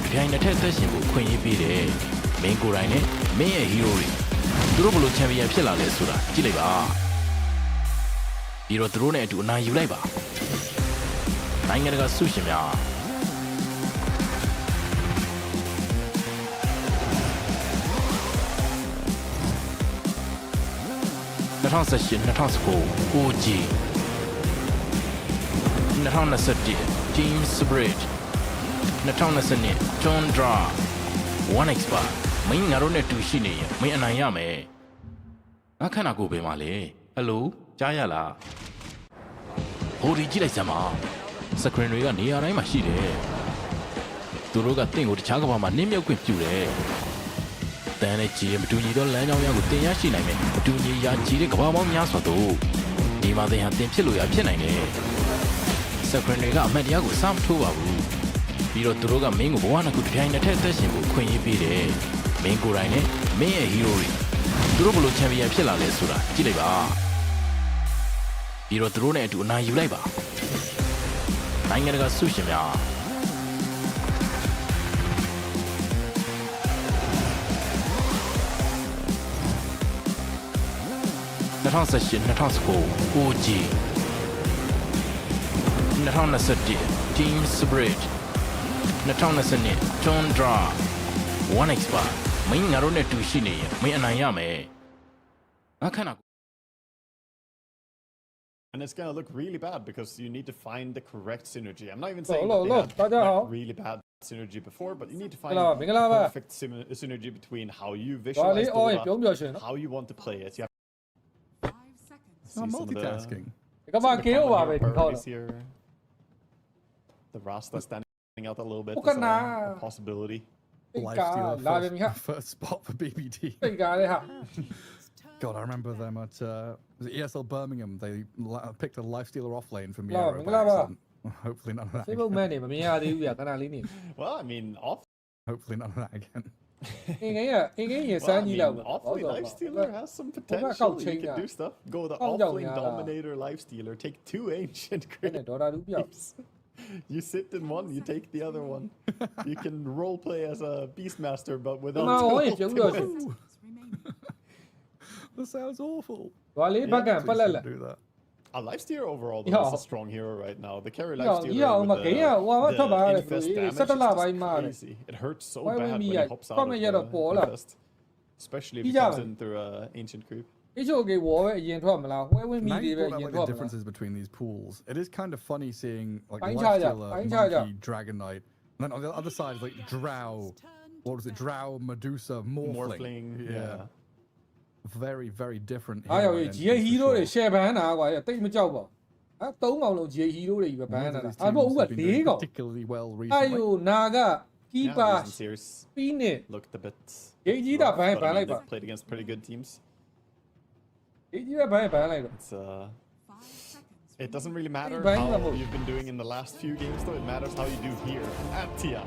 behind the tension will queen you be there. Main go right in, main a hero. Durable champion Pilla Lesura, Gileva. Hero thrown it to Nayuleba. Nanga Sushima. Not on session, not on school, OG. Not on the subject, James Bridge. Not on the Senate, John Draw. One expert. Main Narone to Shini, May and I am a. I cannot go by Malay. Hello, Jayala. Holy Gilasama. Secretary near I machine. Turuga thing with Chagama, name your quick jure. Then a GM to you don't land on your good Yashi, to Yachi, Kabam Yasato. Nima they have them Chiluya Chenane. Secretary got Mediago, some two of you. Biro Turuga Ming one could behind the tension will queen you be there. Main go right in, main a hero. Durable champion Pilla Lesura, Gileva. Biro thrown it to Nayuleba. Nanga Sushima. Not on session, not on school, OG. Not on the subject, James Bridge. Not on the Senate, John Draw. One expert. Main Narone to Shini, May and I am a. I cannot. And it's gonna look really bad because you need to find the correct synergy. I'm not even saying that they had like, really bad synergy before, but you need to find the perfect synergy between how you visualize the how you want to play it. You have multitasking. Here. The Rasta standing out a little bit. Is a possibility. Lifestealer first spot for BBT. God, I remember them at was it ESL Birmingham. They picked a Lifestealer off lane from Euro. Hopefully none of that. Well, I mean, hopefully none of that again. Off-lane Lifestealer has some potential. You can do stuff. Go the off-lane Dominator Lifestealer. Take two ancient creeps. You sit in one, you take the other one. You can roleplay as a Beastmaster, but without That sounds awful. A Lifestealer overall though, is a strong hero right now. The carry Lifestealer with the infest damage is crazy. It hurts so bad when he hops out of the infest. Especially if he comes in through ancient creep. Like the differences between these pools. It is kind of funny seeing like Lifestealer, Monkey, Dragon Knight, and then on the other side is like Drow. What was it? Drow, Medusa, Morphling. Yeah. Very, very different. Particularly well recently. Looked a bit played against pretty good teams. It doesn't really matter how you've been doing in the last few games though, it matters how you do here at TI.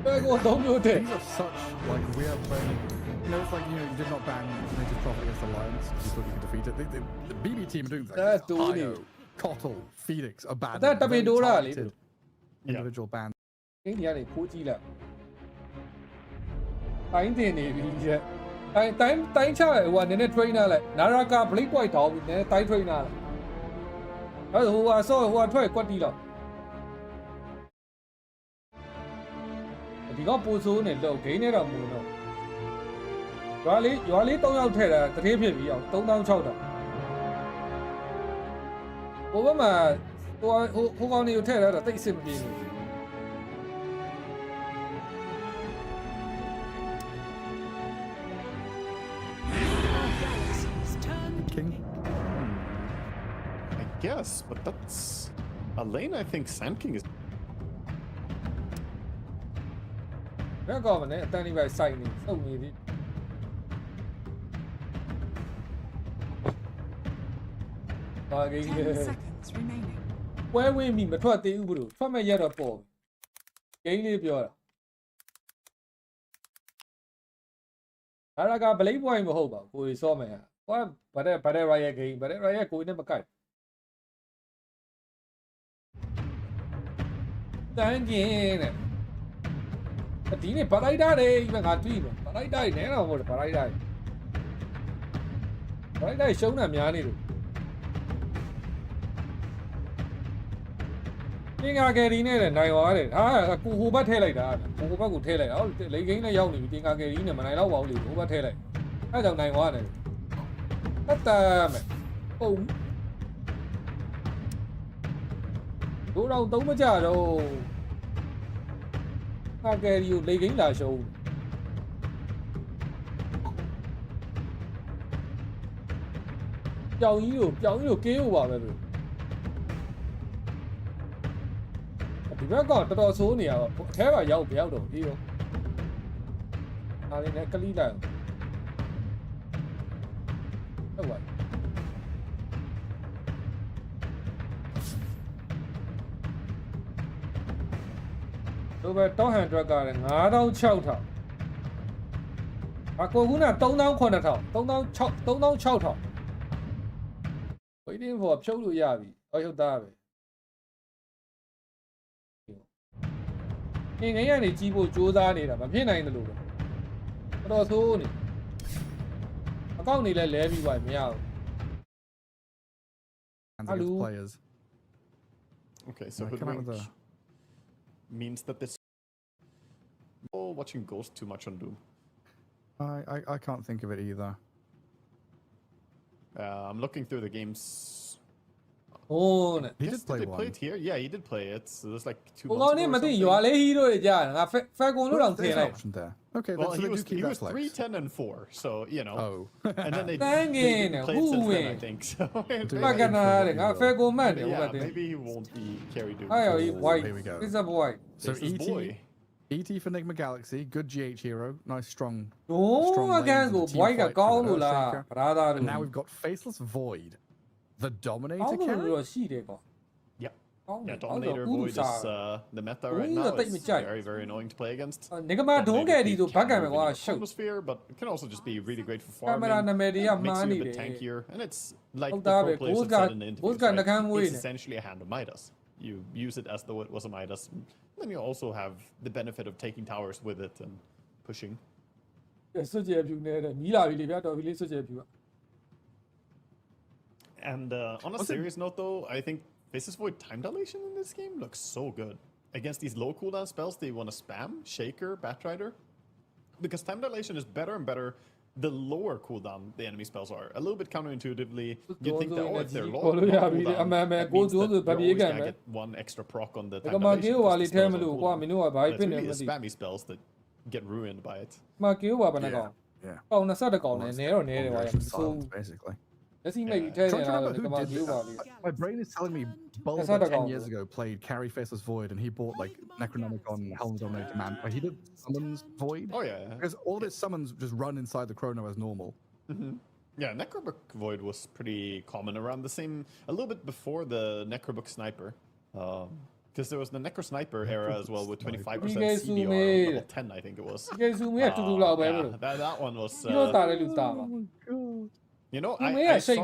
These are such, like, we are playing, it's like, you did not ban Native Prophet against Alliance, you thought you could defeat it. The BB team are doing that. Io, Kotl, Phoenix are bad. Individual bans. If you got Puzu and low, gain it on Muno. You are little out here, the Rapier, don't down shoulder. Over who on you tell her that they simply. King? I guess, but that's a lane I think Sand King is. We're going to turn by signing, so maybe. Seconds remaining. ပွဲဝင်းမိမထွက်သေးဘူးဘလို့ထွက်မဲ့ရက်တော့ပေါ်ဂိမ်းလေးပြောတာဒါကဘလိတ်ပွိုင်းမဟုတ်ပါဘူးကိုကြီးစောမယ်ဟောဗတဲ့ရိုက်ရဲ့ဂိမ်းဗတဲ့ရိုက်ရဲ့ကိုကြီးနဲ့မကိုက်တန်းကျင်းတဲ့ဒီနေ့ဗလိုက်တာတွေပဲငါတွေ့မယ်ဗလိုက်တာတွေနဲတော့မဟုတ်တယ်ဗလိုက်တာတွေရှုံးတာများနေလို့သင်္ကာကယ်ရီနဲ့လည်းနိုင်သွားတယ်ဟာကိုဟိုဘက်ထည့်လိုက်တာကိုဟိုဘက်ကိုထည့်လိုက်တာဟုတ်လိန်ကိန်းနဲ့ရောက်နေပြီသင်္ကာကယ်ရီနဲ့မနိုင်တော့ပါဘူးလေဟိုဘက်ထည့်လိုက်အဲကြောင့်နိုင်သွားတယ်တတ်တာမယ်ပုံတို့တော့သုံးမကြတော့ကာကယ်ရီကိုလိန်ကိန်းလာရှုံးပြောင်းကြီးကိုကင်းဖို့ပါပဲလို့ဒီဘက်ကတော့တော်တော်ဆိုးနေရတော့အထဲမှာရောက်တော့ဒီရောအားလေးနဲ့ကလိလိုက်ဟုတ်ပါတို့ပဲတောင်းဟန်ဒရက်ကလည်း9600အကိုကူနာ3000 3000 waiting for ဖြုတ်လို့ရပြီဟုတ်သားပဲငင်းရနေကြီးဖို့စူးစမ်းနေတာမဖြစ်နိုင်တယ်လို့ပဲတော်ဆိုးနေအကောင့်နေလဲလဲပြီးပါမရဘူး players. Okay, so hoodwink means that this watching Ghost too much on Doom. I can't think of it either. I'm looking through the games. Oh, he did play one. Play it here. Yeah, he did play it. So there's like 2 months ago. Option there. Okay, well, so he they was, do keep he that was flex. 3, 10, and 4. So you know. Oh. And then they didn't play it since then, I think. So maybe he won't be carry Doom. Here we go. It's a boy. So ET for Nigma Galaxy, good GH hero, nice strong. Oh, again go boy ka kaw lo la. And now we've got Faceless Void, the Dominator carry. Yeah, Dominator Void is the meta right now. It's very, very annoying to play against. Nigma don't get it to back and atmosphere, but it can also just be really great for farming. Makes you a bit tankier, and it's like the pro players have said in the interviews, right? It's essentially a hand of Midas. You use it as though it was a Midas. Then you also have the benefit of taking towers with it and pushing. And on a serious note, though, I think Faceless Void time dilation in this game looks so good. Against these low cooldown spells, they want to spam Shaker, Batrider, because time dilation is better and better the lower cooldown the enemy spells are. A little bit counterintuitively, you think that if they're low cooldown, that means that you always get one extra proc on the time dilation. But it's really the spammy spells that get ruined by it. Yeah. Basically. My brain is telling me Bulb 10 years ago played Carry Faceless Void and he bought like Necronomicon Helm Dominator Man. Like he did summons Void. Oh yeah. Because all of its summons just run inside the Chrono as normal. Yeah, Necrobook Void was pretty common around the same, a little bit before the Necrobook Sniper. Because there was the Necro Sniper era as well with 25% CDR, level 10 I think it was. Yeah, that one was... You know, I saw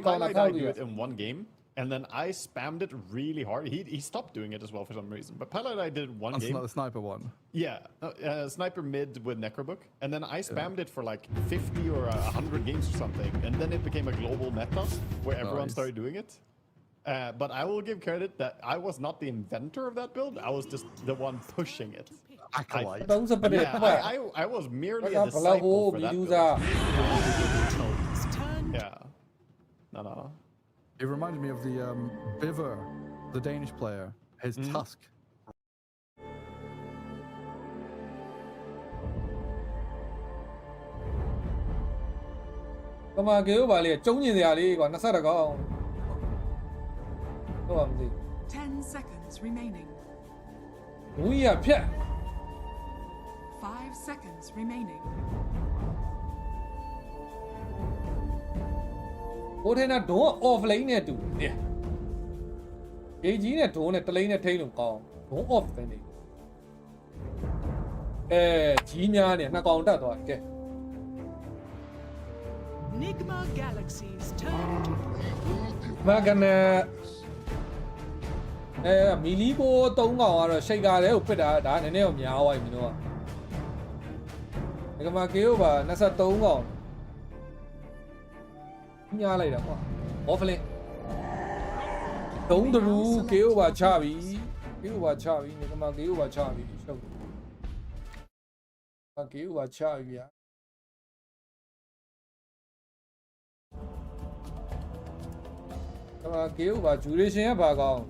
Pilot do it in one game, and then I spammed it really hard. He stopped doing it as well for some reason. But Pilot did one game. That's the Sniper one. Yeah, Sniper mid with Necrobook. And then I spammed it for like 50 or 100 games or something. And then it became a global meta where everyone started doing it. But I will give credit that I was not the inventor of that build. I was just the one pushing it. I was merely a disciple for that build. Yeah. No. It reminded me of the Biver, the Danish player, his Tusk. Come on, go, Bali. 10 seconds remaining. 5 seconds remaining. ဟိုထဲကဒုံး off lane နဲ့တူတယ် AG နဲ့ဒုံးနဲ့တလိန်းနဲ့ထိန်းလို့ကောင်းဒုံး off ပဲနေကြီးများနေနှစ်ကောင်တက်သွားကဲ Nigma galaxies turn to မကနေမီလီပို3ကောင်ကတော့ရှိတ်ကားတဲ့ကိုပစ်တာဒါနည်းနည်းတော့များသွားပြီမင်းတို့ကဒီကမှာကေယိုပါ23ကောင်ညားလိုက်တာကွာဘောဖလင်ဒုံးတူကေယိုပါချပြီကေယိုပါချပြီဒီကမှာကေယိုပါချပြီရှုပ်ကေယိုပါချပြီဗျာကေယိုပါဂျူရေရှင်ကဘာကောင်း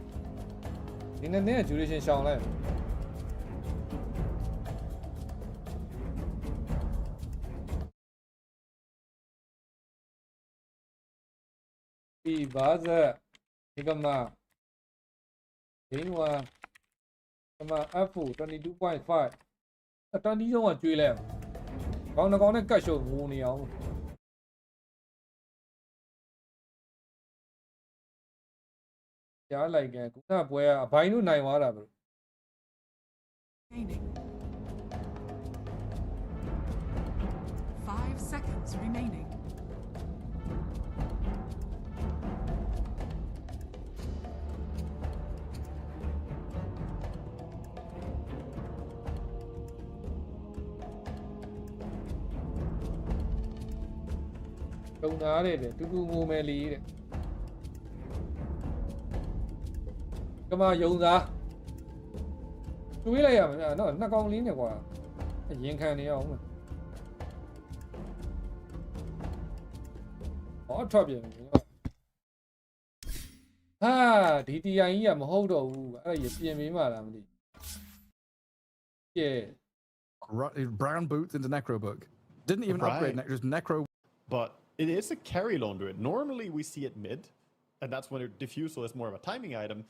ဒီနေ့ဂျူရေရှင်ရှောင်းလိုက်ဒီဘာဇက်ဒီကမှာဒင်းဝါကမှာ F 22.5အတန်ဒီဆုံးကကျွေးလဲကောင်းနှကောင်နဲ့ကတ်ရှုံငိုနေအောင်ကြားလိုက်ကန်ခုနပွဲကအဘိုင်းတို့နိုင်သွားတာဘယ် remaining. 5 seconds remaining. Don't know it. To do more melee. Come on, Yoda. Do we lay up? No, not only in the water. A yin can the own. Or trouble. Ah, DDI am hold on. You see me, madam. Yeah. Brown boots in the necro book. Didn't even upgrade, just necro. But it is a carry laundry. Normally we see it mid, and that's when a diffusal is more of a timing item.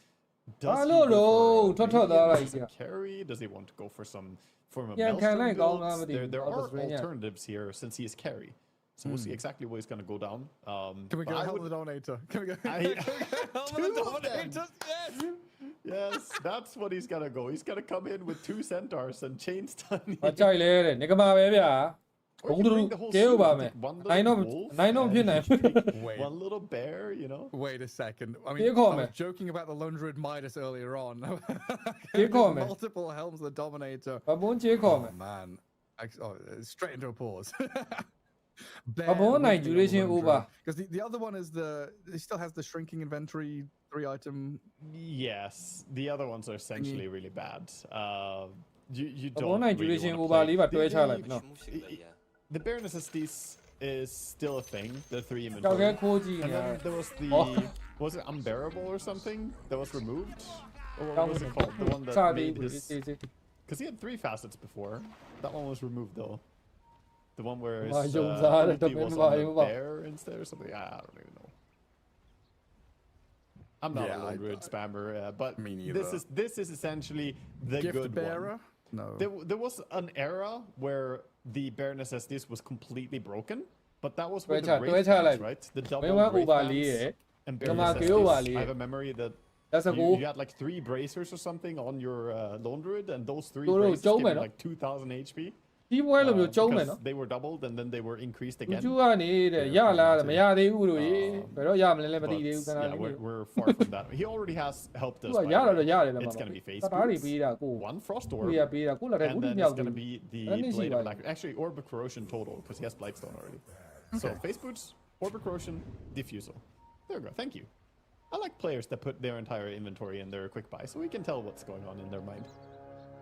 Does he go for a carry? Does he want to go for some form of maelstrom builds? There are alternatives here since he is carry. So we'll see exactly what he's going to go down. Can we go help the donator? Can we go help the donator? Yes, that's what he's going to go. He's going to come in with 2 centaurs and chain stun. One little bear, you know. Wait a second. I mean, I was joking about the Lundred Midas earlier on. Multiple helms of the Dominator. Oh man, straight into a pause. Because the other one is it still has the shrinking inventory 3-item. Yes, the other ones are essentially really bad. You don't really the bare necessities is still a thing. The 3 inventory. And then there was was it unbearable or something that was removed? Or what was it called? The one that made his... Because he had 3 facets before. That one was removed though. The one where his ability was on the bear instead or something. I don't even know. I'm not a Lundred spammer, but this is essentially the Gift good bearer? one. No. There was an era where the bare necessities was completely broken, but that was with the Wraith Bands, right? The double Wraith Bands and bare necessities. I have a memory that you had like 3 bracers or something on your Lundred, and those 3 bracers gave you like 2,000 HP. Because they were doubled and then they were increased again. But, yeah, we're far from that. He already has helped us. It's going to be face boots, 1 frost orb, and then it's going to be the blade of black. Actually, orb of corrosion total because he has blightstone already. So face boots, orb of corrosion, diffusal. There we go. Thank you. I like players that put their entire inventory in their quick buy, so we can tell what's going on in their mind.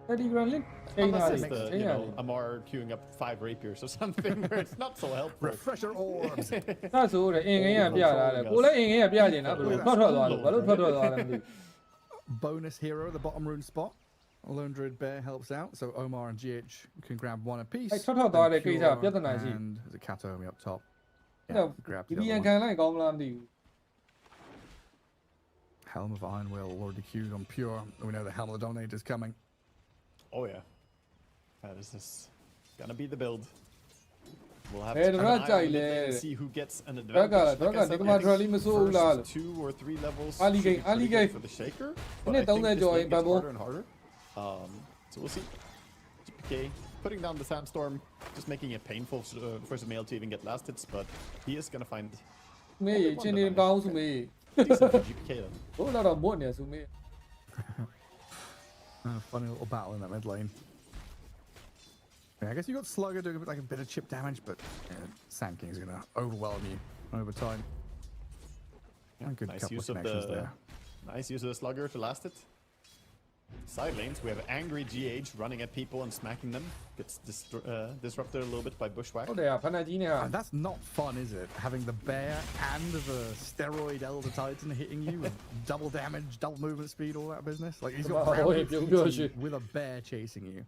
Unless it's the, Amar queuing up 5 rapiers or something where it's not so helpful. Refresher orbs. Bonus hero, the bottom rune spot. Lundred Bear helps out, so Omar and GH can grab 1 apiece. And there's a Katomi up top. Yeah, grab the other one. Helm of Iron Will already queued on pure. We know the Helm of the Dominator is coming. Oh yeah, that is just gonna be the build. We'll have Eh, to keep an right eye on side mid lane le. and see who gets an Draga, advantage. Draga, Like I said, Nigma I think Drali maso ula. first 2 or 3 levels Ali should be game, Ali pretty good game. for the Shaker. Ini But I tahu think na this join, lane gets Babu. harder and harder. So we'll see. GPK putting down the Sandstorm, just making it painful for Sumail to even get last hits, but he is going to find Me, only one Chinny deny. Bounce me. Decent for GPK then. Oh, lot of money, so me. Funny little battle in that mid lane. Yeah, I guess you got Slugger doing like a bit of chip damage, but Sand King is going to overwhelm you over time. And good Nice couple use of of connections the there. nice use of the Slugger to last it. Side lanes, we have angry GH running at people and smacking them. Gets disrupted a little bit by Bushwhack. Oh, there, Panagini. And that's not fun, is it? Having the bear and the steroid Elder Titan hitting you with double damage, double movement speed, all that business. Like he's got Oh, ground yeah, boots yeah, with a bear chasing you.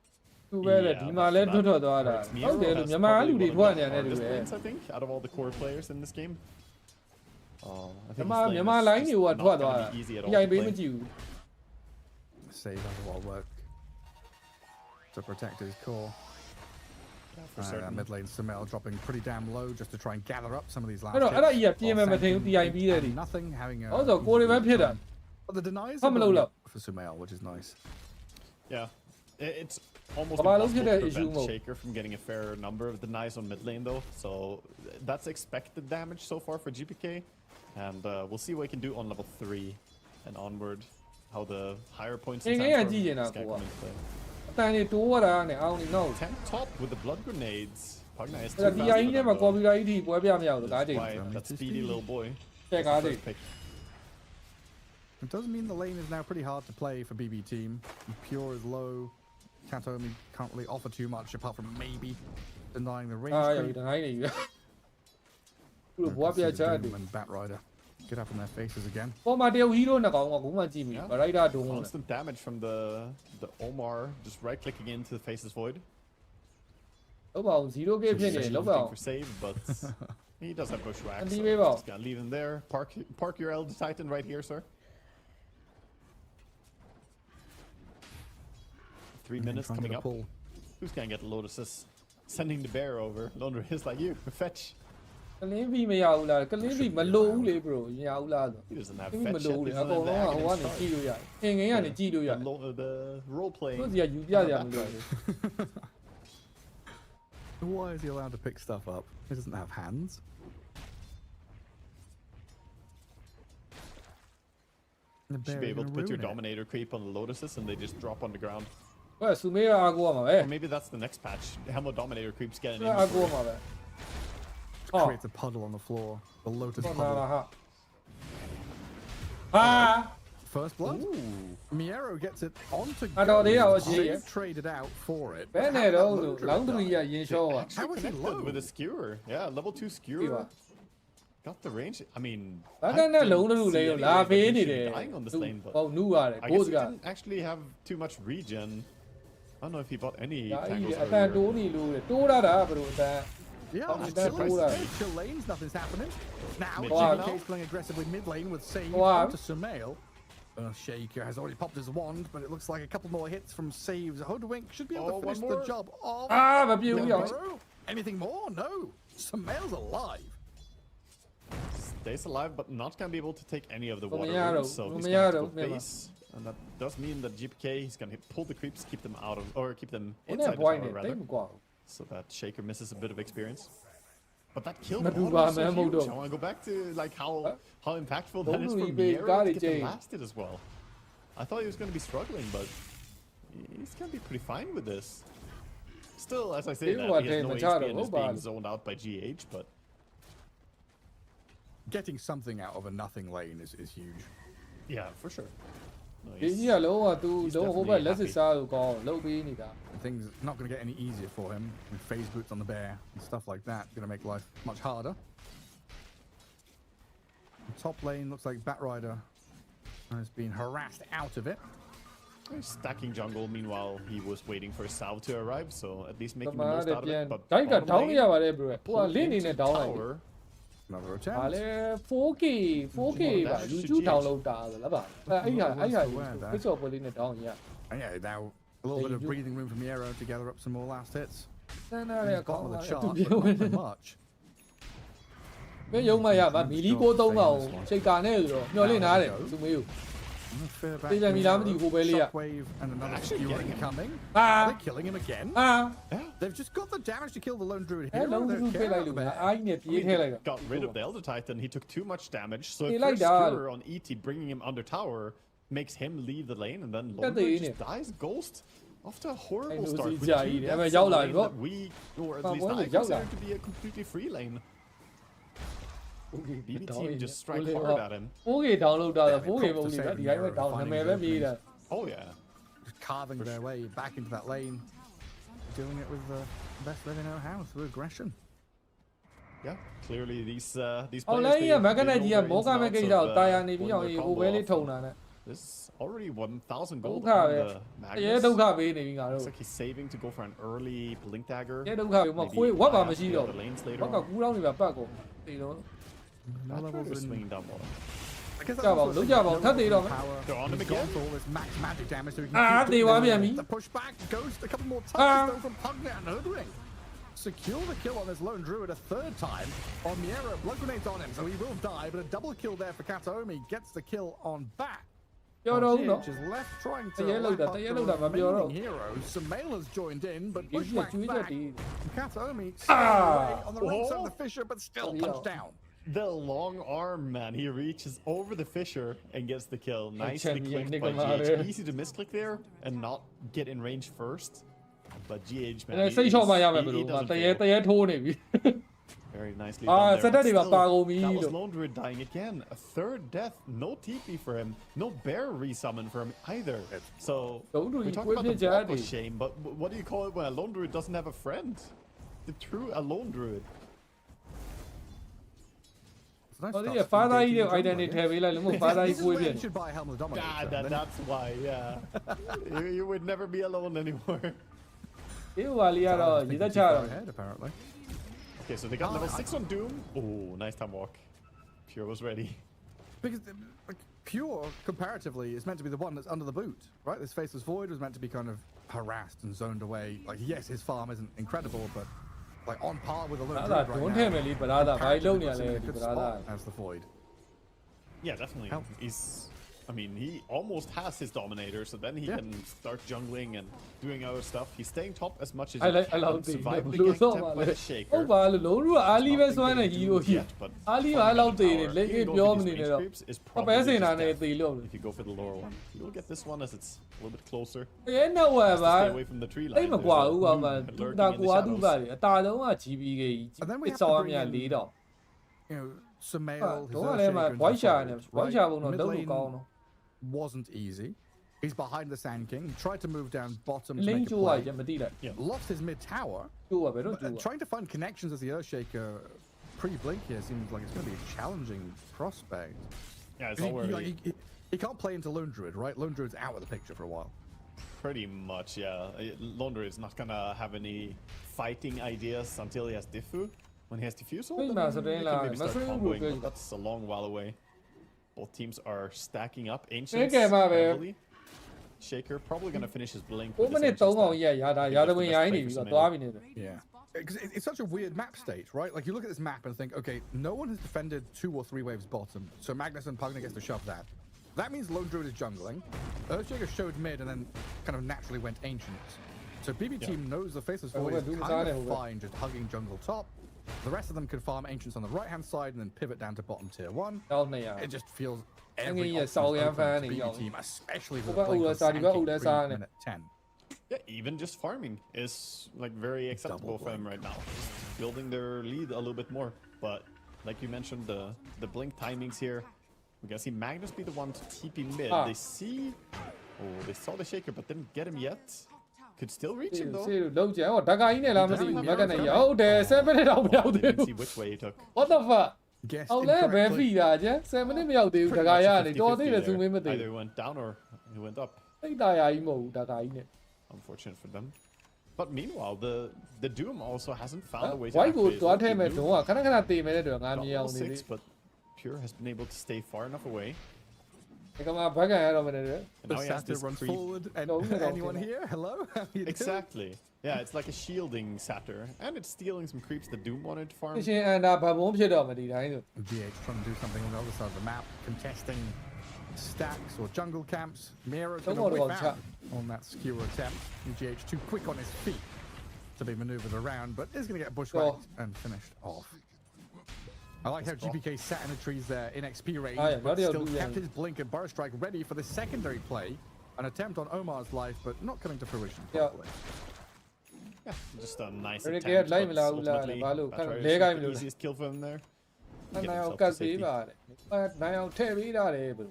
Too bad that Dima let do to that. Oh, there, the Yamaha did one and anyway. I think out of all the core players in this game. Oh, I think Yamaha line you what not easy at all. Yeah, to be play. with you. Save has a lot of work to protect his core. Yeah, for certain. Mid lane Sumail dropping pretty damn low just to try and gather up some of these last I don't hits. yeah, While PMM Sand King TIB had ready. nothing, having a Also, Corey went hit time. But the denies Come are low, going low. for Sumail, which is nice. Yeah, it's almost Baba, look impossible at to that issue prevent mode. Shaker from getting a fair number of denies on mid lane though, so that's expected damage so far for GPK, and we'll see what he can do on level 3 and onward, how the higher points in Yeah, Sandstorm yeah, is gonna come into play. Then it do what I only know. 10 top with the blood grenades. Pugna is too The fast for DI them, never though. copyright it, boy, That's I why that speedy little boy Check was the out first it. pick. It does mean the lane is now pretty hard to play for BB team. Pure is low. Can't really offer too much apart from maybe denying the range. Ah, yeah, creep. the night. You What can be see a the child? Doom and Batrider get up in their faces again. Oh, my dear hero, Naga, Jimmy, Yeah. but I don't. Constant damage from the Omar just right clicking into the Faceless Void. About 0 game Just penny, looking Lobo. for save, but he does have Bushwhack. And So leave him out. just gonna leave him there. Park your Elder Titan right here, sir. 3 minutes Trying to coming up. pull. Who's gonna get the Lotuses? Sending the bear over. Londra is like you. Fetch. Kalimbi me out, Kalimbi Malo, bro, Yaula. He doesn't have Kalimbi fetch yet. Malo, He's I not go in the on Aghanim one charge. Giro. Hanging on the Giro. The role playing. What's the Yudia? Why is he allowed to pick stuff up? He doesn't have hands. The You should bear be is able to gonna put your ruin it. Dominator creep on the Lotuses and they just drop on the ground. Well, Sumera, I go on, Or eh? maybe that's the next patch. Helmo Dominator creeps get an I go inventory. on, Oh, Creates a puddle on the floor. The Lotus no, puddle. no, Ah! First blood. Ooh. Miero gets it onto I don't know, go. yeah, They've yeah. traded out for it. Ben, How did that long Lundra die? Yin Show. How was he Connected low? with a skewer. Yeah, level 2 skewer. Skewer. Got the range. I mean, I don't know, didn't see any way that he should be dying on this lane, but Oh, new are I guess both he guys. didn't actually have too much regen. I don't know if he bought any Yeah, tangles I can't earlier. do any loot. Do that, bro. Yeah, Oh, just that's surprised all to right. chill lanes, nothing's happening. Now, Mid lane GBK now. is playing aggressively mid lane with save Wow. onto Sumail. Shaker has already popped his wand, but it looks like a couple more hits from saves. Hoodwink should be able Oh, to one finish the more. job of Ah, but you Nigma. Anything more? No. Sumail's alive. Stays alive, but not gonna be able to take any of the water Lumiaro, rooms, so he's gonna have to go Lumiaro, base. And that does mean that GPK, he's gonna pull the creeps, keep them out of, or keep them What inside that the tower, point? rather. They go. So that Shaker misses a bit of experience. But that kill Madu water was ba, so man, huge. Modo. I want to go back to like how impactful Don't that is for really be Miero got to it, get Jay. the last hit as well. I thought he was going to be struggling, but he's going to be pretty fine with this. Still, as I say, You that, what, he has no Machado, HP and is oh, being bad. zoned out by GH, but Getting something out of a nothing lane is huge. yeah, for sure. No, Yeah, low, do he's don't hold definitely back. Let's happy. say, go low be need that. And things not going to get any easier for him. With phase boots on the bear and stuff like that, going to make life much harder. The top lane looks like Batrider has been harassed out of it. He's stacking jungle. Meanwhile, he was waiting for Salve to arrive, so at least making the But most out of it. But I got bottom down lane, here, whatever. pull Well, leaning into it down. tower. Another attempt. Ale 4K 4K ပါ YouTube download တာလားဗျအဲ့ဟာဆိုပလေးနဲ့ down ရ And yeah, now a little bit of breathing room for Miero to gather up some more last hits. bottom of the chart, but not by much. မင်းရုံးမရမှာမီလီကို3ကောင်ချိန်ကာနဲ့ဆိုတော့မျောလင့်ထားတယ်သူမေးကို Shockwave and another skewer incoming. They're killing him again. They've just got the damage to kill the lone druid here. Got rid of the Elder Titan. He took too much damage. So if first skewer on ET bringing him under tower makes him leave the lane and then lone druid just dies ghost after a horrible start with 2 deaths in a lane that we, or at least I consider to be a completely free lane. BB team just strike hard at him. 4K download တာ4K ပုံလေးပဲဒီတိုင်းပဲ down နာမည်ပဲမေးတာ Oh yeah. Just carving their way back into that lane. Doing it with the best they know how, through aggression. Yeah, clearly these players. အော်လိုင်းကမက်ကနဲ့ကြီးကမောကမဲ့ကိစ္စကိုတာယာနေပြီးအောင်ဟိုဘဲလေးထုံတာနဲ့ This is already 1000 gold ဒုက္ခ on ပဲ the ရဲ Magnus. ဒုက္ခပေးနေပြီငါတို့ Looks like he's saving to go for an early blink dagger. ရဲဒုက္ခပေးမှာခွေးဝက်ပါမရှိတော့ The lanes ဝ later က်က on. ကူးတော့နေပါပတ်ကုန်ဒီတော့ No levels They're in. swinging down bottom. I guess Look at also look saying at no him, thắt đi levels rồi. of power. They're on him He's again. got all this max magic damage, so he can Ah, keep đi doing qua the- bây giờ Mỹ. the pushback goes a couple more Ah. touches though from Pugnet and Hoodwing. Secure the kill on this lone druid a third time. On Miera, blood grenades on him, so he will die, but a double kill there for Kataomi gets the kill on back. ပြောတော့ဦးနော် Is left trying to Taya lap lâu up taya the lâu đã mà biểu đâu. remaining heroes. Samela's joined in, but ဒီကြီး pushback ကျွေးချက် back. ဒီ Kataomi Ah. away on the right side of Oh. the fissure, but still Oh, punched yeah. down. The long arm, man. He reaches over the fissure and gets the kill. Nicely champion, clicked by Nigma. GH. Easy to misclick there and not get in range first. But GH, man, အဲစိတ်ချော့မှရမယ်ဘ he လို့ doesn't တရေ fail. တရေထိုးနေပြီ Very nicely Ah, done there. set that But even still, pago mi that was lo. Lone Druid dying again. A third death. No TP for him. No bear resummon for him either. So Lone Druid we talk quên about the phía block trái of đi. shame, but what do you call it when a Lone Druid doesn't have a friend? The true Lone Druid. It's a nice ဟောဒီ start ဖာသာ to ကြီးတွေ engaging the identity jungle ထည့်ပေးလိုက်လို့မဟုတ်ဖာသာကြီး This is ကိုွေး where ပြ you should buy Helm of the Dominator. Ah, then. that's why, yeah. you would never be alone anymore. ဒီဟိုပါလေးကတော့ Thinking ရေသက် too ချ far တော့ ahead, apparently. Okay, so they got level 6 on Doom. Oh, nice time walk. Pure was ready. Because like, Pure, comparatively, is meant to be the one that's under the boot, right? This Faceless Void was meant to be kind of harassed and zoned away. Like, yes, his farm isn't incredible, but like on par with a little အဲ့ druid ဒါ right ဒွန်း now. ထဲမယ်လေးဗလာသာဘာလုံးနေရလဲ Comparatively, ဒီ puts ဗ him in a လာသာ good spot as the Void. Yeah, definitely. Help. He's, I mean, he almost has his Dominator, so then he Yeah. can start jungling and doing other stuff. He's staying top as much as he အဲ့လိုက် can. အဲ့လောက် but တည် survived the ဘလို့ gank တော့ attempt ပါ by လေ the Shaker. ဟုတ်ပါလို့လုံးလူကအာလီပဲစွမ်းနေဟီရိုကြီး Yet, but အာလီကအဲ့လောက်တည်နေလက်ကြီးပြောမနေနဲ့တော့ is အပဲ probably စင်တာ just နဲ့ death တည်လို့ if you go for the lower one. You'll get this one as it's a little bit closer. ရဲနောက်ဝယ်ပါ Stay away from the tree line. တိတ်မကွာဘူးကောင်မ There's a Loon တာ lurking in ကွာ the သူ့ shadows. ပါလေအတာတုံးက GBK ကြီး And then we ပစ် have စော to င်း bring မြ in, ၄တော့ you know, Sumail, his တော့ Earth လည်းမှ Shaker, and white shot Hellfolds, နဲ့ right? white shot ဘုံတော့ Mid လုံးလို့ lane ကောင်းတော့ wasn't easy. He's behind the Sand King. He tried to move down bottom to လင်း make a ကျိုးရ play. ကြမသိလိုက် Lost his mid tower. ကျိုးရဘယ်တော့ကျိုးရ Trying to find connections as the Earthshaker pre-blink here seems like it's going to be a challenging prospect. Yeah, it's 'Cause already he can't play into Lone Druid, right? Lone Druid's out of the picture for a while. pretty much, yeah. Lone Druid is not gonna have any fighting ideas until he has Diffu. When he has Diffusal, Wait, then man, he so can then, maybe start Masuri comboing, will- but that's a long while away. Both teams are stacking up. Midgame Ancientsမှာပဲ heavily. Shaker probably gonna finish his blink. 9 with his မိနစ် Ancient 3ကောင် stack. ရက်ရတာရာသဝင်ရိုင်းနေပြီဆိုတော့သွားပြီနေတယ် Yeah. Because it's such a weird map state, right? Like you look at this map and think, okay, no one has defended 2 or 3 waves bottom, so Magnus and Pugna gets to shove that. That means Lone Druid is jungling. Earthshaker showed mid and then kind of naturally went ancient. So BB team knows the Faceless Void is kind of fine just hugging jungle top. The rest of them could farm ancients on the right hand side and then pivot down to bottom tier 1. တော့200 It just feels Anh every nghĩ là option sau is em open fan to thì BB giàu. team, especially Cô with bác the blink U là of sao thì Sand bác King U là pre sao này? minute 10. Yeah, even just farming is like very acceptable for them right now. Just building their lead a little bit more. But like you mentioned, the blink timings here. We can see Magnus be the one to TP mid. Ah. They see, oh, they saw the Shaker, but didn't get him yet. Could still reach him though. စေလုံးကျန်ဟောဓာကကြီးနဲ့လားမသိဘူးမကနေရဟုတ်တယ်7မိနစ်တော့မရောက်သေး Didn't ဘူး see which way he took. What the fuck Guessed အော်လဲဘယ် incorrectly. ဖီတာကျန်7မိနစ်မရောက်သေးဘူးဓာကရကနေတော်သေးတယ်သူမင်းမသိ Either he went down or he went up. သိတာယာကြီးမဟုတ်ဘူးဓာကကြီးနဲ့ Unfortunate for them. But meanwhile, the Doom also hasn't found a way to ဝိုက်ကို activate. သွား Look, ထဲ he မဲ့ knew ဒုံးကခဏခဏတေးမဲ့တဲ့တော့ငါ got မြင်အောင် level နေ 6, but Pure has been able to stay far enough away. Nigma ဘက်ကရတော့မနေတယ် And The now he has Satyr this runs creep. forward, and Don't get anyone off, here? Hello? How you doing? Exactly. Yeah, it's like a shielding Satyr, and it's stealing some creeps that Doom wanted to farm. ရှင်အန်ဒါဘာဘုံဖြစ်တော့မဒီတိုင်းဆို GH trying to do something on the other side of the map, contesting stacks or jungle camps. Miro's going to Don't whip worry about out on that skewer attempt. GH too quick on his feet to be maneuvered around, but is going to get bushwhacked and finished off. I like how GPK sat in the trees there in XP range, Ah, yeah, but bloody still hell, kept yeah. his blink and burst strike ready for the secondary play. An attempt on Omar's life, but not coming to fruition Yeah. properly. Yeah, just a nice Very attempt. good. Lime But la- ultimately, Balu, Batrash kind of is leg the eye blue. easiest kill for him there. နိုင်အောင် himself က to တ်ပေး safety. ပါတယ်နိုင်အောင်ထည့်ပေးတာလေဘယ်လို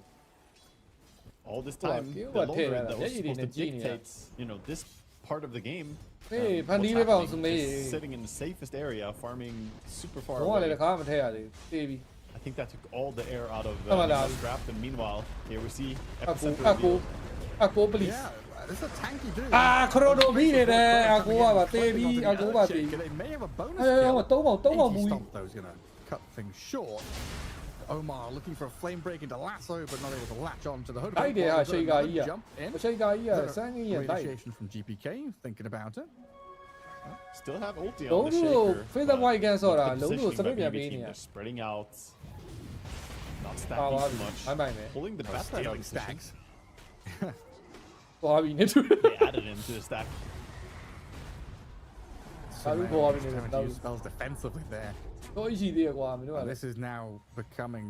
All this Well, time, you the were Lone taking Raid that. that Yeah, was you supposed to didn't genius. dictate, this part of the game. Hey, what's Pandit happening, bounce me. just sitting in the safest area, farming super far ဘောကလည်း away. တစ်ခါမထည့်ရသေးဘူးတေးပြီ I think that took all the air out of Come on, Nigma's Dad. grab. And meanwhile, here we see အကူ epicenter အကူ reveal. အကူ please Yeah, it's a tanky dude. အာခရိုနိုဘီနေတယ်အကူကပါတေးပြီအကူပါတေး They may have a bonus အဲ kill. 3ပေါင် Easy မူ stomp though is going to cut things short. Omar looking for a flame break into lasso, but not able to latch on to the hood. တိုက်တယ်ဟာရှိကာကြီး Jump in. အရှိကာကြီးကစမ်းကြီးရတိုက် Reinitiation from GPK, thinking about it. Still have ulti Don't on the do shaker. Feather but White against look at Aura. the Don't do positioning by Sabrina BB team. being They're spreading out. Not ပါ stacking ပါ too ပြီ much. အမိုင်မယ် Pulling the No, best stealing position. stacks. သွားပြီနေတူ They added into the stack. So go on, just Vinny, having that to use was- spells defensively there. တော့ရှိသေးတယ်ကွာမင်းတို့က And လည်း this is now becoming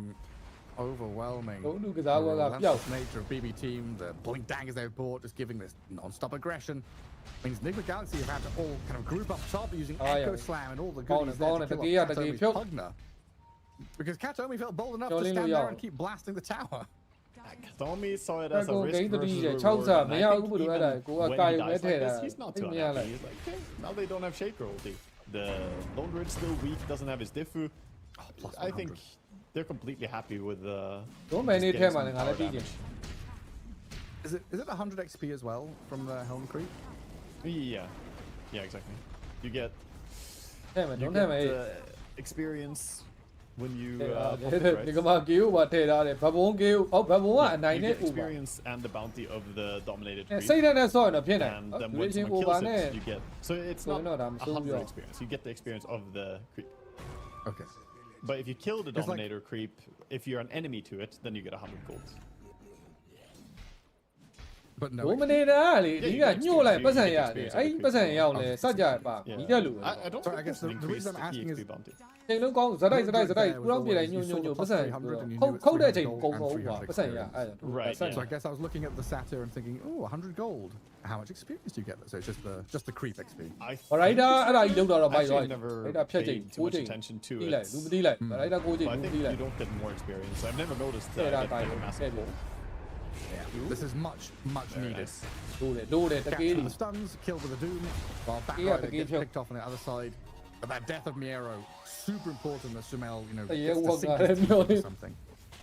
overwhelming. Don't do The Gazawa got relentless nature of BB team, the blink daggers they've bought, just giving this non-stop aggression. Means Nigma Galaxy have had to all kind of group up top using Oh, Echo yeah. Slam and all the Go on, goodies go there on, to kill Takia, off Takia, Katomi's Phil. Pugna. Because Katomi felt bold enough to Jolene stand Liao. there and keep blasting the tower. Tommy saw it as a ကို risk ဂိမ်းတ versus တိရ reward. 60 And မ I ရ think ဘူးလို့ even အဲ့ဒါကိုက when ကာ he ယုံ dies နဲ့ like ထည့်တာ this, he's not too မရ happy. လိုက် He's like, okay, now they don't have Shaker ulti. The Lone Raid still weak, doesn't have his Diffu. Oh, plus I think 100. they're completely happy with Don't just many getting time some on it, tower I'll let you damage. Is it 100 XP as well from the Helm Creep? Yeah, yeah, exactly. You get ထည့်မယ် you don't ထည့်မယ် get experience when you ဒီ pop it, right? ကမှာကေကိုပါထည့်ထားတယ်ဘဘုံကေကိုဘဘုံကအနိုင် You နဲ့ get ဥပါ experience and the bounty of the dominated စိ creep. တ်နဲ့ဆော့ရင်တော့ဖြစ်နိုင် And ဟုတ် then လူ when ချင်း someone ကိုပါ kills နဲ့ it, you get so it's So not no, I'm so 100 young. experience. You get the experience of the creep. Okay. But if you kill the It's like- dominator creep, if you're an enemy to it, then you get 100 gold. But no. ဘုံမနေတာလေ Yeah, ဒီ you က get ညှို့လိုက် experience, ပတ်စံ you ရ get တယ် experience အဲ့ of the ပတ်စံ creep. ရောက်လဲစကြပါ Yeah. မိတက်လူပဲ I don't Sorry, I think guess there's an the reason I'm increased asking is- EXP bounty. ချိန်လုံးကောင်းဇတိုက်ကူတော့ပြလိုက်ညွန့်ညွန့်ညွန့်ပတ်စံခုတ်တဲ့အချိန်ကုန်တော့ပါပတ်စံရအဲ့ Right, So I guess I was looking at the Satyr and thinking, oh, 100 gold. How much experience do you get? So it's just the creep XP. I ဗရိုက်တာအဲ့ဒါကြီးလောက်တော့မိုက်သွား actually never ဗရိုက်တာဖြတ်ချိန် paid too 9 much ချိန် attention to တီး it. လိုက်လူမတီးလိုက်ဗရိုက်တာ9ချိန် But I လူ think တီးလိုက် you don't get more experience. I've never noticed တဲ့ that. တာ I တိုင်း get တဲ့ massive လို့ gold. Yeah. This is much Very needed. nice. လို့တယ်တကေး Capture ကြီး the stuns, kill with the doom, while back Yeah, rider the gets game picked off on the other side. But that death of Miero, super important that Sumel, Yeah, gets to well, sink I his teeth know into it. something.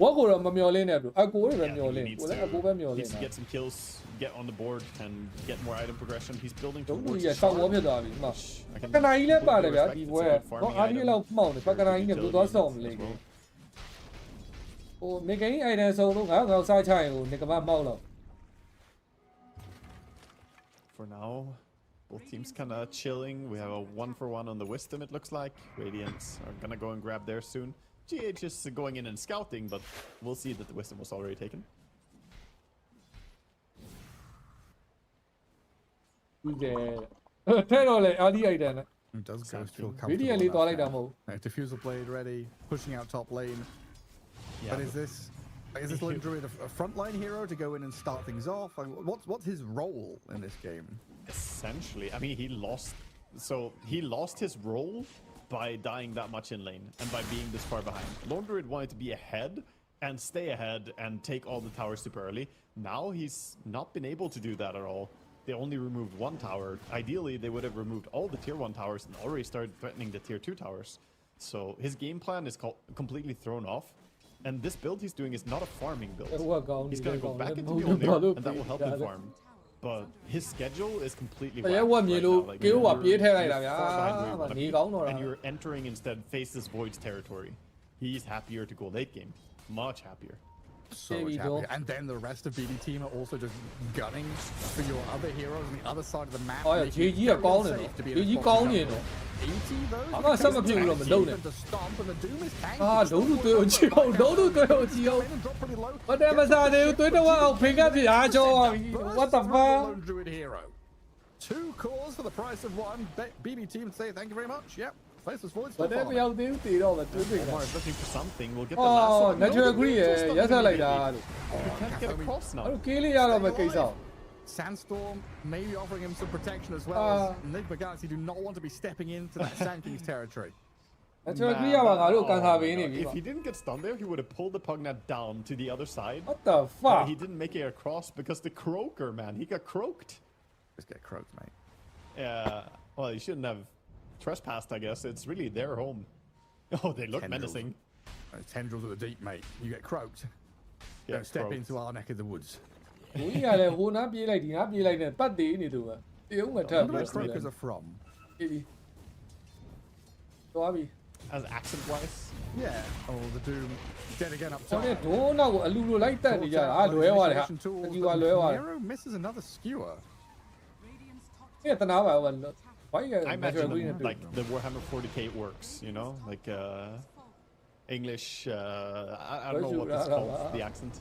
ဝက်ကိုတော့မမျော်လင်းနဲ့ဘလို့အကိုတွေပဲ Yeah, မျော်လ he င်း needs ကို to, လည်းအကိုပဲမျော်လ needs င်း to တာ get some kills, get on the board, and get more item progression. He's building ဒုံးလူ towards ကြီးဆောက်ဝေါ်ဖြစ်သွားပြီမှ I can ပကနာကြီးလည်းပါတယ်ဗျာ completely ဒီ respect ဘွဲ it's a good တော့ farming အားကြီး item လောက်မှောက်နေပကနာကြီးနဲ့ဘယ်သွားဆောင်မလဲ as well. ဟိုမေဂိမ်းအိုင်ဒန်ဆုံးလို့ငါစားချရင်ဟိုနေကမမောက်တော့ For now, both teams kind of chilling. We have a 1-for-1 on the Wisdom, it looks like. Radiants are going to go and grab there soon. GH is going in and scouting, but we'll see that the Wisdom was already taken. ဒီကဲထဲတော့လေအားဒီအိုင်ဒန်နဲ့ It does go Something. feel ဗီဒီယို comfortable. လေး in သွား that လိုက်တာမ stance. ဟုတ် Diffusal blade ready, pushing out top lane. Yeah, But is this Lone Druid a frontline hero to go in and start things off? I mean, what's his role in this game? essentially, I mean, he lost his role by dying that much in lane and by being this far behind. Lone Druid wanted to be ahead and stay ahead and take all the towers super early. Now he's not been able to do that at all. They only removed one tower. Ideally, they would have removed all the tier 1 towers and already started threatening the tier 2 towers. So his game plan is completely thrown off. And this build he's doing is not a farming build. He's going to go back into Mjolnir, and that will help him farm. But his schedule is completely whacked ရဲဝက်မြေ right လို့ now. Like, ကေဝါ you're- ပြေးထဲလိုက်တာ you're ဗျာ far behind where you wanna နေ be, ကောင်းတော့တာ and you're entering instead Face's Void's territory. He's happier to go late game. Much happier. So much happening. And then the rest of BD team are also just gunning for your other heroes on the other side of the map. Oh, yeah, GG are calling it. GG calling it. 80 though. I'm not some of people on the donut. To stomp and the Doom is tanky. Ah, don't do it, Gio. Don't do it, Gio. Whatever that is, do the one. Pick up the Ajo. What the fuck? Druid hero. 2 cores for the price of 1. BB team say thank you very much. Yep. Faceless voids. Whatever you do, do it all. Omar's looking for something. We'll get the last one. Oh, natural agree. Yes, I like that. You can't get across now. Okay, out of my case out. Sandstorm maybe offering him some protection as well. As Nigma Galaxy do not want to be stepping into that Sand King's territory. Natural agree. If he didn't get stunned there, he would have pulled the Pugnet down to the other side. What the fuck? He didn't make it across because the Croaker, man, he got croaked. Just get croaked, mate. Yeah. Well, he shouldn't have trespassed, I guess. It's really their home. Oh, they look menacing. Tendrils of the deep, mate. You get croaked. Don't step into our neck of the woods. We are like, who not be like, not be like that, but they need to. You want to where croakers are from? So, Abby. As accent-wise? Yeah. Oh, the Doom. Dead again up So, top. they don't know a little like that. You are loyal. Hero misses another skewer. Yeah, the now one. Why I imagine like the Warhammer 40k works, you know, like English. I don't know what it's called, the accent.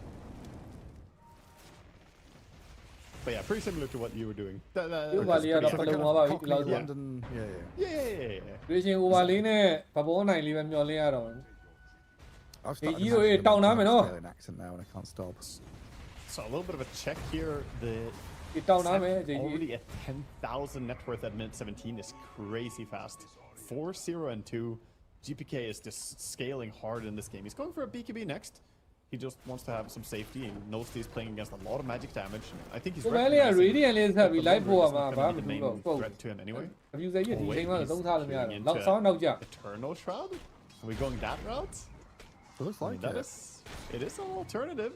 But yeah, pretty similar to what you were doing. London, yeah. Reaching Uvalin, Pabona, even Yoliado. I've started You down now, an accent now, and I can't stop. So a little bit of a check here. The already at 10,000 net worth at minute 17 is crazy fast. 4-0 and 2. GPK is just scaling hard in this game. He's going for a BKB next. He just wants to have some safety and knows he's playing against a lot of magic damage. I think he's the threat to him anyway. Eternal Shroud? Are we going that route? It looks like it is an alternative.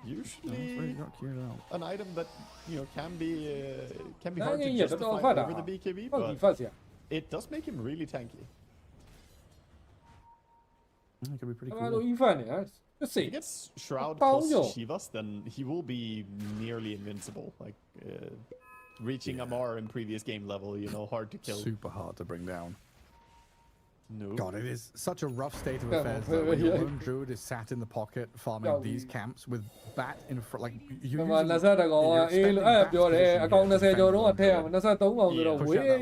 Usually an item that can be hard to justify over the BKB, but it does make him really tanky. It could be pretty cool. Let's see. If he gets Shroud plus Shivas, then he will be nearly invincible. Like reaching Amar in previous game level, hard to kill. Super hard to bring down. No. God, it is such a rough state of affairs though, when your lone druid is sat in the pocket farming these camps with bat in front, like you push out that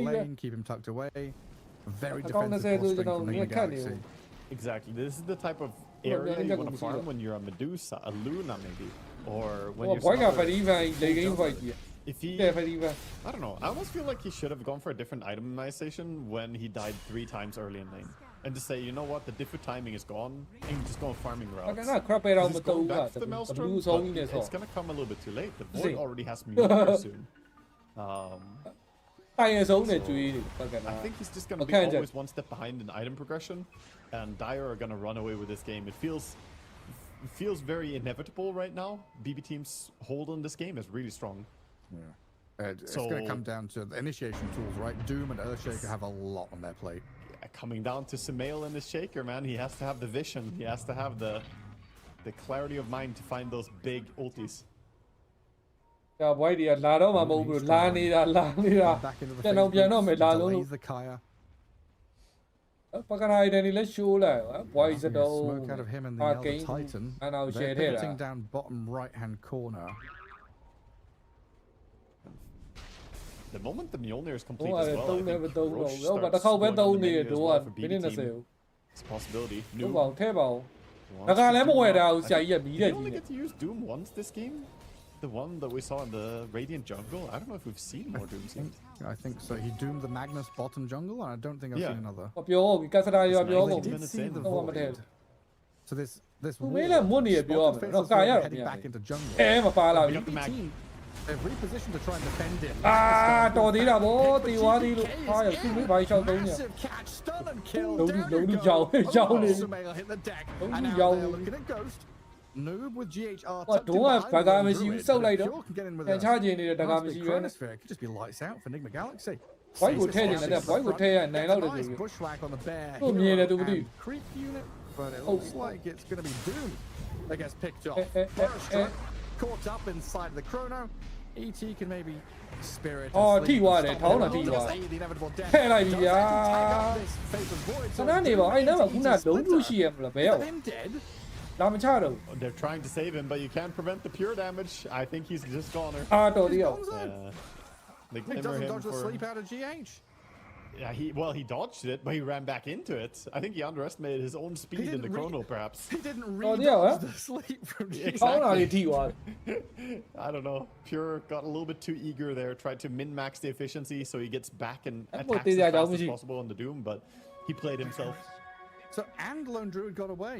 lane, keep him tucked away. Very defensive cross from Nigma Galaxy. Exactly. This is the type of area you want to farm when you're a Medusa, a Luna maybe, or when you're if he, I don't know, I almost feel like he should have gone for a different itemization when he died 3 times early in lane. And to say, you know what, the different timing is gone, and just go farming routes. He's going back to the Maelstrom, but it's going to come a little bit too late. The Void already has Mjolnir soon. I think he's just going to be always one step behind in item progression, and Dire are going to run away with this game. It feels very inevitable right now. BB team's hold on this game is really strong. Yeah. It's going to come down to the initiation tools, right? Doom and Earthshaker have a lot on their plate. Yeah, coming down to Sumail and his Shaker, man, he has to have the vision. He has to have the clarity of mind to find those big ultis. Back into the delays the Kaya. Smoke out of him and the Elder Titan. They're pivoting down bottom right-hand corner. The moment the Mjolnir is complete as well, I think Roche starts going on the menu as well for BB team. It's a possibility. He only get to use Doom once this game. The one that we saw in the Radiant Jungle. I don't know if we've seen more Dooms yet. I think so. He doomed the Magnus bottom jungle, and I don't think I've seen another. So this heading back into jungle. They've repositioned to try and defend him. Massive catch, stun and kill. Sumail hit the deck, and now they're looking at Ghost. Noob with GHR. Chronosphere could just be lights out for Nigma Galaxy. Why would tell you that? Why would tell you? Bushwhack on the bear. Creep unit but it looks like it's going to be Doom that gets picked off. First strike caught up inside of the chrono. ET can maybe spirit. Oh, T1 ထောင်းတာ T1 ထဲလိုက်ပြီဗျာခဏနေပါအဲ့နားမှာခုနလုံးလို့ရှိရမလားဘယ်ရောက်လာမချတော့ They're trying to save him, but you can't prevent the pure damage. I think he's just goner. တော်သေးအောင် They He glimmer doesn't him dodge the for... sleep out of GH. Yeah, he dodged it, but he ran back into it. I think he underestimated his own speed in the chrono, perhaps. He didn't yeah, re-dodge the sleep from GH. ထောင်းတာလေး T1 I don't know. Pure got a little bit too eager there, tried to min-max the efficiency so he gets back and attacks as fast as possible on the Doom, but he played himself. So, and Lone Druid got away.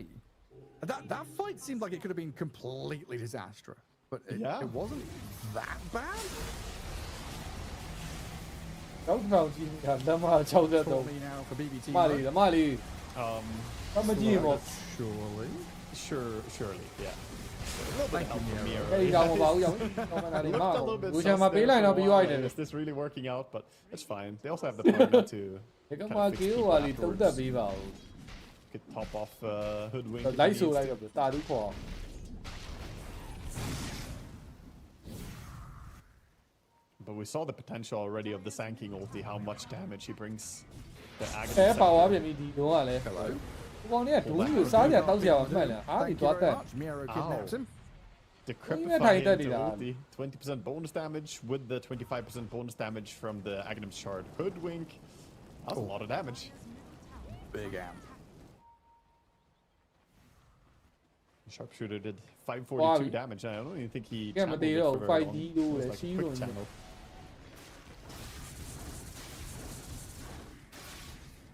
That fight seemed like it could have been completely disastrous, but it wasn't that bad. တော့တော့ကြည့်တာဓမ္မ63 Probably now for BBT. မလေးမလေးမကြည့်ပေါ့ Surely, yeah. A little bit of help from Miro. အဲ့ဒီတော့မပါဘူးရောက်တော့မနာလေးမဘူးချမ်းမပေးလိုက်တော့ပြီးသွားတယ် Is this really working out? But it's fine. They also have the partner to ဒီကမှကေဟိုဟာလေးတုံးတက်ပေးပါဦး could top off Hoodwink. လိုက်ဆိုလိုက်တော့တာတူခေါ် But we saw the potential already of the Sanking ulti, how much damage he brings. The အဲပါဝါ agony. ပြန်ပြီးဒီတော့ကလည်းဟိုကောင်လေးကဒူးကိုစားကြတောက်ကြအောင်မှတ်လားအားဒီ Thank you သွားတ very က် much. Miro kidnaps him. Decrepify into ulti. 20% bonus damage with the 25% bonus damage from the Aghanim shard. Hoodwink. That's a lot of damage. Big amp. Sharpshooter did 542 damage. I don't even think he channeled it for very long. It was like a quick channel.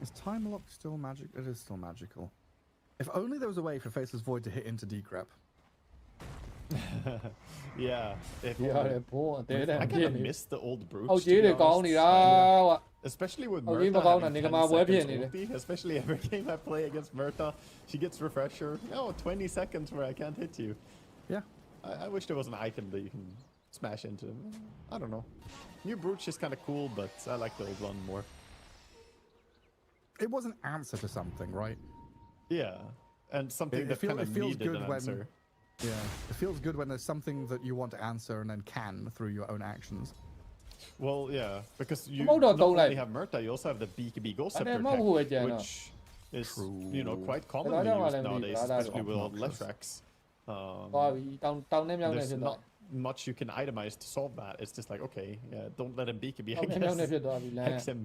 Is time lock still magic? It is still magical. If only there was a way for Faceless Void to hit into decrep. Yeah. If ရတယ်ဘိုးအသေးတယ် I ဖြစ် kind နေ of miss the old brooch. အောက် to ကြီး be တွေကောင်း honest. နေတာကွာ Especially with Oh, Murta game about having Nigma 10 web seconds here, ulti, especially every game I play against Murta, she gets refresher. Oh, 20 seconds where I can't hit you. Yeah. I wish there was an item that you can smash into. I don't know. New brooch is kind of cool, but I like the old one more. It was an answer to something, right? Yeah, and something that kind of feels needed good an when answer. it feels good when there's something that you want to answer and then can through your own actions. Well, yeah, because you Come on, not don't only like- have Murta, you also have the BKB Ghost And Scepter then tech, Mahu again, which is True. quite I commonly don't used wanna nowadays, leave that especially with all obnoxious. Lefrax. သွားပြီတောင်းနဲ့မြောက်နဲ့ There's ဖြစ်သွား not much you can itemize to solve that. It's just like, okay, yeah, don't let him BKB, I တောင်းနဲ့မြောက်နဲ့ဖြစ် guess. သွားပြီလမ်း Hex him.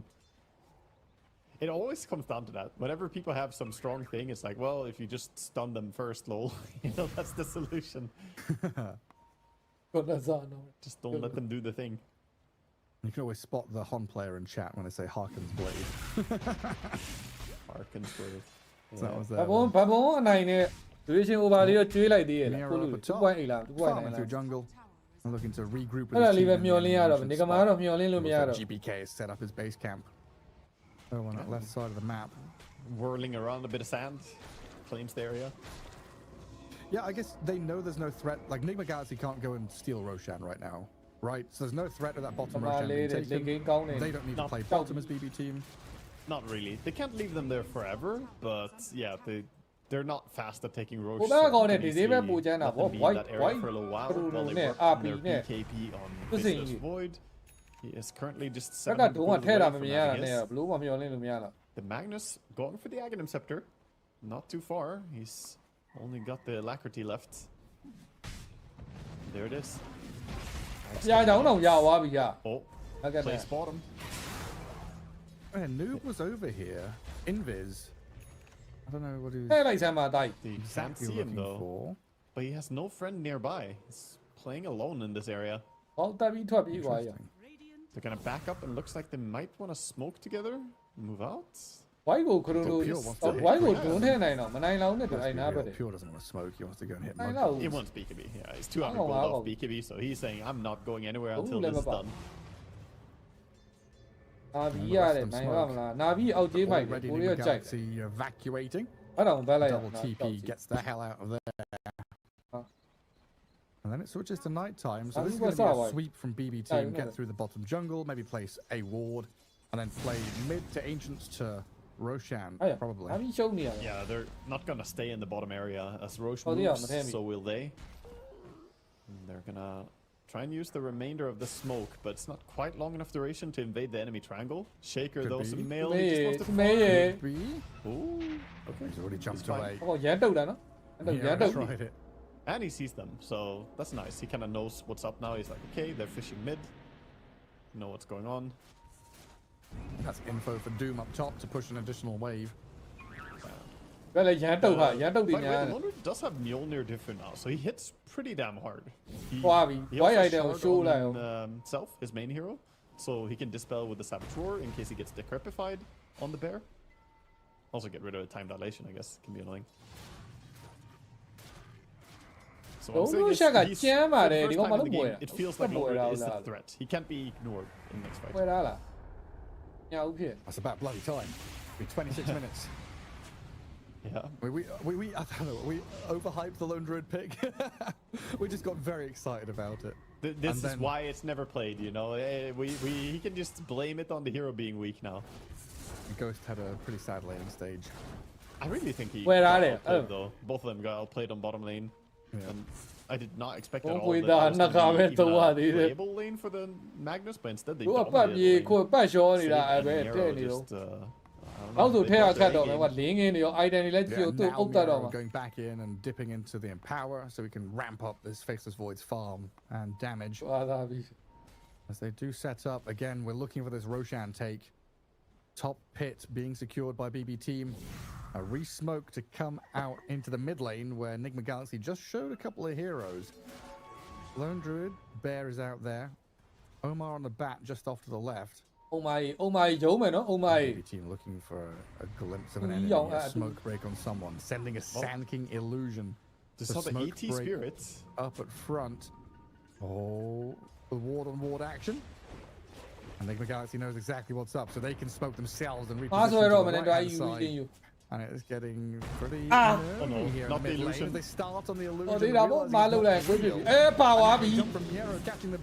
It always comes down to that. Whenever people have some strong thing, it's like, well, if you just stun them first, lol, that's the solution. ကိုယ်စားနော် Just don't let them do the thing. You can always spot the Hon player in chat when they say Harken's Blade. Harkens for it. So that was ဘ there. ဘုံအနိုင်နဲ့ duration over လေးတော့ကျွေးလိုက်သေးရဲ့ကို Miro လူ up 2.8 လား top, farming 2.9 through လား jungle. I'm looking to regroup with အဲ့ဒါ his လေး team ပဲ in မျောလင်းရ the တော့ ancient နေကမာ spot. တော့မျောလင်းလို့မရ Looks တော့ like GBK has set up his base camp. Oh, on that left side of the map. Whirling around a bit of sand. Claims the area. Yeah, I guess they know there's no threat. Like, Nigma Galaxy can't go and steal Roshan right now, right? So there's no threat of that bottom မာ Roshan လေး being တဲ့ taken. ဂိမ်းကောင်းနေ They don't need to Not play doubt. bottom as BB team. Not really. They can't leave them there forever, but yeah, they're not fast at taking Roche. ဟိုဘက်ကကောင်းတဲ့ soဒီ you ဈေး can ပဲ easily ပူချမ်းတာ let ဗော them be in white that area white for a little while True, while theyနဲ့ work on RP their နဲ့ BKP on သူစိန် Faceless ကြီး Void. He is currently just ဘက်က 700 ဒုံးက gold ထဲတာ away မ from မြင်ရတာ having နဲ့ his. ဘလို့မမျောလင်းလို့မရတော့ The Magnus going for the Aghanim Scepter. Not too far. He's only got the Alacrity left. There it is. ဆရာကြောင့်တော့ရသွားပြီက Oh, ဟုတ်ကဲ့ place bottom. Yeah, Noob was over here. Invis. I don't know what he ထဲ was လိုက်စမ်းပါတိုက် You can't exactly see him looking though. for. But he has no friend nearby. He's playing alone in this area. ဟောတက်ပြီးထွက်ပြီးသွားရ Interesting. Radiant They're gonna back up and looks like they might want to smoke together. Move out. ဝိုင်းကိုခရိုနို Pure wants to hit ဝိုင်းကိုဒုံးထဲနိုင်တော့မနိုင်လောက်နဲ့တူအဲ့နားပဲ Pure doesn't want to smoke. He wants to go and hit နိုင် Mug. တော့ He wants BKB. Yeah, he's 200 Oh, gold wow. off BKB, so he's saying I'm not going anywhere Oh, until let this is me done. နာဘီရတယ်နိုင်ပါမလားနာဘီအောက်ကျေးမိုက် Already ကို Nigma ရကြိုက် Galaxy evacuating. အဲ့တော့ဘက်လိုက်ရ Double TP gets the hell out of there. And then it switches to night time. So this is going to be a sweep from BB team, get through the bottom jungle, maybe place a ward, and then play mid to Ancients to Roshan, probably. Yeah, they're not gonna stay in the bottom area as Roche moves, so will they. And they're gonna try and use the remainder of the smoke, but it's not quite long enough duration to invade the enemy triangle. Shaker, though, some mail. He just wants to Could be. Ooh, okay. He's already jumped He's fine. away. Yeah, tried it. And he sees them, so that's nice. He kind of knows what's up now. He's like, okay, they're fishing mid. Know what's going on. That's info for Doom up top to push an additional wave. By the way, the Laundry does have Mjolnir different now, so he hits pretty damn hard. He also shard on himself, his main hero, so he can dispel with the Savage Roar in case he gets decrepified on the bear. Also get rid of the time dilation, I guess, can be annoying. So I'm saying he's, for the first time in the game, it feels like Laundry is a threat. He can't be ignored in the next fight. That's about bloody time. It'll be 26 minutes. Yeah. I don't know, we overhyped the Lone Druid pick. We just got very excited about it. This is why it's never played, you know. He can just blame it on the hero being weak now. Ghost had a pretty sad laning stage. I really think he Where are got they? outplayed, though. Both of them got outplayed on bottom lane. Yeah. And I did not expect at all Ôi, that it was nó gonna be không even biết a tôi playable lane for the Magnus, but instead they Đúng là dominated the lane. cô bắt số Save này là and bé Nero thế này just, đâu. I don't Nó know, dù they theo brought cái their đó A mà game. liền cái này ai đây lấy chiều tôi ốc ta đâu mà. Going back in and dipping into the Empower so we can ramp up this Faceless Void's farm and damage. As they do set up, again, we're looking for this Roshan take. Top pit being secured by BB team. A re-smoke to come out into the mid lane where Nigma Galaxy just showed a couple of heroes. Lone Druid, Bear is out there. Omar on the bat just off to the left. Oh my, dấu mày nó, oh my. BB team looking for a glimpse of an enemy, a smoke break on someone, sending a Sand King illusion. Just saw the smoke ET break spirits up at front. Oh, the ward on ward action. And Nigma Galaxy knows exactly what's up, so they can smoke themselves and reposition to the right-hand side. And it is getting pretty nervy here not in the mid lane. illusion. They start on the illusion. Đi đâu mà lâu này quên bị. Ê, bảo á bị.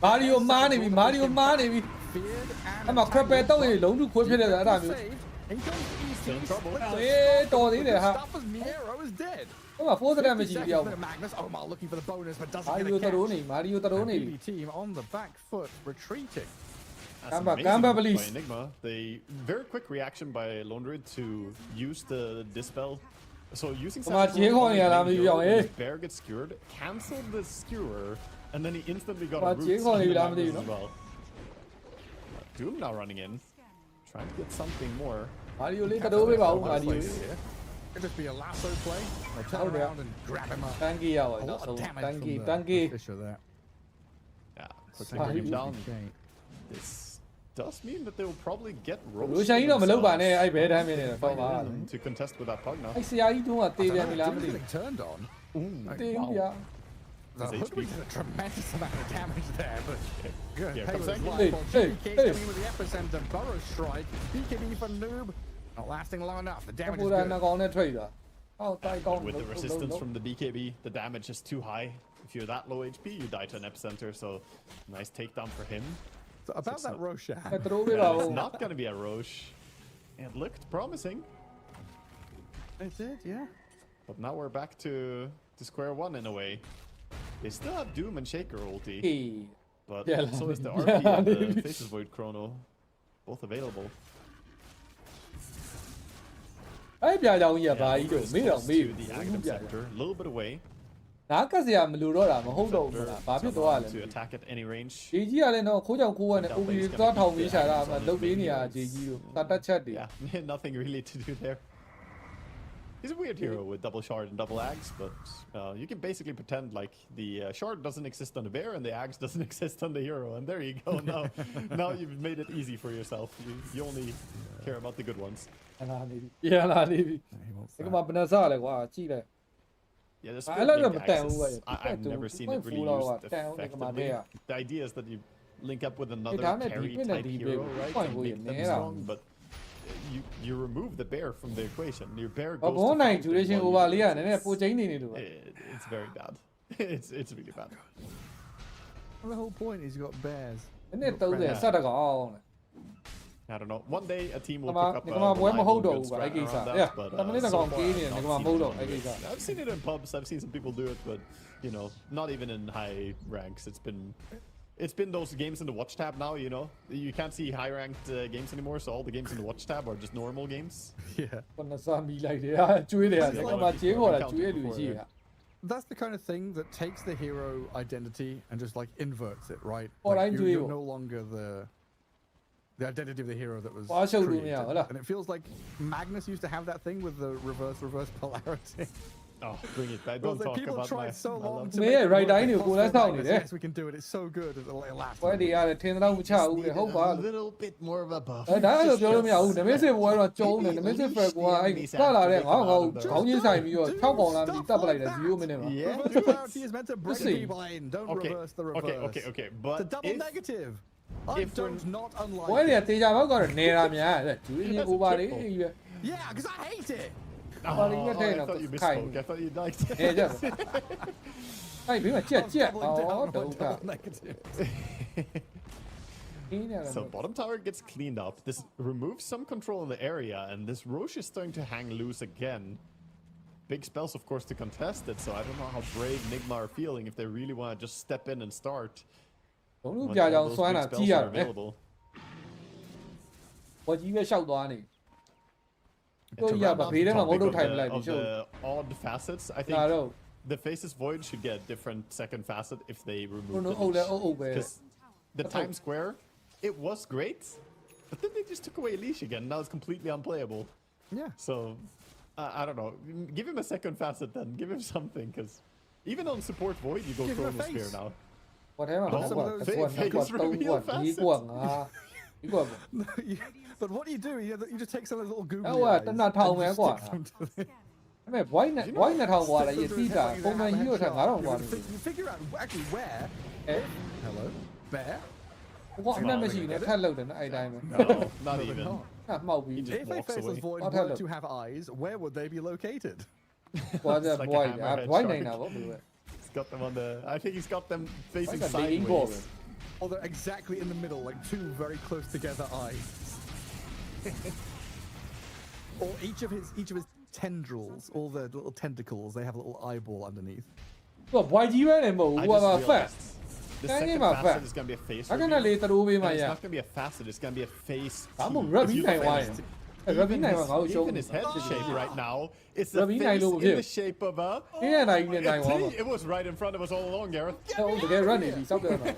Mario Ma này bị Mario Ma này bị. Em mà crap tao này lống được quên hết rồi đã bị. Ê, to thế này hả? Em mà phốt ra mới chỉ điều. Mario tao đố này. BB team on the back foot retreating. That's amazing by Nigma. The very quick reaction by Lone Druid to use the dispel. So using his bear gets skewered, canceled the skewer, and then he instantly got a root as well. Doom now running in, trying to get something more. Mario lấy tao đố với bảo Mario. Could just be a lasso play. Or turn around and grab him up. Tanky rồi, A nó lot xấu. of damage from the Tanky. Fisher there. Yeah, quickly bring him down. This does mean that they will probably get Roshan Roshan nó mà lâu bà này ai bé đây mày này phải mà. to contest with that pug now. Ai xia ý chúng mà tê ra mày làm gì? Turned on. Tê ya. The Hoodwink did a tremendous amount of damage there, but good. Yeah, Payload's come life. Hey, GBK's coming in with the epicenter. Burrow strike. BKB for Noob. Not lasting long enough. The damage is Nó good. còn này trade à? With the resistance from the BKB, the damage is too high. If you're that low HP, you die to an epicenter, so nice takedown for him. So about that Roshan. It's not going to be a Roche. It looked promising. It did, yeah. But now we're back to square one in a way. They still have Doom and Shaker ulti, but so is the RP and the Faceless Void Chrono. Both available. Ai bây giờ gì Yeah, bà ý Luger đồ is mấy đồng close mi. to the Aghanim sector, a little bit away. Đã cái gì mà lừa đó là mà không đâu mà là bà biết tôi à To attack at any range. chị chỉ là nó khối trong khu này ubi do thầu mỹ xài ra mà đâu biết nè chị gì đâu ta đã chết đi. Yeah, nothing really to do there. He's a weird hero with double shard and double axe, but you can basically pretend like the shard doesn't exist on the bear and the axe doesn't exist on the hero, and there you go. Now you've made it easy for yourself. You only care about the good ones. Yeah, là đi. Cái mà bên đó lại quá chi này. Yeah, the I Spirit like Link the axis, way. I've never seen it really used effectively. The idea is that you link up with another carry type hero, right? And make them strong, but you remove the bear from the equation. Your bear goes to này fight chủ đề them trên while over you liền do này this. phụ chính này được. It's very bad. It's really bad. Well, the whole point is you got bears. Cái này tao để sao đã có. I don't know. One day a team will Nigma, pick up Nigma aပွဲမဟုတ် reliable တော့ good ဘူးကွာအဲ့ strat ကိစ္စ around yeah that, but တမလေးတ so ကောင် far ကေးနေ I've တယ် not ငါမ seen ဟုတ် it တော့ on အဲ့ကိစ္စ ranked. I've seen it in pubs. I've seen some people do it, but you know, not even in high ranks. It's been those games in the watch tab now. You know, you can't see high ranked games anymore. So all the games in the watch tab are just normal games. Yeah. ဘယ်နှစားမိလိုက်တယ်ဟာကျွေးတယ်ဟာငါမှကြေးခေါ်တာကျွေးလူရှိတာ That's the kind of thing that takes the hero identity and just like inverts it, right? Or Like, I you're no longer the identity of the hero that was Well, I showed you, created. yeah, voilà. And it feels like Magnus used to have that thing with the reverse polarity. Oh, bring it back! It was Don't like talk people about tried so my long love. to Me, make it right work, line like, you, Cosmo that's how Magnus, it is. yes, we can do it. It's so good. It lasts. ပွဲတွေရတယ်ထင်တော့မချဘူးလေ Needed ဟုတ်ပါ a လို့ little bit more of a buff. ဒါလည်းပြောလို့မရဘူးနမစ်စစ်ပွဲတော့ကျုံးတယ်နမစ်စစ်ဖက်ကွာအဲ့ကလာတဲ့ငါ့ခေါင်းချင်းဆိုင်ပြီးတော့6កောင်လာပြီးတက်ပလိုက်တယ်0 minute မှာ Yeah. Reverse polarity is meant to bring see. people in. Don't Okay. reverse the reverse. Okay. It's But a double if, negative. I if don't we're- not unlike ပွဲတွေ it. တေချာဘောက်ကတော့နေတာများတယ်ကျွေးနေ over လေးကြီးပဲ Yeah, because I hate it. oh, But you were I saying thought you kind. misspoke. I thought you liked အဲ it. ကြအဲ့ဘေးမှာကြက်ကြက် Doubling down အော် on တော့က double negative. အင်းရတယ် So bottom tower gets cleaned up. This removes some control in the area, and this Roche is starting to hang loose again. Big spells, of course, to contest it. So I don't know how brave Nigma are feeling if they really want to just step in and start. ဘုံလူ when ပြ all ကြောင် those စွမ်း big တာ spells ကြီးရ are တယ် available. ဘောကြီးပဲရှောက်သွားနေ And Oh, to yeah, round but off we the didn't have topic auto of time the- like we of showed. the odd facets, I ဒါ think တော့ the Faces Void should get a different second facet if they remove ဘုံ the ဟုတ်လဲ leash. ဟုတ်ပဲ Because the That's Times Square, it was great, but then they just took away leash again. Now it's completely unplayable. Yeah. So I don't know. Give him a second facet then. Give him something, because even on support Void, you go Give him a Chronosphere face. now. ဘာထဲမှာ Oh, ကွာ fake- ကွာ fake ကွာ is 3 reveal ကွာ facet. 4ကွာ5ဒီကွာ But what do? You just take some of those little googly Oh, eyes tao nào thầu and mẹ just quả. stick them to the- အဲ့မဲ့ white နဲ့ white နဲ့ထောင်ကွာလေရေးတိတာပုံမှန်ကြီးတော့ထက်9000ကွာ You figure out actually where. အဲ Hello, bear. ကွာအနဲ့မရှိနဲ့ထက်လောက်တယ်နော်အဲ့တိုင်းပဲ No, not even. အဲ့မှောက်ပြီး He just If a walks faceless away. void I'll were tell to have eyes, where would they be located? ကွာတဲ့ It's like a white hammerhead white shark. နေတာဗောဘယ်လိုလဲ He's got them on the. I think he's got them facing Like a digging ball. sideways. Or they're exactly in the middle, like two very close together eyes. Or each of his tendrils, all the little tentacles, they have a little eyeball underneath. သူက white ကြီးပဲနေမဟုတ် I ဘူး just ကွာ fat realized the Can second you my facet fat? is gonna be a face. အဲ့က reveal. နဲ့လေတရိုးပေးမှ And ရ it's not gonna be a facet. It's gonna be a face. ဒါမှမဟုတ် team. rugby If you နိုင် look သွား at ရင် it, အဲ့ rugby နိုင်မှာငါ့ကိုရှုံး even his head shape right now, it's a Rugby face နိုင်လို့မ in ဖြစ် the shape of a. ဒီနေ့နိုင်နေနိုင်သွားမှာ See, it was right in front of us all along, Gareth. ဟုတ်တကယ် run နေပြီစောက်တယ်နော်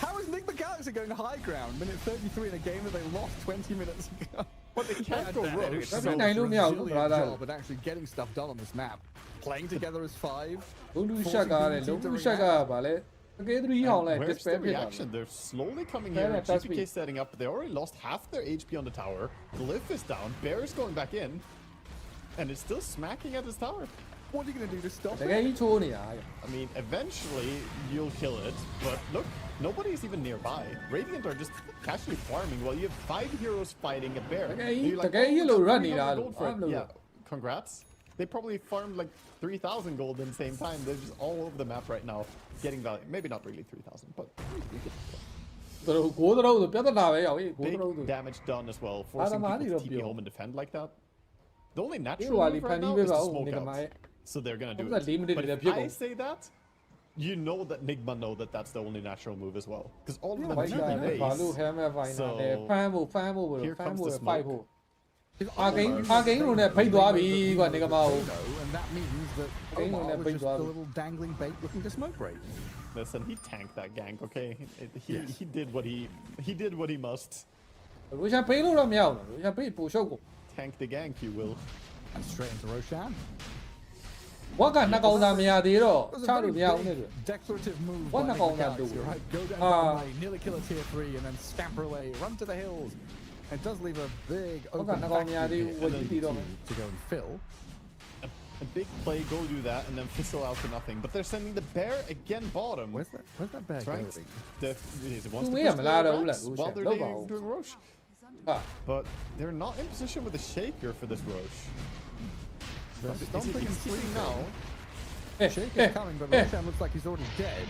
How is Nigma Galaxy going high ground? Minute 33 in a game that they lost 20 minutes ago. But they can't go rogue. Rugby So နိုင်လို့မရဘူး Brilliant brother job at actually getting stuff done on this map. Playing together as 5. ဘုံလူရှက်ကလည်းလုံးလူရှက်ကဗာလဲတကယ်3ဟောင်းလိုက် where's display the ဖြစ်တာ reaction? They're slowly coming Yeah, here. yeah, that's GPK me. setting up. They already lost half their HP on the tower. Glyph is down. Bear is going back in. And it's still smacking at his tower. What are you going to do to stop တကယ် it? ကြီးချိုးနေတာ I mean, eventually you'll kill it. But look, nobody's even nearby. Radiant are just casually farming while you have 5 heroes fighting a bear. Okay, And you're okay, "Oh, you we got lo run 300 it, gold for it." I'm lo- Yeah, congrats. They probably farmed like 3,000 gold in the same time. They're just all over the map right now, getting value. Maybe not really 3,000, but သူတို့ကိုးတော့ဆိုပြဿနာပဲရောက်ရေးကိုး big တော့ဆို damage done as well, forcing Adamani people to lo TP pio. home and defend like that. The only ဒီ natural ဝါ move လီဖန် right ဒီ now ပဲ is ပါ to ဦး smoke နေကမို out. င်း So they're gonna do What was that it. limited But in if the people? I say that, you know that Nigma know that that's the only natural move as well, because all of them ဝိုင်း do ကလည်းဘာလို့ base. ဟဲမဲ့ဖိုင်နာလဲဖမ်းဖို့ဘယ်လို Here ဖမ်း comes ဖို့ the ဖိုက် smoke. ဖို့အာဂိမ်းလိုနဲ့ဖိတ်သွားပြီကွာနေကမဟုတ် No, and that means that Ain't Omar gonna was bring just blood. the little dangling bait looking to smoke break. Listen, he tanked that gank. Okay, he Yes. he did what he must. ရိုရှာပေးလို့တော့မရဘူးရိုရှာပေးပို့ရှုပ်ကို Tank the gank, you will. And straight into Roshan. ဝက်ကနှစ်ကောင်သာမရသေးတော့ That was ချ a လို့ very မရဘူးနဲ့ big declarative move What by the Nigma hell that Galaxy, do? right? Go down Ah. the way, nearly kill a tier 3 and then scamper away, run to the hills. It does leave a big open the vacuum hell here what to you did on it? to go and fill. A big play, go do that, and then fizzle out to nothing. But they're sending the bear again bottom. Where's that bear Trying going? he wants to We push have a the lot of Rats Ulan, while they're Roshan. doing, doing Roche. ဟာ But they're not in position with a shaker for this Roche. They're Is he stomping and sleeping sleeping now? Shake is coming, but Roshan looks like he's already dead.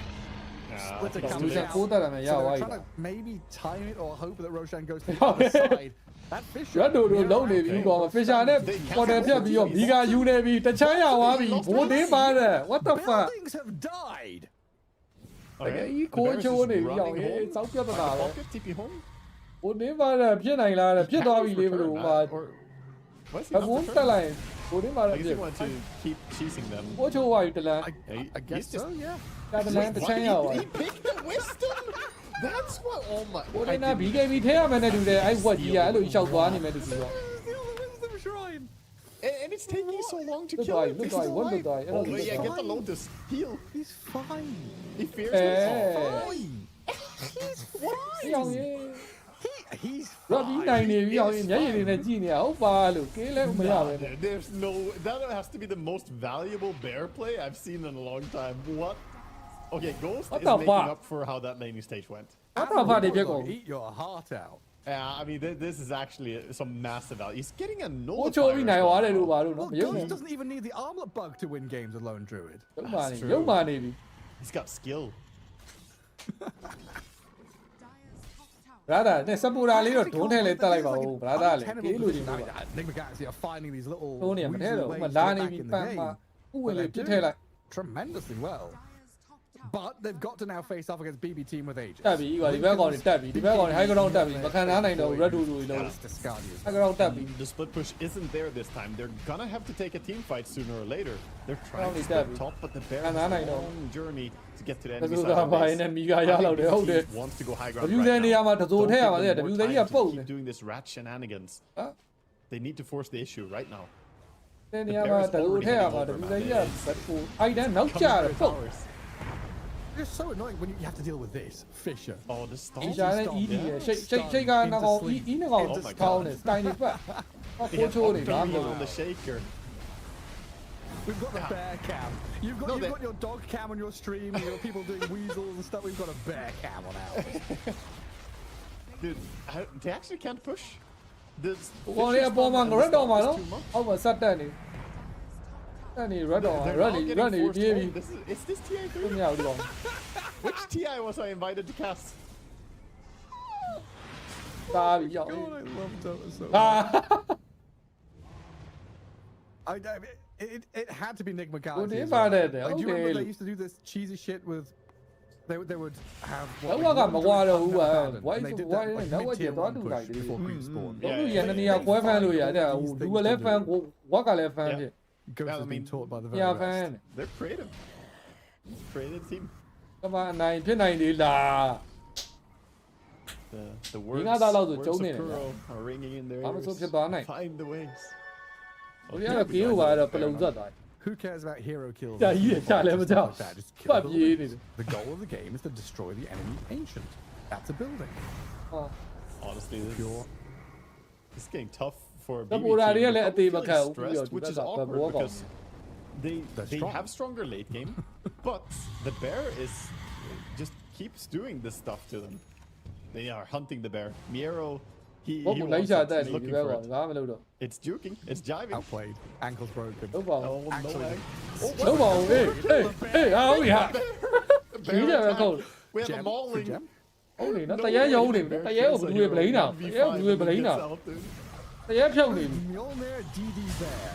split the Roshan company out. cố ta là mày So giàu they're ai. trying to maybe time it or hope that Roshan goes to the other side. That Fisher. Rad တို့လုံးနေပြီကွာ Fisher နဲ့ quarter ဖြတ်ပြီးတော့ Mega ယူနေပြီတချမ်းရသွားပြီဘိုးတင်းပါတယ် what the fuck Buildings have died. တကယ်ကြီးကိုချိုးနေပြီအောင်ဟေးစောက်ပြတ်တာပဲ Pocket TP home. ဘိုးတင်းပါတယ်ဖြစ်နိုင်လားဖြစ်သွားပြီလေဘလို့မှာ Why is he ဘ not ိုး prepared? တက်လိုက်ဘိုးတင်းပါ I လေ guess ပြ he wanted to keep cheesing them. ကိုချိုးသွားပြီတလန် I guess so, yeah. တလန်တချမ်းရသွား He picked the wisdom. That's what. Oh my. ဘိုးတင်းက BKB ထဲရမယ်နဲ့တူတယ်အဲ့ဝက်ကြီးကအဲ့လိုရှောက်သွားနေမယ်တူပြီးတော့ Steal the wisdom shrine. And it's taking so long to Look kill why, him. look He's why, still what alive. look why? Oh Look yeah, why. get the Lotus. Heal. He's fine. He fears Hey. himself. He's ဒီအောင်ရေ He's ရပြီးနိုင်နေပြီအောင်ရေမျက်ရည်တွေနဲ့ကြည့်နေတာဟုတ်ပါလို့ကေးလဲမရပဲနဲ့ There's no. That has to be the most valuable bear play I've seen in a long time. What? Okay, Ghost What is the making fuck? up for how that laning stage went. အတာဖတ်တွေပြက်ကုန် eat your heart out. Yeah, I mean, this is actually some massive value. He's getting a ဟိုချိုး nullifier. ပြီးနိုင်သွားတယ်လို့ပါလို့ Well, နော်မယုံနဲ့ Ghost doesn't even need the armlet bug to win games alone, Druid. ရုံပါနေ That's true. ရုံပါနေပြီ He's got skill. brother နဲ့စပူရာလေးတော့ဒုံးထဲလေးတက်လိုက်ပါဦး brother လေ Tenable ကေးလို့ဒီ position. မျိုးပါ Nigma Galaxy are finding these little ဒုံးနေမထဲတော့ weaselly ဥ ways မာ to လာ get နေ back ပြီ in ပ the န်းမှာ game. ဥဝင်လေးပြစ်ထဲလိုက် Tremendously well. But they've got to now face off against BB team with Aegis. တက်ပြီကွာဒီဘက်ကောင်တွေတက်ပြီဒီဘက်ကောင်တွေ high ground တက်ပြီမခံနိုင်နိုင်တော့ red 2 2လုံး That's Discardius. high ground တက်ပြီ The split push isn't there this time. They're gonna have to take a team fight sooner or later. They're trying Only to split Debbie. top, but the bear And has I a know. long journey to get to the ဘယ် enemy သူ side က of ဘာ base. နဲ့မီကရလောက်တယ်ဟုတ်တယ် He wants to go high ground W right တဲ့နေရာ now. မှာတစိုး Don't ထည့်ရ give ပါ them လေ more W time ကြီးက to ပုတ် keep နေ doing this rat shenanigans. ဟမ် They need to force the issue right now. တဲ့နေရာမှာတစိုးထည့်ရမှာ W ကြီးကဘက်ကိုအိုက်တန်းနောက်ကျတယ်ပုတ် It's so annoying when you have to deal with this. Fisher. Oh, the stop. ဒီရှာနဲ့ ED ရဲ့ရှိတ်ကငကောင် E ငကောင်ကောင်းတယ်စတိုင်တွေပတ်ဟောကိုချိုးနေဘာမ Three လို့ on the shaker. We've got the bear cam. You've No, got they- you've got your dog cam on your stream. You've got people doing weasels and stuff. We've got a bear cam on ours. Dude, they actually can't push. This ကိုလေးအပေါ်မှာ red တော့မှာနော် too much. အောက်မှာဆက်တက်နေတက်နေ red တော့ They're red now နေ getting red နေ forced ပြေး home. ပြီ Is this TI3? သူမြောက်ဒီကောင် Which TI was I invited to cast? တားပြီရောက် God, I love Dota so ဟာ It had to be Nigma ကို Galaxy. နေ as ပါ well. တဲ့တယ် Like, ဟုတ် do you တယ် remember လို့ they used to do this cheesy shit with? They would have. Đâu like, có one mà during qua đâu, Thunderbound, why and they is- did why that, like, đâu có mid-tier chuyện đó one đủ push lại đi. before creep spawn. တို့လူရန်နေရာကွဲဖန်းလို့ရတယ်ဟိုလူကလည်းဖန်းကိုဝက်ကလည်းဖန်းဖြစ် Ghost Yeah, I has been mean, taught by the ညာ very ဖန်း best. They're creative. Creative team. ကမအနိုင်ဖြစ်နိုင်သေးလား The words, Nga da lao rồi, words chống of này này. Kuro are ringing in their Mà nó ears. xuống phía toán này. Find the ways. ဟိုရကပြေးဟိုကတော့ပလုံဆက်သွား Who cares about hero kills? Yeah, and yeah, stuff yeah, like yeah. that? Just kill ပတ် the ပြေး building. နေတယ် The goal of the game is to destroy the enemy ancient. That's a building. ဟာ Honestly, Pure. this is getting tough for The BB Borari team. are They're at the probably Macau, feeling stressed, you which is know, the awkward Borari. because They're they strong. have stronger late game, but the bear is just keeps doing this stuff to them. They are hunting the bear. Miero, he ဘုတ်လိုက် wants ချ it. တက် He's နေဒီ looking ဘက် for ကောင် it. ဘာမှမလုပ်တော့ It's juking. It's jiving. Outplayed. Ankles broken. လုပ်ပါဦး Oh, no Actually, lag. လုပ်ပါဦးဟေးဟေးဟေးဟာဟုတ်ရ The bear ကြီးတယ်ပဲ attack. ကုန် We have a Gem. Free mauling. gem. ဟုတ်နေနော် No တရဲ way, ရုံးနေ the ပြီ bear တရဲကို kills ဘယ်သူ a တွေဗလိန်းတာ hero. တရဲကိုဘယ်သူတွေဗလိန်းတာ Gets out, dude. တရဲဖြုတ်နေပြီ Mjolnir DD Bear.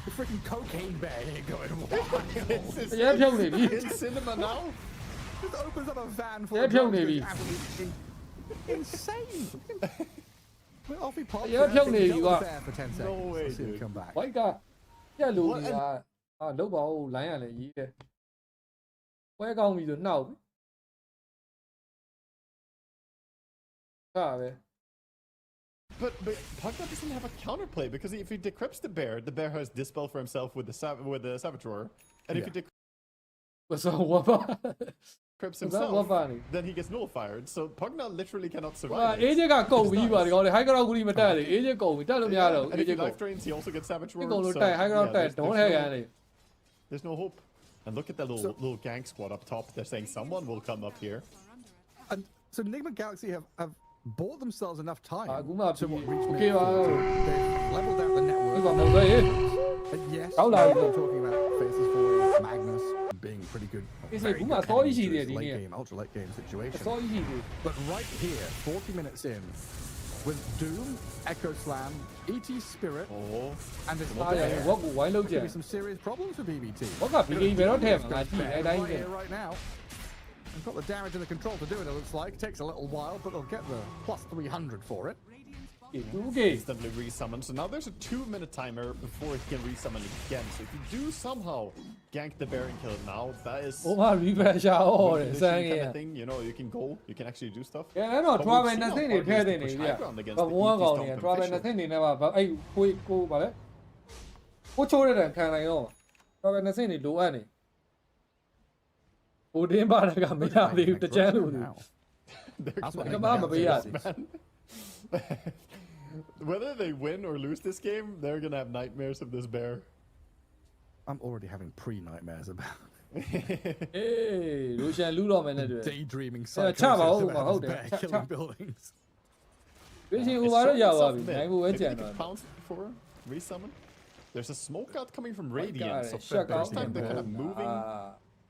The freaking cocaine bear here going wild. It's တရဲဖြုတ်နေပြီ in cinema now. Just opens up a van full Yeah, of Pjong drugs, Navy. goes absolutely insane. Well, off he pops. Yeah, there, Pjong thinks Navy he's got- there for 10 No seconds. way, Let's see him dude. come back. ဝိုက်ကပြက်လို့နေတာဟာလုပ်ပါဦးလိုင်းရလည်းရေးတယ်ပွဲကောင်းပြီဆိုနှောက်ပြီဟာပဲ But Pugna doesn't have a counterplay because if he decrypts the bear has dispel for himself with the saboteur, and if he Yeah. ဝဆောဝပါ decrypts ဝပါ himself, ပါနေ then he gets nullified. So Pugna literally cannot ဟာ survive. အေးချက်ကကုန်ပြီပါဒီကောင်လေ high ground ကူမတက်လေအေးချက်ကုန်ပြီတက်လို့မရတော့ဘူး And အေး if ချ he က်ကုန် life drains, he also gets saboteur. ဒီကုန်လို့ so, တက် high ground yeah, တက် there's ဒုံးထဲကန်နေ there's no hope. And look at that little gang squad up top. They're saying someone will come up here. And so Nigma Galaxy have bought themselves enough time အခုမှ to what reach โอเคပါ They've leveled out the ဒီ network. ကောင်မဟုတ်သေး But yes, How loud is we're it? talking about faces for Magnus being pretty pretty good. It's very like, good it's all heading easy into there, his late yeah. game, ultra late game situation. It's all easy to. But right here, 40 minutes in, with Doom, Echo Slam, ET Spirit, and this What will wind up could be some serious problems for BBT. What got BBT better than him? Right here, right now. They've got the damage and the control to do it, it looks like. It takes a little while, but they'll get the plus 300 for it. Okay. Instantly resummon. So now there's a 2-minute timer before he can resummon again. So if you do somehow gank the bear and kill it now, that is refresh out kind of thing. You know, you can go, you can actually do stuff. Yeah, no, try and nothing they paid in yeah. But one go near, try and nothing they never. Hey, quick go, but what order then can I know? Try and nothing they do any. Who didn't buy the channel? That's what Whether they win or lose this game, they're gonna have nightmares of this bear. I'm already having pre-nightmares about Hey, Roshan loot man. daydreaming chop psychosis out, about hold this it, bear chop, killing chop. buildings. If they could pounce before resummon, there's a smoke out coming from Radiant. So first time they're kind of moving.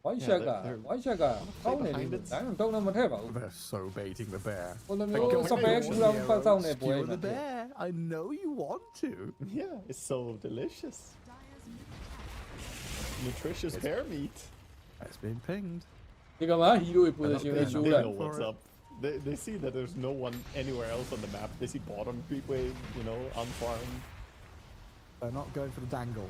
Why Shaka? Why Shaka? How many? I don't know what happened. They're so baiting the bear. Well, the bear. I know you want to. Yeah, it's so delicious. Nutritious bear meat. That's been pinged. You got my hero position. They know what's up. They see that there's no one anywhere else on the map. They see bottom creepway, you know, unfarmed. They're not going for the dangle.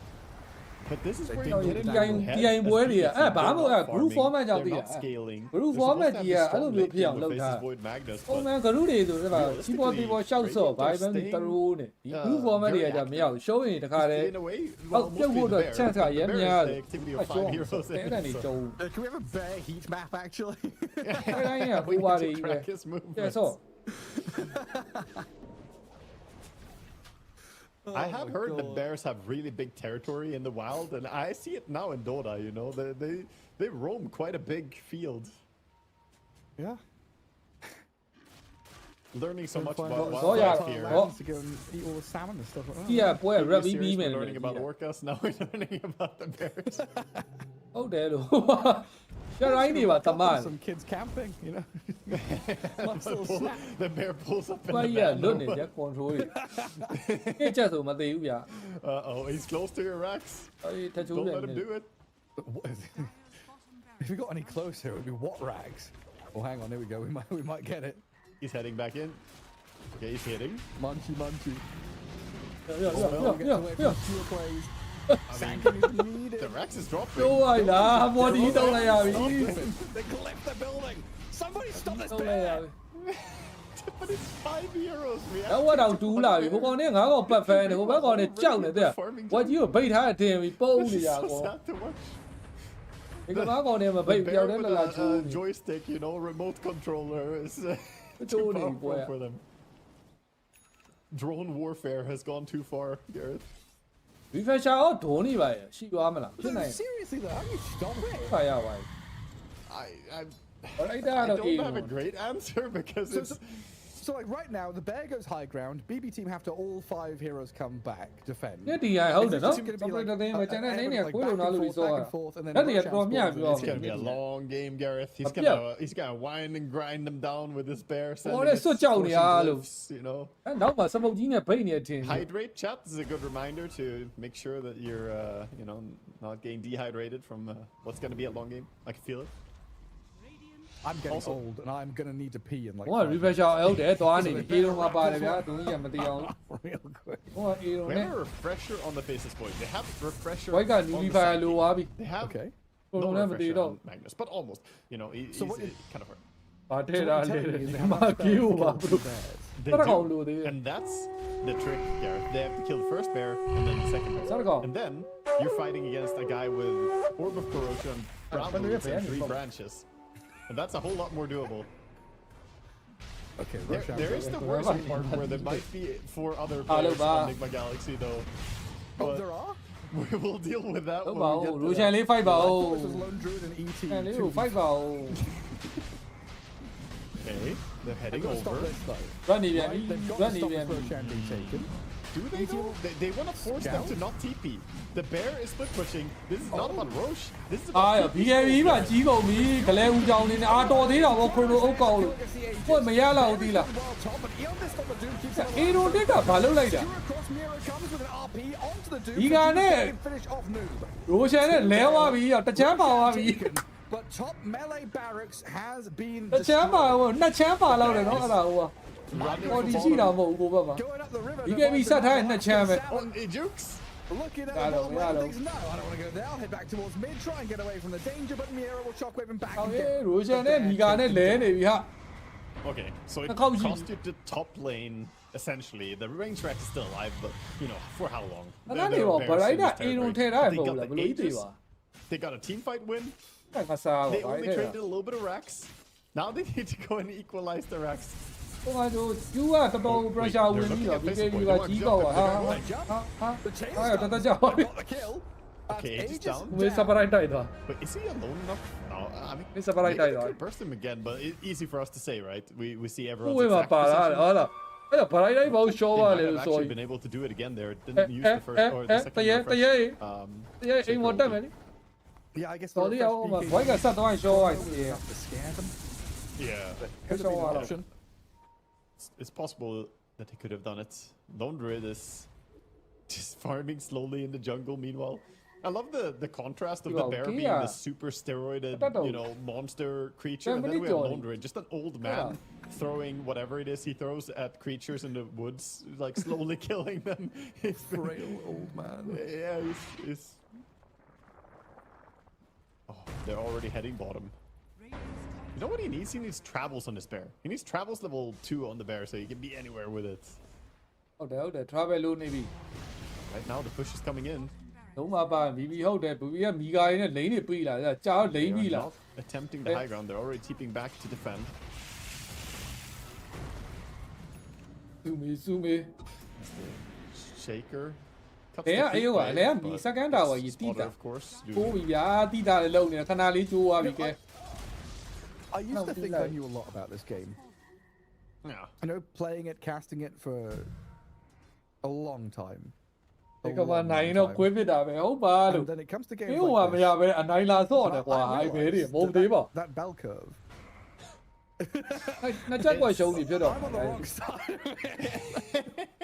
But this is where They you didn't get do into the your head. game as where PvP, they're bám not group farming, format they're out there. not scaling. Group They're supposed format to have gì this à? strongအဲ့လိုမျိုး lateဖြစ်အောင် game လုပ် that ထား faces Void Magnus, ပုံ but မှန် group တွေဆိုတော့စီပေါ်တီပေါ်ရှောက်စော့ဘာပဲမတရိုးနဲ့ဒီ group format တွေကကြမရဘူးရှုံးရင်တခါတည်း in a way, အောက် well, ပြုတ်ဖို့ mostly တော့ the bear. chance က The ရဲ bear များ is တယ် the activity of အရှုံး 5 heroes တဲ့ in တဲ့နေ it, ကျုံ Can we have a bear heat map actually? အဲ့တိုင်းက We ဟို need ပါ to တွေပဲ track his ကျဲ movements. ဆော့ I have heard that bears have really big territory in the wild, and I see it now in Dota. You know, they roam quite a big field. Yeah. Learning so much Find about lots of wildlife yeah. here. lands to go and eat all the salmon and stuff like that. ဒီကပွဲ Previous rugby series ပြီးမယ် we're learning about orcas. Now we're learning about the bears. ဟုတ်တယ်လို့ကျရိုင်းနေပါတမန် Some kids camping, you know. Nice little snack. The bear pulls up in ဘာ the ကြီးက van. လွတ်နေကြ control တွေအဲ့ချက်ဆိုမသိဘူးဗျာ Uh-oh, he's close to your racks. အဲ့ထချိုး Don't တယ် let him do it. If we got any closer, it would be what rags? Oh, hang on, there we go. We might get it. He's heading back in. Okay, he's hitting. Munchy, munchy. ရောရောရောရောရော Pure plays. I mean, the Rex is dropping. တိုးလိုက်လားဘော်ဒီတောင်းလိုက်ရပြီ They clipped the building. Somebody stop this တောင်းလိုက်ရ bear. ပြီ But it's 5 euros. တော့တော့တူးလာပြီဟိုကောင်နဲ့ငါးကောင်ပတ်ဖဲနေဟိုဘက်ကောင်နဲ့ကြောက်နေတဲ့ဝါကြီးကိုဗိတ်ထားတဲ့တင်ပြီးပုံး This နေ is ရ so ကော sad to watch. ဒီကငါးကောင်နဲ့မဗိ The တ်ပြော bear က်တဲ့ with လာချိုး a joystick, you know, remote controller is It's too only powerful boy. for them. Drone warfare has gone too far, Gareth. refresh ရောဒုံးနေပါရဲ့ရှိသွားမလားဖြစ်နိုင် Seriously though, how do you stop it? ပါရပါ I အဲ့ဒါတော့ don't have a great answer because So, it's so like right now, the bear goes high ground. BB team have to all 5 heroes come back defend. နေ့ဒီရဟုတ်တယ်နော် It's gonna စ be ပရ like တ်တဲ့မချန်တဲ့နေနေ like ကို back လုံး and လာလို့ forth, ဆို back တာ and forth, and then အဲ့ဒီက Roshan တော်မြတ် scores ပြော it's gonna be a long game, Gareth. He's gonna whine and grind them down with his bear. Oh, that's so jolly, You know. အဲ့နောက်မှာစပုတ်ကြီးနဲ့ဗိတ်နေတင် Hydrate chat is a good reminder to make sure that you're, you know, not getting dehydrated from what's going to be a long game. I can feel it. I'm getting Also- old, and I'm gonna need to pee in like ဟိုက 5 refresh ဟုတ်တယ်သွားနေပြီအေးတော့မှာပါတယ်ဗျာဒုံကြီးကမသိအောင် minutes. Real quick. ဟိုကအေးတော့ We နဲ့ have a refresher on the faces point. They have refresher. ဘိုက်က on the newbie side လို team. သွားပြီ They have Okay. Oh, no no, never refresher did, on Magnus, but almost. You know, So what it kind of hurt. ဘာထဲ So တာ what လဲ you're telling me is they ဒီ have မှာ to ကီးဟိုပါ kill ဘလို့ two bears. They That's do. all do they? And that's the trick, Gareth. They have to kill the first bear and then the second That's bear. all. And then you're fighting against a guy with Orb of Corrosion, Brown but Boots, yeah, and yeah, 3 yeah. branches. And that's a whole lot more doable. Okay, There, there is the Yeah, worst yeah. part where there might be 4 other Hello, players ba. on Nigma Galaxy, though. Oh, But there are? we will deal with that ဟုတ် when ပါ we ဘူး get ရို to ရှန် that. လေး fight ပါ I ဦး thought this was Lone Druid and ET. ရှန်လေး two ကို fight ပါဦး Okay, they're I've heading got to stop over. this though. run နေပြန်ပြီ Right? They've got run to နေ stop ပြန် this ပြီ Roshan being taken. do they though? They want to force them to not TP. The bear is split pushing. This is not about Rosh. This is about BKB မှာကြီးကုန်ပြီဂလဲဦးကြောင်နေနဲ့အာတော်သေးတာဗောခရိုနိုအုတ်ကောက်လို့ဟိုမရလောက်သေးလားအေရိုတက်ကဘာလုပ်လိုက်တာဒီကနဲ့ရိုရှန်နဲ့လဲသွားပြီတချမ်းပါသွားပြီ But top melee barracks has been တချမ်းပါဟိုနှစ်ချမ်းပါလောက်တယ်နော်အဲ့ဒါဟိုဟိုဒီရှိတာမဟုတ်ဘူးကိုဘက်မှာ BKB ဆက်ထားရင်နှစ်ချမ်းပဲ Jukes. Looking at it, no, I don't want to go there. I'll head back towards mid, try and get away from the danger, but Miera will shockwave him back. Roshan နဲ့ဒီကနဲ့လဲနေပြီဟာ Okay, so it cost you the top lane essentially. The range rack is still alive, but you know, for how long? အဲ့ဒါနေပေါ့ဗလိုက်တာအေရုံထဲထားရမဟုတ်လားဘလို့သေးပါ They got a team fight win. ငါစား They ပါ only traded a little bit of racks. Now they need to go and equalize the racks. ဟိုမှာတို့ကျူးကတော်တော် pressure ဝင်ပြီးတော့ BKB ကကြီးကောက်ဟာတတကြောက် Okay, he's down. ဝေးစပရိုက်တိုက်သွား But is he alone enough? No, I mean, He's separate maybe they either. could burst him again, but it's easy for us to say, right? We see ဝေး everyone's မှာ exact ပါလာ position. ဟုတ်လားအဲ့ဒါဗလိုက်တိုင်းဘောရှော They ပါ might လေ have ဆို actually been able to do it again there. Didn't use the first or the second တရေ refresh. အိမ်မတက်မယ်လေ Yeah, I guess တော်လေးအောင်မှာဘိုက်ကဆက်သွားရင်ရှောသွားရင် to scare them. Yeah, Could have been an option. it's possible that he could have done it. Lone Druid is just farming slowly in the jungle. Meanwhile, I love the contrast of the bear being the super steroided, you know, monster creature, and then we have Lone Druid, just an old man throwing whatever it is he throws at creatures in the woods, like slowly killing them. He's Frail old man. Yeah, he's oh, they're already heading bottom. You know what he needs? He needs travels on this bear. He needs travels level 2 on the bear so he can be anywhere with it. ဟုတ်တယ် travel လို့နေပြီ Right now the push is coming in. လုံးဝပါ BB ဟုတ်တယ် BB ကမီဂါရင်းနဲ့လိန်နေပြီလားကြာတော့လိန်ပြီ They are လား not attempting the high ground. They're already TPing back to defend. စုမေ Shaker. Cuts လဲ the အေး creep က wave, လဲ but မီ second tower ကြီးတီး Spotter, တာ of course. ပိုးပြီဗျာတီးတာလည်းလုံနေခဏလေးကျိုးသွားပြီကဲ I used to think I knew a lot about this game. Yeah. I know playing it, casting it for a long time. ဒီကမှနိုင်တော့ကွေးပစ်တာပဲဟုတ်ပါလို့ And then it comes to ဒီ games ဟို like ကမ this. ရပဲအနိုင်လာစော့တယ်ကွာဟိုင်ဘဲတွေမဟုတ်သေးပါ That bell curve. နှစ်ချက်ကွက်ရှုံးပြီဖြစ်တော့ I'm on the wrong side of it.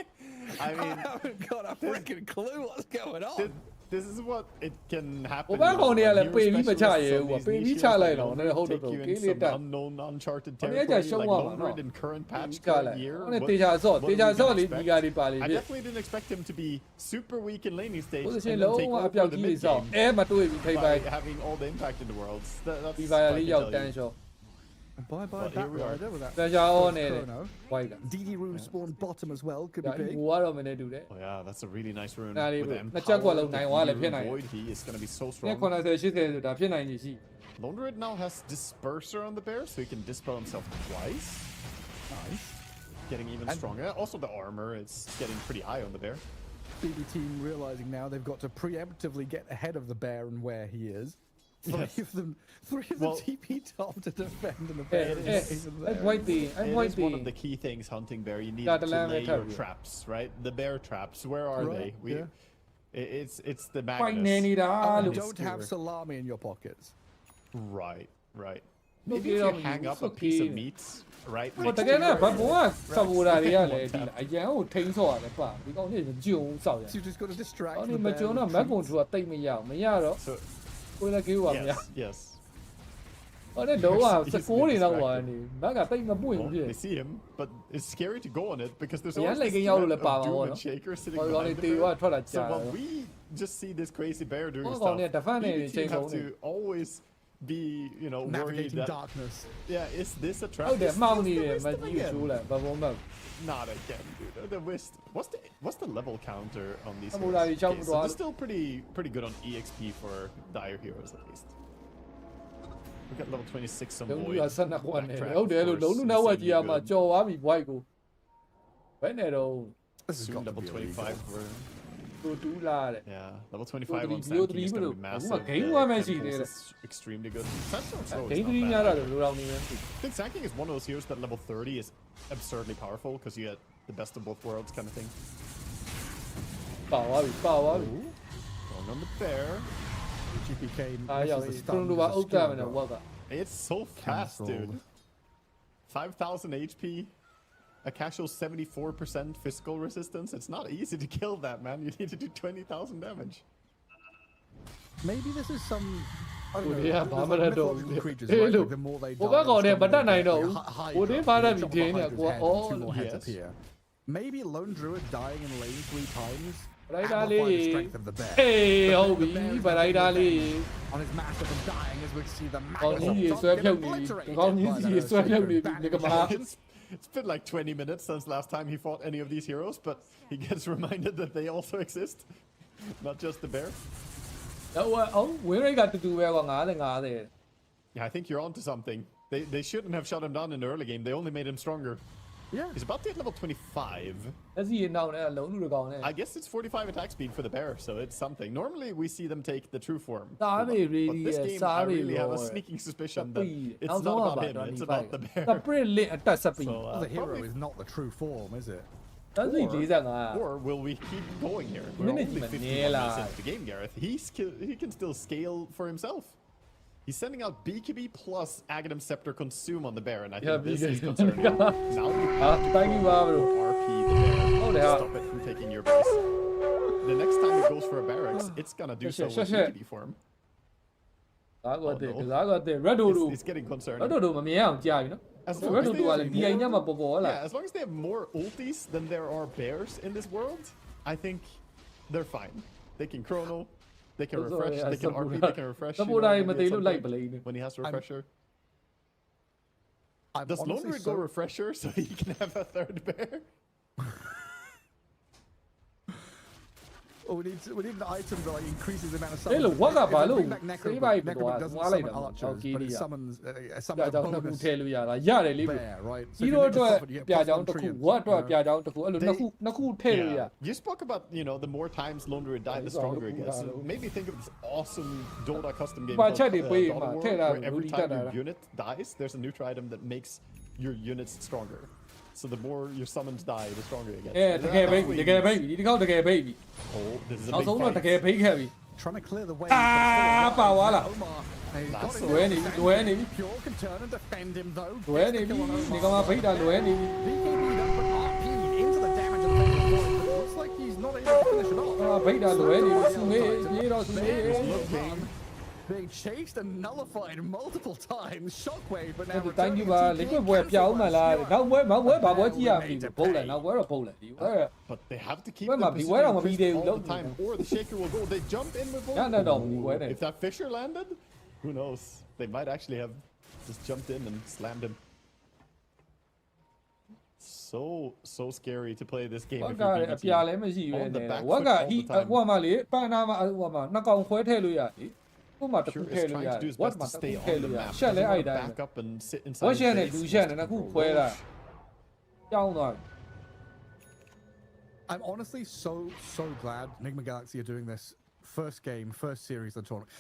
I mean, I haven't got a freaking clue what's going on. this is what it can happen. ဟိုဘက်ကောင်တွေကလည်း Hero ပေပြီးမချရဲ specialists ဘူး on ပေ these ပြီး niches ချလိုက် that တော့ will နည်းဟုတ်တော့ take you in ကေးလေး some တက် unknown, uncharted အဲ့ territory ကြရှုံး like သွားမှာ Lone နော် Druid in current patch ကလည်း current year. ဟိုတေချာစော့ What တေ we ချာ can စော့လေး expect. ဒီကလေးပါလေး I ဖြစ် definitely didn't expect him to be super weak in laning stage ဟို and စင် then လုံး take ဝအ over ပြောက် the ကြီး mid စော့ game အဲမတွေ့ပြီထိပ် by ပိုင်း having all the impact in the world. That's ဒီ what ပါ I လေး can ရောက် tell တန်း you. ရှော့ Bye bye But back here we are. rider with that. တန်းရှာအောနေတယ် Chrono. ဝိုက်တာ DD Rune spawned bottom as well. Could ဒါ be ဟို big. ကတော့မနေတူတယ် Oh yeah, that's a really nice rune. Nah, With the let's check what empower, long the nine while Hero if you're Void, he is going to be so ည strong. 90 80ဆိုတာဖြစ်နိုင်နေရှိ Lone Druid now has Disperser on the bear, so he can dispel himself twice. Nice. Getting even stronger. Also the armor is getting pretty high on the bear. BB team realizing now they've got to preemptively get ahead of the bear and where he is. Three of them Well- TP top to defend and the bear It is is- even အဲ့ there. ဝိုက်တီအဲ့ It ဝိုက် is တီ one of the key things hunting bear. You need Yeah, the to land lay attack, your yeah. traps, right? The bear traps. Where are Right, they? yeah. It's the ဖိုင်နေ Magnus. နေတာ Oh, လို့ don't have salami in your pockets. Right, right. Look, Maybe if you you know, hang up a it's piece of okay. meat, right? ဟို next တ to ကယ်နဲ့ your ဘဘဝ racks, စဘူရာတွေကလည်း one ဒီ tap. အရန်ကိုထိန်းဆော့ရတယ်ပါဒီကောင်လေးမကြုံစောက်ရ So you just got to distract အောင် the ဒီမ bear ကြုံ with တော့မက်ကွန် treats. ထူကတိတ်မရအောင်မရတော့ So ကိုလည်းကေးပါမရ yes, yes. ဟိုနဲ့တော့ He's 16နေတော့ပါ distracted. နေမက်ကတိတ်မပွင့် Well, ဘူးဖြစ် they see him, but it's scary to go on it because there's Yeah, always like this in Yellow threat of Leopard, Doom no? and Shaker sitting Oh, behind only the they bear. were trying to So jar. when we just see this crazy bear doing Oh, stuff, yeah, defend it, BB team change have only. to always be, you know, worried Navigating that darkness. yeah, is this a trap? ဟုတ်တယ် Is မှောက် this နေ the တယ်မ wisdom ကြီး again? ချိုးလိုက်ဘဘုံမက် Not again, dude. The wisdom. What's the level counter on these? Samurai heroes? jump Okay, so down. they're still pretty good on EXP for dire heroes at least. We got level 26 on လုံး Void. လူက12ခွက်နေ Backtrack, ဟုတ်တယ်လို့ of လုံး course, လူနောက်ဝက် insanely ကြီးကမှ good. ကြော်သွားပြီ white ကိုဘယ်နဲ့တော့ This has Soon got to level be illegal. 25 for တူတူလာတဲ့ yeah, level 25 on Bio Sand King is three going to be bro. massive. Game Yeah, one Chemicals match is extremely good. Sandstorm Throw is Game not 3 bad. များတာလိုတော့နေမယ် I think Sand King is one of those heroes that level 30 is absurdly powerful because you get the best of both worlds kind of thing. ပါသွားပြီပါသွားပြီ Going on the bear. GPK အားရောက်ပြီသူတို့ကအုတ်ကမယ်ဝက်က It's so fast, dude. 5,000 HP. A casual 74% physical resistance. It's not easy to kill that, man. You need to do 20,000 damage. Maybe this is some. I don't know. Yeah, there's but I don't- mythological creatures, Hey, right? look. Like, the more they Well, die, back on the there, but stronger that I they know. get. Like a Well, they Hydra, might have you chop been off a doing Hydra's it. head, Oh, 2 more heads yes. appear. Maybe Lone Druid dying in lane 3 times. Right, amplify Ali. the strength of the bear. အေးဟုတ် The ပြီ bear is ဗလိုက်တာလေး on his massive and dying as we see the ကောင်းကြီးရေဆွဲဖြုတ်နေပြီကောင်းကြီးရေဆွဲဖြုတ်နေပြီဒီကမာ It's been like 20 minutes since last time he fought any of these heroes, but he gets reminded that they also exist. Not just the bear. တော့ဝင်းရိတ်ကတူတူပဲကွာ90 Yeah, I think you're onto something. They shouldn't have shut him down in the early game. They only made him stronger. Yeah. He's about to hit level 25. လက်စီရင်နောက်နဲ့လုံးလူကောင်နဲ့ I guess it's 45 attack speed for the bear, so it's something. Normally we see them take the true form. စားပြီ But really this game, I Sorry, really have a Lord. sneaking suspicion that It's it's not about him, it's about the bear. တပရစ်လင့်အတက်ဆက်ပြီ So, The hero probably- is not the true form, is it? တက်စီ45 Or will we keep going here? We're Minute only 51 Manila. minutes into the game, Gareth. He can still scale for himself. He's sending out BKB plus Aghanim Scepter Consume on the bear, and I think Yeah, this is BKB. concerning. Now you ဟာ have to တိုင်းပြီပါဘလို့ RP the bear Oh, to yeah. stop it from taking your base. The next time it goes for a barracks, it's gonna do so with Shit. BKB form. ဒါကတည်း Oh, no. ကစားကတည်း red dodo It's getting red concerning. dodo မမြင်အောင်ကြာပြီနော် As long red as dodo က they လည်း have DI ညမှာပေါ်ပေါ်လာ Yeah, as long as they have more ultis than there are bears in this world, I think they're fine. They can chrono, they can That's refresh, all, they yeah, can RP, they can refresh. Some you would know, I maybe but at they some look like point Blade. when he has refresher. I'm Does Lone honestly Druid go so- refresher so he can have a third bear? Oh, we need an item that like increases the amount of အဲ့လို summons. ဝက်ကဘာ If we လို့ bring back Necro, စေးပိုက် Necro တော့ doesn't သွားလိုက် summon တာ archers, ကြီး but လေး it ရ summons ပြ summons a ကြောင်းတစ်ခု bonus ထည့်လို့ရတာရတယ်လေ bear, right? So ဒီ if လို you need to အတွက် summon, you get ပြ plus ကြောင်း one တစ်ခု treant, ဝက်အတွက် you ပြ know? ကြောင်းတစ်ခုအဲ့လိုနှစ်ခုထည့်လို့ရ You spoke about, the more times Lone Druid died, the stronger it gets. It made me think of this awesome Dota custom game But called check it, wait, Dota man, World, check that, where every Rudy time Tata. your unit dies, there's a neutral item that makes your units stronger. So the more your summons die, the stronger it gets. အဲတကယ်ပဲတကယ်ပဲဒီတစ်ခေါက်တကယ်ပဲပြီ Oh, this is a နောက် big ဆုံးတော့တ fight. ကယ်ဖိခဲ့ပြီ Trying to clear the way. Ah, but pa, wala. Omar, and he's got That's it. Lué ni, lué ni. Pure can turn and defend him though. လွယ်နေပြီဒီကောင်ကဖိတာလွယ်နေပြီ BKB does put RP into the damage of the Fenrir Void, but it looks like he's not able to finish it off. ဖိတာလွယ်နေပြီသူမေးပြေးတော့သူမေး Bears looking, being chased and nullified multiple times. Shockwave, but now တိုင်းကြီးပါ returning လိ to ကွ TK ပွဲပြောင်းမှလား cancel နောက်ပွဲမောက်ပွဲဘာပွဲကြည့်ရမ Made to လဲဘုတ်လိုက် pay. နောက်ပွဲတော့ဘုတ်လိုက်ဒီပွဲ But they have to keep Well, the man, position beware of crisp video, all look, the time, or the shaker will go. They jump in with Yeah, no, no, beware Ooh, then. If that Fisher landed, who knows? They might actually have just jumped in and slammed him. So scary to play this game. ဝ if က်က you're လည်းအ BBT. ပြာလည်းမရှိပဲ On the နဲ့ back ဝက်က foot all ဟိ the time. ဟိုမှာလေပန်နာမှာဟိုမှာနှစ်ကောင်ခွဲထည့်လို့ရတယ်ဟိုမှာတစ်ခု Sure ထည့် is လို့ trying ရ to do his ဝက် best မှာ to တစ်ခု stay ထည့် on လို့ the ရ map. ရှက်လဲ Doesn't အဲ့ wanna တိုင်း back up and sit ဝက် inside ရှက် his နဲ့ base. လူရှက်နဲ့နှစ်ခုခွဲတာကြောင်းသွားပြီ I'm honestly so glad Nigma Galaxy are doing this. First game, first series of the tournament.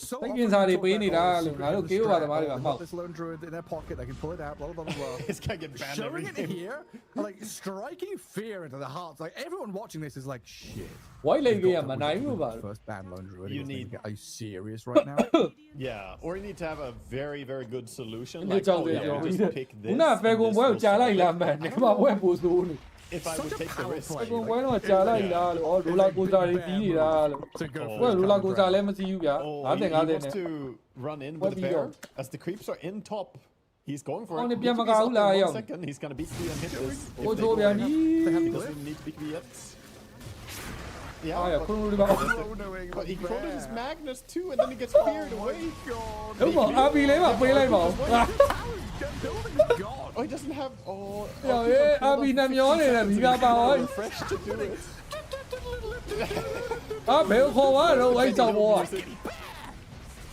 So Thank often you, we Zari, talkပေး about, နေတာ oh,လို့ super ငါတို့ hidden ကေးဝါသ strat, မားတွေက oh, they've မောက် got this lone druid in their pocket, they can pull it out, blah blah blah blah. This guy get banned every Showing it game. here, like striking fear into the hearts. Like everyone watching this is like, shit. ဝိုက်လိုက် We've ကြီးက got မ to- နိုင် we've ဘူး got ပါ the First ban lone druid. You against need- Nigma. Are you serious right now? Yeah, or you need to have a very, very good solution. ဒီ Like, ကြောင့် oh တွေ yeah, ပြော we ပြီး just pick this. ခုနဖဲ and ကွန် this ပွဲကို will ကြာ solve လိုက် it. လားမန်ဒီမှာပွဲပို့ဆိုးနေ If I would Such a take the power risk. play. ဖဲကွန်ပွဲတော့ကြာလိုက်လားလို့အော်ရိုလာကိုစတာတွေပြီးနေတာလို့ To go Oh, for ပွဲ the ရိုလာကိုစတာ counter. လည်းမစီဘူးဗျာ Oh, 50 he 50 wants နဲ့ to run in What with the do you bear. do? As the creeps are in top, he's going for Oh, it. ni pian BKB maka is up in ula 1 ayaw. second. He's gonna beat me and hit this. If ကို they ချိုး go ပြန် in. ပြီ They have He glyph. doesn't even need BKB yet. အာရ Yeah, ခရို but, နိုဒီပါ Chronoing but he the quoted his bear. Magnus too, and then he gets feared away. God. ဟုတ်ပါအာဘီလေးမှာပေးလိုက်ပါဦး Building is gone. Oh, he doesn't have. Oh, ရော oh, အေး people အာ pulled ဘီ off နှမျော 50 နေတယ် seconds မိ and က he ပါ couldn't ဟော refresh to do it. အာဘယ်ခေါ်သွားတော့အဲ့ကြောင့်ဘော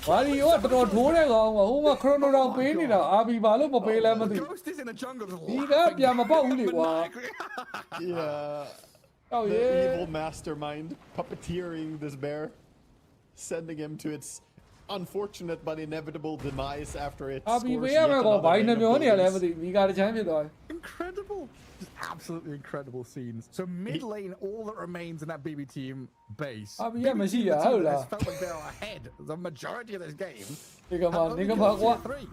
ဘာဒီရောတော်တော်ထိုးတဲ့ကောင်ကဟိုမှာခရိုနိုတောင်ပေးနေတာအာဘီဘာလို့မပေးလဲမသိ The ဘူး ghost is in the jungle. just ဒီက laughing ပြန်မပေါက်ဘူးလေကွာ maniacally. Yeah. ဟုတ် The ရေ evil mastermind puppeteering this bear, sending him to its unfortunate but inevitable demise after it အာဘီ scores ပေးရ yet မယ်ကောင် another ဘိုင်းနှ lane of မျောနေရလဲမ buildings. သိမိကတချမ်းဖြစ်သွားတယ် incredible. Just absolutely incredible scenes. So mid lane, all that remains in that BB team base. Ah, BB yeah, team, Messi, the team hold that on. has felt like they're ahead the majority of this game. Nigma, and only Nigma, got what? tier 3.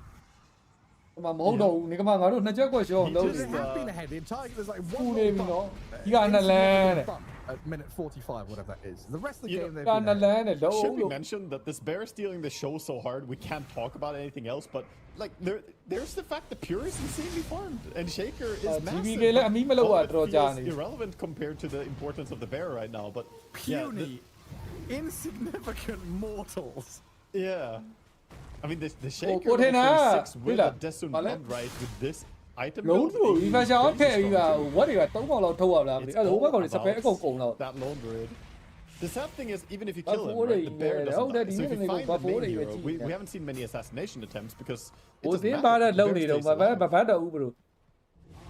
ဟိုမှာမဟုတ်တော့ဘူးနေကမှငါတို့နှစ်ချက်ကွက်ရှောင်းလုံး They နေ have been ahead. The entire there's like ပူ one နေ more ပြီ bump. နော်ဒီကနှစ်လန်းတဲ့ Bump at minute 45, whatever that is. The rest of the You game know, they've က been နှစ် ahead. လန်းတဲ့လုံး Should be လို့ mentioned that this bear stealing the show so hard we can't talk about anything else, but like there's the fact that Pure is insanely farmed and Shaker is massive. GBK လည်းအမီးမလောက်ရ All of it တော်ကြာနေ feels irrelevant compared to the importance of the bear right now, but Puny, insignificant mortals. yeah. I mean, the Shaker put in level a- 26 with Villa. a Desun Vale. Bond right with this item လုံး build, လို့ it ဒီ is ဖက်ရှာ very ထည့်ပြီးက strong too. ဝက်တွေက3ပေါက်လောက်ထုတ်ရလားမသိ It's အဲ့ဒါဟိုဘက် all ကောင်တွေစပယ်အကုန်ကုန်တော့ about that lone druid. The sad thing is, even if you But kill him, for right, the the- bear oh, doesn't that die. So if even you if find but the main for the- hero, we yeah. haven't seen many assassination attempts because it ဟို doesn't တင်း matter. ပါတဲ့ The လုံ bear နေတော့ stays မဘဲ alive. မဘတ်တော့ဘူးဘလို့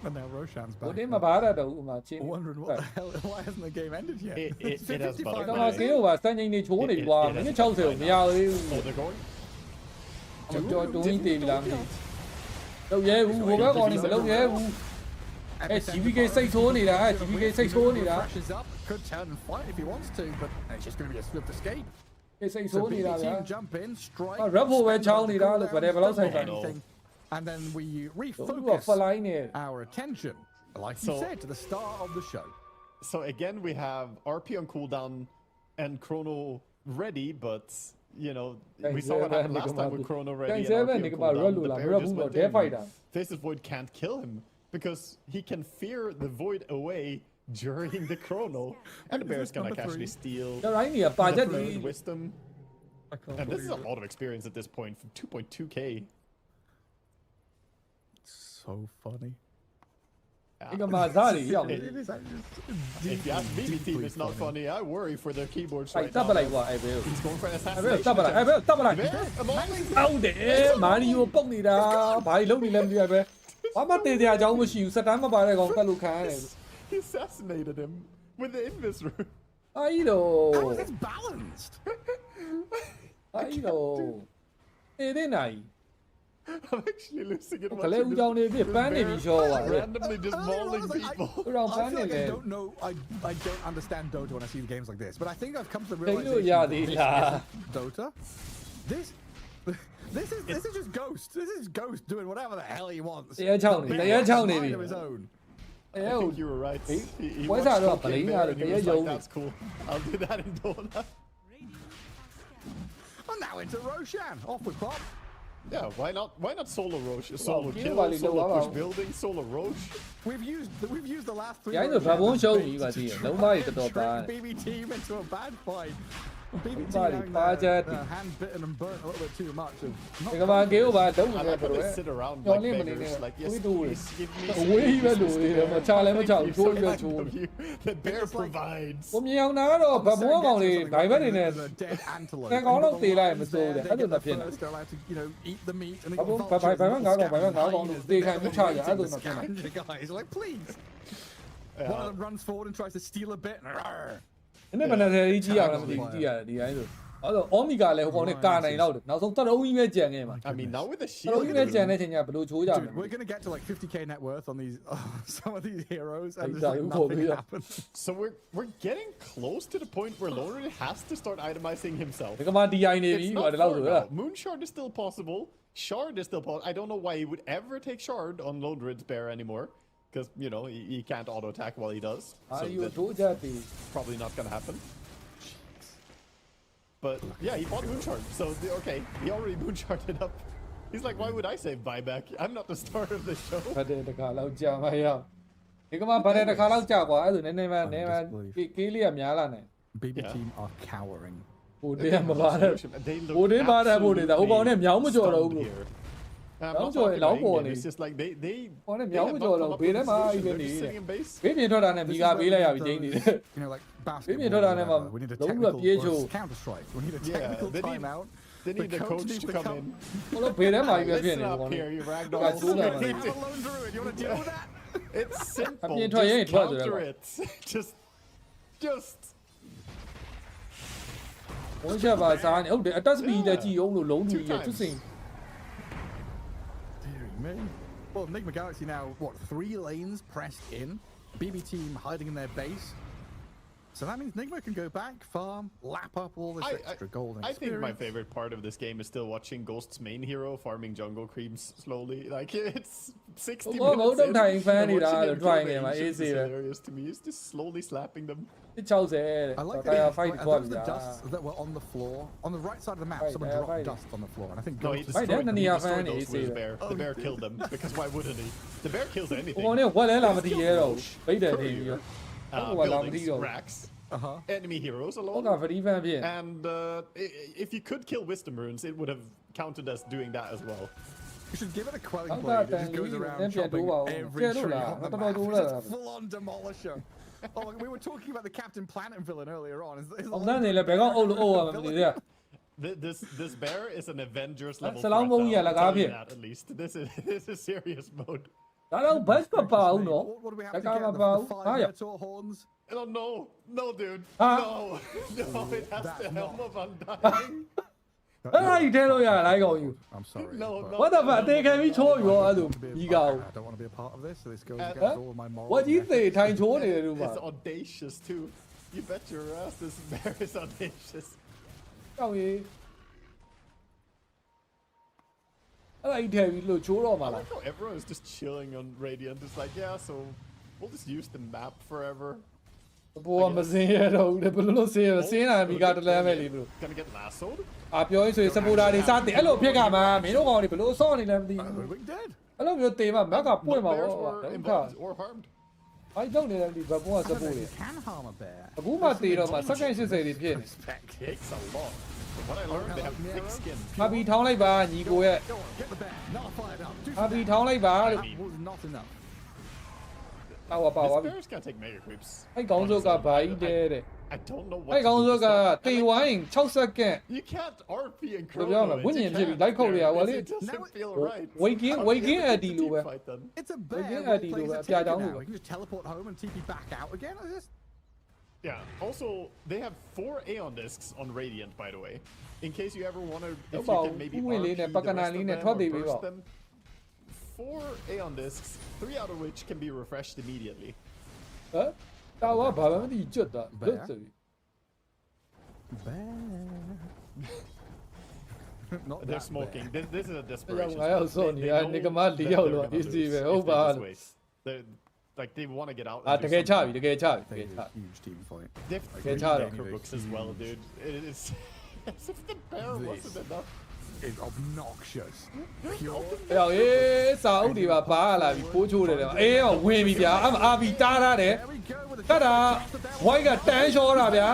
And now Roshan's ဟို back. တင်းမပါတဲ့တော့ဘူးအမချင်း Wondering what the hell, why hasn't the game ended yet? It has 55 buttered တော့ my ကင်းဟိုပါစံချိန်နေချိုးနေကွာမိနစ်60ကိုမရသေးဘူး Oh, they're going. ကြော်တွင်းတေးပြီလားမသိတော့ရဲဘူးဟိုဘက်ကောင်နေမလုပ်ရဲဘူးအဲ GBK စိတ်ဆိုးနေတာအဲ GBK စိတ်ဆိုးနေတာ Flashes up, could turn and fight if he wants to, but it's just going to be a swift escape. စိတ် So ဆိုး BB နေတာဗျာ team jump in, strike. Red Bull ပဲချောင်းနေတာလို့ဗတယ်ဘယ်လောက်ဆိုင်ဆိုင် anything, and then we သူက refocus ဖလိုင်းနေ our attention, like you So- said, to the start of the show. So again, we have RP on cooldown and Chrono ready, but you know we saw what happened last time with Chrono ready and RP on cooldown. The bear just went in. Faceless Void can't kill him because he can fear the Void away during the Chrono, and the bear's gonna Number actually three. steal တော့ရိုင်းနေပါချက်ဒီ Third Wisdom. I can't And this is a believe lot of experience at this point from 2.2k. So funny. ဒီကမှသားတွေရောက်နေ It is actually just If you ask me, the team is not funny. I worry for their keyboards အဲ့ right တပ် now. ပလိုက်ကွာအဲ့ဘဲ He's going for an အဲ့ဘဲ assassination. တပ်ပလိုက်အဲ့ဘဲ attempt. တပ်ပလိုက် Bear, I'm always အောက်တယ်မာရီယိုပုတ်နေတာဘာကြီးလုံးနေလဲမသိဘူးပဲဘာမှတည်တဲ့အကြောင်းမရှိဘူးစက်တမ်းမပါတဲ့ကောင်တက်လို့ခံရတယ် he assassinated him with the invis room. အာကြီးတော့ How is this balanced? အာကြီးတော့နေတဲ့နိုင် I'm actually losing it. ကလေးဦးကြောင်းနေပြပန်းနေပြီရှောပါလေ Randomly just mauling people. ဦးကြောင်းပ I န်း feel နေ like လေ I don't know. I don't understand Dota when I see the games like this, but I think I've come to the သိလို့ realization ရ that သေး this လား isn't Dota. This is just Ghost. This is Ghost doing whatever the hell he wants. တရားချောင်းနေ Being တရားချောင်း a နေ mind ပြီ of his own. I အဲ think you were right. Hey, He why is watched that not Cocaine playing? Bear Ah, and he kaya was like, yun. that's cool. I'll do that in Dota. And now into Roshan. Off with Pop. Yeah, why not? Why not solo Roche? Solo Kino kill, bali solo daw, push wow. building, solo Roche. We've used the last 3. ရိုင်းဆိုဘာဘုံရှုံးပြီပါတည်လုံးမကြီးတော်တော်ပါ BB team into a bad fight. BB team Bali, having Baja, their hand bitten and burnt a little bit too much. And ဒီကမှာကေကိုပါတုံး I နေ like တယ် how ဘ they ယ် sit around ညော် like လင်းမနေ beggars, နဲ့ like, yes, ဝေးတူ please give me အဝေးကြီးပဲလို့လေမချလည်းမချဘူးချိုးရ Kind ချိုး of you. The bear provides. ကိုမြင်အောင်နာတော့ဗဘောကောင်လေးဘိုင်ဘက်တွေနဲ့ dead antelope. အဲကောင်တော့တေးလိုက်မစိုးတယ်အဲ့လိုမဖြစ်နေ They're allowed to, you know, eat the meat and ဘာဘုံဘိုင်ဘက်ငါကောင်ဘိုင်ဘက်ငါကောင်လို့တေးခိုင်းမှုချရအဲ့လိုမဖြစ်နေ Scavenger guys, like please. One of them runs forward and tries to steal a bit. And, "Arr." ဒီနေ့မနေ့ကြီးကြည့်ရအောင်မသိဘူးကြည့်ရတယ်ဒီတိုင်းဆိုအဲ့တော့အော်မီကလည်းဟိုကောင်နဲ့ကာနိုင်တော့တယ်နောက်ဆုံးတရုံးကြီးပဲကြံခဲ့မှာ I mean, now with the တရုံး shield. ကြီးပဲကြံတဲ့ချိန်ကျဘယ်လိုချိုးကြမ Dude, လဲ we're gonna get to like 50k net worth on these some of these heroes, and Exactly. just, like, nothing Yeah. happens. So we're getting close to the point where Lone Raid has to start itemizing himself. ဒီကမှာ DI နေပြီ It's ဟို not ဒီလောက် far ဆိုရ now. Moonshard is still possible. Shard is still possible. I don't know why he would ever take Shard on Lone Raid's bear anymore. Because, you know, he can't auto attack while he does. Are So you that's told that the probably not going to happen. But yeah, he bought Moonshard. So, okay, he already Moonsharded up. He's like, why would I save buyback? I'm not the star of the show. ဖတ်တဲ့တခါလောက်ကြာမှရဒီကမှာဗတ်တဲ့တခါလောက်ကြာกว่าအဲ့ဒါနည်းနည်းမှကေးလေးကများလာနေ BB Yeah. team are cowering. ဟိုတင်းမပါတဲ့ They look ဟိုတင်းပါတဲ့ဘို့နေတာဟိုကောင်နဲ့မြောင်းမကြော်တော့ဘူး stunned here. I'm Lão not trời, talking lão about bò in-game, này. It's just like they Con này they méo have cái not trò come đầu up bế with a đấy mà, solution. ai They're bên just đi sitting in base. ဘေးပြင်ထွက်တာနဲ့မိကာပေးလိုက်ရပြီဒိန်းနေတယ် You know, like Maybe basketball. you're not on whatever. him, We need a don't technical look, yeah, Joe. counter strike. We need a Yeah, technical they need- timeout. They need the coach needs to come in. ဟိုလိုဘေးထဲမှာကြီးပဲဖြစ် Listen နေ up ကောင် here, you က ragdoll. ကျိုးလာ We တယ် have a lone druid. You want to deal with that? It's simple. Apni thoi Just yahin thoi rồi counter đấy it. Just ဝန်းချက်ပါစားနေဟုတ်တယ်အတက်စပီးလည်းကြည့်အောင်လို့လုံးကြည့်ရသူစင် Dear me. Well, Nigma Galaxy now, what, 3 lanes pressed in? BB team hiding in their base. So that means Nigma can go back, farm, lap up all this extra gold and I think my experience. favorite part of this game is still watching Ghost's main hero farming jungle creeps slowly. Like, it's 60 minutes in, and watching him kill the ancients is hilarious to me. He's just slowly slapping them. 60 I like that. Are those the dust that were on the floor? On the right side of the map, someone dropped dust on the floor, and I think No, he Ghost destroyed then them. he He have destroyed an those with AC his bear. The bear killed them, because why wouldn't he? The bear kills anything. ဟိုနဲ့ဝက်လဲလာမတည်ရဲတော့ဗိတ်တယ်နေပြီးတော့ Buildings, racks, enemy heroes ဟုတ် alone. ကဗရီဖန်ဖြစ် And if you could kill wisdom runes, it would have counted as doing that as well. You should give it a quelling How blade. about It just that? goes You around can chopping do all- every can do tree that. on the What map. about do Just that? full-on demolisher. Oh, we were talking about the Captain Planet villain earlier on. Is အောင်သားနေလဲဘယ်ကောင်အုပ်လို့အုပ်ရမှာမသိသေး This bear is an Avengers level. Salam threat, mo though. ya I'll laga tell you phit. that at least. This is serious mode. ဒါတော့ဘတ်မပါဘူးနော် What do we have တ to ကား get? မ The ပါဘူး 5 ဟာရ Minotaur horns? Oh no, dude. Huh? No, it has That's the helm not- of undying. အဲ့ဒီထဲလို့ရလိုက်ကောင်ယူ I'm sorry. No, but- no. What the fuck တေခံပြီးချိုးရောအဲ့လို I ဒီကောင် don't want to be a part of this, so this goes Huh? against all of my morals. ဝကြီးသေးထိုင်ချိုးနေတယ်လို့ပါ It's audacious too. You bet your ass this bear is audacious. တောက်ရေးအဲ့ဒီထဲပြီးလို့ချိုးတော့မှာ I လား like how everyone is just chilling on Radiant. It's like, yeah, so we'll just use the map forever. ဘောမစင်းရတော့ဘူးလေဘယ်လိုလုပ်စင်းရစင်းလာပြီးကတလန်းပဲလေဘယ်လို Gonna get lassoed? အာပြောရင်ဆိုရင်စပူတာတွေစတင်အဲ့လိုဖြစ်ကမှာမင်းတို့ကောင်တွေဘယ်လိုစောင့်နေလဲမသိဘူး We're dead. အဲ့လိုမျိုးတေးမှမက်ကပွင့်မှာ No ပေါ့ bears ကွာ were ဒုက္ခ involved or harmed. ဘာကြောင့်နေလဲဒီဘက်ကောင်ကစပူတွေ You can harm a bear. အခုမှတေးတော့မှစက္ကန့်80တွေဖြစ်နေ Takes a lot. From what I learned, they have thick skin. ဟာပြီးထောင်းလိုက်ပါညီကိုရဲ့ Go on, get the bear. Not fired up. Do ဟာပြီး something. ထောင်းလိုက်ပါလို့ That was not enough. ပါဝါပါဝါ This ပြီး bear's gonna take mega creeps. အဲ့ကောင်စုကဘာကြီးတဲတဲ့ I don't know what. အဲ့ to ကောင် do စု with က this. တေဝိုင်း6စက္ကန့် You can't RP and ဘယ်လိုပြောမလဲ chrono. ဝိညာဉ်ဖြစ်ပြီးလိုက်ခုတ်ရဟိုလေ It doesn't feel right. ဝိတ်ကင်းအတီလိုပဲ Fight them. It's a We're bear. getting Well, at it these plays over. a Yeah, taker down now. over. We can just teleport home and TP back out again. Like this. Yeah. Also, they have 4 Aeon discs on Radiant, by the way. In case you ever want to, if you About can maybe who will RP in a the Pakana rest of line them thought or they will. burst them. 4 Aeon discs, 3 out of which can be refreshed immediately. ဟမ်တာဝါဘာမှမသိကျွတ်တာလွတ်ဆိုပြီး Bear. Not They're that smoking. bear. This is a desperation. I also spot. need- They I know need to mark the that yellow they're one. gonna Easy, lose man. if Oh, they just bad. wait. They're, like they want to get out. အာ and တ do ကယ်ချ something. ပြီတကယ်ချပြီတ They ကယ် did ချ a huge team fight. They have Okay, 3 Charlie. anchor books as well, dude. It is as if the bear This. wasn't enough. It's obnoxious. Pure. အဲ့တော့အေးစာအုပ်တွေပါပါလာပြီဖိုးချိုးတယ်တဲ့အေးတော့ဝင်ပြီဗျာအမအာဘီတားထားတယ် There we go with a တတ်တာဝိုက်ကတန်းလျှောတာဗျာ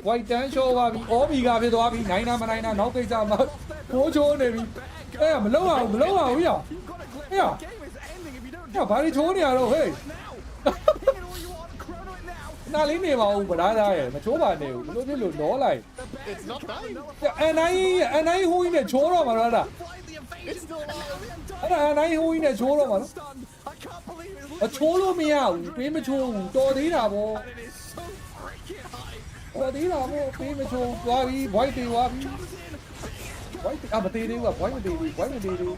ဝိုက်တန်းလျှောသွားပြီအော်ဘီကဖြစ်သွားပြီနိုင်နာမနိုင်နာနောက်ကိစ္စမှာဖိုးချိုးနေပြီအဲ့မလုံးအောင်မလုံးအောင်ဟိယ You've got to clip. Yeah. The game is ending if you don't ဟဲ့ဘာတွေချိုးနေရတော့ဟေး do it now. Ping it all you want. Chrono it now. နားလေးနေပါဦးဗလားသားရဲ့မချိုးပါနဲ့ဘူးဘလို့ဖြစ်လို့လောလိုက် It's not dying. အနိုင်ဟိုးကြီးနဲ့ချိုးတော့မှာတော့ဒါ Find the evasion. It's still alive. အဲ့ဒါအနိုင်ဟိုးကြီးနဲ့ချိုးတော့မှာနော် Stunned. I can't believe it's မချိုးလို့မရဘူးပေးမချိုးဘူးတော်သေးတာဗော and it is so freaking high. တော်သေးတာဗောပေးမချိုးသွားပြီဘွိုက်တေသွားပြီဘွိုက်အမသေးသေးဘူးဘွိုက်မသေးဘူးဘွိုက်မသေးဘူး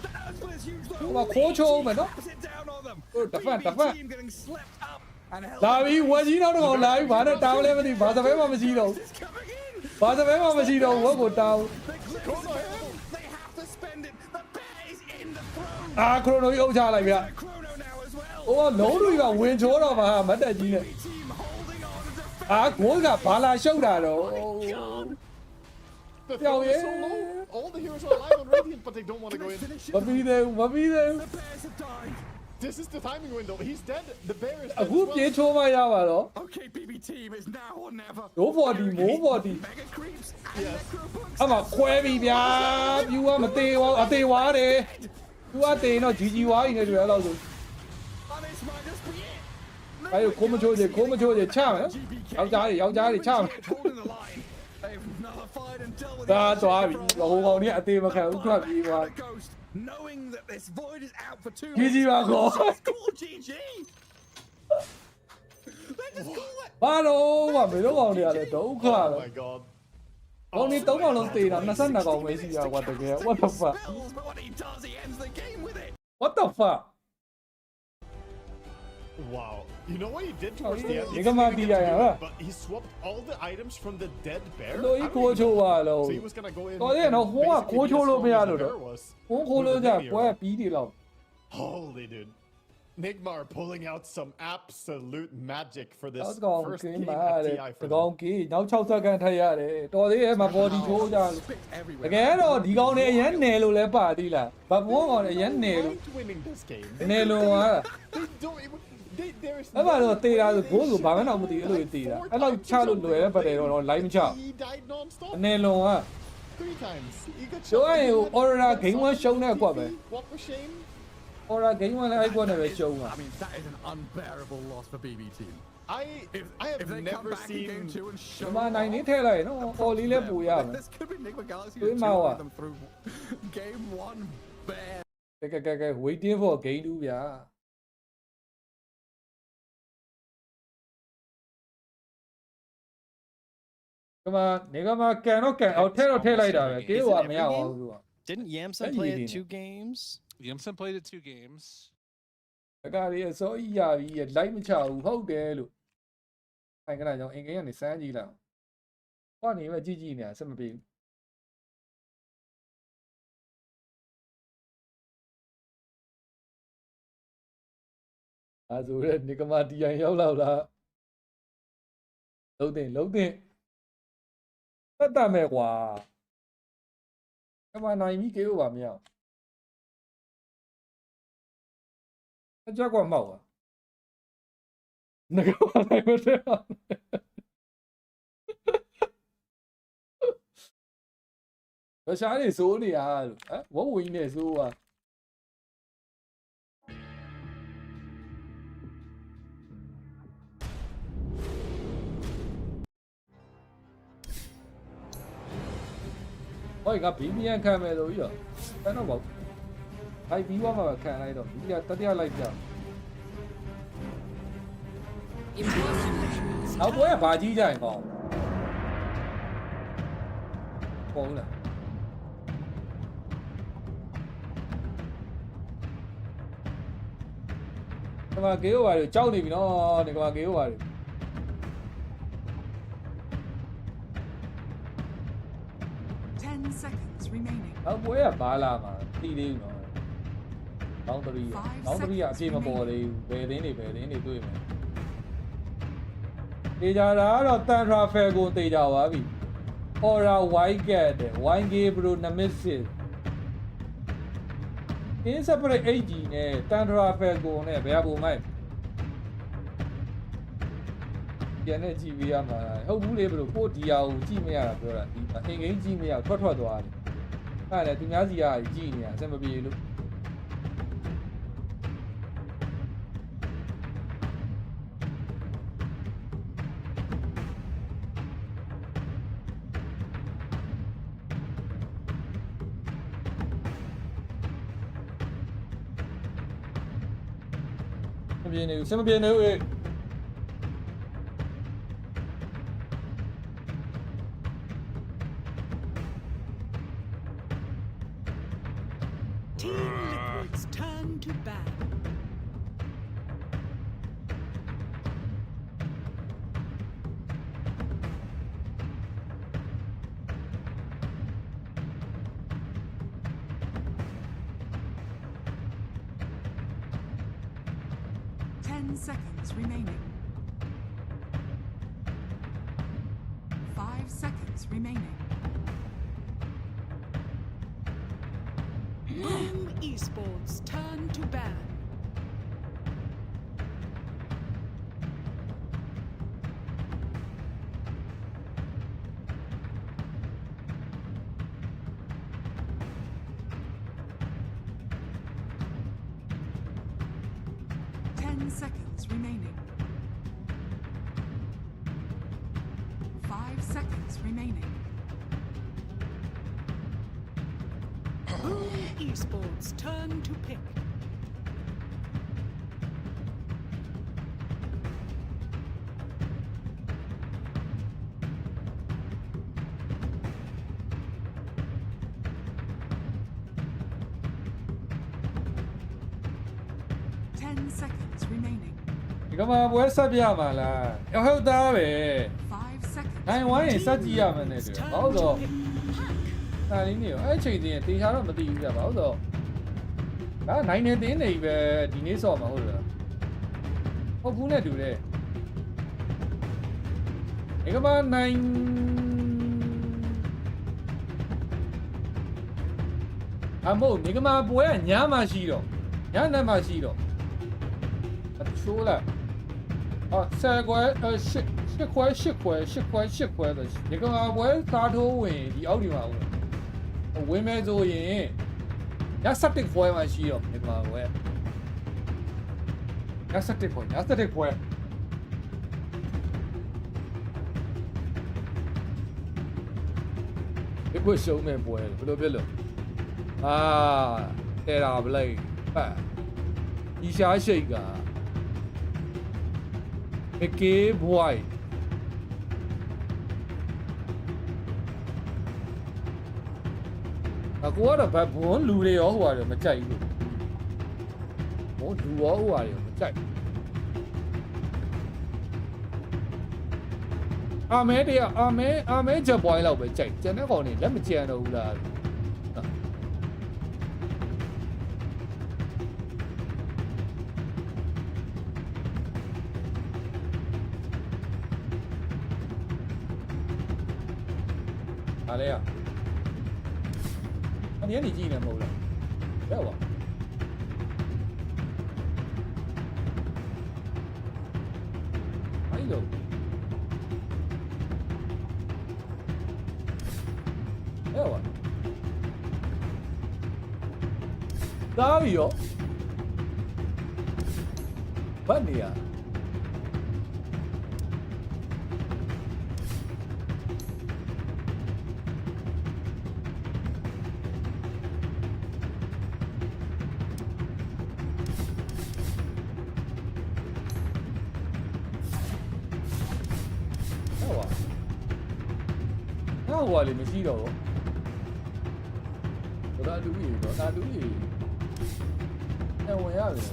The Earth was huge. ဟိုမှာခိုးချိုးမယ်နော် Sit down on them. Defend, BB defend. team getting swept up. And hell လာပြီဝက်ကြီးနောက်တော့လာပြီဘာနဲ့တောင်းလဲမသိဘာသပဲမှမရှိတော့ is coming in. ဘာသပဲမှမရှိတော့ဝက်ကိုတောင်း They have to spend it. The bear is in the throne. အာခရိုနိုကြီးအုပ်ချလိုက်ဗျ The chrono now as well. ဟိုကလုံးတွေကဝင်ချိုးတော့မှာမတ်တက်ကြီးနဲ့ Team holding on to defend. အာဂိုးကဘာလာရှုပ်တာတော့ The Yo, throne is so yeah. low. All the heroes are alive on Radiant, but they don't want to go in. Finish it.မပြီးသေးဘူးမပြီးသေးဘူး The bears have died. This is the timing window. He's dead. The bear is dead အခု as ပြေး well. ချိုးမရပါတော့ Okay, BB team is now or never. မိုးဘော်ဒီမိုးဘော်ဒီ Mega creeps and necrobooks. အမခွဲပြီဗျာပြူကမသေးပါဘူးအသေးဝါတယ်သူကသေးတော့ဂျီဂျီဝါကြီးနေတယ်အဲ့လိုဆို And this might just be it. အဲ့ကိုမချိုးချင်ချမယ်ယောက်ျားတွေချမယ် Holding the line. They've nullified and dealt with ဒါ it. သွားပြီဟိုကောင်ကြီးအသေးမခံဘူးထွက်ပြေးသွား The ghost, knowing that this void is out for 2 GG ပါကော It's called GG. They just call it. ဘာလို့မမေတို့ကောင်တွေကလည်းဒုက္ခ Oh ပဲ my god. ကောင်းနေ3ကောင်လုံးသေးတာ22ကောင်ပဲရှိရကွာတကယ် what the fuck Spells, but when he does, he ends the game with it. What the fuck? Wow. You know what he did towards the end? He Nigma didn't even get to diya do yaar. it, but he swapped all the items from the dead bear. Lo I hi don't ko even know. chowa lo. So he was gonna go in. Oh, yeah, and no, hoa basically ko be as cho lo strong maya as the lo bear do. was Ko with lo the ja linear ko one. pi di lo. Holy dude. Nigma are pulling out some absolute magic for this That's gone first game game at mad. TI for The them. gone key. Now 6 second ထပ်ရတယ်တော်သေးရဲ့မှာ body ချိုးကြလို့ Spit တ everywhere. ကယ်တော့ဒီကောင်နဲ့အရင်နယ်လို့လဲပါသေးလားဘာဘောကောင်နဲ့အရင်နယ်လို့ Mind winning this game. နယ်လို့ဟာ They don't even. There's အဲ့မှာတော့တေးတာဆိုဘိုးဆိုဘာမှတော့မသိဘူးအဲ့လိုတေးတာအဲ့လောက်ချလို့လွယ်တဲ့ပတ်တယ်တော့ live မချ He died non-stop. အနေလုံးက 3 times. He got ပြောရရင် shot. Aurora game 1ရှုံးတဲ့အကွက်ပဲ Walk of shame. Aurora game 1လည်းအဲ့ကွက်နဲ့ပဲရှုံးတာ I mean, that is an unbearable loss for BB team. I have If they come never back in game seen. 2 and ဒီ show မှာနိုင်နေထည့်လိုက်နော်ပေါ်လေးလည်းပူရမယ် this could be Nigma Galaxy Với to màu à? two them through game 1 bear. ကဲ waiting for game 2ဗျာဒီမှာနေကမှာကန်တော့ကန်အောင်ထည့်တော့ထည့်လိုက်တာပဲကေးဟိုကမရပါဘူးသူက Didn't Yamson That play you it didn't. 2 games? Yamson played it 2 games. အကားလေးအစောကြီးရပြီး live မချဘူးဟုတ်တယ်လို့အဲ့ကနကြောင့်အင်္ဂိမ်းကနေစမ်းကြည့်လိုက်ဟောနေပဲကြည့်နေတာဆက်မပြေဘူးအဲဆိုရဲနေကမာတီယန်ရောက်လာလားလုံးတင်သက်တမဲ့ကွာကမနိုင်ပြီကေးဟိုပါမရအကြကွာမောက်อ่ะငါကနိုင်မတဲ့ရရှားနေစိုးနေရလို့ဝဝင်းနေစိုးอ่ะဟိုကဘီဘီယန်ခံမယ်လို့ကြီးတော့အဲ့တော့ပေါ့ဟိုက်ဘီဝါမှာခံလိုက်တော့ဒီကတတိယလိုက်ပြနောက်ပွဲကဘာကြီးကြရင်ကောင်းပုံလားဒီမှာကေးဟိုပါတွေကြောက်နေပြီနော်ဒီကမှာကေးဟိုပါတွေ 10 seconds remaining. နောက်ပွဲကဘာလာမှာတီးသေးဘူးနော်ကောင်း3ကောင်း3ကအပြေမပေါ်သေးဘူးဘယ်သင်းတွေတွေ့မယ်တေချာတာကတော့တန်ထရာဖယ်ကိုတေချာသွားပြီ Aura White Cat တဲ့ 1K Pro Nemesis In separate AG နဲ့တန်ထရာဖယ်ကိုနဲ့ဘယ်ပုံမိုက်ပြန်နေကြည့်ပြရမှာဟုတ်ဘူးလေဘလို့ကိုဒီယာကိုကြည့်မရတာပြောတာဒီအင်ဂိမ်းကြည့်မရထွက်သွားတယ်အဲ့ဒါသူများစီကကြည့်နေတာအဆင်မပြေလို့မပြေနေဘူးအဆင်မပြေနေဘူး Team Liquid's turn to ban. Seconds remaining. 5 seconds remaining. Boom Esports turn to ban. Seconds remaining. 5 seconds remaining. Boom Esports turn to pick. seconds remaining. ဒီကမှာပွဲဆက်ပြမှာလားဟုတ်သားပဲ 5 seconds. နိုင်ဝိုင်းရင်စက်ကြည့်ရမယ်နဲ့တူဘာလို့တော့ဒါလေးနေရောအဲ့ချိန်ချင်းတင်ချာတော့မသိဘူးကြပါဘူးတော့ဒါနိုင်နေတင်းနေပဲဒီနေ့ဆော့မှာဟုတ်လားဟုတ်ဘူးနဲ့တူတယ်ဒီကမှာနိုင်အမို့ဒီကမှာပွဲကညမှရှိတော့ညနေမှရှိတော့အချိုးလားအော်ဆယ်ခွဲရှစ်ခွဲတော့ဒီကမှာပွဲသားထိုးဝင်ဒီအောက်ဒီမှာဝင်မဲ့ဆိုရင်ည7ခွဲမှရှိတော့ဒီကမှာပွဲည7ခွဲဒီကွရှုံးမဲ့ပွဲဘယ်လိုဖြစ်လို့တဲ့တာဗလိုက်ဒီရှားရှိတ်ကMidgame boy အကူကတော့ဘဘွန်လူတွေရောဟိုဟာတွေမကြိုက်ဘူးဘုံလူရောဟိုဟာတွေမကြိုက်အာမဲတရားအာမဲချက်ပွိုင်းလောက်ပဲကြိုက်ကျန်တဲ့ကောင်တွေလက်မကျန်တော့ဘူးလားอะไรอ่ะอันนี้นี่จริงนะမဟုတ်လားရောက်ပါအဲ့လိုရောက်ပါဒါပြီးရောဘာနေရဟိုလေမရှိတော့ဘူးဒါတူကြီးတော့ဒါတူကြီးဝင်ရတယ်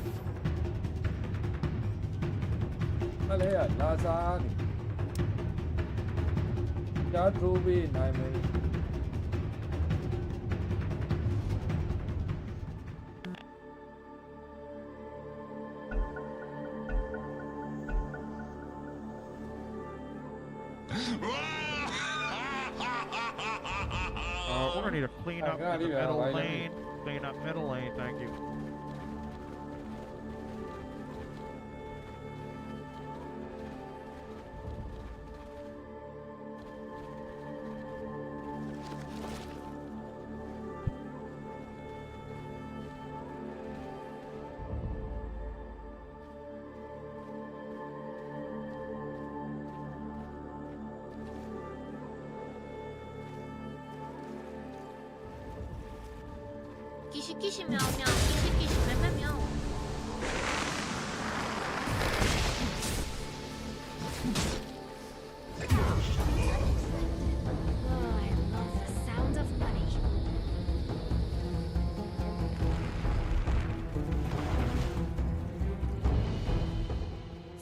အဲ့လေလာစားနေဒါထရိုးပေးနိုင်မယ်We're gonna need to clean up the middle lane. Clean up middle lane, thank you. Kishi meow meow, kishi meow meow. Oh, I love the sound of money.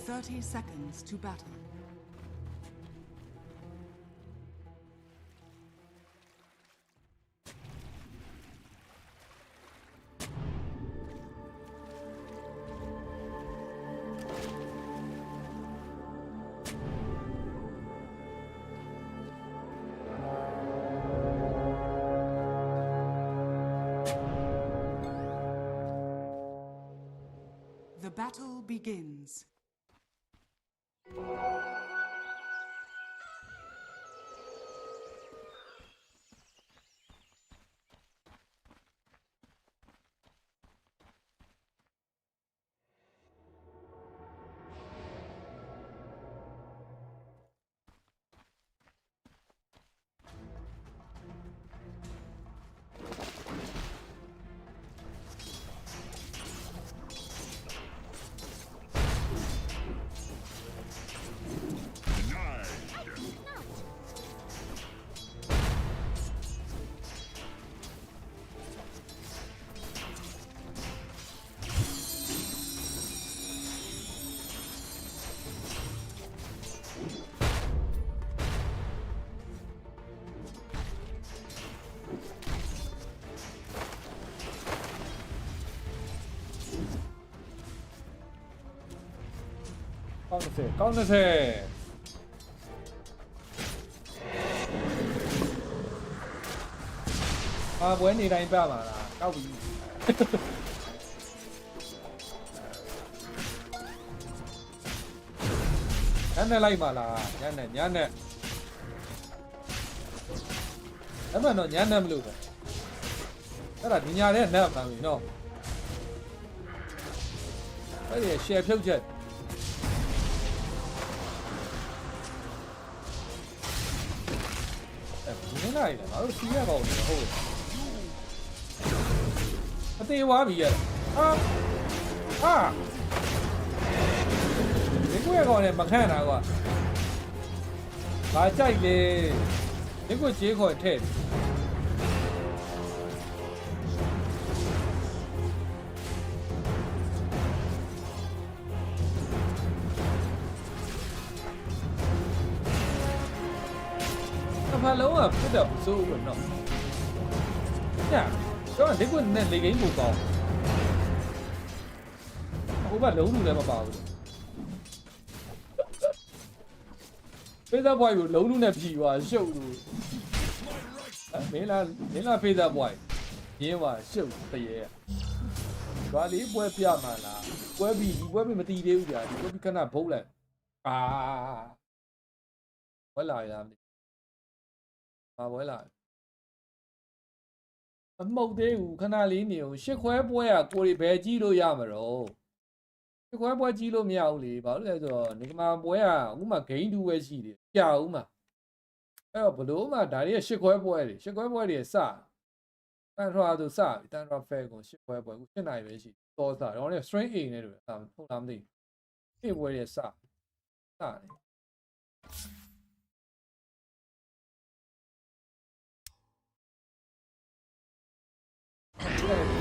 Thirty seconds to battle. The battle begins. ကောင်း30ပွဲနေတိုင်းပြပါလားတောက်ပြီညနေလိုက်ပါလားညနေအဲ့မှတော့ညနေမလို့ပဲအဲ့ဒါဒီညာတဲ့နတ်ပါပြီနော်အဲ့ဒီ share ဖြုတ်ချက်နင်းလိုက်တယ်ငါတို့စီးရပါဦးဟုတ်အသေးဝါပြီရဒီကွက်ကောင်နဲ့မခန့်တာကွာဘာကြိုက်လဲဒီကွက်ကြေးခေါ်ထည့်ဘာလုံးကဖြစ်တော့စိုးဘူးနော်ညတော့ဒီကွနဲ့လေကိန်းကိုကောင်းဟိုဘက်လုံးလူလည်းမပါဘူးဖေးသားဘွိုင်းကိုလုံးလူနဲ့ဖြီသွားရှုပ်လို့မင်းလားဖေးသားဘွိုင်းရင်းသွားရှုပ်တရေဘာလေးပွဲပြမှာလားပွဲပြီးဒီပွဲပြီးမတီးသေးဘူးကြာဒီပွဲပြီးခဏဘုတ်လိုက်ဝဲလာရမ်းပွဲလာအမှုတ်သေးဘူးခဏလေးနေအောင်ရှစ်ခွဲပွဲကကိုရီဘယ်ကြီးလို့ရမှာတော့ရှစ်ခွဲပွဲကြီးလို့မရဘူးလေဘာလို့လဲဆိုတော့နေကမာပွဲကအခုမှ gain 2ပဲရှိတယ်ကြာဦးမှာအဲ့တော့ဘလို့မှဒါတွေကရှစ်ခွဲပွဲတွေစတန်ထွာဆိုစပြီတန်ထွာဖဲကိုရှစ်ခွဲပွဲအခု7နိုင်ပဲရှိတောစားတော့လည်း string A နဲ့တူတယ်ဟုတ်လားမသိဘူးရှစ်ပွဲတွေစတယ်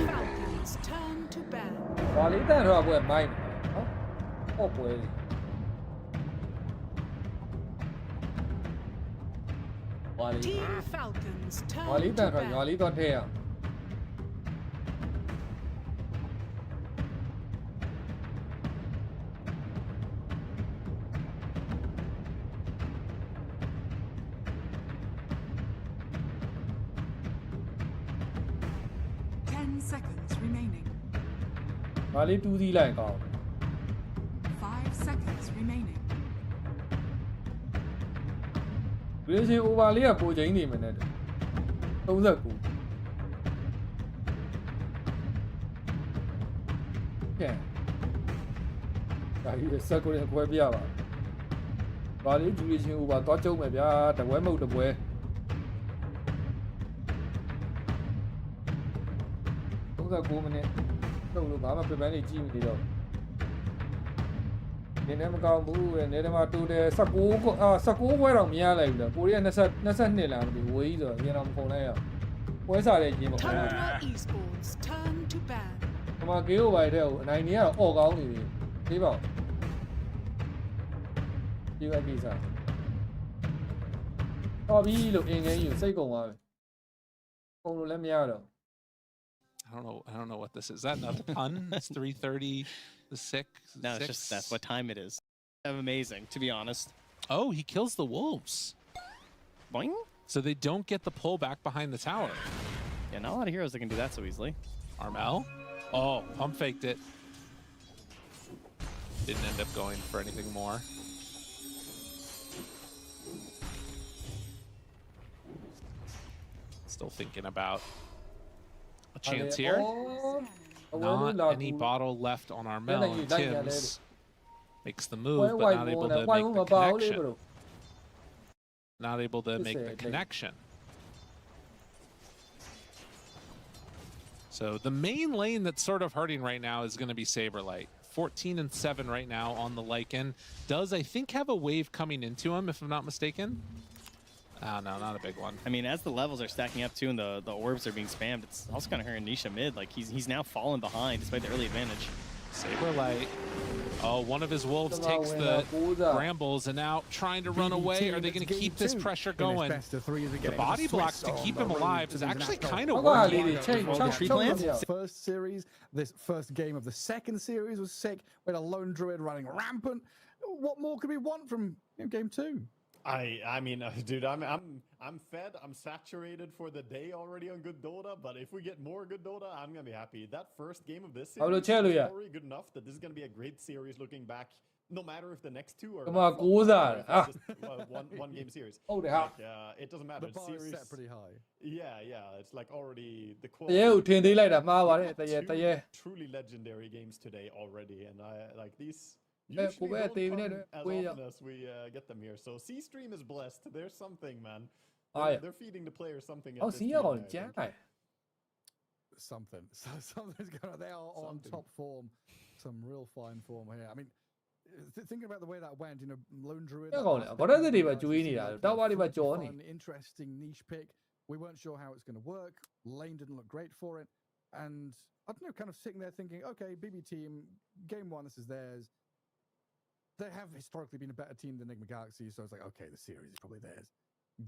Falcons turn to ban. ဘာလေးတန်တော့ပွဲမိုင်းနော်ဟော့ပွဲဘာလေး Team Falcons ဘာလေး turn တန် to တော့ညာလေး ban. တော့ထဲရအောင် 10 seconds remaining. ဘာလေးတူးသီးလိုက်ကောင်း 5 seconds remaining. Racing over လေးကပိုချိန်နေမယ်နဲ့39ကဲဒါကြီးစက်ကိုရခွဲပြပါဘာလေး duration over တော့ကျုံမယ်ဗျာတပွဲမဟုတ်တပွဲ39မိနစ်တော့လို့ဘာမှပြပန်းနေကြည့်နေတော့ဒီနေ့မကောင်းဘူးတဲ့နေ့တည်းမှာတူတယ်19ပွဲတော့မရလိုက်ဘူးလားကိုရီးယား22လားမသိဘူးဝေးကြီးဆိုတော့အရင်တော့မခုံလိုက်ရပွဲစားတဲ့ချင်းမခုံလိုက် Tundra Esports turn to ban. ဒီမှာ KO ဘိုင်တဲ့ကိုအနိုင်နေရတော့အော်ကောင်းနေပြီသေးပါဦးဒီဝက်ကိစ္စတော်ပြီလို့အင်္ဂလိပ်ကိုစိတ်ကုန်သွားပြီကုန်လို့လည်းမရတော့ I don't know what this is. Is that a pun? It's 3:30, the 6. No, it's just that's what time it is. Amazing, to be honest. Oh, he kills the wolves. Boing. So they don't get the pull back behind the tower. Yeah, not a lot of heroes that can do that so easily. Armel. Oh, pump faked it. Didn't end up going for anything more. Still thinking about a chance here. Not any bottle left on Armel. And Tim's makes the move, but not able to make the connection. Not able to make the connection. So the main lane that's sort of hurting right now is going to be Saberlight. 14 and 7 right now on the Lycan. Does, I think, have a wave coming into him, if I'm not mistaken. Oh, no, not a big one. I mean, as the levels are stacking up too and the orbs are being spammed, it's also kind of hurting Nisha mid. Like, he's now fallen behind despite the early advantage. Saberlight. Oh, one of his wolves takes the brambles and now trying to run away. Are they going to keep this pressure going? The body blocks to keep him alive is actually kind of working. First series, this first game of the second series was sick. We had a lone druid running rampant. what more could we want from game 2? I mean, dude, I'm fed. I'm saturated for the day already on good Dota. But if we get more good Dota, I'm gonna be happy. That first game of this series is already good enough that this is gonna be a great series. Looking back, no matter if the next two are like, just one game series. Like, it doesn't matter. The bar series is set pretty high. Yeah. It's like already the truly legendary games today already, and I like these. Usually don't come as often as we get them here. So C Stream is blessed. There's something, man. They're feeding the players something. Something. So something's going on. They are on top form. Some real fine form here. I mean, thinking about the way that went, Lone Druid. Interesting niche pick. We weren't sure how it's going to work. Lane didn't look great for it. And I don't know, kind of sitting there thinking, okay, BB team, game 1, this is theirs. They have historically been a better team than Nigma Galaxy, so it's like, okay, the series is probably theirs.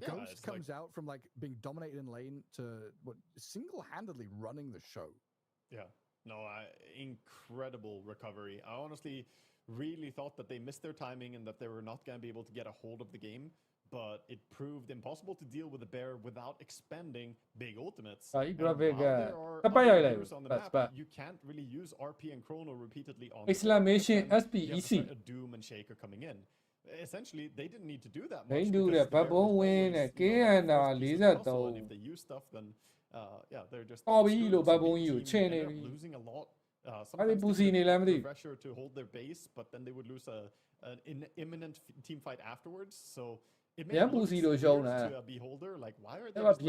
Ghost comes out from like being dominated in lane to single-handedly running the show. Yeah, no, incredible recovery. I honestly really thought that they missed their timing and that they were not going to be able to get a hold of the game, but it proved impossible to deal with the bear without expending big ultimates. You can't really use RP and Chrono repeatedly on exclamation SPEC. A Doom and Shaker coming in. Essentially, they didn't need to do that much. They do that. Babon win again. And if they use stuff, then they're just losing a lot. Sometimes they would pressure to hold their base, but then they would lose an imminent team fight afterwards. So it made to a beholder like, why are they not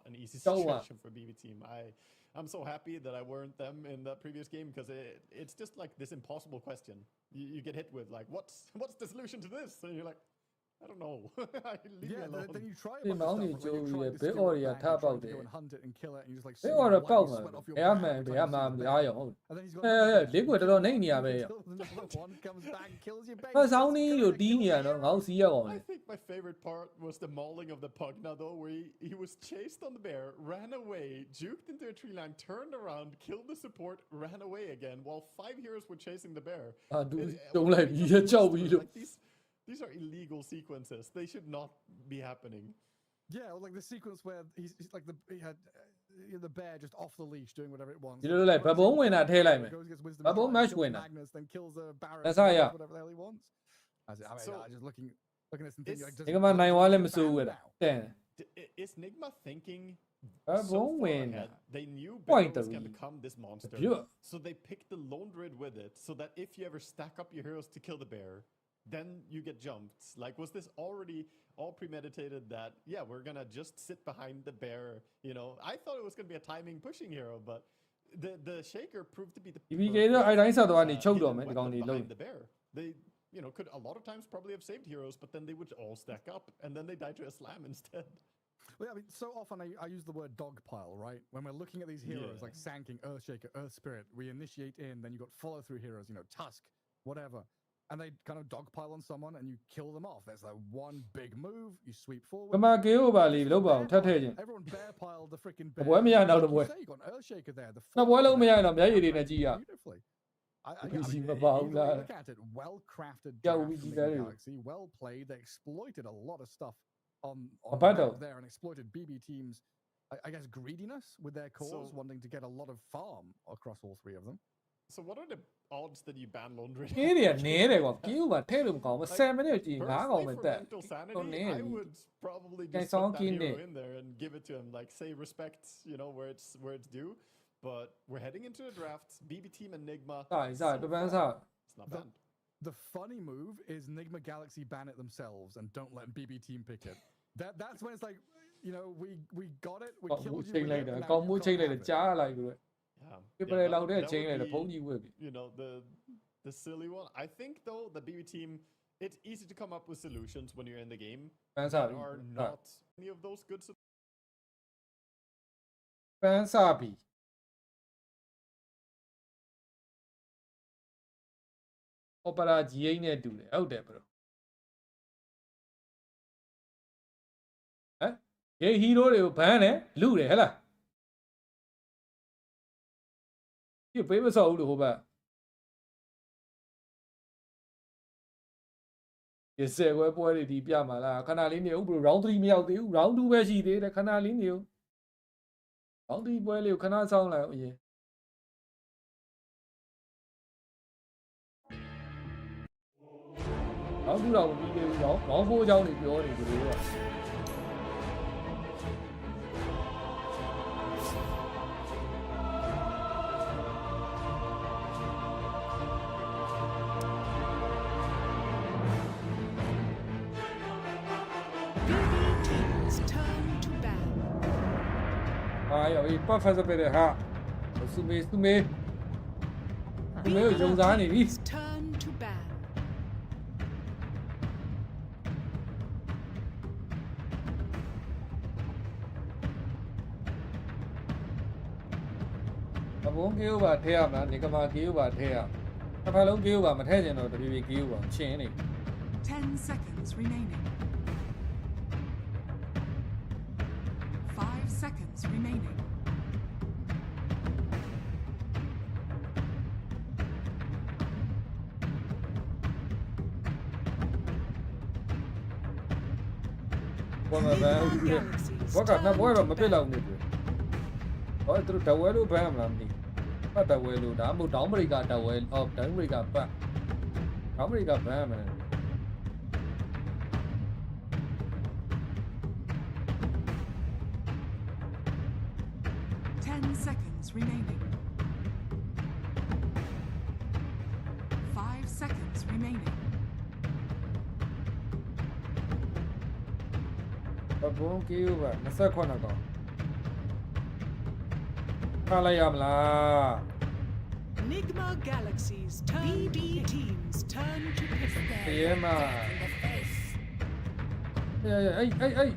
an easy situation for BB team. I'm so happy that I weren't them in that previous game, because it's just like this impossible question you get hit with, like, what's the solution to this, and you're like, I don't know. Leave me alone. Then you try a bunch of stuff, like you're trying to steal it back, you're trying to go and hunt it and kill it, and you just like sweat off your back every time you see it. And then he's got one comes back and kills you, baby. I think my favorite part was the mauling of the Pugna, though, where he was chased on the bear, ran away, juked into a tree line, turned around, killed the support, ran away again, while 5 heroes were chasing the bear. These are illegal sequences. They should not be happening. Yeah, like the sequence where he's like he had the bear just off the leash doing whatever it wants. Babon winner, Babon match winner. Magnus, then kills a Baron, that's how, yeah. whatever the hell he wants. I mean, just looking at this and thinking, like, is Nigma thinking Babon winner? They knew Baron was going to become this monster, so they picked the Lone Druid with it, so that if you ever stack up your heroes to kill the bear, then you get jumped. Like, was this already all premeditated that, yeah, we're gonna just sit behind the bear? I thought it was gonna be a timing pushing hero, but the Shaker proved to be the behind the bear. They, could a lot of times probably have saved heroes, but then they would all stack up, and then they died to a slam instead. Well, I mean, so often I use the word dogpile, right? When we're looking at these heroes, like Sanking, Earthshaker, Earth Spirit, we initiate in, then you got follow-through heroes, Tusk, whatever. And they kind of dogpile on someone and you kill them off. There's like one big move, you sweep forward. Everyone bear piled the freaking bear. You got an Earthshaker there. Beautifully. Look at it. Well-crafted Galaxy, well played. They exploited a lot of stuff on there and exploited BB teams, I guess, greediness with their cause, wanting to get a lot of farm across all 3 of them. So what are the odds that you ban Lone Druid? Personally, for mental sanity, I would probably just put that hero in there and give it to him, like, say respect, where it's due. But we're heading into the draft. BB team and Nigma. It's not banned. The funny move is Nigma Galaxy ban it themselves and don't let BB team pick it. That's when it's like, we got it. We killed you. The silly one. I think, though, the BB team, it's easy to come up with solutions when you're in the game. There are not any of those good solutions. Opera GA နဲ့တူတယ်ဟုတ်တယ် bro ဟမ် hero တွေကိုဘန်းတယ်လူတယ်ဟဲ့လား ဒီပေးမစော်ဘူးလို့ဟိုဘက်ဒီစဲဝဲပွဲတွေဒီပြမှာလားခဏလေးနေဦးဘရို round 3မရောက်သေးဘူး round 2ပဲရှိသေးတယ်ခဏလေးနေဦး round 3ပွဲလေးကိုခဏဆောင်းလိုက်အောင်အရင်round 2တော့ပြီးသေးဘူး round 4အကြောင်းတွေပြောနေကြတယ်ကွာ teams turn to ban. အာရောဒီပတ်ဖက်စပယ်ဟာစုမေကိုယုံစားနေပြီ Turn to ban. အဘုံကေးဥပါထဲရမလားနေကမာကေးဥပါထဲရတစ်ဖက်လုံးကေးဥပါမထဲချင်တော့တပြေပြေကေးဥပါချင်းနေ 10 seconds remaining. 5 seconds remaining. What got not boy mà biết lòng này rồi tôi đầu ấy lúc em làm gì bắt đầu ấy lúc đã một đóng mới cả đầu ấy đóng mới cả bạn đóng mới cả bạn mà 10 seconds remaining. 5 seconds remaining. အဘုံကေးဥပါ29ကောင်ခါလိုက်ရမလား Nigma galaxies turn BB teams turn to တရေမ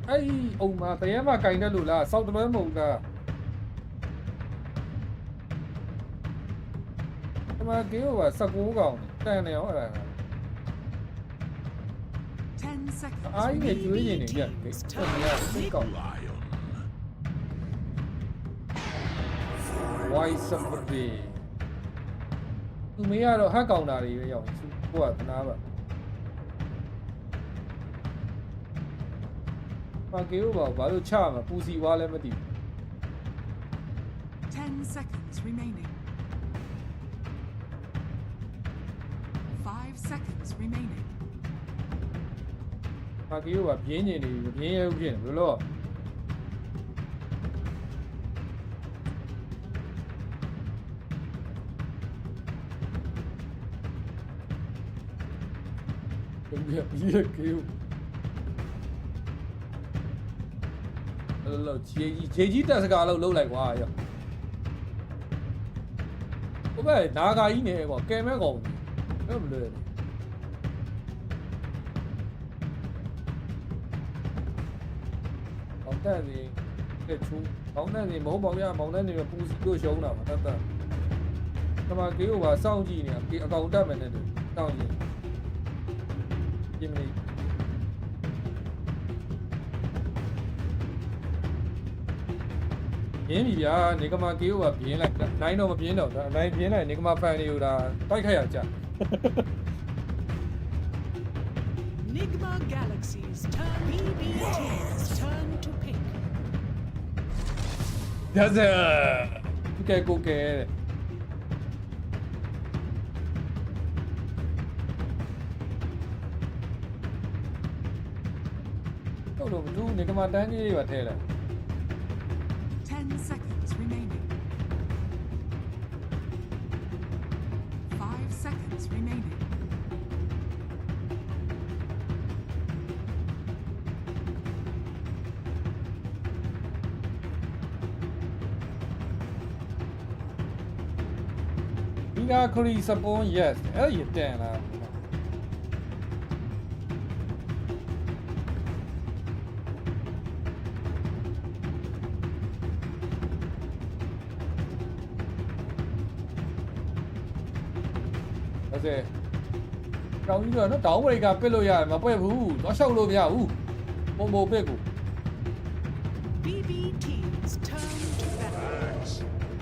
အေးအုံမတရေမကင်တယ်လို့လားစောက်တလွဲမဟုတ်လားဒီမှာကေးဥပါ19ကောင်တန်နေအောင်အဲ့ဒါ 10 seconds. အားကြီးနဲ့ကျွေးနေနေကြတယ် Teams ဆက် turn နေရစိတ်ကောင်း Why somebody သူမေးကတော့ဟက်ကောင်တာတွေပဲရောက်နေကိုကသနာပါမကေးဘာဘာလို့ချမှာပူစီဝါလည်းမသိဘူး 10 seconds remaining. 5 seconds remaining. မကေးဘာပြင်းနေနေမပြင်းရဘူးဖြစ်နေဘယ်လိုပြီးရကေးလောခြေကြီးတက်စကားလို့လှုပ်လိုက်ကွာရောဟိုဘက်နာဂါကြီးနေကွာကဲမဲကောင်ဘယ်မလဲအောင်တက်စီကဲချူအောင်တက်စီမဟုတ်ပါဘူးမောင်တက်နေပူစီတို့ရှုံးတာမှာတတ်တမကေးဘာစောင့်ကြည့်နေတာအကောင်တက်မယ်နဲ့စောင့်ကြည့်ပြင်းမလေးပြင်းပြီဗျာနေကမာကေးကပြင်းလိုက်နိုင်တော့မပြင်းတော့ဒါအနိုင်ပြင်းလိုက်နေကမာဖန်တွေကိုဒါတိုက်ခိုက်ရကြ Nigma galaxies turn BB teams turn to pink. ဒါစကဲကိုကဲတော့ဘူးနေကမာတန်းကြီးတွေပါထဲလာ 10 seconds remaining. 5 seconds remaining. Biga Kuri Sapon yes အဲ့ဒီတန်လားโอเคတောင်းကြီးတော့နော်တောင်းဘရိတ်ကပစ်လို့ရတယ်မပက်ဘူးတော့ရှောက်လို့မရဘူးပုံပစ်ကို BB teams turn to ban.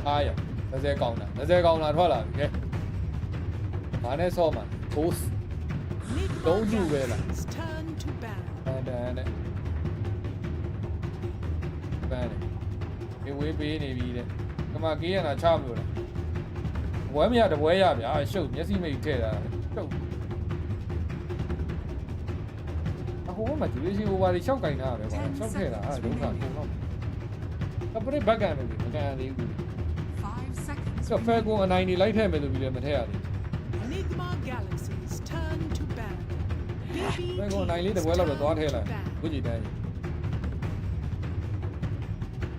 အားရ 20ကောင်းတာ20ကောင်းတာထွက်လာပြီကဲငါနဲ့ဆော့မှာ ghost Nigma do it. Galaxy's turn to ban. တန်းနဲ့ပန်းနေဝေးပေးနေပြီတဲ့ကမကေးရတာချမလို့လားဝဲမရတပွဲရဗျာရှုပ်မျက်စိမိတ်ထည့်တာရှုပ်အခုမှဒီလိုရှိ over ရှောက်ကင်တာပဲကွာရှောက်ထည့်တာဒုက္ခကုန်တော့အပရိဘက်ကန်လို့မကန်သေးဘူး 5 seconds. ဆိုဖဲကွန်အနိုင်နေလိုက်ထည့်မယ်လို့ပြီးလည်းမထည့်ရသေး Nigma Galaxy's turn to ban. ဘူးဖဲကွန်အနိုင်လေးတပွဲလောက်တော့သွားထည့်လိုက်ခုကြည့်တိုင်း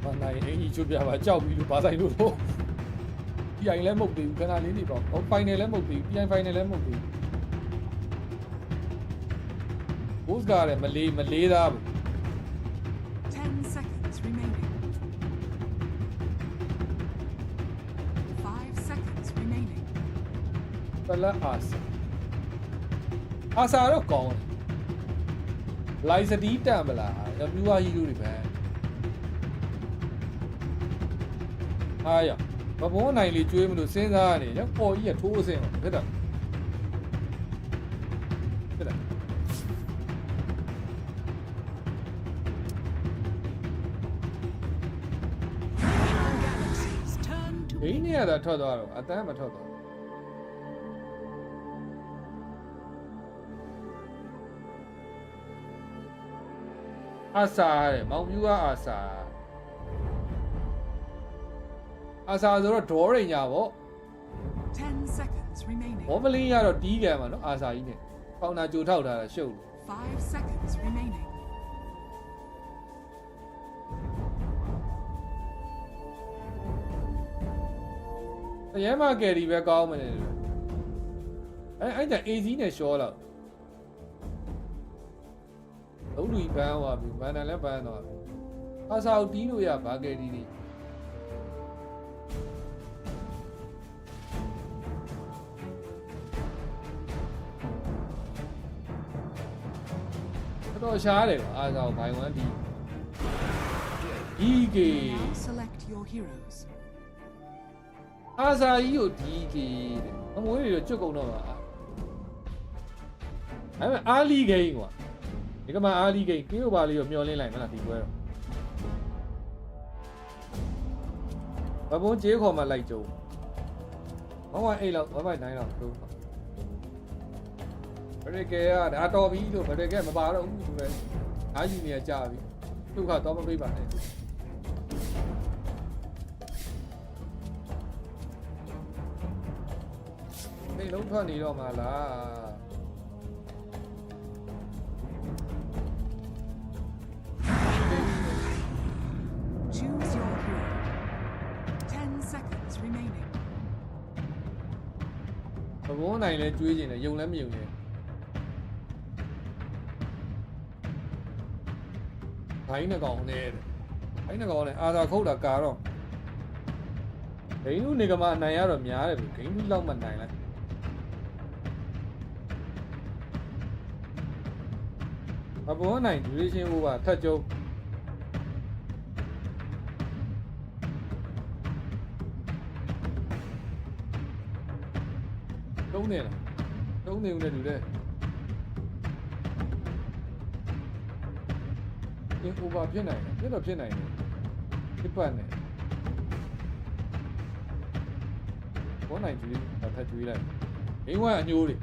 ဘာနိုင်အင်ကြီးချွတ်ပြပါကြောက်ပြီးလို့ဘာဆိုင်လို့တော့ဒီအိုင်လည်းမဟုတ်သေးဘူးခဏလေးနေပေါ့ဟို final လည်းမဟုတ်သေးဘူး PI final လည်းမဟုတ်သေးဘူး Boss ကလည်းမလေးသားဘူး 10 seconds remaining. 5 seconds remaining. ပလက်အာစာတော့ကောင်းတယ်လိုက်စတီးတန်မလားရမြူဝါဟီရိုတွေပဲအားရမဘောနိုင်လေးကျွေးမလို့စဉ်းစားနေရပေါ်ကြီးကထိုးအစင်းဖြစ်တာဒီနေ့ရတာထွက်သွားတော့အတန်းမထွက်သွားအာစာတဲ့မောင်ပြူကအာစာဆိုတော့ဒေါ်ရိညာပေါ့ 10 seconds remaining. ဘောပလင်းရတော့တီးကန်မှာနော်အာစာကြီးနဲ့ပေါင်နာကြိုထောက်ထားတာရှုပ်လို့ 5 seconds remaining. အရင်မှကယ်ရီပဲကောင်းမနေလို့အဲ့ဒါ AC နဲ့ရှောတော့လုံးလူဘန်းသွားပြီဘန်တယ်လည်းဘန်းသွားပြီအာစာကိုတီးလို့ရဘာကယ်ရီနေတော့ရှားတယ်ကွာအာစာကိုဘိုင်1တီးဒီကေ Now select your heroes. အာစာကြီးကိုဒီကေတဲ့အမွေးတွေကျွတ်ကုန်တော့ပါအဲ့မဲ့အာလီဂိမ်းကွာဒီကမှအာလီဂိမ်းကေးဘာလေးကိုမျောလင်းလိုက်မလားဒီပွဲတော့ဘဘုံကျေးခေါ်မှလိုက်ကြုံ118လောက်1.9လောက်တို့ဘယ်ကဲရဒါတော်ပြီလို့ဘယ်ကဲမပါတော့ဘူးသူလည်းအားယူနေကြပြီသူကတော့မပြေးပါနဲ့နေလုံးထွက်နေတော့မှလား Choose your hero. 10 seconds remaining. ဘဘုံနိုင်လဲကျွေးကျင်တယ်ယုံလည်းမယုံနဲ့ဘိုင်းနှကောင်နဲ့ဘိုင်းနှကောင်နဲ့အာသာခုတ်တာကာတော့ဂိမ်းလူနေကမှအနိုင်ရတော့များတယ်ဗျဂိမ်းလူလောက်မှနိုင်လိုက်ဘဘုံနိုင် duration over ထက်ကျုံတုံးနေလားတုံးနေဦးနဲ့တူတယ်အင်း over ဖြစ်နိုင်တယ်ဖြစ်တော့ဖြစ်နိုင်တယ်ဖြစ်ပတ်နေဘောနိုင်ကြည့်ထပ်ကြည့်လိုက်ဂိမ်းဝမ်အညိုးတွေ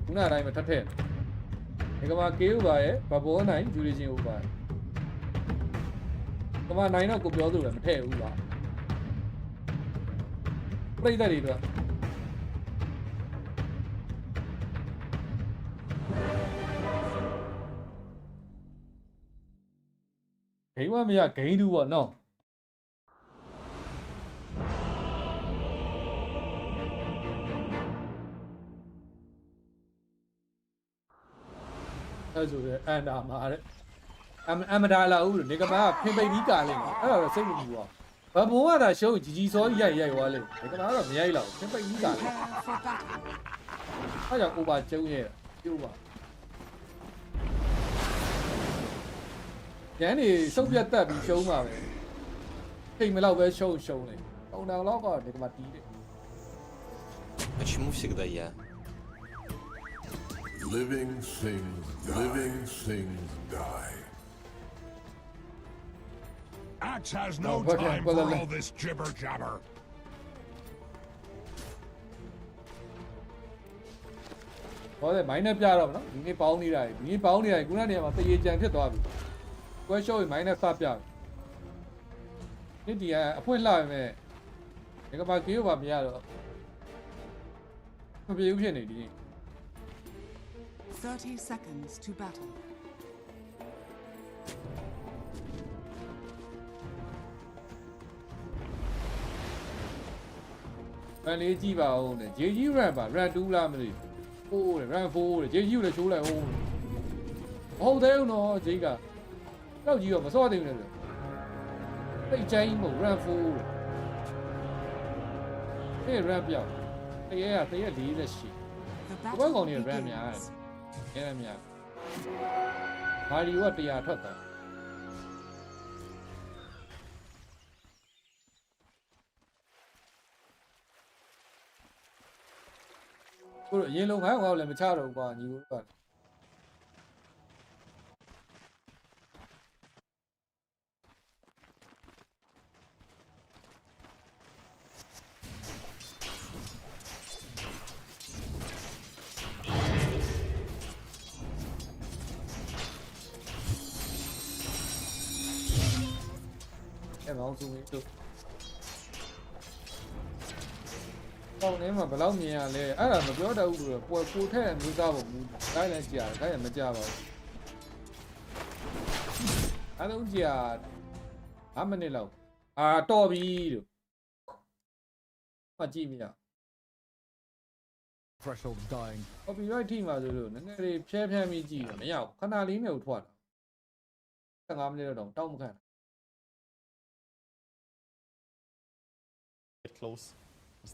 ခုနအတိုင်းပဲထပ်ထည့်ဒီကမှာ K over ရဲ့ဘဘောနိုင် duration over ကမှာနိုင်တော့ကိုပြောလို့လည်းမထည့်ဘူးကွာပြိတ္တတွေတော့ဂိမ်းဝမရဂိမ်းတူပေါ့နော်အဲ့ဆိုတဲ့အန်တာမှာတဲ့အမဒါလာဦးလို့နေကမားဖင်ပိတ်ပြီးကာလိမ့်မယ်အဲ့ဒါတော့စိတ်မပူပါဘူးဘဘုံကသာရှုံးကြီးစောရိုက်သွားလိမ့်နေကမားတော့မရိုက်တော့ဖင်ပိတ်ပြီးကာလိမ့် Prepare for battle. အဲ့ကြောင့် over ကျုံးရဲ့ပြုတ်ပါရန်နေစုပ်ပြတ်တက်ပြီးရှုံးပါပဲထိတ်မလောက်ပဲရှုံးလေ Now log on, they come Почему всегда я? Living things die. Axe has no time for all this jibber jabber. Có máy này ra rồi đó, những bao này này, những bao này cũng là này mà tự nhiên thiết toa, quay show máy này phát ra, cái gì à, phun lại mày, cái bao kêu vào bây giờ rồi, không biết cái này đi. 30 seconds to battle. Bạn lấy gì vào này, chế gì ra mà ra đủ làm gì, ô này ra phô này, chế gì là số lại ô, ô thế nó gì cả, đâu gì mà sao tiền này được, cái cháy màu ra phô, cái ra biểu, cái lý là gì, cái con này ra nhà, cái ra nhà, hai đứa ở nhà thoát rồi. Cô nhìn luôn hả? Không làm sao đâu qua nhiều quá. Em không suy nghĩ được. Con nếu mà phải lâu nhiều là á là nó đâu được, cô thế là người ta bảo cái này chả, cái này mới chả bảo. Anh đâu chả, anh mới lâu, à to bi được, mà chi vậy? Threshold dying. Copyright mà rồi, nó nghe phê mi gì rồi, mấy nhau, khán giả lý nhiều thuật, thằng em này đâu trong cái. Get close.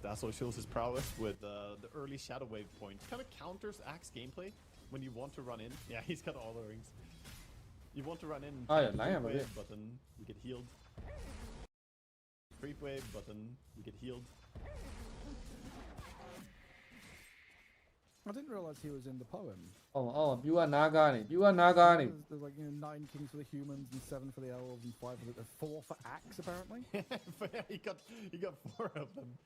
Dazzle shows his prowess with the early Shadow Wave point. Kind of counters Axe gameplay when you want to run in. Yeah, he's got all the rings. You want to run in, creep wave, but then you get healed. Creep wave, but then you get healed. I didn't realize he was in the poem. Oh, you are Naga. There's like 9 kings for the humans and 7 for the elves and 5 for the 4 for Axe apparently. he got 4 of them.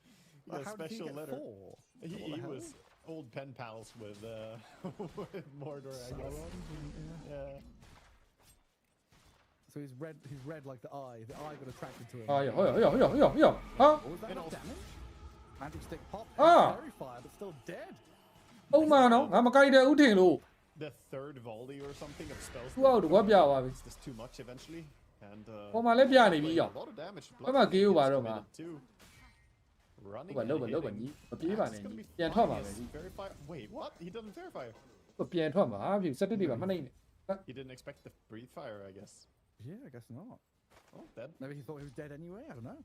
He got a special letter. 4? He was old pen pals with with Mordor, I guess. Yeah. So he's red like the eye. The eye got attracted to him. Oh yeah. Huh? Was that enough damage? Magic stick pop. Fairy fire, but still dead. Oh man, no, I'm a guy that outing low. The third volley or something of spells. Wow, what ya? It's just too much eventually, and oh my, let me a lot of damage. I'm a give you a Running. Wait, what? He doesn't verify. He didn't expect the breathe fire, I guess. Yeah, I guess not. Oh, dead. Maybe he thought he was dead anyway. I don't know.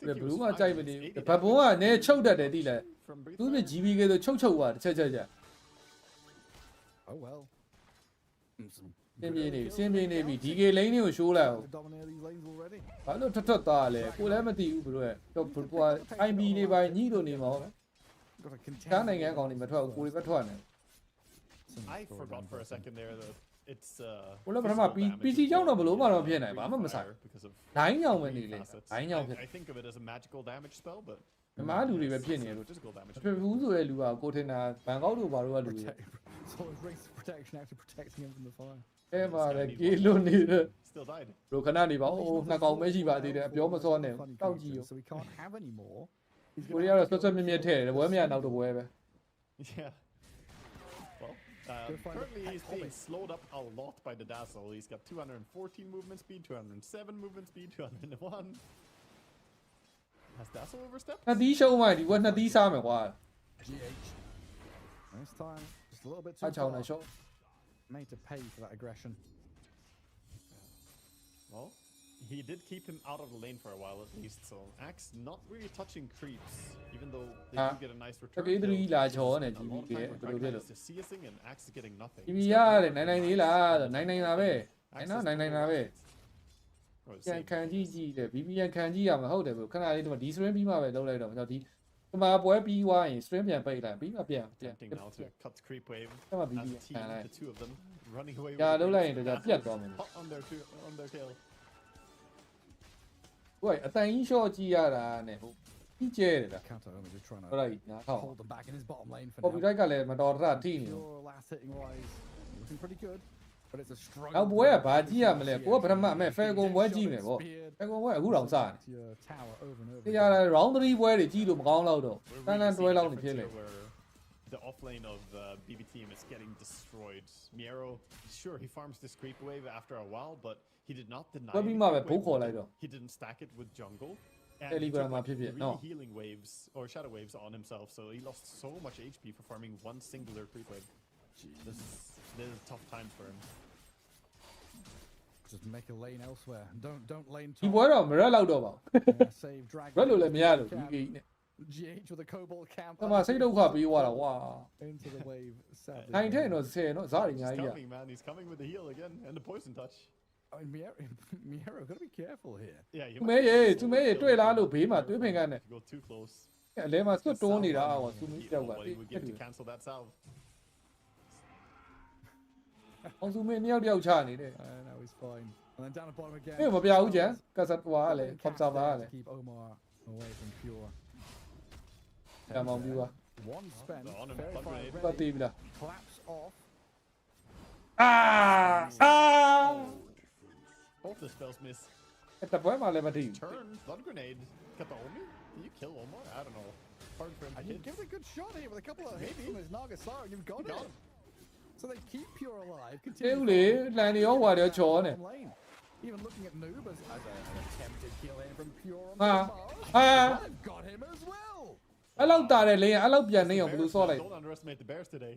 The blue one type of the Papua, near choked at the dealer. Do the GB get the chocho? Oh well. Simply maybe DK Lane or show out. Dominate these lanes already. I don't touch that. Who am I to you? I mean, if I need only more. Can't I get on him at 12? I forgot for a second there that it's well, PC young of Loma Piana, Mamma Messiah. Because of 9 young when he I think of it as a magical damage spell, but the Madu live opinion. Physical damage. Who's you are going to Bangalore Baru? So his race protection actually protecting him from the fire. Emma, the Gilo neither. Still died. Rokanani, oh, Nakao Mejiba did a Biomas on him. So we can't have any more. We are supposed to be a tail, where me out of the web. Yeah. Well, currently he's being slowed up a lot by the Dazzle. He's got 214 movement speed, 207 movement speed, 201. Has Dazzle overstepped? Now these show mighty, what not these armor while? GH. This time, just a little bit too far. Made to pay for that aggression. Well, he did keep him out of the lane for a while at least, so Axe not really touching creeps, even though they do get a nice return. Okay, the large horn and just CSing and Axe getting nothing. Yeah, 99 la, 99 away. I know 99 away. ပြန်ခံကြည့်ကြည့်တယ် BBN ခံကြည့်ရမှာဟုတ်တယ်ဘယ်ခဏလေးဒီ stream ပြီးမှပဲလုံးလိုက်တော့ကျွန်တော်ဒီမှာပွဲပြီးသွားရင် stream ပြန်ပိတ်လိုက်ပြီးမှပြန် now to cut the creep wave. အဲ့မှာ As BBN a team, the two of them running away. ကြာလုံးလိုက်ရင်တော့ပြတ်သွားမယ် Hot on their tail. ဟိုအတန်ကြီး short ကြည့်ရတာနဲ့ဟိုကြီးကျဲတယ်လား Kanto just trying ဟုတ် to လိုက်နားထောင် hold them back in his bottom lane for copy now. right ကလည်းမတော်တဆထိနေတယ် Pure last hitting wise, looking pretty good, but it's a strong. နောက်ပွဲကဘာကြည့်ရမလဲကိုကပထမအမေ Falcon ပွဲကြည့်မယ်ပေါ့ Falcon ပွဲအခုတောင်စတယ် Your tower over and over. တရား round 3 ပွဲတွေကြည့်လို့မကောင်းတော့တန်းတန်းတွဲလောက်နေဖြစ်လေ The offlane of BB team is getting destroyed. Miero, sure, he farms this creep wave after a while, but he did not deny. ပွဲပြီးမှပဲဘုတ်ခေါ်လိုက်တော့ He didn't stack it with jungle. And he Telegram took, like, ဖြစ်ဖြစ် really နော် healing waves or shadow waves on himself, so he lost so much HP for farming one singular creep wave. This is a tough time for him. Just make a lane elsewhere. Don't lane ဒီ top. ပွဲတော့မရက်လောက်တော့ပါဘူး Save dragon. ရက်လို့လည်းမရလို့ဒီဂိမ်းနဲ့ GH with a cobalt camp. ဟိုမှာစိတ်ဒုက္ခပေးသွားတာဝါ Into the wave. Sadly. နိုင်တဲ့တော့10နော်ဇာတ်တွေအများ He's ကြီးอ่ะ coming, man. He's coming with the heal again and the poison touch. I mean, Miero, gotta be careful here. Yeah, you သူမဲရေသူမဲရေတွေ့လားလို့ဘေးမှာတွေးပင်ကနဲ့ go too close. အလဲမှာစွတ်တွန်းနေတာဟော Salve သူမဲ he- ကြောက်က what he would give to cancel that salve. အောင်သူမဲမြောက်တယောက်ချနေတယ် No, he's fine. And then down the bottom again. အေးမပြဘူးကျန်ကဆတ်ဝါလေ observer လေ Keep Omar away from pure. တမောင်ပြူပါ One spent. On him, Very plug far grenade. ပတ် ready. သေးပြီလား Collapse off. အာအာ Both the spells miss. အဲ့တပွဲမှာလည်းမထိဘူး Turn, blood grenade. Got the Omi? Did you kill Omar? I don't know. Hard for him to And you hit. give it a good shot here with a couple of hits from his Nagasara. You've got it. So they keep pure alive. သေးဘူး Continue လေလန်နေရောဟွာတွေရောချောနေ from lane. Even looking at Noob as an attempted kill in from pure. on Ah. the Ah. Mars. They've got him as well. အဲ့လောက်တာတယ်လေအဲ့လောက်ပြန်နေအောင်ဘယ်လိုဆော့လိုက် Don't underestimate the bears today.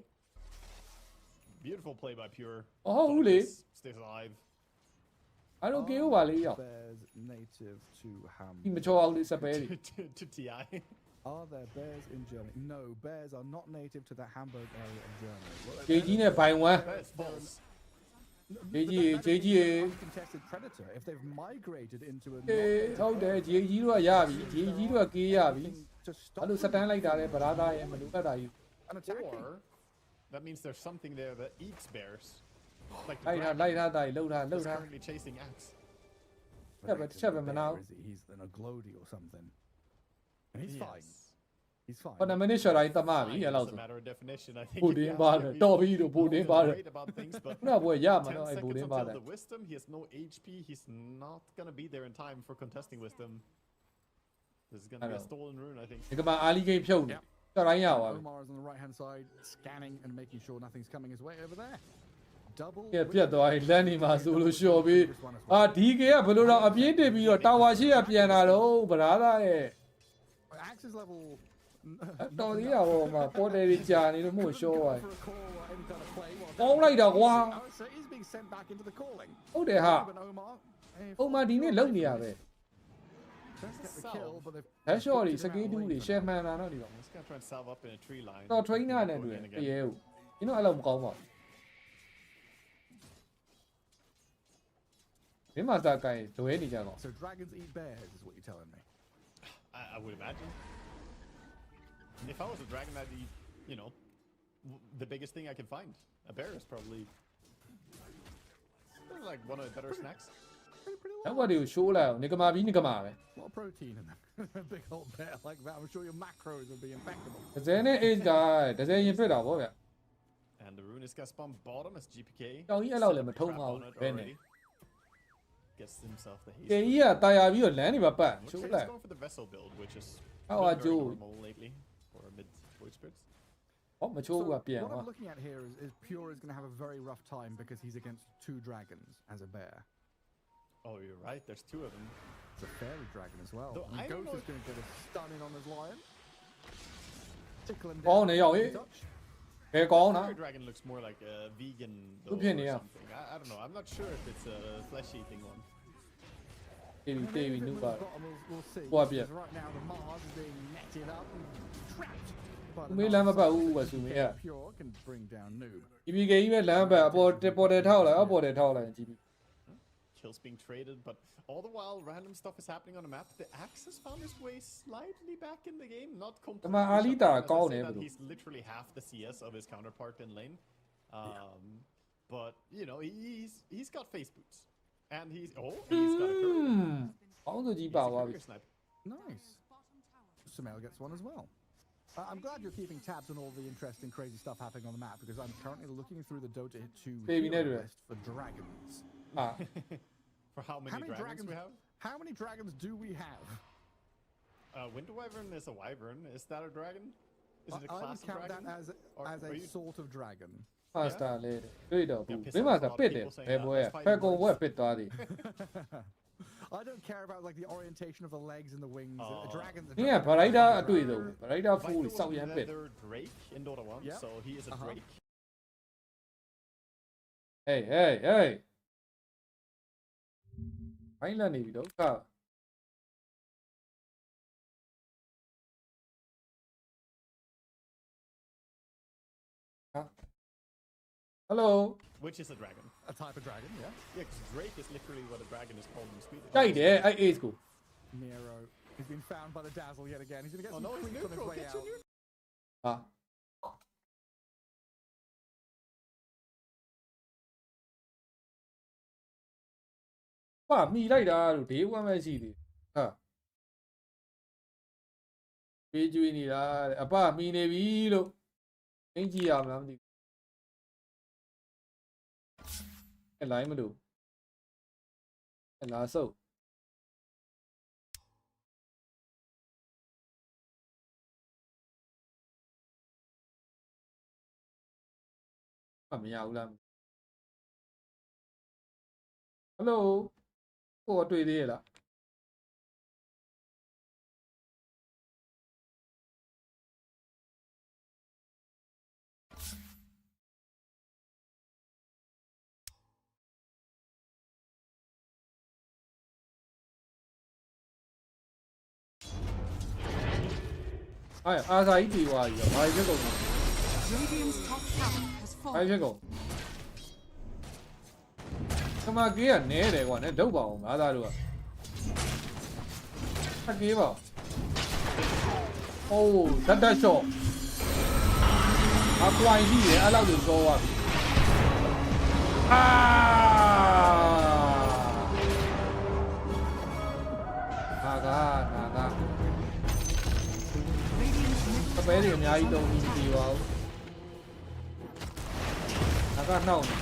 Beautiful play by Pure. အော်ဟုတ်လေ Stays alive. အဲ့လိုကေဟိုပါလေရောက် Bears native to Ham. ဒီမချောအောင်လေးစပယ်လေ to TI. Are there bears in Germany? No, bears are not native to the Hamburg area of Germany. Well, ဂျေကြီးနဲ့ဘိုင်ဝမ် That is false. ဂျေကြီးဂျေကြီး uncontested predator. If they've migrated into a အေးဟုတ်တယ်ဂျေကြီးတို့ကရပြီဂျေကြီးတို့ကကေးရပြီ to အဲ့ stop လိုစတန်းလိုက်တာလေဗရာသားရဲ့မလူကတာယူ an attacking. Or that means there's something there that eats bears. Like the လိုက်ထား dragon လိုက်ထားတာလှုပ်ထားလှုပ် is ထား currently chasing Axe. But but active Chevy bear, Manao. is he? He's in a glody or something. And he's fine. Yes. He's fine. 9 မိနစ်ရှော့တိုင်းတမပြီ Fine, အဲ့လောက် it's a ဆို matter of definition. I think. ဘူ if ဒ you င်း ask ပါတယ် him, တော်ပြီလို့ဘူ he's ဒင်းပါတယ် great about things, but ခုနကဘွယ်ရမှာ 10 တော့အဲ့ဘူဒ seconds င်းပါတ until ယ် the wisdom, he has no HP. He's not gonna be there in time for contesting wisdom. This is gonna be a know. stolen rune, I think. ဒီကမှာအာလီဂိမ်းဖြုတ်နေရှော့တိုင်းရပါပြီ Omar is on the right hand side, scanning and making sure nothing's coming his way over there. Double. ကဲပြတ်သွားရင်လမ်းနေမှာဆိုလို့ရှော့ပြီးအာဒီကေကဘယ်လိုတော့အပြင်းတက်ပြီးတော့တာဝါရှိရပြန်လာတော့ဗရာသားရဲ့ Axis level. တော်သေးတာဟောမှာပေါ်တယ်ကြီးကြာနေလို့မို့ရှော့သွား For a call or any kind of play. Well, ကောင်းလိုက်တာကွာ oh, so he's being sent back into the calling. ဟုတ်တယ်ဟာ But Omar. Hey, ပုံမှန်ဒီနေ့လုံနေရပဲ Just get the kill, but they've ဟက်ရှော့တွေစကေးတူးတွေရှယ်မှန်တာတော့ဒီပါ I'm just gonna try and salve up in a tree line. တော့ trainer နဲ့တွေ့ Again. တရေဦးဒီတော့အဲ့လိုမကောင်းပါဘူးမင်းမသာကိုင်လွဲနေကြတော့ So dragons eat bears, is what you're telling me. I would imagine. If I was a dragon, I'd eat, you know, the biggest thing I could find. A bear is probably like one of the better snacks. Pretty နော low. က်ကတွေကိုရှိုးလိုက်အောင်နေကမာပြီးနေကမာပဲ A lot of protein in them. A big old bear like that. I'm sure your macros would be impeccable. ဒဇယ်နဲ့ age ကဒဇယ်ရင်ပြစ်တာဗောဗျ And the rune is gonna spawn bottom as GPK. တောင်ကြီးအဲ့လောက်လည်းမထုံး Crap ပါဘူး on it ဘယ်နဲ့ already. Gets himself the ကေ haste. ကြီးကတာယာပြီးတော့လမ်းနေပါပတ် Looks ရှိုး like လို he's က် going for the vessel build, which is Oh, not I very do. normal lately for mid void spirits. ဟောမချိုး So ဘူးကပြန် what သွား I'm looking at here is Pure is going to have a very rough time because he's against 2 dragons as a bear. Oh, you're right. There's 2 of them. It's a fairy dragon as well. Though And I don't Ghost know is going to get a stun in on his lion. Tickle him Oh, down. no, yo, with eh? touch. ဘယ်ကောင်းတာ Fairy dragon looks more like a vegan though, Look in or here. something. I don't know. I'm not sure if it's a flesh-eating one. တေးပြီးတေးပြီး Maybe နု if it ပါ moves bottom, we'll see. What, Because yeah. right now the Mars is being netted up and trapped. But သူမေးလမ်းမပတ်ဘူးပဲသူမေးအဲ့ Pure can bring down Noob. ဒီပီကေကြီးပဲလမ်းပတ်အပေါ်ပေါ်တယ်ထောက်လိုက်အပေါ်တယ်ထောက်လိုက်ကြည့်ပြီး Killing kills being traded, but all the while random stuff is happening on the map. The Axe has found his way slightly back in the game, not completely. As I say that, he's literally half the CS of his counterpart in lane. But you know, he's got face boots, and he's got a courier snipe. Nice. Sumail gets one as well. I'm glad you're keeping tabs on all the interesting, crazy stuff happening on the map because I'm currently looking through the Dota 2 hero list for dragons. For how many dragons we have? How many dragons do we have? Winter Wyvern is a wyvern. Is that a dragon? Is it a class I would count dragon? that as a sort of dragon. Faster later. I don't care about like the orientation of the legs and the wings. Dragons. Yeah, Parida အတွေ့တော့ Parida fool စောက်ရမ်းပစ် Drake in Dota 1, so he is a Drake. Hey. ဘိုင်းလက်နေပြီတော့ခါ Hello. Which is a dragon? A type of dragon, yeah. Yeah, because Drake is literally what a dragon is called in Swedish. တိုက်တယ်အဲ့ age ကို Nero. He's been found by the Dazzle yet again. He's going to get some he's creep on his neutral. way Get out. your ဟာမိလိုက်တာလို့ဒေး1ပဲရှိသေးဟာပေးကျွေးနေတာတဲ့အပမိနေပြီလို့အင်ကြည့်ရမလားမသိဘူးလိုင်းမလို့လာဆုပ်မရဘူးလား Hello ကိုတွေ့သေးရဲ့လား အာစာကြီးတီးသွားပြီဘာဖြစ်ကုန်လဲ Radiant's top tower has ဘာဖြစ် fallen. ကုန်ကမာကေးကနဲတယ်ကွာနဲဒုတ်ပါအောင်ငါသားတို့ကကေးပါအိုးဓာတ်ရှော့အကွိုင်းကြီးရအဲ့လောက်ကိုစောသွားပြီနာက အပဲတွေအများကြီးတုံးပြီးပြေပါဦးဒါကနှောက်နေ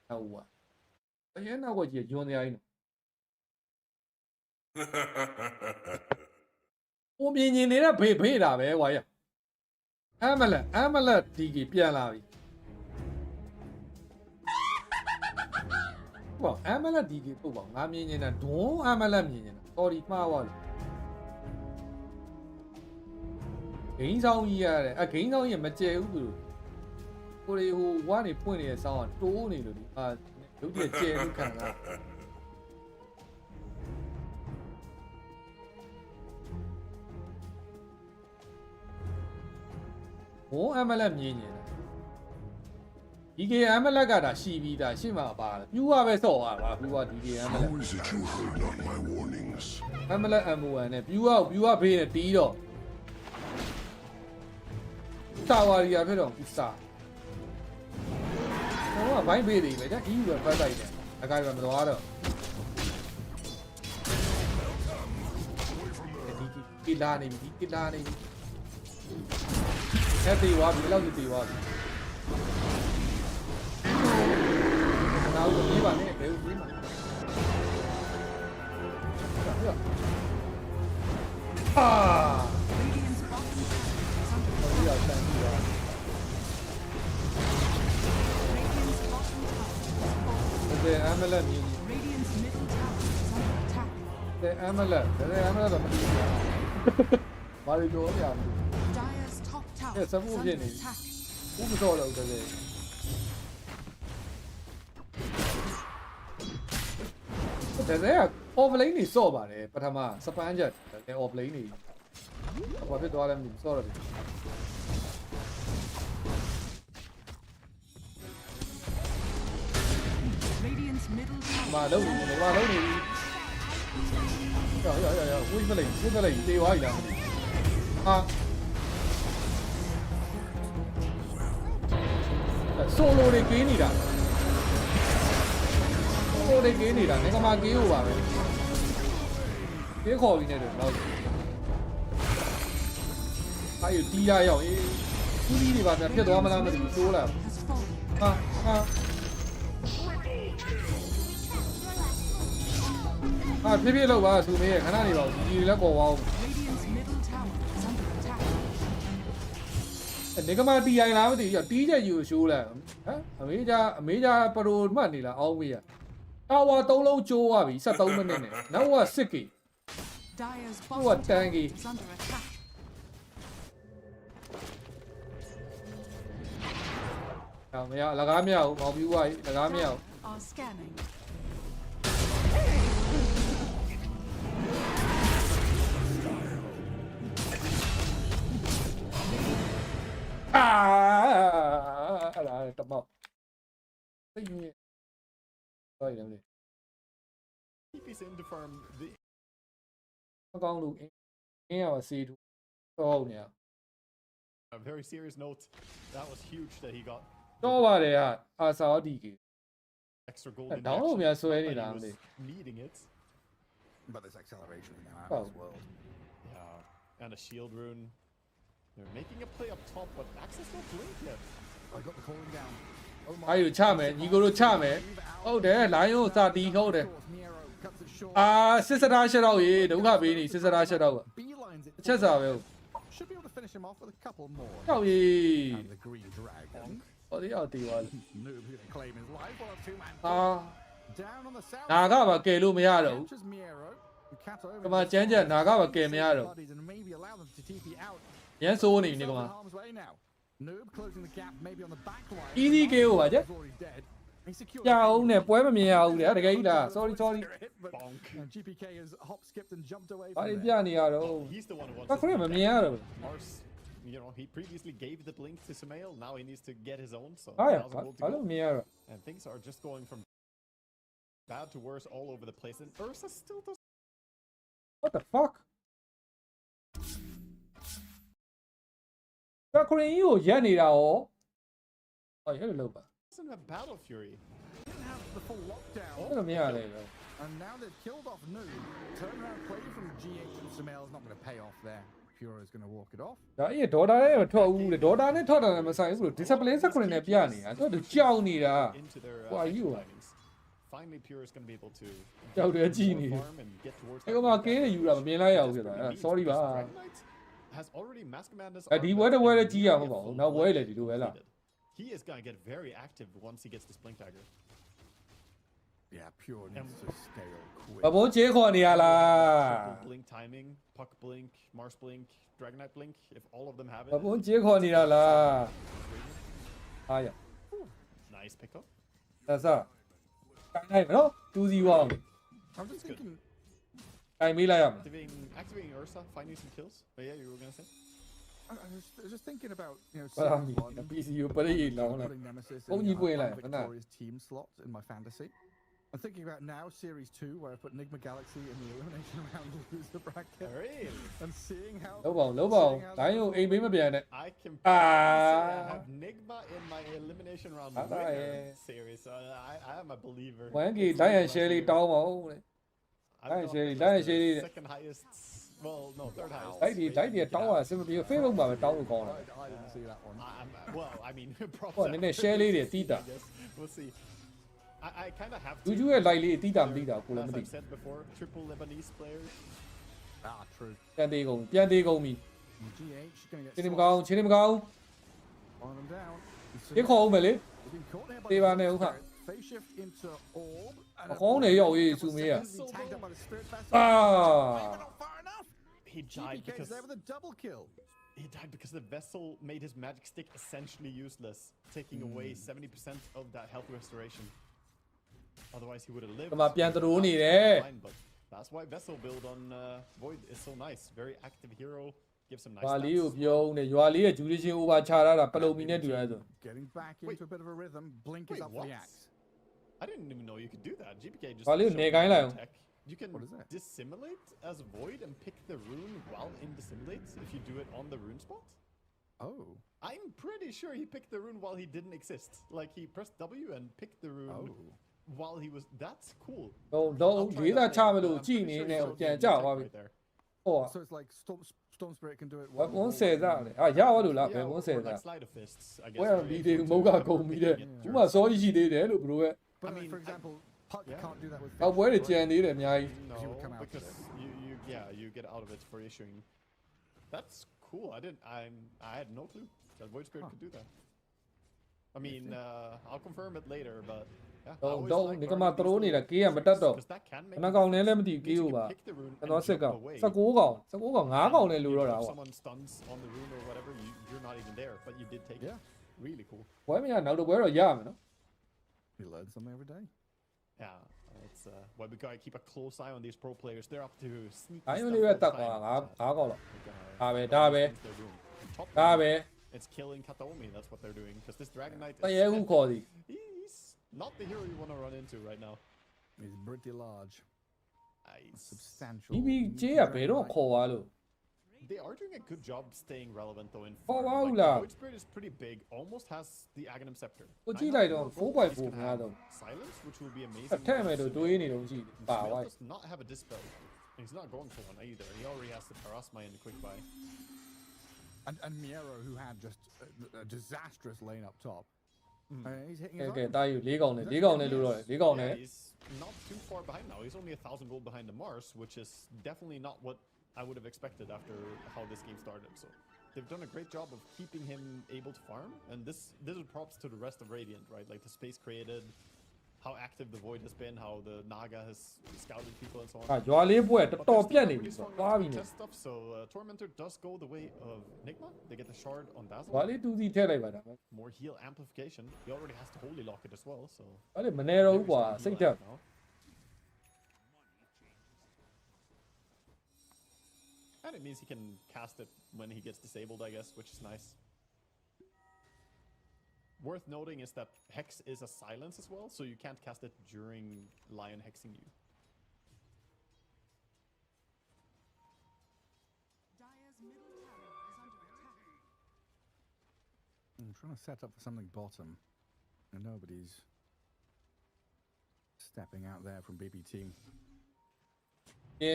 ဟုတ်ပါအရင်နောက်ကကြီးဂျွန်နေရင်းဟိုမြင်နေတဲ့ဖေးတာပဲကွာရအမလက်ဒီကြီးပြန်လာပြီဟောအမလက်ဒီကြီးပုတ်ပါငါမြင်နေတာဒွန်းအမလက်မြင်နေတာတော်ဒီမှားသွားပြီဂိမ်းဆောင်ကြီးရတယ်အဂိမ်းဆောင်ကြီးမကျဲဘူးသူကိုရီဟိုဝါနေဖွင့်နေတဲ့ဆောင်းကတိုးနေလို့ဒီရုပ်တရက်ကျဲလို့ခံတာဘိုးအမလက်မြင်နေတာဒီကေအမလက်ကတာရှိပြီးသားရှေ့မှာပါတယ်ပြူကပဲဆော့သွားတာပြူကဒီကေအမလက် How is it you heard not my warnings? အမလက် M1 နဲ့ပြူကဘေးနဲ့တီးတော့စာဝါရီယာဖြစ်တော့ဥစားတော့ဘိုင်းဘေးတွေပဲဒါ EU ပဲပတ်လိုက်တယ်အကိုင်ပဲမသွားတော့ဒီလာနေပြီအဲ့တေးသွားပြီလောက်တေးသွားပြီနောက်တော့ဒီပါနဲ့ဘယ်လိုပြီးမှာအာ Radiant's bottom tower is under ဒီတော့တန်ပြီးတော့ Radiant's bottom tower has fallen. တဲ့ MLF မြင် Radiant's middle tower is under attack. တဲ့ MLF တော့မသိဘူးဘာလို့ပြောရမလဲ Dire's top tower Yeah, is some under movie in it. attack. ဘူးမတော်တော့တဲ့ There, offlane is so bad. Patama, Sapanja, offlane. What did all them sorry? Radiant's middle tower. Malo, Vui lệnh, tiêu ai đó. Solo để kỹ nị đã. Solo để kỹ nị đã, nên có mà kỹ vào vậy. Kỹ khó gì này được đâu. Ai đi ra rồi, đi vào nhà thiết đó mà làm được số là. Phía phía lâu ba xuống mấy khả năng này bảo gì là cổ vào. Nếu mà đi ai làm thì giờ tí ra nhiều số là, mấy cha pro mà này là ông bây giờ. Tao vào tàu lâu châu à bị sát tàu mình này, nó vào sick kì, nó vào tang kì. Mày à, là gam nhau, mau bị quay, là gam nhau. Là tập một. Rồi làm gì? Con luôn nghe mà xì thu. Ô nè. A very serious note. That was huge that he got. Cho vào đây à, sao đi kì? Extra golden. Đó là mình xoay đi làm đi. Needing it. But there's acceleration now as well. Yeah, and a shield rune. They're making a play up top, but access not blink yet. I got the calling down. Ai được cha mẹ, nhị cô được cha mẹ. Ô đấy, lại vô ta đi không đấy. À, sẽ ra sẽ đâu vậy? Đúng không bị sẽ ra sẽ đâu? Chết sao vậy? Should be able to finish him off with a couple more. Đâu gì? And the green dragon. Ở đấy ở tiêu rồi. Noob gonna claim his life while a two-man. Down on the south. 나가 봐 걔로 매야 đâu. Cái mà chén chén 나가 봐 걔 매야 đâu. Nhớ số này nè mà. Easy kêu à chứ. Chào nè, quấy mà mèo để cái là. Sorry. Ai đi ăn à đâu. Các khối mà mèo đâu. You know, he previously gave the blink to Samael. Now he needs to get his own. So and things are just going from bad to worse all over the place. And Ursa still does. What the fuck? Các khối này yêu gì này đâu? Ôi hết lâu ba. Doesn't have battle fury. Didn't have the full lockdown. Cái mèo này. And now they've killed off Noob. Turn around play from GH and Samael's not going to pay off there. Pure is going to walk it off. Đó, ý đồ đá đấy mà thoa u đấy, đồ đá đấy thoa là mà sai rồi. Display sắc này bia này, tôi được trao này là. Who are you? Finally, Pure is going to be able to. Trao được gì này? Cái mà cái này là miền Lai à, rồi. Sorry ba. À, đi qua đây chi à mà bảo, nó qua đây đi đâu vậy là? He is going to get very active once he gets this blink dagger. Yeah, Pure needs to scale quick. Bà bố chế khỏi này là. Blink timing, Puck blink, Mars blink, Dragonite blink. If all of them have it. Bà bố chế khỏi này là. Ai à? Nice pickup. Là sao? Cái này phải không? Tu gì vào? I'm just thinking. Cái mi lại à? Activating Ursa, finding some kills. But yeah, you were gonna say. I was just thinking about, you know, PCU bật đi lâu này. Không nhìn quên lại, vẫn là. Team slots in my fantasy. I'm thinking about now Series 2, where I put Nigma Galaxy in the elimination round loser bracket, and seeing how. Lâu bầu, đấy không? Anh biết mà biển đấy. I can have Nigma in my elimination round series. So I am a believer. Quán gì đấy là Shelly đau máu đấy. Đấy Shelly. Second highest. Well, no, third highest. Đấy thì đau à, xem mà phê không bảo đau được còn. Well, I mean, probably. Nên Shelly để tí ta. We'll see. I kind of have to. Chú ấy lại li tí ta cô làm gì? As I've said before, triple Lebanese players. True.ပြန်đi cùng mi. Trên em cao. Cái khó mày lấy. Đi vào này không hả? Khó này rồi gì xuống mi à? He died because the vessel made his magic stick essentially useless, taking away 70% of that health restoration. Otherwise, he would have lived. ဒီမှာပြန်သရိုးနေတယ် That's why Vessel build on Void is so nice. Very active hero. Gives him nice. ရွာလေးကိုပြုံးနေရွာလေးရဲ့ duration over ချထားတာပလုံမီနဲ့တူရဲဆို Getting back into a bit of a rhythm. Blink is up for the axe. I didn't even know you could do that. GPK just. ရွာလေးကိုနေကိုင်းလိုက် You can dissimulate as Void and pick the rune while in dissimulate if you do it on the rune spot. Oh. I'm pretty sure he picked the rune while he didn't exist. Like he pressed W and picked the rune while he was. That's cool. တော့ရေးတာချမလို့ကြည်နေနေပြန်ကြောက်သွားပြီဟော So it's like Storm Spirit can do it. ဝန်းဆယ်သားလေအာရသွားလို့လားဘယ်ဝန်းဆယ်သား Sleight of fists, I guess. ဝယ်ဒီမုတ်ကကုန်ပြီတဲ့ဥမာစောကြီးရှိသေးတယ်လို့ဘလိုပဲ But I mean, for example, Puck can't do that with. အောက်ပွဲတွေကြံသေးတယ်အများကြီး No, because you get out of it for issuing. That's cool. I had no clue that Void Spirit could do that. I mean, I'll confirm it later, but yeah. တော့ဒီကမှာသရိုးနေတာကေးကမတက်တော့ခဏကောင်လည်းလည်းမတည်ကေးဘူးပါကျွန်တော်စစ်ကောင်19ကောင်9ကောင်လည်းလိုတော့တာ Someone stuns on the rune or whatever, you're not even there, but you did take it. Really cool. ဘွဲမရနောက်တော့ဘွဲတော့ရမယ်နော် You learn something every day. Yeah, it's why we gotta keep a close eye on these pro players. They're up to sneaky အဲ့ stuff လိုပဲ all တက် the သွား time. 9ကောင်လောက် ဒါပဲ They're doing. And top ဒါ lane, ပဲ it's killing Kataomi. That's what they're doing. Because this Dragon Knight တရေဦးခေါ်သည် he's not the hero you want to run into right now. He's pretty large. Substantial. ဒီဘီကျေးကဘယ်တော့ခေါ်သွားလို့ They are doing a good job staying relevant though in Oh, farm. wow, Like, la. the Void Spirit is pretty big, almost has the Aghanim Scepter. ကိုကြည့်လိုက်တော့ He's 4.4 gonna များ have တော့ Silence, which will be အ amazing. ထက်မဲ့တော့တွေးနေတော့ကြည့်ပါ Smell ဝိုင်း does not have a dispel. And he's not going for one either. He already has the Parasma in the quick buy. And Miero, who had just a disastrous lane up top. He's hitting ကဲ his ကဲ own. တာယူ၄ကောင်နဲ့၄ကောင်နဲ့လို့တော့၄ကောင်နဲ့ Yeah, he's not too far behind now. He's only 1,000 gold behind the Mars, which is definitely not what I would have expected after how this game started. So they've done a great job of keeping him able to farm, and this is props to the rest of Radiant, right? Like the space created, how active the Void has been, how the Naga has scouted people and so on. ရွာလေးပွဲတော် But တော် there's ပြတ် still နေ a ပြီ really ဆို strong သွားပြီ enough to နဲ့ test stuff. So Tormentor does go the way of Nigma. They get the shard on Dazzle. ရွာလေးတူစီထည့်လိုက်ပါဒါပဲ More heal amplification. He already has to holy lock it as well. So အဲ့လေမနေတော့ဘူးကွာစိတ်တက် now. And it means he can cast it when he gets disabled, I guess, which is nice. Worth noting is that Hex is a silence as well, so you can't cast it during Lion hexing you. Dire's middle tower is under attack. I'm trying to set up for something bottom, and nobody's stepping out there from BBT. ကဲ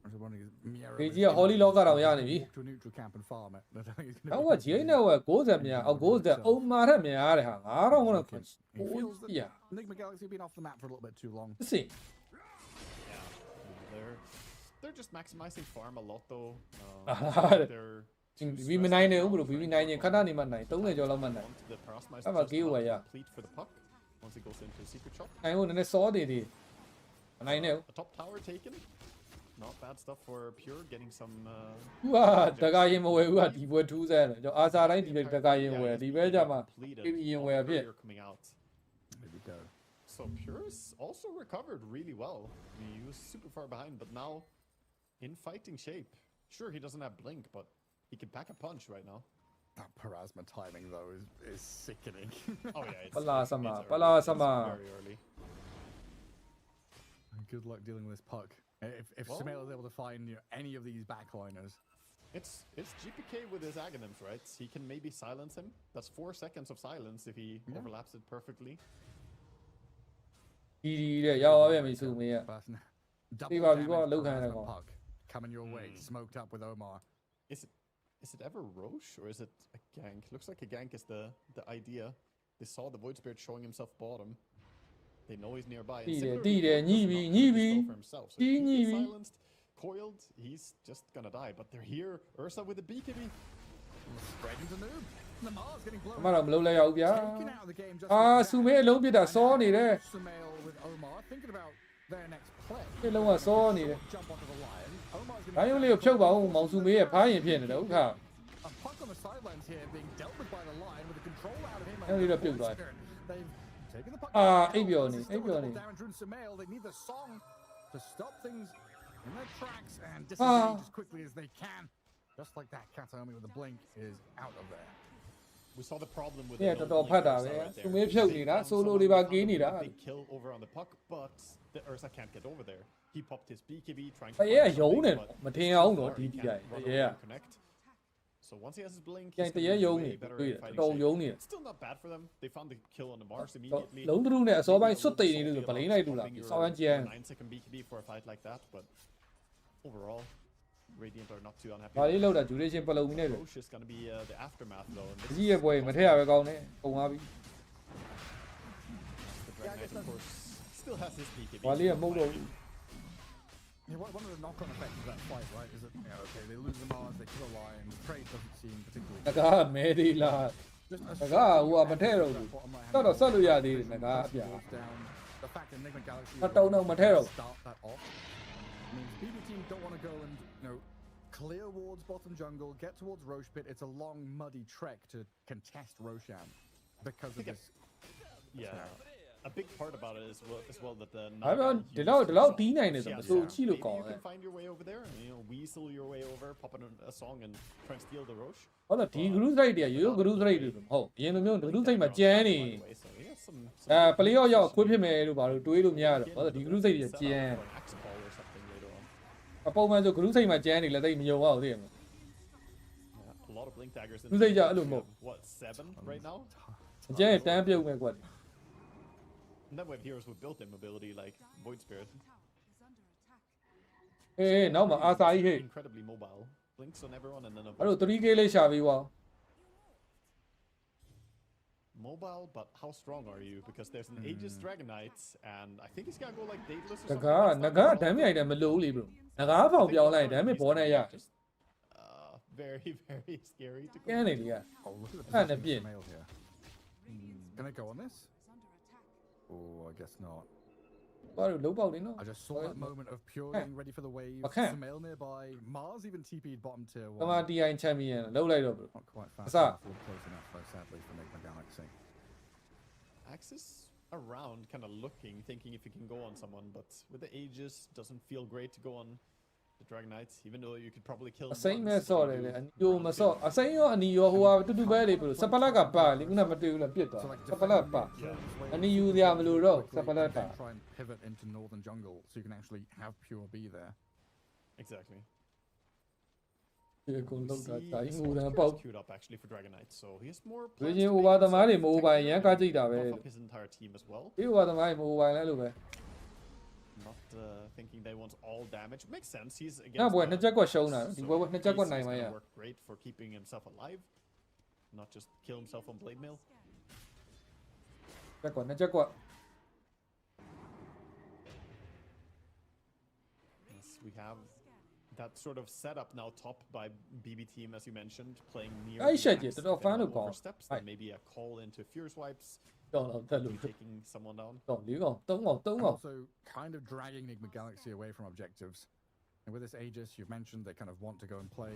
I was wondering if Miero ဒီ is ကြီးက Holy Lock ကတော့ရနေပြီ walk to a neutral camp and farm it. I don't think he's နော going က်ကဂျိန်းနဲ့ဝက်90မြန်အောက်90အုံမာထက်မြန်ရတယ်ဟာ9000ခုနဲ့ခွန် He feels that ပြ Nigma Galaxy have been off the map for a little bit too long. အစင် Yeah, they're just maximizing farm a lot though. They're ဘီမနိုင်နေဘူးဘလို့ဘီမနိုင်ရင်ခဏနေမှနိုင်30ကျော်လောက်မှနိုင် onto the Parasma is How about just you, not yeah? complete for the puck once he goes into secret shop. နိုင်ဖို့နည်းနည်းစောသေးသေးမနိုင်နဲ့ဘူး A top tower taken. Not bad stuff for Pure getting some. သူကတကာရင်မဝယ်ဘူးကဒီပွဲထူးဆန်းတယ်ကျွန်တော်အာစာတိုင်းဒီတကာရင်ဝယ်ဒီပွဲကြမှာ ရင်ဝယ်ဖြစ် coming out. There we go. So Pure's also recovered really well. I mean, he was super far behind, but now in fighting shape. Sure, he doesn't have blink, but he can pack a punch right now. That Parasma timing though is sickening. Oh yeah, it's, Palasama, it's Palasama. very early. Good luck dealing with this puck. If Well- Sumail is able to find any of these backliners. It's GPK with his Aghanims, right? He can maybe silence him. That's 4 seconds of silence if he overlaps it perfectly. ဒီတဲ့ရောက်ပါပြီစုမေးရ But Hey, double Bobby, damage go on, look at Parasma it. puck coming your way, smoked up with Omar. Is it ever Roche or is it a gank? Looks like a gank is the idea. They saw the Void Spirit showing himself bottom. They know he's nearby. And similarly, တီးတယ်ညှိပြီညှိပြီ Roche does not for himself. So if တီး he ညှိ gets ပြီ silenced, coiled, he's just gonna die. But they're here. Ursa with the BKB. Spreading to noob. The Mars getting blown. အမတော့မလုံးလဲရဘူးဗျာ Taken out of the game just အာ for စုမေးအလုံးပြတာစောနေတယ် Sumail with Omar thinking about their next play. ဒီလုံးကစောနေတယ် Jump onto the lion. Omar's ဘိုင်းရုံးလေးကိုဖြုတ်ပါဦးမောင်စုမေးရဲ့ဖားရင်ဖြစ်နေတယ်ဥက္ခ A puck on the sidelines here being dealt with by the lion with the control out of him. How did I build that? They've Taking the puck. Eight beyond it. They need the song to stop things in their tracks and disengage as quickly as they can. Just like that, Kataomi with the blink is out of there. We saw the problem with yeah, the the right there. Solo big kill over on the puck, but the Ursa can't get over there. He popped his BKB trying to yeah, connect. So once he has his blink, he's way better at fighting. It's still not bad for them. They found the kill on the Mars immediately. လုံးတူနဲ့အစောပိုင်းစွတ်သိနေလို့ဗလိန်းလိုက်တူလာစောင်းကျန် 9-second BKB for a fight like that, but overall Radiant are not too unhappy. ဘာလေးလောက်တာ duration ပလုံနေတယ် Rosh is going to be the aftermath though. ကြီးရဲ့ပွဲမထည့်ရပဲကောင်းတယ်ပုံသွားပြီ The Dragonite of course still has his BKB. ဘာလေးကမဟုတ်တော့ဘူး Yeah, one of the knock-on effects of that fight, right, is that, okay, they lose the Mars, they kill a Lion, the trade doesn't seem particularly... တကားမဲသေးလားတကားဟိုကမထည့်တော့ဘူးတော့ဆက်လို့ရသေးတယ်တကားအပြ The fact that Nigma Galaxy အတုံးတော့မထည့်တော့ start that off means BB team don't want to go and, clear wards bottom jungle, get towards Rosh pit. It's a long, muddy trek to contest Roshan because of this. Yeah. A big part about it as well that theဒီလောက်တီးနိုင်တယ်ဆိုမစိုးချိလို့ကောင်းတယ် You can find your way over there and weasel your way over, pop in a song and try and steal the Rosh. ဟုတ်လားဒီ group rate တွေကရိုး group rate တွေမဟုတ်အရင်လိုမျိုး group rate မှာကျန်းနေပလေးရောက်အခွင့်ဖြစ်မယ်လို့ဘာလို့တွေးလို့မရတော့ဟုတ်လားဒီ group rate တွေကျန်းအပုံမှန်ဆို group rate မှာကျန်းနေလဲတိတ်မယုံအောင်သိရမလား A lot of blink daggers in group rate ကြအဲ့လိုမဟုတ် what 7 right now အကျန်းတန်းပြုတ်မဲ့ကွက် And then we have heroes with built-in mobility like Void Spirit. နောက်မှာအာစာကြီးဟဲ့ Incredibly mobile. Blinks on everyone and then a အဲ့လို 3k လေးရှာပေးပါ mobile, but how strong are you? Because there's an Aegis Dragonite, and I think he's gonna go like Daedalus or တ something. ကားငကားဒမ်းမြိုင်တယ်မလို့လေ bro ငကားပေါင်ပြောင်းလိုက်ဒမ်းမြေဘောနဲ့ရ Very, very scary to ကျန်းနေလေက Oh, look at the Kind of position bit. mailed here. Can I go on this? Oh, I guess not. ဘာလို့လုံးပေါက်နေနော် I just saw that moment of Pure getting ready for the wave. Okay. Samail nearby. Mars even TP'd bottom tier ကမာ 1. TI champion လုံးလိုက်တော့ bro Not quite fast Asa. enough or close enough, though, sadly, for Nigma Galaxy. Axis around, kind of looking, thinking if he can go on someone, but with the Aegis, doesn't feel great to go on the Dragonites, even though you could probably kill အစိမ့်မဲ့ဆော့တယ်လေအနီယိုမဆော့အစိမ့်ရောအနီရောဟိုဟာတူတူပဲလေ bro စပလတ်ကပါလေခုနမတွေ့ဘူးလားပြစ်သွား So, like, စပလတ်ပါ အနီယူစရာမလိုတော့စပလတ်ပါ Try and pivot into northern jungle so you can actually have Pure be there. Exactly. ဒီကုန်းလောက်တာ See, တိုင်း so ငိုတန်း Oscar ပေါက် is queued up actually for Dragonite, so he has more လူ plans ချင်း to ဟို make ဘာသ this မားတွေ up. မိုးပိုင်ရန်ကားကြည့်တာပဲ Buff up his entire team as well. ဒီဟိုဘာသမားတွေမိုးပိုင်လဲလို့ပဲ Not thinking they want all damage. Makes sense. He's နောက် against ပွဲနှစ်ချက်ကွက်ရှုံးတာဒီပွဲနှစ်ချက်ကွက်နိုင်မှရ work great for keeping himself alive, not just kill himself on blade mail. ချက်ကွက်နှစ်ချက်ကွက် Yes, we have that sort of setup now topped by BB team, as you mentioned, playing near Ay, the shit, max, yeah, then fan no of goal. oversteps, Ay. then maybe a call into fierce wipes, တော့တော့တက်လို့ taking someone down. တော့၄កောင်၃កောင်၃ And កောင် also kind of dragging Nigma Galaxy away from objectives. And with this Aegis, you've mentioned they kind of want to go and play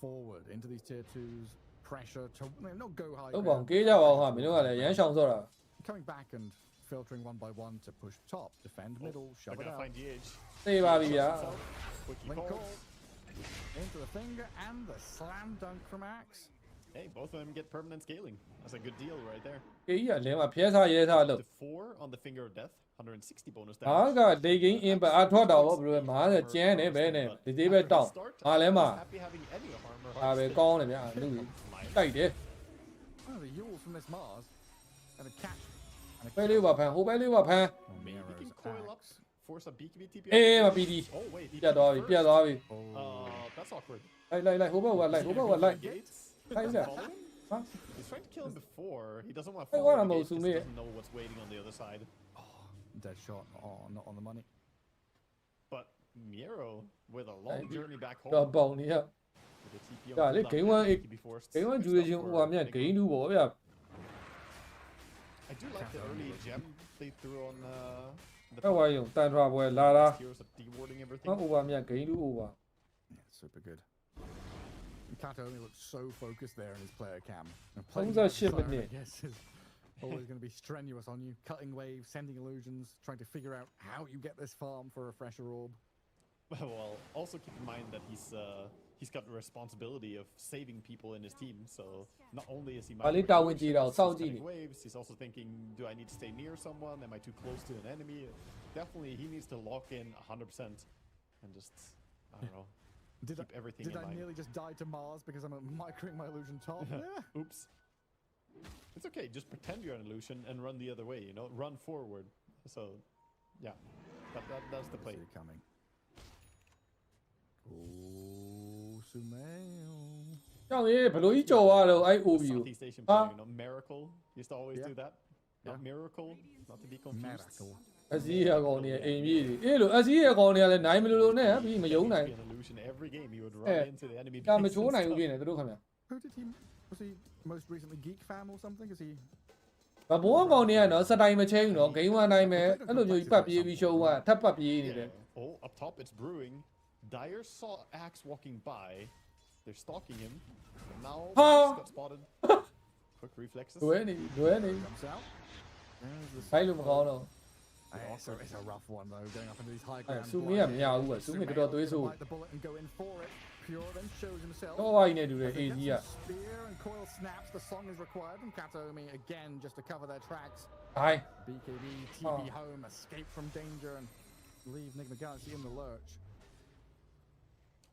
forward into these tier 2s, pressure to not go high. တော့ပေါင်ကေးကြပါအောင်ဟာမင်းတို့ကလည်းရမ်းရှောင်စောတာ Coming back and filtering one by one to push top, defend middle, They're shove it gonna out. find DH. သိပါပြီဗျာ Quickie Link call. call. Into the finger and the slam dunk from Axe. Hey, both of them get permanent scaling. That's a good deal right there. ကေးကြီးကလင်းမှာဖျက်စားရဲစားလို့ The 4 on the finger of death, 160 bonus အား damage. ကဒေဂိမ်းအင်ပါအထွက်တော့ဗော bro မားကျန်းနေပဲနဲ့ဒီသေးပဲတောင်းအားလဲမှာ Happy having any armor. ဒါပဲကောင်းတယ်ဗျာလူကြီးတိုက်တယ် Oh, the Yule from this Mars. And a catch. And a ပဲလေးပါဖန်ဟိုပဲလေးပါဖန် on Maybe we can Miro's coil up, Axe. force a BKB TP. အေးမပီဒီ Oh wait, he ပြတ်သွားပြီ first. ပြတ်သွားပြီ That's awkward. လိုက်ဟိုဘက်ကလိုက်ဟိုဘက်ကလိုက် Gates. Hey, Doesn't yeah. follow him? ဟာ He's trying to kill him before. He doesn't want to Hey, follow what the am I gates 'cause he assuming? doesn't know what's waiting on the other side. Dead shot. Oh, not on the money. But Miero with a long journey back တော့ home. ပေါင်နေရ With the TP on ဒါ the လေ left, ဂိမ်း1 he can be forced. ဂိမ်း1 Good duration stuff ဟိုဟာမြတ် for ဂိမ်း Nigma. 2ပေါ့ဗျာ I do like the early gem they threw on the ဟဲ့ဝိုင်းတန်ထရာပွဲလာတာ heroes of dewarding မ everything. အိုဗာမြတ်ဂိမ်း2 over Yeah, super good. Kato only looks so focused there in his player cam. And How playing was that with shit Siren, with me? I guess, is Always going to be strenuous on you, cutting waves, sending illusions, trying to figure out how you get this farm for a fresher orb. Well, also keep in mind that he's got the responsibility of saving people in his team. So not only is he cutting waves, he's also thinking, do I need to stay near someone? Am I too close to an enemy? Definitely, he needs to lock in 100% and just, I don't know, keep everything in mind. Did I nearly just die to Mars because I'm microing my illusion top? Yeah. Oops. It's okay, just pretend you're an illusion and run the other way, you know? Run forward. So, yeah, that's the play. Coming. Oh, Sumail. Southeast Asian player, you know, Miracle used to always do that. Not Miracle, not to be confused. Miracle. အစီးရကောင်နေအိမ်ပြေးတယ်အေးလို့အစီးရကောင်တွေကလည်းနိုင်မလို့လို့နဲ့ပြီးမယုံနိုင် An illusion every game he would run into the enemy. ဒါမချိုးနိုင်ဘူးပြင်တယ်သူတို့ခင်ဗျာ Who did he? Was he most recently Geek Fam or something? Is he? ဘဘိုးကောင်တွေကနော်စတိုင်မချင်းနော်ဂိမ်း1တိုင်းပဲအဲ့လိုမျိုးကြီးပတ်ပြေးပြီးရှုံးသွားထပ်ပတ်ပြေးနေတယ် Oh, up top it's brewing. Dire saw Axe walking by. They're stalking him. But now Axe got spotted. Quick reflexes. လွယ်နေ Jumps out. There's the ဖိုက်လို့မကောင်းတော့ It's a rough one though, going up into these high ground. ဆူမင်းကမရဘူးကဆူမင်းတော်တော်သွေးဆိုး Bite the bullet and go in for it. Pure then shows himself. တော့ဝိုင်းနေတူတယ်အေးကြီးက Spear and coil snaps. The song is required from Katomi again just to cover their tracks. ဟိုင်း BKB TB home, escape from danger and leave Nigma Galaxy in the lurch.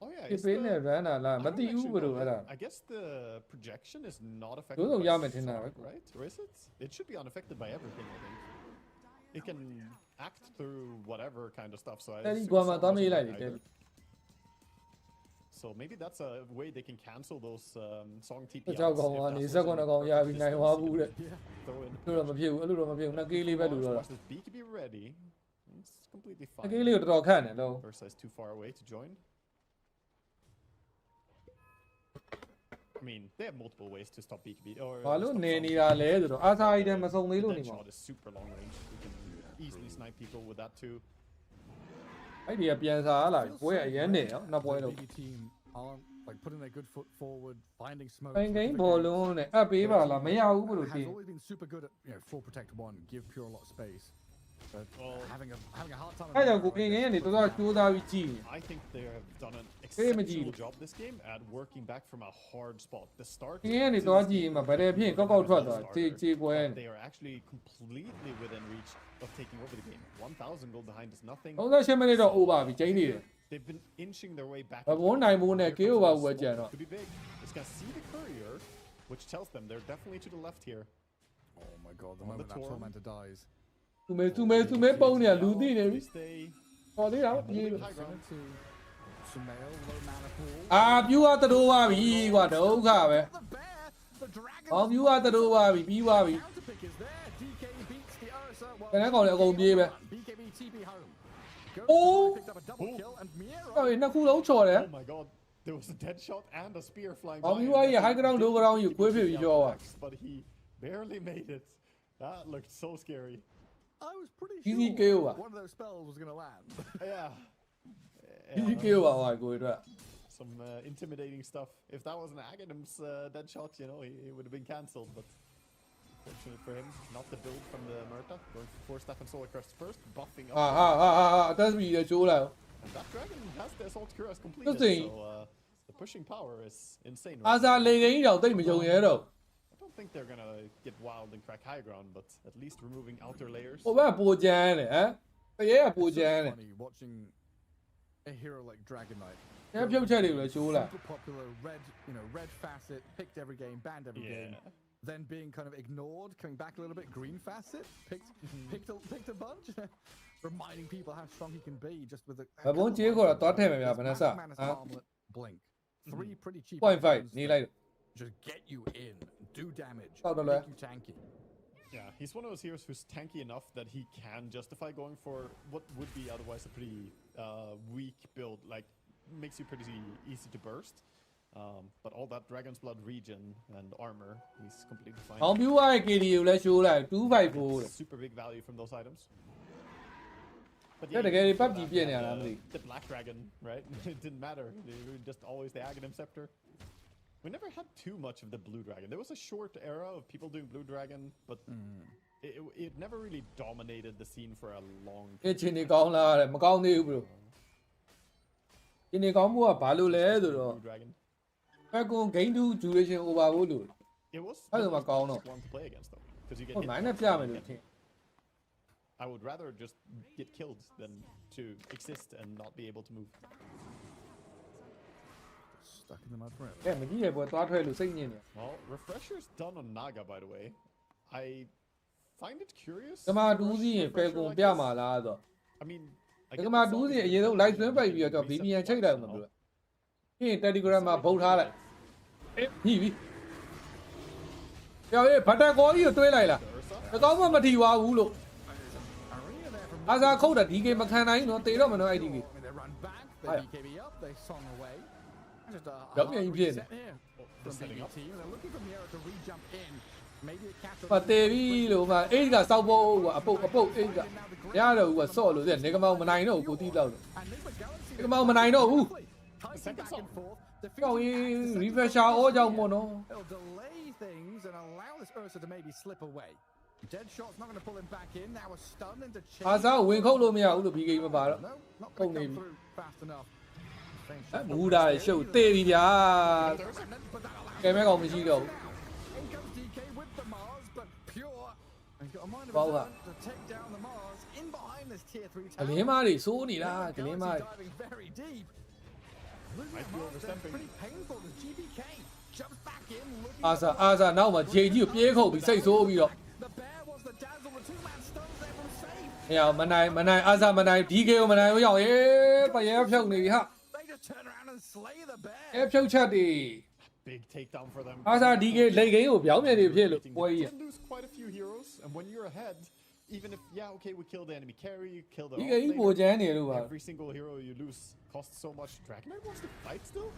Oh yeah, ဒီပေးနေရန်လာလားမသိဘူးဘယ်လိုအဲ့ဒါ I guess the projection is not affected တို့တော့ရမယ် by ထင်တာပဲ sound, right? Or is it? It should be unaffected by everything, I think. It can act through whatever kind of stuff, so I အဲ့ဒီ assume ကွာမှာ sound သွားမေး doesn't လိုက်တယ် either. So maybe that's a way they can cancel those song TP ကြောက်ကောင်ကနေစက်ကွန်ကောင်ရပြီးနိုင်သွားဘူးတဲ့ throw in. တို့တော့မဖြစ်ဘူးအဲ့လိုတော့မဖြစ်ဘူးနှကေးလေးပဲလူတော့ Watch this beak be ready. It's completely နှကေး fine. လေးကိုတော်တော်ခန့်တယ်လို့ Ursa is too far away to join. I mean, they have multiple ways to stop BKB. Or ဘာလို့ stop နေ sound. နေတာလဲဆိုတော့အာသာကြီးတည်းမစုံသေးလို့နေ That မှာ shot is super long range. You can easily snipe people with that too. အဲ့ဒီကပြန်စားလာပွဲအရန်နေနော်နောက်ပွဲတော့ BB team aren't like putting their good foot forward, finding smoke. ပင်ကိန်းဘောလုံးနဲ့အပ်ပေးပါလားမရဘူးဘယ်လို Has တင် always been super good at full protect one, give Pure a lot of space. But having a hard time. အဲ့ကြောင့်ကိုကင်ကင်းကနေတော်တော်ကြိုးစားပြီးကြည့် I think they have done an Very exceptional much. job this game at working back from a hard spot. The start. ကင်းကနေတော့ကြည့်မှာဗတယ်ဖြစ်ကောက်ကောက်ထွက်သွားခြေပွဲ They are actually completely within reach of taking over the game. 1,000 gold behind is nothing. 38မိနစ်တော့ over ပြီကျင်းနေတယ် They've been inching their way back. ဘဘုံနိုင်မိုးနဲ့ KO ပါဘူးပဲကြံတော့ Could be big. It's gonna see the courier, which tells them they're definitely to the left here. Oh my god, the On moment the that torn. tormentor dies. သူမဲပုံနေရလူသိနေပြီ They stay ဟောသေးတာပြေး holding high ground. To Sumail, low mana pool. အာပြူကတတိုးသွားပြီကွာဒုက္ခပဲ The bear, the dragon. ဟောပြူကတတိုးသွားပြီပြီးသွားပြီ Counterpick is there. DK beats the Ursa. ခဏကောင်လည်းအကုန်ပြေးပဲ BKB TB home. Oh. Picked up a double kill and Miera. ဟောနှစ်ခုလုံးချော်တယ် Oh my god. There was a dead shot and a spear flying ဟော by. ပြူ and က that's high ground low ground ယူကွေးဖြစ်ပြီးကြောသွား But he barely made it. That looked so scary. I was pretty Easy sure kill. one of those spells was going to land. Yeah. ဒီ KO ပါဟောကိုအတွက် Some intimidating stuff. If that was an Aghanim's dead shot, you know, he would have been cancelled. But fortunate for him, not the build from the Murta. Going for 4 Stefan Solar Crest first, buffing up. အတက်ပြီးချိုးလာ And that dragon has the assault cuirass Nothing. completed. So the pushing power is insane. အာသာလေကိန်းတောင်တိတ်မကြုံရဲတော့ I don't think they're gonna get wild and crack high ground, but at least removing outer layers. ဟိုဘက်ပိုကြမ်းတယ်ဟမ်တရေကပိုကြမ်းတယ် Funny watching a hero like Dragon Knight. ကျန်ဖြုတ်ချက်တွေကိုလည်းချိုးလာ Super popular, red facet, picked every game, banned every game. Then being kind of ignored, coming back a little bit, green facet, picked a bunch, reminding people how strong he can be just with a ဘဘုံကြေးခေါ်တော့တွားထည့်မယ်ဗျာဗနက်ဆာ Manus ဟမ် armlet, blink. 3 pretty cheap 0.5 items နေလိုက် just get you in, do damage, Oh, no, make you tanky. Yeah, he's one of those heroes who's tanky enough that he can justify going for what would be otherwise a pretty weak build. Like, makes you pretty easy to burst. But all that Dragon's Blood regen and armor, he's completely fine. အောင်ပြူက KD ကိုလည်းချိုးလိုက်254တဲ့ Super big value from those items. But တကယ် PUBG ပြည့်နေတာမသိ the Black Dragon, right? It didn't matter. They were just always the Aghanim Scepter. We never had too much of the blue dragon. There was a short era of people doing blue dragon, but it never really dominated the scene for a long time. အချင်းနေကောင်းလားတဲ့မကောင်းသေးဘူး bro ဒီနေကောင်းမှုကဘာလို့လဲဆိုတော့ Blue dragon. ဖက်ကွန် gain to duration over ဖို့လို့ It was I the don't know most about difficult one to play against though, because you get ဟုတ် hit နိုင် by နဲ့ it ပြမယ်လို့ထင် I would rather just get killed than to exist and not be able to move. Stuck in the mud forever. ကဲမကြီးရဲ့ဘောသွားထွက်လို့စိတ်ညစ်နေ Well, refresher's done on Naga, by the way. I find it curious. ကမာတူးစီရင်ဖက်ကွန်ပြမှာလားဆို I mean, ကမာတူးစီအရင်ဆုံး live stream ပိတ်ပြီးတော့ VPN ချိတ်လိုက်မှာပြောပြီးရင် Telegram မှာဗုတ်ထားလိုက်အေးပြီပြောရေးဘတ်တန်ကောကြီးကိုတွေးလိုက်လားတကောင်းမှမထီသွားဘူးလို့အာသာခုတ်တာဒီဂိမ်းမခံနိုင်တော့တေတော့မနော်အဲ့ဒီဂိမ်း They run back, they BKB up, they song away. Just a Don't get hard you reset in. here from BB team. They're looking from the arrow to re-jump in. Maybe a catch မတေပြီလို့မှအဲ့ဒီကစောက်ဖို့အပုတ်အဲ့ဒီကရတော့ဘူးကဆော့လို့တဲ့နေကမောင်မနိုင်တော့ဘူးကိုတီးတော့ and Nigma Galaxy နေကမောင်မနိုင်တော့ဘူး Tyson back and forth. ကောင်းရင် refresher ဩကြောင့်မို့နော် It'll delay things and allow this Ursa to maybe slip away. Deadshot's not going to pull him back in. Now a stun into chain. အာသာဝင်ခုတ်လို့မရဘူးလို့ BK မပါတော့ No, not going to come through fast enough. မူတာရှုပ်တေးပြီဗျာ But that allows ကဲမဲကောင်မရှိတော့ဘူး In comes DK with the Mars, but pure. And he's got a mind of Well, his own to take down the Mars in behind this tier 3 ဂ tower. လင်းမားတွေစိုးနေတာဂလင်းမား Galaxy diving very deep. Losing the Mars then pretty painful as GBK jumps back in, looking အာသာနောက်မှာဂျေကြီးကိုပြေးခုတ်ပြီးစိတ်ဆိုးပြီးတော့ the bear was the dazzle, the two-man stuns there from safe. မရမနိုင်အာသာမနိုင် DK ကိုမနိုင်ဘူးရောက်ရေးပရဲဖြုတ်နေပြီဟာ They just turn around and slay the bear. အဲဖြုတ်ချက်တွေ Big takedown for them. အာသာ DK လိတ်ကိန်းကိုပြောင်းပြန်နေဖြစ်လို့ပွဲကြီး You can lose quite a few heroes, and when you're ahead, even if okay, we kill the enemy carry, kill the DK ကြီးပိုချမ်းနေလို့ပါ every single hero you lose costs so much. Dragon Knight wants to fight still.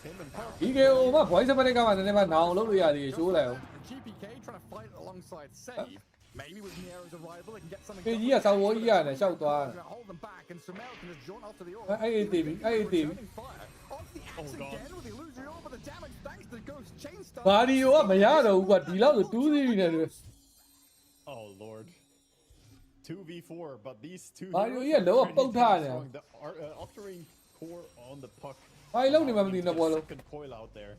Same and power. DK ဟိုမှာ voice ပရိကမှာနည်းနည်းမှနောင်လုပ်လို့ရသေးရှိုးလိုက်အောင် GPK trying to fight alongside Save. Maybe with Nero's arrival, they can get something. ပေကြီးကစောင်းဝေါ်ကြီးရတယ်ရှောက်သွား Gonna hold them back, and Sumail can just jaunt off to the orb. အဲ့တေးပြီအဲ့တေးပြီ Returning fire. Onto the axe again with the illusory orb, but the damage thanks to Ghost Chain Star. ဘာဒီယိုကမရတော့ဘူးကွာဒီလောက်ဆို2 စီးနေတယ် Oh lord. 2v4, but these two Mario, heroes yeah, are lower pretty poke damn hard, strong. The Octarine core on the puck. ဘာလုံးနေမှမသိတော့ဘောလုံး Second coil out there.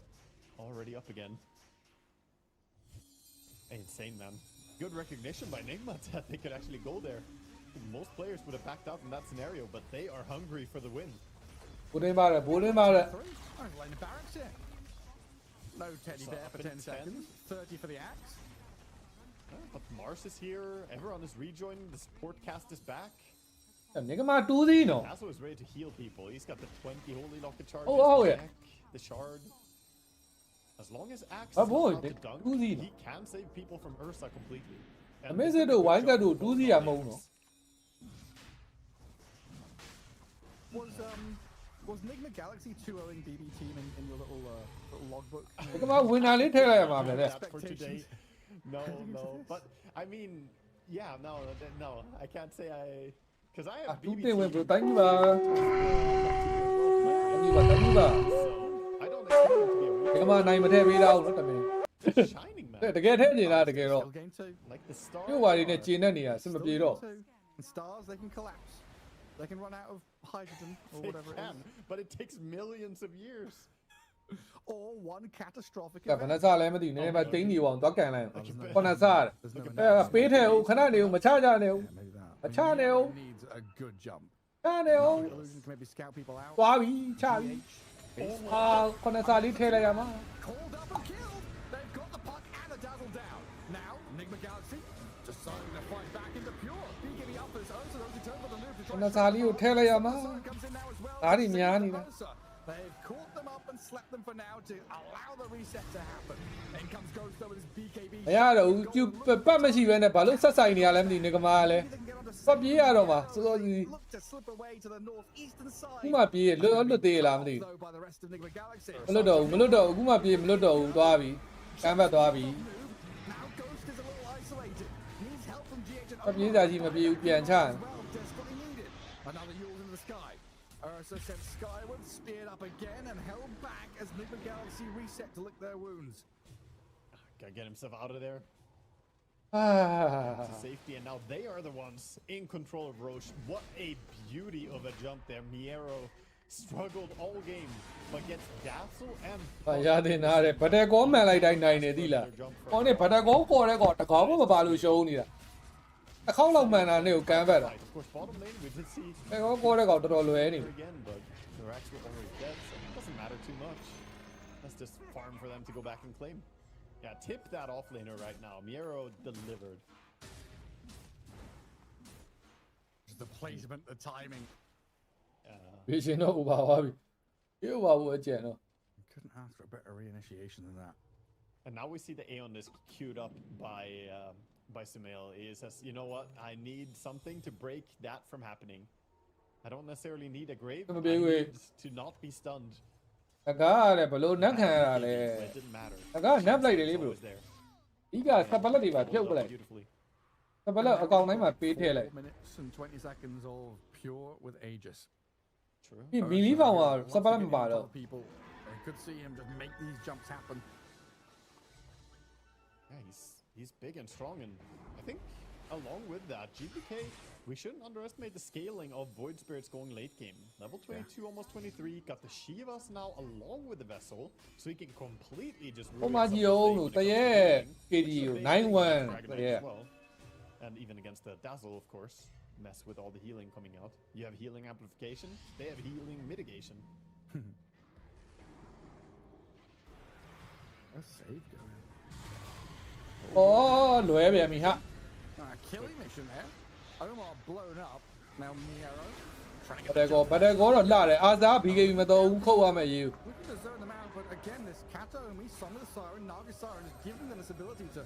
Already up again. Insane, man. Good recognition by Nigma that they could actually go there. Most players would have backed out in that scenario, but they are hungry for the win. ဘိုးတင်းပါတယ်ဘိုးတင်းပါတယ် I'm laying the barracks here. No teddy bear for 10 seconds. 30 for the axe. But Mars is here. Everyone is rejoining. The support cast is back. နေကမှ2 စီးနော် Tasso is ready to heal people. He's got the 20 holy locket charges. Oh, the yeah. deck, the shard. As long as Axe Oh, is boy, not the the dunk, Uzi. he can save people from Ursa completely. And အမေစစ်တို့ဝိုင်းကတ်တို့2 စီးရမဟုတ်နော် Was Nigma Galaxy 2-0ing BB team in your little logbook? ဒီကမှဝင်တာလေးထည့်လိုက်ရမှာပဲလေ that for today. No, no. But I mean, yeah, no. I can't say because I have တူ BB တင်ဝင် team, bro thank you ပါ thank you ပါ so I don't expect him to be a ဒီက winner. မှနိုင်မထည့်ပေးတော့ဘူးနော်တမင် Shining man. တကယ်ထည့်နေတာတကယ်တော့ Still game 2. Like the star. ပြုတ်ဝါရီနဲ့ကျင်းနေနေတာအဆင်မ Still ပြေ game တော့ 2. And stars, they can collapse. They can run out of hydrogen or They whatever it can, is. but it takes millions of years. Or one catastrophic ကဲဘယ်နှစားလဲမသိဘူးနည်းနည်းမှတင်းနေအောင်တော့ကန်လိုက်ခုနစား There's no အဲပေးထဲဦးခဏနေဦးမချကြနေဦး maybe that. A channel. Needs a good jump. ချနေဦး Illusion can maybe scout people out. သွားပြီချပြီအာခုနစားလေးထည့်လိုက်ရမှာ Called up and killed. They've got the puck and the dazzle down. Now, Nigma Galaxy deciding to fight back into pure. BKB up for his own, so those who turn for the move to ခု try နစားလေးကိုထည့်လိုက်ရမှာ Sun comes in now as well. ဒါတွေများနေတာ They've caught them up and slept them for now to allow the reset to happen. In comes Ghost though with his BKB. မရတော့ဘူးကျပတ်မရှိဘဲနဲ့ဘာလို့ဆက်ဆိုင်နေရလဲမသိနေကမားလဲပတ်ပြေးရတော့မှာစောစောကြီး Look to slip away to the northeastern ခု side. မှပြေးလွတ်သေးလားမသိ Though by the rest of Nigma Galaxy. ဘူးမလွတ်တော့ဘူးခုမှပြေးမလွတ်တော့ဘူးသွားပြီကမ်းဘက်သွားပြီ Now Ghost is a little isolated. Needs help from GH and ပတ်ပြေးစားကြီးမပြေးဘူးပြန်ချ well, desperately needed. Another Yule in the sky. Ursa sent skyward, speared up again, and held back as Nigma Galaxy reset to lick their wounds. Gotta get himself out of there. To safety, and now they are the ones in control of Roche. What a beauty of a jump there. Miero struggled all game, but gets Dazzle and... ရတယ်နားတယ်ဗတ်တယ်ကောမှန်လိုက်တိုင်းနိုင်နေသီးလား။ဟောနေဗတ်တယ်ကောပေါ်တဲ့ကောတကောမှမပါလို့ရှုံးနေတာ။တစ်ခေါက်လောက်မှန်တာနဲ့ကိုကမ်းပတ်တာ Of course, bottom lane we did see... တဲ့ကောပေါ်တဲ့ကောတော်တော်လွယ်နေ again, but the Racks were already dead, so it doesn't matter too much. Let's just farm for them to go back and claim. Yeah, tip that offlaner right now. Miero delivered. The placement, the timing. ဘေးရှင်တော့ဥပါသွားပြီ။ဒီဥပါဘူးအကျန်တော့ Couldn't ask for a better reinitiation than that. And now we see the Aeon disc queued up by Sumail. He says, you know what? I need something to break that from happening. I don't necessarily need a grave. I need to not be stunned. တကားရတယ်ဘလို့နက်ခံရတာလဲ It didn't matter. တကားနက်လိုက်တယ်လေဘလို့ Always there. ဒီကစပလက်တွေပါဖြုတ်ပလိုက် Beautifully. စပလက်အကောင်တိုင်းမှာပေးထည့်လိုက် 4 minutes and 20 seconds of pure with Aegis. True. ဒီမီလီဖောင်ကစပလက်မပါတော့ People, they could see him just make these jumps happen. Yeah, he's big and strong, and I think along with that, GPK, we shouldn't underestimate the scaling of Void Spirits going late game. Level 22, almost 23, got the Shivas now along with the Vessel, so he can completely just ruin ဟိုမှာကြည့်အောင်လို့တရဲ့ KD ကို9-1 as well. And even against the Dazzle, of course, mess with all the healing coming out. You have healing amplification, they have healing mitigation. A save going. အော်လွယ်ပြန်ပြီဟာ Killing mission there. Omar blown up. Now Miero trying to ဘတ်တယ်ကောတော့လှတယ်အာသာ BKB မတော်ဘူးခုတ်ရမယ်ရေး We can zone them out, but again, this Kato and we summon the Siren, Naga Siren is giving them this ability to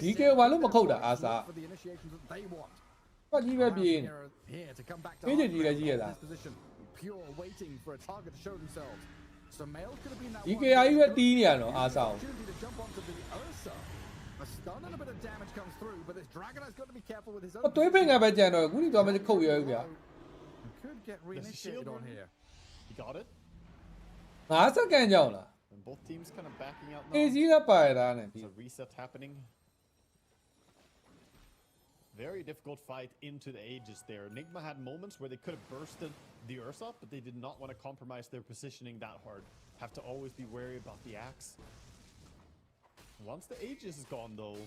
ဒီကေဘာလို့မခုတ်တာအာသာ for the initiations that they want. ဘာကြီးပဲပြေးနေ Here to come back to He did you guys hear that? this position, pure waiting for a target to show themselves. So Mail could have been that ဒီ one. ကေအာကြီးပဲတီးနေရတော့အာသာ Opportunity to jump onto the Ursa. A stun and a bit of damage comes through, but this Dragon has got to be careful with his own. တွေးဖိန်ကပဲကြံတော့အခုဒီတော့မခုတ်ရဘူးဗျာ Could get reinitiated on here. He got it, 9 စက္ကန့်ကြောင်လား and both teams kind of backing out အေး now. ကြီးကပါရတာနဲ့ There's a reset happening. Very difficult fight into the Aegis there. Nigma had moments where they could have bursted the Ursa, but they did not want to compromise their positioning that hard. Have to always be wary about the axe. Once the Aegis is gone, though,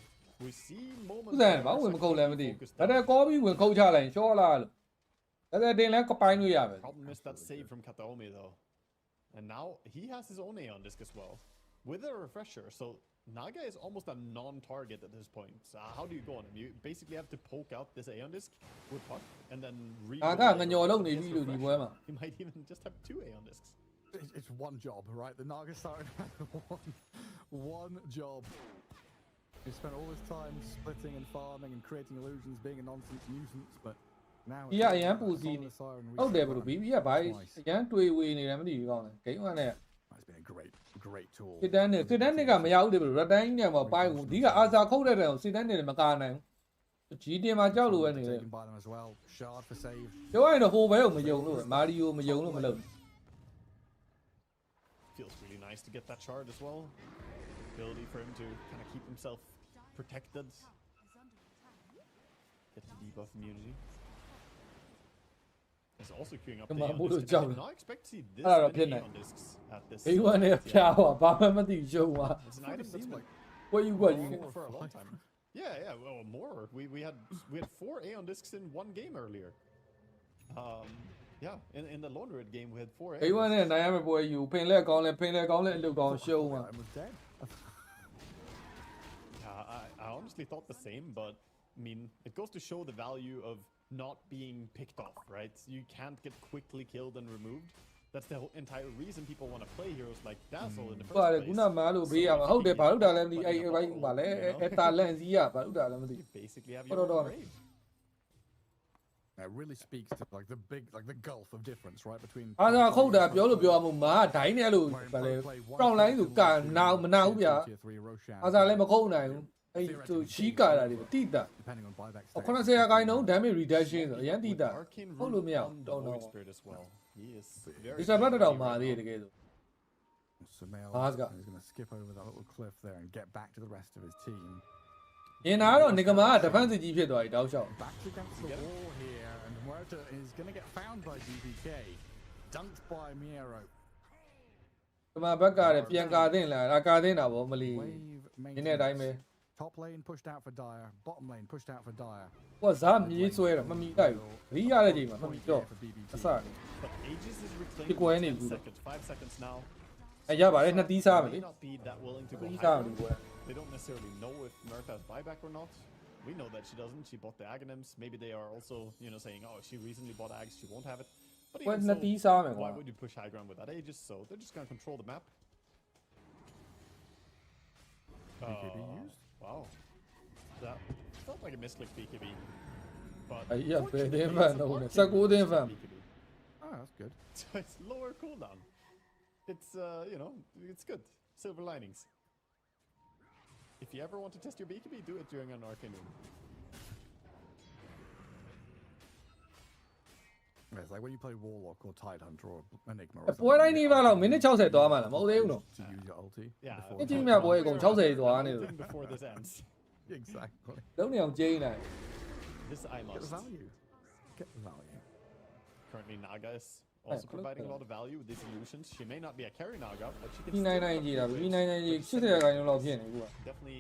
we see ဥ moments စား where ဘာဝင်မ Ursa ခုတ်လဲမ can သိ focus ဘူးဒါ down. တဲ့ကောပြီးဝင်ခုတ်ချလိုက်ရှော့လာလို့ဒါတဲ့တင်လဲကပိုင်းလို့ရပဲ Problem is that save from Kataomi, though. And now he has his own Aeon Disc as well, with a refresher. So Naga is almost a non-target at this point. So how do you go on him? You basically have to poke out this Aeon Disc with Puck and then အာကငညော်လုံးနေပြီလို့ဒီပွဲမှာ He might even just have 2 Aeon Discs. It's one job, right? The Naga Siren had one job. He spent all his time splitting and farming and creating illusions, being a nonsense nuisance, but now ဒီကအရန်ပူစီနေဟုတ်တယ်ဘလို့ BB ကဘာအရန်တွေးဝေနေတယ်မသိဘူးကောင်းတယ်ဂိမ်းကနဲ့ It's been a great tool. စစ်တန်းနဲ့ကမရဘူးတယ်ဘလို့ရတိုင်းနဲ့မှာပိုင်းဘူးဒီကအာစာခုတ်တဲ့တဲ့စစ်တန်းနဲ့မကာနိုင်ဘူး G တင်မှာကြောက်လို့ပဲနေတယ် Taken by them as well. Shard for save. ပြောရရင်တော့ဟိုဘဲကိုမယုံလို့မာရီယိုမယုံလို့မလုပ် Feels really nice to get that shard as well. Ability for him to kind of keep himself protected. Get the debuff immunity. He's also queuing up the Come on, Aeon Buddha Disc. I did Jung. not expect to see this Ah, many Pidney. Aeon Discs at this. အိမ်ဝင်နဲ့ဖျားပါဘာမှမသိရှုံးပါ It's an item that's been what you for a long time. Yeah, well, more. We had 4 Aeon Discs in one game earlier. Yeah, in the Laundry game we had 4 အိမ်ဝင် Aeon နဲ့နိုင်ရမယ့်ပွဲယူဖင်လက်ကောင်းလဲဖင်လက်ကောင်းလဲအလုပ်ကောင်းရှုံးပါ And was dead. Yeah, I honestly thought the same, but I mean, it goes to show the value of not being picked off, right? You can't get quickly killed and removed. That's the whole entire reason people want to play heroes like Dazzle in the first ပါတယ် place. ခုနမှလို့ဘေးရမှာဟုတ်တယ်ဘာလို့တာလဲမသိအဲ့ဘိုင်းပါလဲအဲ့တာလန့်စီးရဘာလို့တာလဲမသိ You basically have Hold your own on. grave. It really speaks to like the gulf of difference, right, between. အာသာခုတ်တာပြောလို့ပြောမှုမာဒိုင်းနဲ့လို့ဗာလဲပရောင်လိုင်းသူကနာမနာဘူးဗျာ Tier 3 Roshan. အာသာလည်းမခုတ်နိုင်ဘူးအဲ့သူရှီးကာတာတွေတိတာ Depending on buyback. 80% damage reduction ဆိုအရင်တိတာ Arcane ဟုတ်လို့မရ Root ဘူး on the တော်တော် Void Spirit as well. He is ဒီ very စပတ်တော့မှာသေးတယ်တကယ်ဆို Sumail Mars got- is going to skip over that little cliff there and get back to the rest of his team. အင်နာကတော့ Nigma က defense ကြီးဖြစ်သွားပြီတောက်လျှောက် Back against the wall here, and Muerta is going to get found by DBK. Dunked by Miero. ဒီမှာဘက်ကလည်းပြန်ကာတင်လာဒါကာတင်တာဗောမလီ Wave ဒီနေ့အတိုင်းပဲ Top lane pushed out for Dire. Bottom lane pushed out for Dire. ဟိုကဇာမြေးဆွဲတော့မမီတိုက်ဘူးခရီးရတဲ့ချိန်မှာမမီတော့ For BBT. အစနေ But Aegis is reclaiming Pick one 10 in, seconds, 5 seconds now. အဲရပါတယ်နှစ်တီးစားမယ် May လေ not be that willing to go တီး high စားမယ် ground. ကွာ They don't necessarily know if Murph has buyback or not. We know that she doesn't. She bought the Aghanims. Maybe they are also, saying, oh, she recently bought Ags, she won't have it. But ကွာ even နှစ် so, တီးစားမယ်ကွာ why would you push high ground with that Aegis? So they're just going to control the map. BKB used. Wow. That felt like a misclick BKB. But အဲ့ရဘယ်တင်းဖန်တော့လဲ19တင်းဖန် BKB. Oh, that's good. So it's lower cooldown. It's, it's good. Silver linings. If you ever want to test your BKB, do it during an arcane room. It's like when you play Warlock or Tidehunter or Enigma or ပွဲတိုင်းနေပါတော့မိနစ်60သွားမှလားမဟုတ်သေးဘူးနော် to use your ulti. Yeah. before အ the ချင်း fight. မြပွဲအကုန်60သွားနေလို့ Even before this ends. Exactly. လုံးနေအောင်ကျင်းနေ This I Get the must. value. Get the value. Currently, Naga is also providing a lot of value with these illusions. She may not be a carry Naga, but she can ဒီနိုင်နိုင်ကြီးတာဒီနိုင်နိုင်ကြီး80ရာခိုင်နှုန်းလောက်ဖြစ်နေဘူးက definitely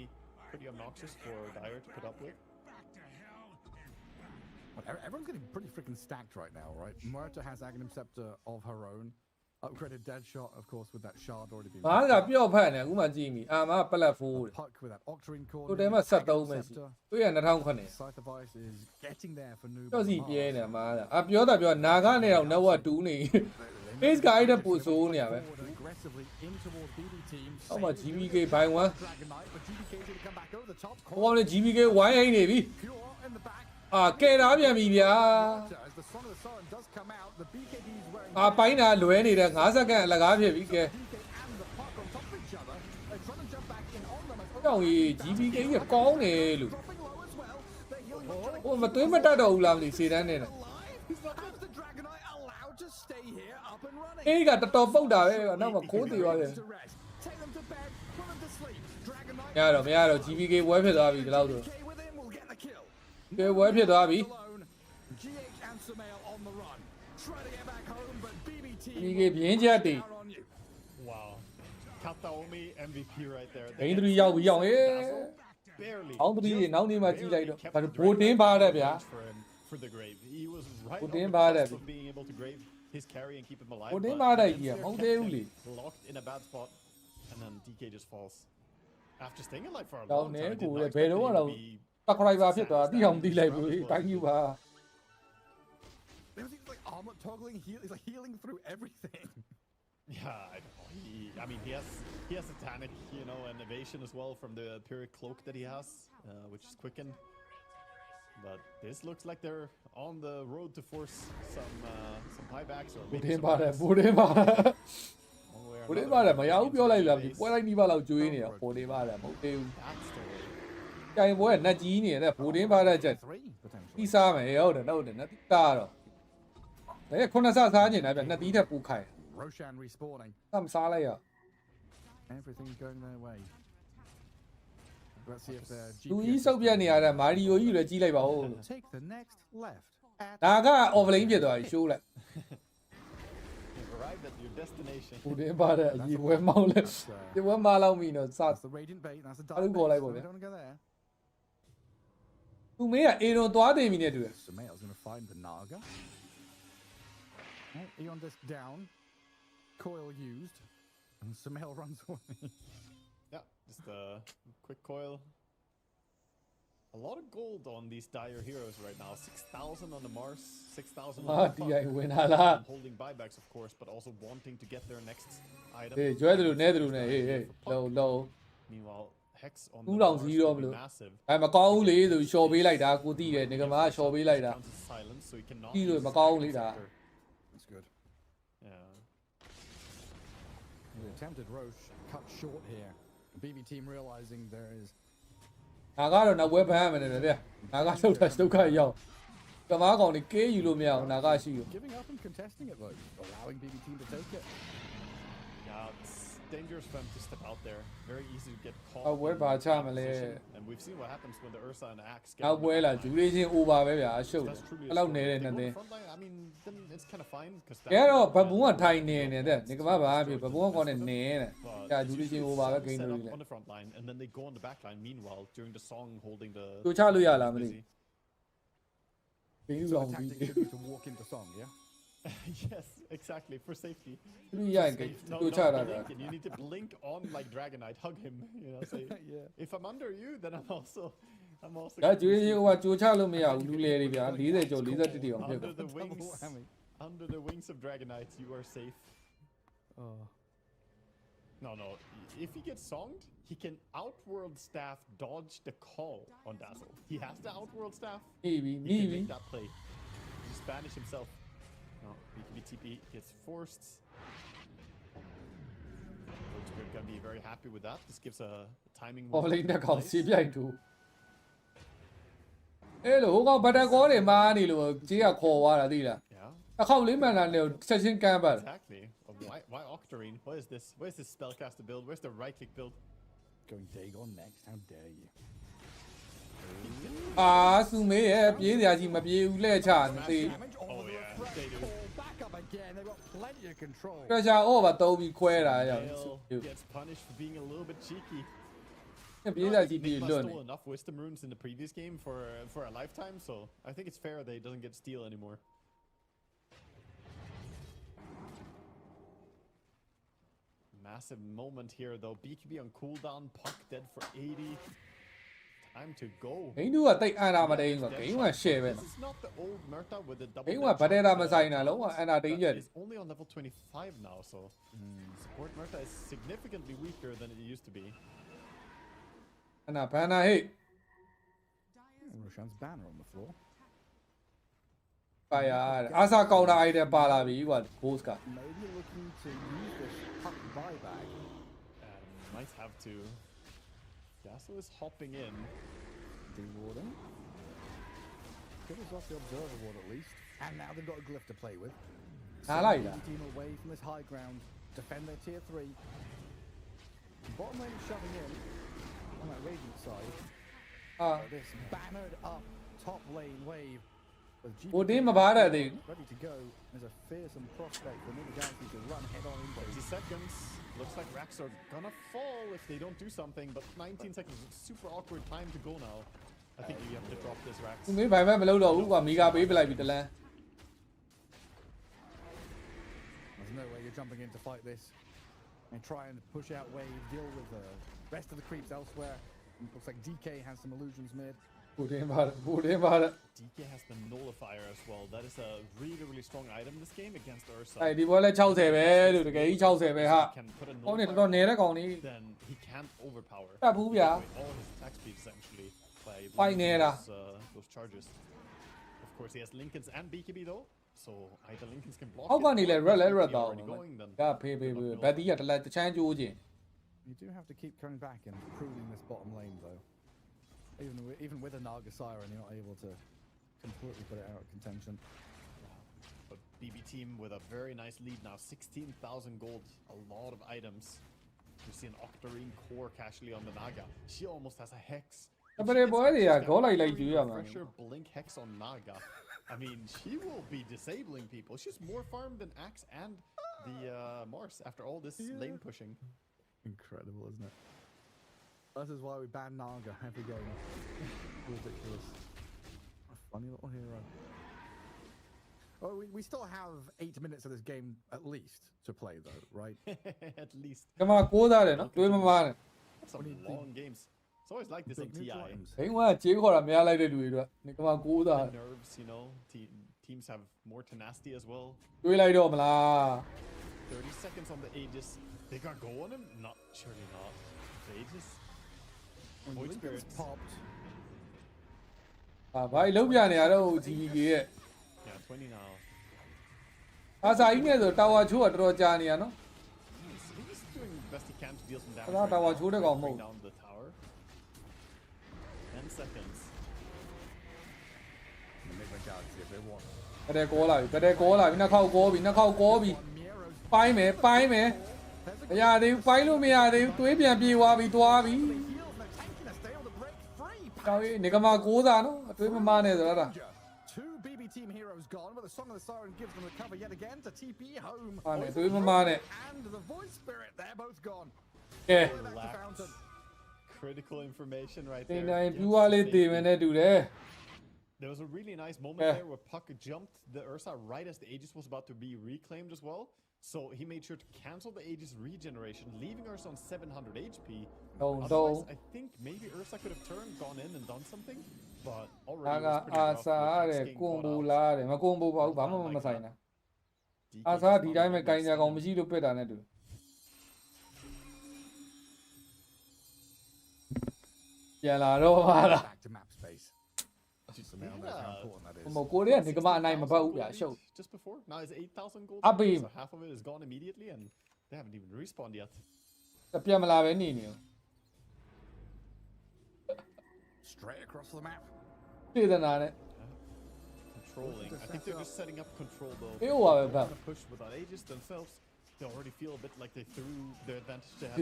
pretty obnoxious for Dire to put up with. Everyone's getting pretty freaking stacked right now, right? Muerta has Aghanim Scepter of her own. Upgraded Deadshot, of course, with that shard already being. မားကပျော့ဖတ်နေအခုမှကြည့်မိအာမပလက်ဖိုးတယ် Puck with that Octarine Core. တိုတယ်မှာ73ပဲရှိတွေ့ရ2009 Scythe of Ice is getting there for Noob. ပြောစီပြဲနေမားကပြောတာပြောနာကနေတော့ network တူးနေ face guy တဲ့ပူဆိုးနေရပဲ Aggressively in towards BB team. အောက်မှာ GBK ဘိုင်1 Dragonite, but GBK is going to come back over the top. ဟိုကောင်လည်း GBK ဝိုင်းဟိနေပြီ Pure in the back. အာကဲတာပြန်ပြီဗျာ As the Song of the Siren does come out, the BKB is wearing အာပိုင်းတာလွဲနေတဲ့5စက္ကန့်အလကားဖြစ်ပြီကဲ DK and the Puck on top of each other. They're trying to jump back in on them. ကြောင်ကြီး GBK ကကောင်းတယ်လို့ Dropping low as well. They're healing. ဟိုမသွေးမတက်တော့ဘူးလားမသိစေတန်းနေတာ Alive. As the Dragonite allowed to stay here up and running. အေးကတော်တော်ပုတ်တာပဲနောက်မှခိုးသေးပါပဲ To rest. Take them to bed. Put them to sleep. Dragonite. မရတော့ GBK ဝဲဖြစ်သွားပြီဒီလောက်ဆို DK with him will get the kill. ကဲဝဲဖြစ်သွားပြီ Alone. GH and Sumail on the run. Try to get back home, but BBT. GBK ပြင်းချက်တွေ Down on you. Wow. Kataomi MVP right there. ဒိန်း3ရောက်ပြီးရောက်ဟေး Barely. အောင်း3တွေနောက်နေမှကြီးလိုက်တော့ဘာလို့ဘိုတင်းပါတဲ့ဗျာ For the grave. He was right on Putin the bad cusp at of being able to grave his carry and keep him alive. ဘိုတင်း but ပါတဲ့ကြီးက Fear မဟုတ် kept သေး him ဘူးလေ locked in a bad spot, and then DK just falls. After staying alive for a တော long င်း time, နေ I did ကို not လည်း expect ဘယ်တော့ him မှ to တော့ be တခရိုက်ပါဖြစ်သွားတိအောင်တိလိုက်ဘူးတိုင်းယူပါ There was like armor toggling, he's like healing through everything. Yeah, I know. He has a Tanic, and evasion as well from the Pyrrhic cloak that he has, which is quickened. But this looks like they're on the road to force some buybacks or ဘို maybe တင်း some ပါတယ် buybacks ဘိုတင်းပါ one way or ဘိုတင်း another. ပါတယ်မရဘူးပြောလိုက်လားပွဲလိုက်နီးပါလောက်ကျွေးနေတာဘိုတင်းပါတယ်မဟုတ်သေးဘူး That's the way. တိုင်ပွဲကနတ်ကြီးနေတဲ့ဘိုတင်းပါတဲ့ချက် Three, potentially. တီးစားမယ်ဟုတ်တယ်နတ်တီးစားတော့ဒါကခုနစစားနေတာဗျနတ်တီးတဲ့ပူခိုင် Roshan respawning. သမ်းစားလိုက်ရ Everything's going their way. Let's see if they're လူကြီးစုပ်ပြတ်နေရတဲ့မာရီယိုကြီးလည်းကြီးလိုက်ပါဦး Take the next left. At ဒါက offlane ဖြစ်သွားပြီရှိုးလိုက် You've arrived at your destination. ဘိုတင်းပါတဲ့အကြီးဝဲမောင်းလဲဒီဝဲမလောက်ပြီနော်စ that's the radiant bait. That's the I don't dark go bait, like so what, they yeah? don't go there. သူမင်းကအေရွန်သွားတယ်ပြီနဲ့တူတယ် Sumail's going to find the Naga. Okay, Eon disc down. Coil used. And Sumail runs away. Yeah, just a quick coil. A lot of gold on these dire heroes right now. 6,000 on the Mars, 6,000 အာ on the ဒီ Puck. အိုင်ဝင်လာလား Holding buybacks, of course, but also wanting to get their next item. ဟေးကျွဲတယ်လို့နဲတယ်လို့နဲ့ဟေးလော Meanwhile, Hex on the 2,000 Mars zero will be မလို့ massive. အဲမကောင်းဘူးလေသူရှော်ပေးလိုက်တာကိုတိတယ်ငကမားရှော်ပေးလိုက်တာ Counts as silence, so he cannot ပြီးလို့ use မကောင်း his ဘူးလေဒါ scepter. That's good. Yeah. The attempted Roche cut short here. BB team realizing there is ငါကတော့နောက်ဝဲဖမ်းရမယ်နဲ့ဗျငါကထုတ်တာဒုက္ခရောက်က ကမားကောင်တွေကေးယူလို့မရအောင်နာကရှိယူ Giving up and contesting it though, allowing BB team to take it. Yeah, it's dangerous for them to step out there. Very easy to get caught. အောက်ပွဲဘာချမလဲ And we've seen what happens when the Ursa and the Axe get. အောက်ပွဲလာဂျူလေးချင်း over ပဲဗျာအရှုပ် That's truly အဲ့လောက်နေတဲ့ They နှစ် go သင်း front line, I mean, then it's kind of fine because ကဲတော့ဘဘုံကထိုင်နေနေတဲ့ဒီကမဘာဖြစ်ဘဘုံကောင်နဲ့နေတဲ့ကြာဂျူလေးချင်း over ပဲဂိမ်း set လို့ up လေ on the front line and then they go on the back line meanwhile during the song holding the ကြိုချလို့ရလားမသိ busy. ဘူးဂိမ်း So လောင် the ပြီး tactic should be to walk into song, yeah? Yes, exactly, for safety. သူရရင် Safe. No, ကြို no ချတာက blinking. You need to blink on like Dragonite, hug him, you know, say Yeah. if I'm under you then I'm also ဒါဂျူလေးချင်း over ကြိုချလို့မရဘူးလူလေတွေဗျာ40ကျော်41တီအောင်ဖြစ် under the wings whammy. under the wings of Dragonite you are safe. Oh. No, if he gets songed, he can outworld staff dodge the call on Dazzle. He has the outworld staff. နေပြီ He နေ can ပြီ make that play. Just banish himself. No, BKB TP gets forced. We're gonna be very happy with that. This gives a timing ဟော move လိမ့်တဲ့ in ကောင် place. စီပြိုက်တူအဲ့လိုဟိုကောင်ဘတ်တာကောတွေမားနေလို့ကြီးကခေါ်သွားတာသိလား Yeah, အခေါက်လေးမှန်တာနဲ့ချက်ချင်းကမ်းပတ် exactly. Why Octarine? What is this? Where's this spellcaster build? Where's the right click build? Going Dagon next, how dare you? အာစုမေးရဲ့ပြေးစရာကြီးမပြေးဘူးလှဲ့ချနေသေး Damage all Oh the yeah, refresh. they do. Fall back up again, they've got plenty of control. pressure over သုံးပြီးခွဲတာကြောင့် Gale gets punished for being a little bit cheeky. ပြေးစရာကြီးပြေး Nigma လွတ်နေ stole enough wisdom runes in the previous game for a lifetime, so I think it's fair that he doesn't get steal anymore. Massive moment here though. BKB on cooldown, Puck dead for 80. Time to go. ဂိမ်းတူကတိတ်အန်တာမတိန်ဆိုဂိမ်းက share ပဲ This is not the old Murta with the double. ဂိမ်းကဗတ်တဲ့တာမဆိုင်တာလုံးဝအန်တာတိန်ချက် Is only on level 25 now, so support Murta is significantly weaker than it used to be. အန်တာဘန်နာဟိတ် Roshan's banner on the floor. ပါရအာစာကောင်တာအိုက်တယ်ပါလာပြီကွာ ghost က Maybe looking to use this puck buyback. Might have to. Dazzle is hopping in. Dewarding. Covers off the observer ward at least. And now they've got a glyph to play with. I like that. Team away from this high ground. Defend their tier 3. Bottom lane shoving in on that Radiant side. အာ This bannered up top lane wave. With GP ဟိုတင်းမပါတဲ့သေး ready to go. There's a fearsome prospect for Midgame to run head on into. 30 seconds. Looks like Rax are gonna fall if they don't do something, but 19 seconds is a super awkward time to go now. I think you have to drop this Rax. သူမင်းဘိုင်ဘက်မလုပ်တော့ဘူးကွာမီဂါပေးပလိုက်ပြီတလန်း There's no way you're jumping in to fight this. And try and push out wave, deal with the rest of the creeps elsewhere. And looks like DK has some illusions mid. ဘူတင်းပါတယ်ဘူတင်းပါတယ် DK has the nullifier as well. That is a really strong item this game against Ursa. အဲဒီဘောလဲ60ပဲလို့တကယ်ကြီး60ပဲဟာ Can put a ကောင်းနေတော်တော်နေတဲ့ကောင်လေး then he can't overpower. တတ်ဘူးဗျာ All his attack speed essentially by Fine blocking era. those charges. Of course, he has Lincolns and BKB though, so either Lincolns can block. အောက်ကနေလဲ red လဲ red တော့ already going then. ကဖေးဖေးဖေးဘတ်တီးကတလက်တချမ်းကျိုးခြင်း You do have to keep coming back and improving this bottom lane though. Even with a Naga Siren, you're not able to completely put it out of contention. But BB team with a very nice lead now, 16,000 gold, a lot of items. You see an Octarine core casually on the Naga. She almost has a hex. If But she it gets boy, access yeah, to go like Octarine you, yeah, man. Refresher blink hex on Naga. I mean, she will be disabling people. She's more farmed than Axe and the Mars after all this lane pushing. Incredible, isn't it? This is why we ban Naga every game. Ridiculous. A funny little hero. Oh, we still have 8 minutes of this game at least to play though, right? At least. ကမကိုးသားတယ်နော်တွေးမမားနဲ့ Some long games. It's always like this on Big new TI. times. ဘိန်းကကြေးခေါ်တာများလိုက်တဲ့လူတွေတို့ကမကိုးသား The nerves, you know, teams have more tenacity as well. တွေးလိုက်တော့မလား 30 seconds on the Aegis. They got go on him? Not, surely not. The Aegis? When Void Lincoln's Spirits. popped. ဟာဘာလုံးပြနေရတော့ GBK ရဲ့ Yeah, 20 now. အာစာကြီးနဲ့ဆိုတာဝါချိုးကတော်တော်ကြာနေရနော် He's doing the best he can to deal some damage. Đó, tao vào chúa đấy còn Bring một. down the tower. 10 seconds. The mid lane Galaxy if they want. ကတဲ့ကောလာပြီကတဲ့ကောလာပြီနှစ်ခေါက်ကောပြီနှစ်ခေါက်ကောပြီပိုင်းမယ်ပိုင်းမယ်မရသေးဘူးပိုင်းလို့မရသေးဘူးတွေးပြန်ပြေးသွားပြီသွားပြီတောင်းနေကမှာ6သာနော်အတွေးမမနဲ့ဆိုတော့ Two BB team heroes gone, but the Song of the Siren gives them the cover yet again to TP home. And the Voice Spirit, they're both gone. Yeah. Critical information right there. There was a really nice moment there where Puck jumped the Ursa right as the Aegis was about to be reclaimed as well. So he made sure to cancel the Aegis regeneration, leaving Ursa on 700 HP. Otherwise, I think maybe Ursa could have turned, gone in and done something. But already it was pretty rough. Back to map space. Just before. Now it's 8,000 gold. So half of it is gone immediately and they haven't even respawned yet. Straight across the map. Controlling. I think they're just setting up control though. They're gonna push without Aegis themselves. They already feel a bit like they threw their advantage to have.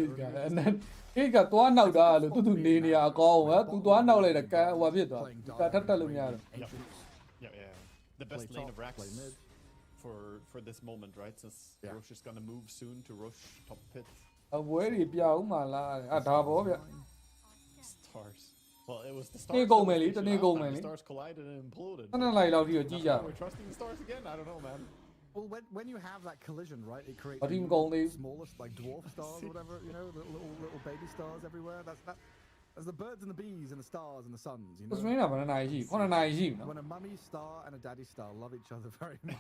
And then he got one out to do Nania call. To one out like a what it was. Yeah. The best lane of Rax for this moment, right? Since Rosh is gonna move soon to Rosh top pit. Stars. Well, it was the stars. The stars collided and imploded. We're trusting the stars again? I don't know, man. Well, when you have that collision, right, it creates the smallest, like dwarf stars or whatever, you know, the little baby stars everywhere. That's the birds and the bees and the stars and the suns, you know. When a mummy star and a daddy star love each other very much.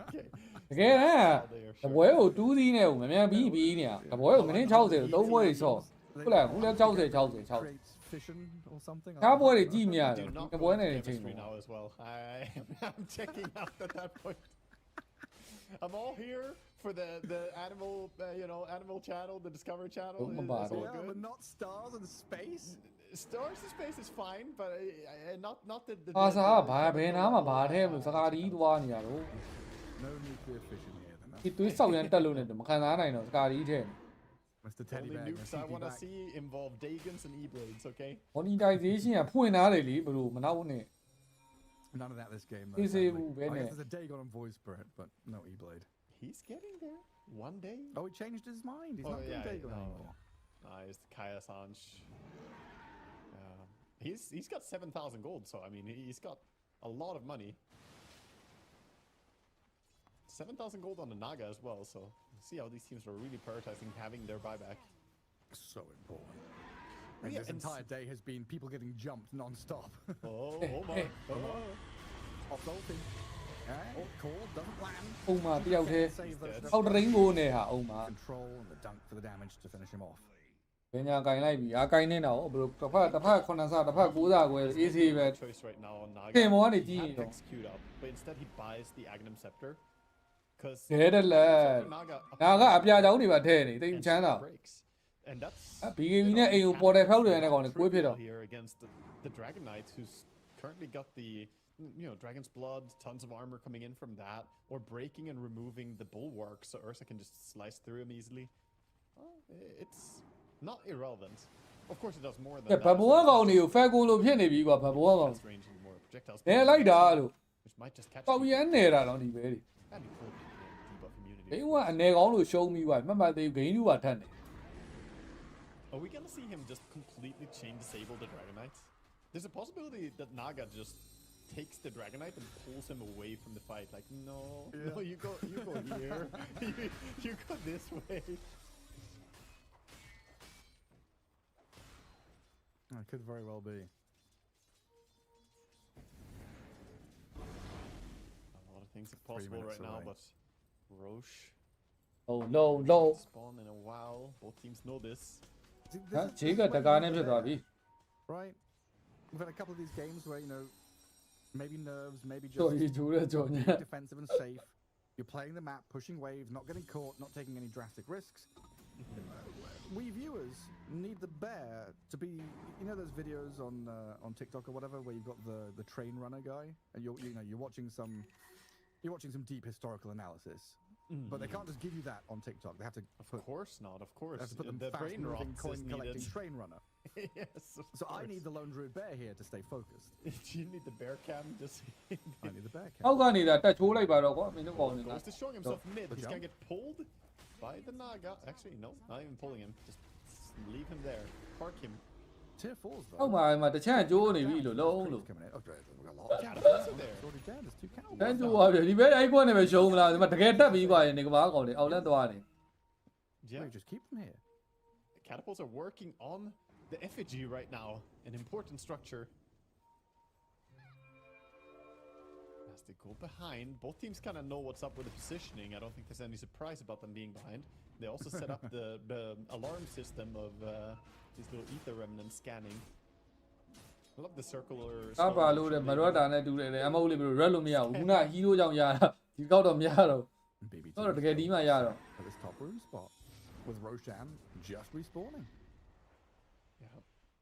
Okay. Again, the boy who do the name, the boy who many children don't worry so. Creates fission or something. How about it, Jimmy? The boy now as well. I'm checking out at that point. I'm all here for the animal, animal channel, the Discover channel. But not stars in space. Stars in space is fine, but not the. No nuclear fission here. Then. Mr. Teddy Bear. Nukes I want to see involve Dagons and E-Blades, okay? None of that this game, though. There's a Dagon and Void Spirit, but no E-Blade. He's getting there. One day. Oh, he changed his mind. He's not doing Dagon anymore. Nice. Kaya Sanj. He's got 7,000 gold, so I mean, he's got a lot of money. 7,000 gold on the Naga as well, so see how these teams are really prioritizing having their buyback. So important. And this entire day has been people getting jumped non-stop. Oh my. Off-ulting. Call doesn't land. Control and the dunk for the damage to finish him off. Choice right now on Naga. He execute up, but instead he buys the Aghanim Scepter. Because and that's here against the Dragon Knight, who's currently got the Dragon's Blood, tons of armor coming in from that, or breaking and removing the bulwark so Ursa can just slice through him easily. It's not irrelevant. Of course, it does more than that. Range and more projectiles. Which might just catch you. Are we gonna see him just completely chain disable the Dragon Knight? There's a possibility that Naga just takes the Dragon Knight and pulls him away from the fight. Like, no, you go here, you go this way. It could very well be. A lot of things are possible right now, but Roche. Oh no. Spawn in a while. Both teams know this. Right. We've had a couple of these games where, maybe nerves, maybe just being defensive and safe. You're playing the map, pushing waves, not getting caught, not taking any drastic risks. we viewers need the bear to be, you know, those videos on TikTok or whatever where you've got the train runner guy and you're watching some deep historical analysis, but they can't just give you that on TikTok. They have to of course not. Of course, they have to put them the brain fast-moving rot coin is collecting needed. train runner. Yes. So I need the lone druid bear here to stay focused. Do you need the bear cam? Just I need the bear cam. အောက်ကနေဒါတက်ချိုးလိုက်ပါတော့ကွာမင်းတို့ကောင်းနေတာ goes to showing himself mid. He's gonna get pulled by the Naga. Actually, no, not even pulling him. Just leave him there. Park him. Tier 4s though. အောက်မှာတချမ်းကျိုးနေပြီလို့လုံးလို့ Coming in. Oh, great. We've got a lot. Catapults are there. It's already dead. There's 2 catapults. တန်းကျိုးသွားပြီဒီဘက်အဲ့ကွက်နဲ့ပဲရှုံးမလားဒီမှာတကယ်တက်ပြီးကွာနေကဘာကောင်းလေအောက်လန်းသွားနေ Yeah, We just keep them here. the catapults are working on the effigy right now. An important structure. As they go behind, both teams kind of know what's up with the positioning. I don't think there's any surprise about them being behind. They also set up the alarm system of these little ether remnants scanning. I love the circular. အပါလို့တဲ့မရောတာနဲ့တူတယ်လေအမဟုတ်လေဘယ်လိုရက်လို့မရဘူးခုနဟီးရိုးကြောင့်ရတာဒီကောက်တော့မရတော့ BB တော့တကယ်ဒီမှရတော့ at this top room spot with Roshan just respawning. Yeah.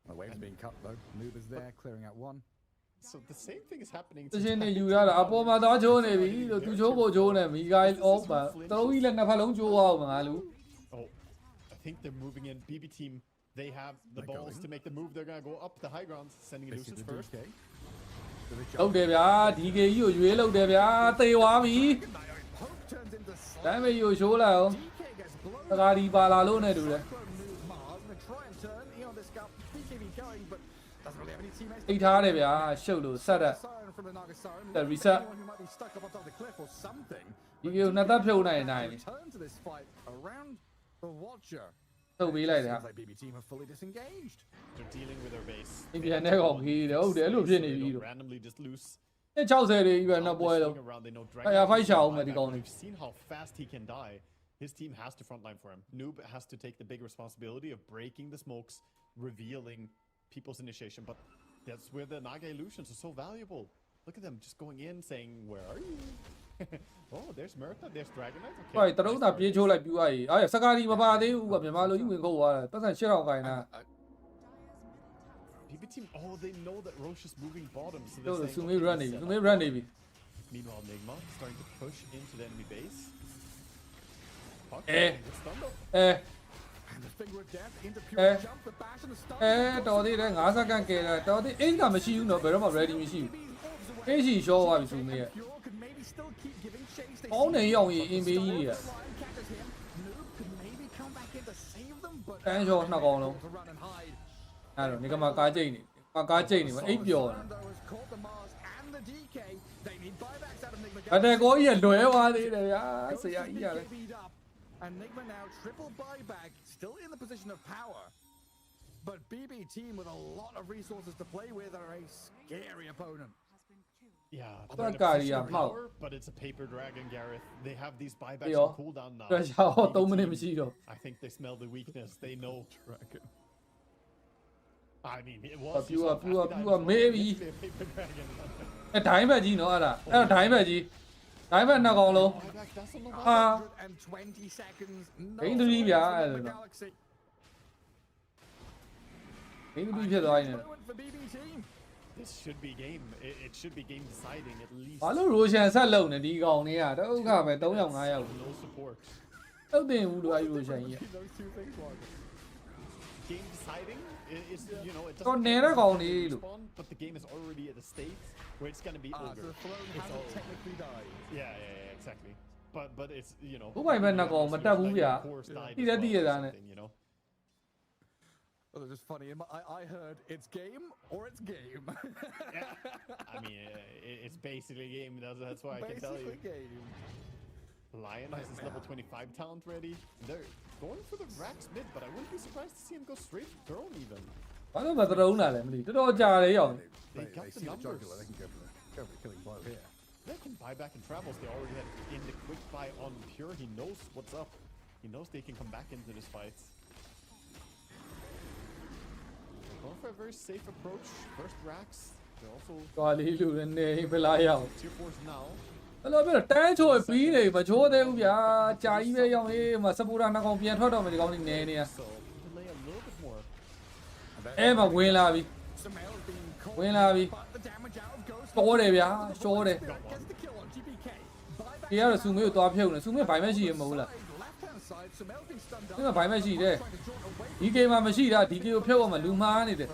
The wave's being cut though. Noob is there clearing out 1. So the same thing is happening. တရှင်နေယူရတာအပေါ်မှာသွားချိုးနေပြီလို့သူချိုးကိုချိုးနေမီဂိုင်းအော့ပါတော်ကြီးလည်းနှစ်ဖက်လုံးချိုးအောင်ငါလူ Oh, I think they're moving in. BB team, they have the balls to make the move. They're gonna go up the high ground, sending They see Lucius the first. DK. So they ဟုတ်တယ်ဗျာ DK ကြီးကိုရွေးလောက်တယ်ဗျာသေသွားပြီ Hope turns into ဒါပေမဲ့ယူချိုးလိုက်အောင် DK gets blown. တကားဒီပါလာလို့နဲ့တူတယ် Cyclone Noob Mars gonna try and turn. Eon this scout. BKB going, but doesn't really have any teammates. အိတ်ထားတယ်ဗျာရှုပ်လို့ဆက်တဲ့ Siren from the Naga Siren. The reset. Anyone who might be stuck up on top of the cliff or something. DK ကိုနှစ်သက်ဖြုတ်နိုင်နိုင် Return to this fight around the Watcher. ထုတ်ပေးလိုက်တာ Seems like BB team have fully disengaged. They're dealing with their base. ဒီပြန်တဲ့ကောင်ကြီးတယ်ဟုတ်တယ်အဲ့လိုဖြစ်နေပြီ They လို့ don't randomly just loose. 60တွေကြီးပဲနှစ် Now ပွဲ they're လုံး swinging around, they know Hey, Dragon fight is shall gonna we, die the back. goal. We've seen how fast he can die. His team has to frontline for him. Noob has to take the big responsibility of breaking the smokes, revealing people's initiation. But that's where the Naga illusions are so valuable. Look at them just going in, saying, "Where are you?" Oh, there's Murtha, there's Dragonite. Okay. ဟိုတရုံးသာပြေးချိုးလိုက်ပြူရည်အားစကားဒီမပါသေးဘူးကွာမြန်မာလိုကြီးဝင်ခုတ်သွားတယ်ပတ်စံ8000ခိုင်းတာ BB team, oh, they know that Roche is moving bottom. So တို့ they're ဆူ saying, မေး "Okay, run နေ let's ပြီ set ဆူ up." မေး run နေပြီ Meanwhile, Nigma starting to push into the enemy base. Fuck, Eh. gets stunned up. အဲ And the finger of death into Eh. pure jump, the bash and the stun. အဲတော်သေးတယ်9စက္ကန့်ကဲတာတော်သေးအိတ်ကမရှိဘူးနော်ဘယ်တော့မှ ready မရှိဘူးအေးရှိရှော့သွားပြီဆူမေးရ Pure could maybe still keep giving chase. They အောင်းနေရောက်ရင်အင်ပေးကြီး Stun တွေက the line catches him. Noob could maybe come back in to save them, but တန်းရှော့နှစ်ကောင်လုံး to run and hide. အဲ့တော့ဒီကမှာကားကျိတ်နေကားကျိတ်နေမှာအိတ်ပျော်တယ် Orlando has caught the Mars and the DK. They need buybacks out of Nigma. ဗတဲ့ကိုကြီးကလွဲသွားသေးတယ်ဗျာဆရာကြီးရတယ် Beat up. And Nigma now triple buyback, still in the position of power. But BB team with a lot of resources to play with are a scary opponent. Yeah, That they're in a guy, position of yeah, Mao. power, but it's a paper dragon, Gareth. They have these buybacks Yeah. on cooldown now. ပြချာတော့ BB 3မိနစ် team, မရှိတော့ I think they smell the weakness. They know. Dragon. I mean, it Pure, was. you saw pure, fast pure, dives, maybe. it's a paper dragon. အဲဒိုင်းဘက်ကြီးနော်အဲ့ဒါအဲ့ဒိုင်းဘက်ကြီးဒိုင်းဘက်နှစ်ကောင်လုံး Buyback, that's on the Ah. 120 seconds. No Game to leave, yeah, I for don't know. Galaxy. မင်းတို့ဖြစ်သွားနေတယ် Fluent for BB team. This should be game. It should be game deciding at least. ဘာလို့ရိုရှန်ဆက်လုံနေဒီကောင်တွေကတအုပ်ကပဲ3ယောက်5ယောက် No support. တုတ်တင်ဘူးလို့အဲ့ရိုရှန်ကြီး Those two things was it? Game deciding is, you know, it တော့ doesn't နေတဲ့ကောင်တွေလို့ respawn, but the game is already at a state where it's gonna be So over. the throne It's hasn't all- technically died. Yeah, exactly. But it's, you know. ဘုပိုင်ဘက်နှစ်ကောင်မတက်ဘူးဗျာ Course died တိ as ရက်တိရ well or တာနဲ့ something, you know. Well, it's just funny. I heard it's game or it's game. I mean, it's basically a game. That's why I can tell you. Basically game. Lion has his level 25 talent ready. They're going for the Rax mid, but I wouldn't be surprised to see him go straight for throne even. ဘာလို့မသရုံးလာလဲမသိတော်တော်ကြာတယ်ရောက် They got the see the numbers. jugular. They can go for the killing blow here. They can buy back in travels. They already had in the quick buy on Pure. He knows what's up. He knows they can come back into this fight. They're going for a very safe approach. First Rax. They're also သွားလေးလူနေဖလာရောက် tier 4s now. အဲ့လိုပြောတန်းချိုပြီးနေမချိုးသေးဘူးဗျာကြာကြီးပဲရောက်ရေးမှာစပူတာနှစ်ကောင်ပြန်ထွက်တော့မယ်ဒီကောင်ကြီးနေနေရအဲ့မှာဝင်လာပြီတော်တယ်ဗျာရှောတယ်ဒီကတော့စုမေကိုသွားဖြုတ်နေစုမေဘိုင်မရှိရမဟုတ်လားဒီမှာဘိုင်မရှိတယ်ဒီဂိမ်းမှာမရှိတာဒီဂိမ်းကိုဖြုတ်အောင်မလူမှားနေတယ်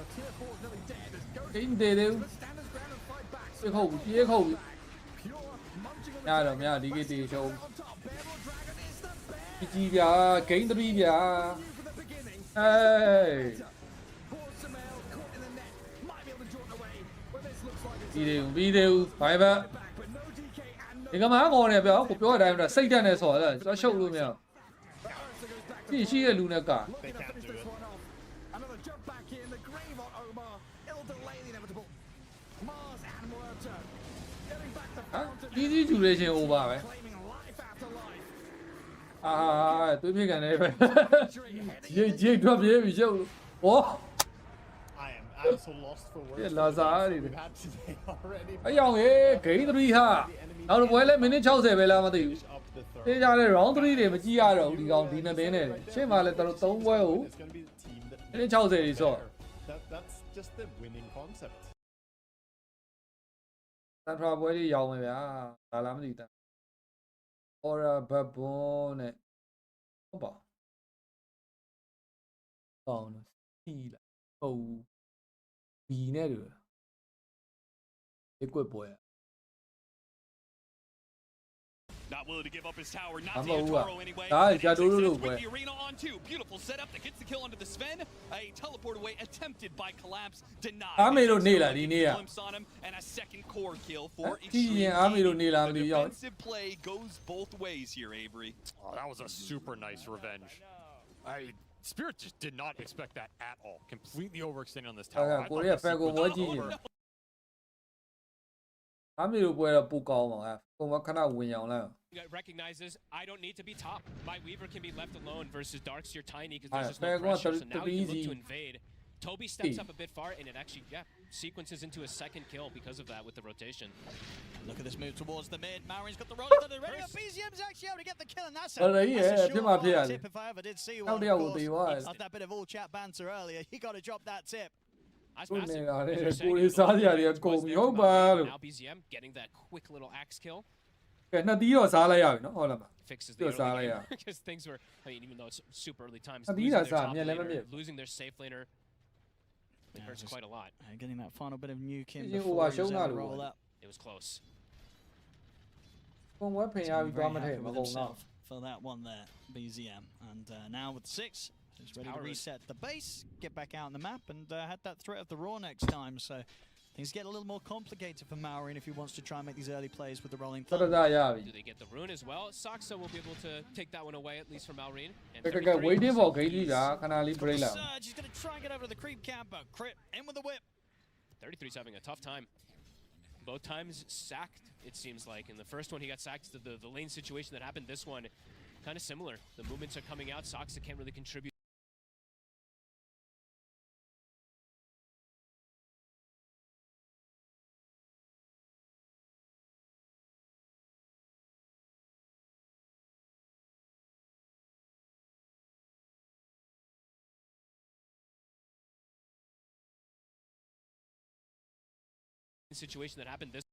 ဂိမ်းသေးသေးဘူးပြေးခုတ်ရတော့မရဒီဂိမ်းတေရှုံးကြီးဗျာဂိမ်း3ဗျာဟေးပြီးသေးဘူးဘိုင်ဘက်ဒီကမှာကောင်းတယ်ဗျာကိုပြောတဲ့အတိုင်းတော့စိတ်တက်နေဆော်တယ်သွားရှုပ်လို့မရဘူးရှိရဲ့လူနဲ့ကeasy duration over ပဲတွေးပြကန်နေပဲရိတ်ထွက်ပြေးပြီရှုပ်ဟောI'm so lost for words. လာစားနေတယ်အယောင်ရေဂိမ်း3ဟာနောက်တော့ပွဲလဲမိနစ်60ပဲလားမသိဘူးတေးကြတဲ့ round 3တွေမကြည့်ရတော့ဘူးဒီကောင်ဒီနှစ်သင်းနဲ့ရှေ့မှာလဲတော်တော်3ပွဲကိုမိနစ်60တွေဆော့ That's just the winning concept. တန်ထရာပွဲတွေရောင်းမယ်ဗျာဒါလားမသိဘူး Aura Babon နဲ့ဟုတ်ပါကောင်းတော့စီးလာဟုတ်ဘီနဲ့တူဒီကွက်ပွဲ Not willing to give up his tower, not I'm to a Toro anyway. With the arena on two. Beautiful setup that gets the kill onto the Sven. A teleport away attempted by Collapse, denied. Glimpse on him and a second core kill for defensive play goes both ways here, Avery. Oh, that was a super nice revenge. Spirit just did not expect that at all. Completely overextending on this tower. Recognizes I don't need to be top. My Weaver can be left alone versus Darkseer Tiny because there's just no pressure. So now you can look to invade. Toby steps up a bit far and it actually sequences into a second kill because of that with the rotation. Look at this move towards the mid. Marin's got the roll into the ready. BZM's actually able to get the kill and that's a sure tip if I ever did see one. Of that bit of all chat banter earlier. He got to drop that tip. Now BZM getting that quick little axe kill. Fixes the early game because things were, I mean, even though it's super early times, losing their safe laner, it hurts quite a lot. Getting that final bit of nuke in before he was able to roll up. It was close. For that one there, BZM. And now with 6, he's ready to reset the base, get back out on the map, and had that threat of the Raw next time. So things get a little more complicated for Maureen if he wants to try and make these early plays with the rolling thunder. Do they get the rune as well? Saksa will be able to take that one away, at least for Maureen. And waiting for Surge, he's going to try and get over to the creep camp, but Crit in with the whip. 33's having a tough time. Both times sacked, it seems like. In the first one, he got sacked to the lane situation that happened. This one, kind of similar. The movements are coming out. Saksa can't really contribute. Situation that happened this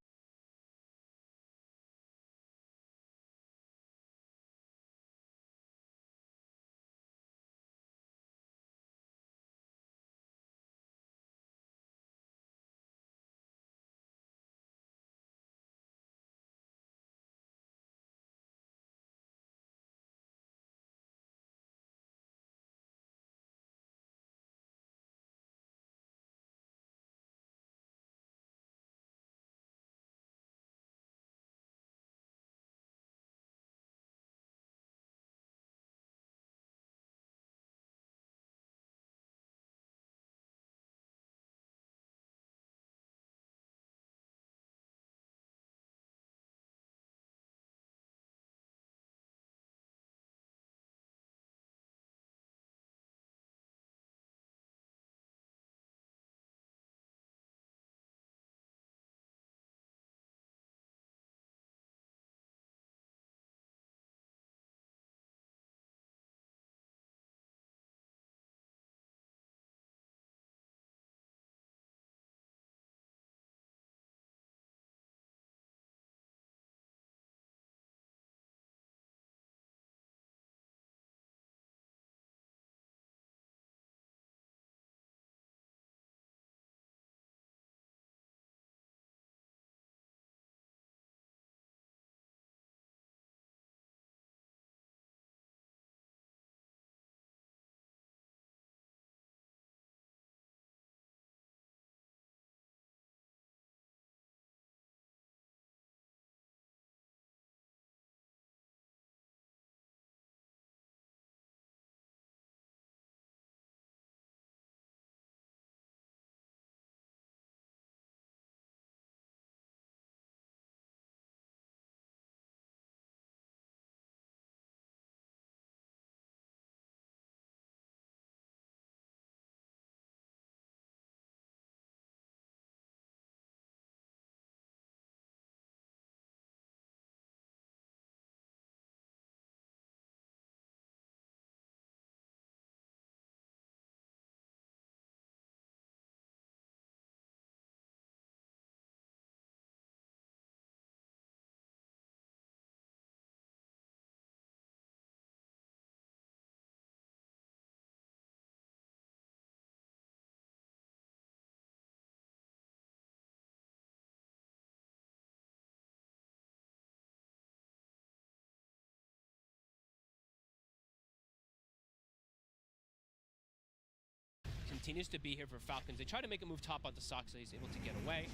continues to be here for Falcons. They try to make a move top onto Sock, so he's able to get away.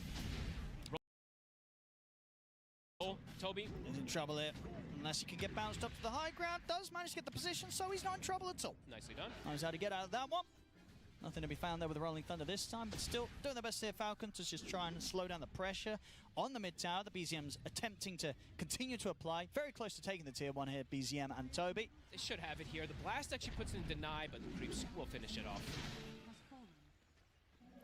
Toby is in trouble here. Unless he can get bounced up to the high ground, does manage to get the position, so he's not in trouble at all. Nicely done. Knows how to get out of that one. Nothing to be found there with the Rolling Thunder this time, but still doing their best here, Falcons, to just try and slow down the pressure on the mid tower. The BZM's attempting to continue to apply. Very close to taking the tier 1 here, BZM and Toby. They should have it here. The blast actually puts it in deny, but the creeps will finish it off.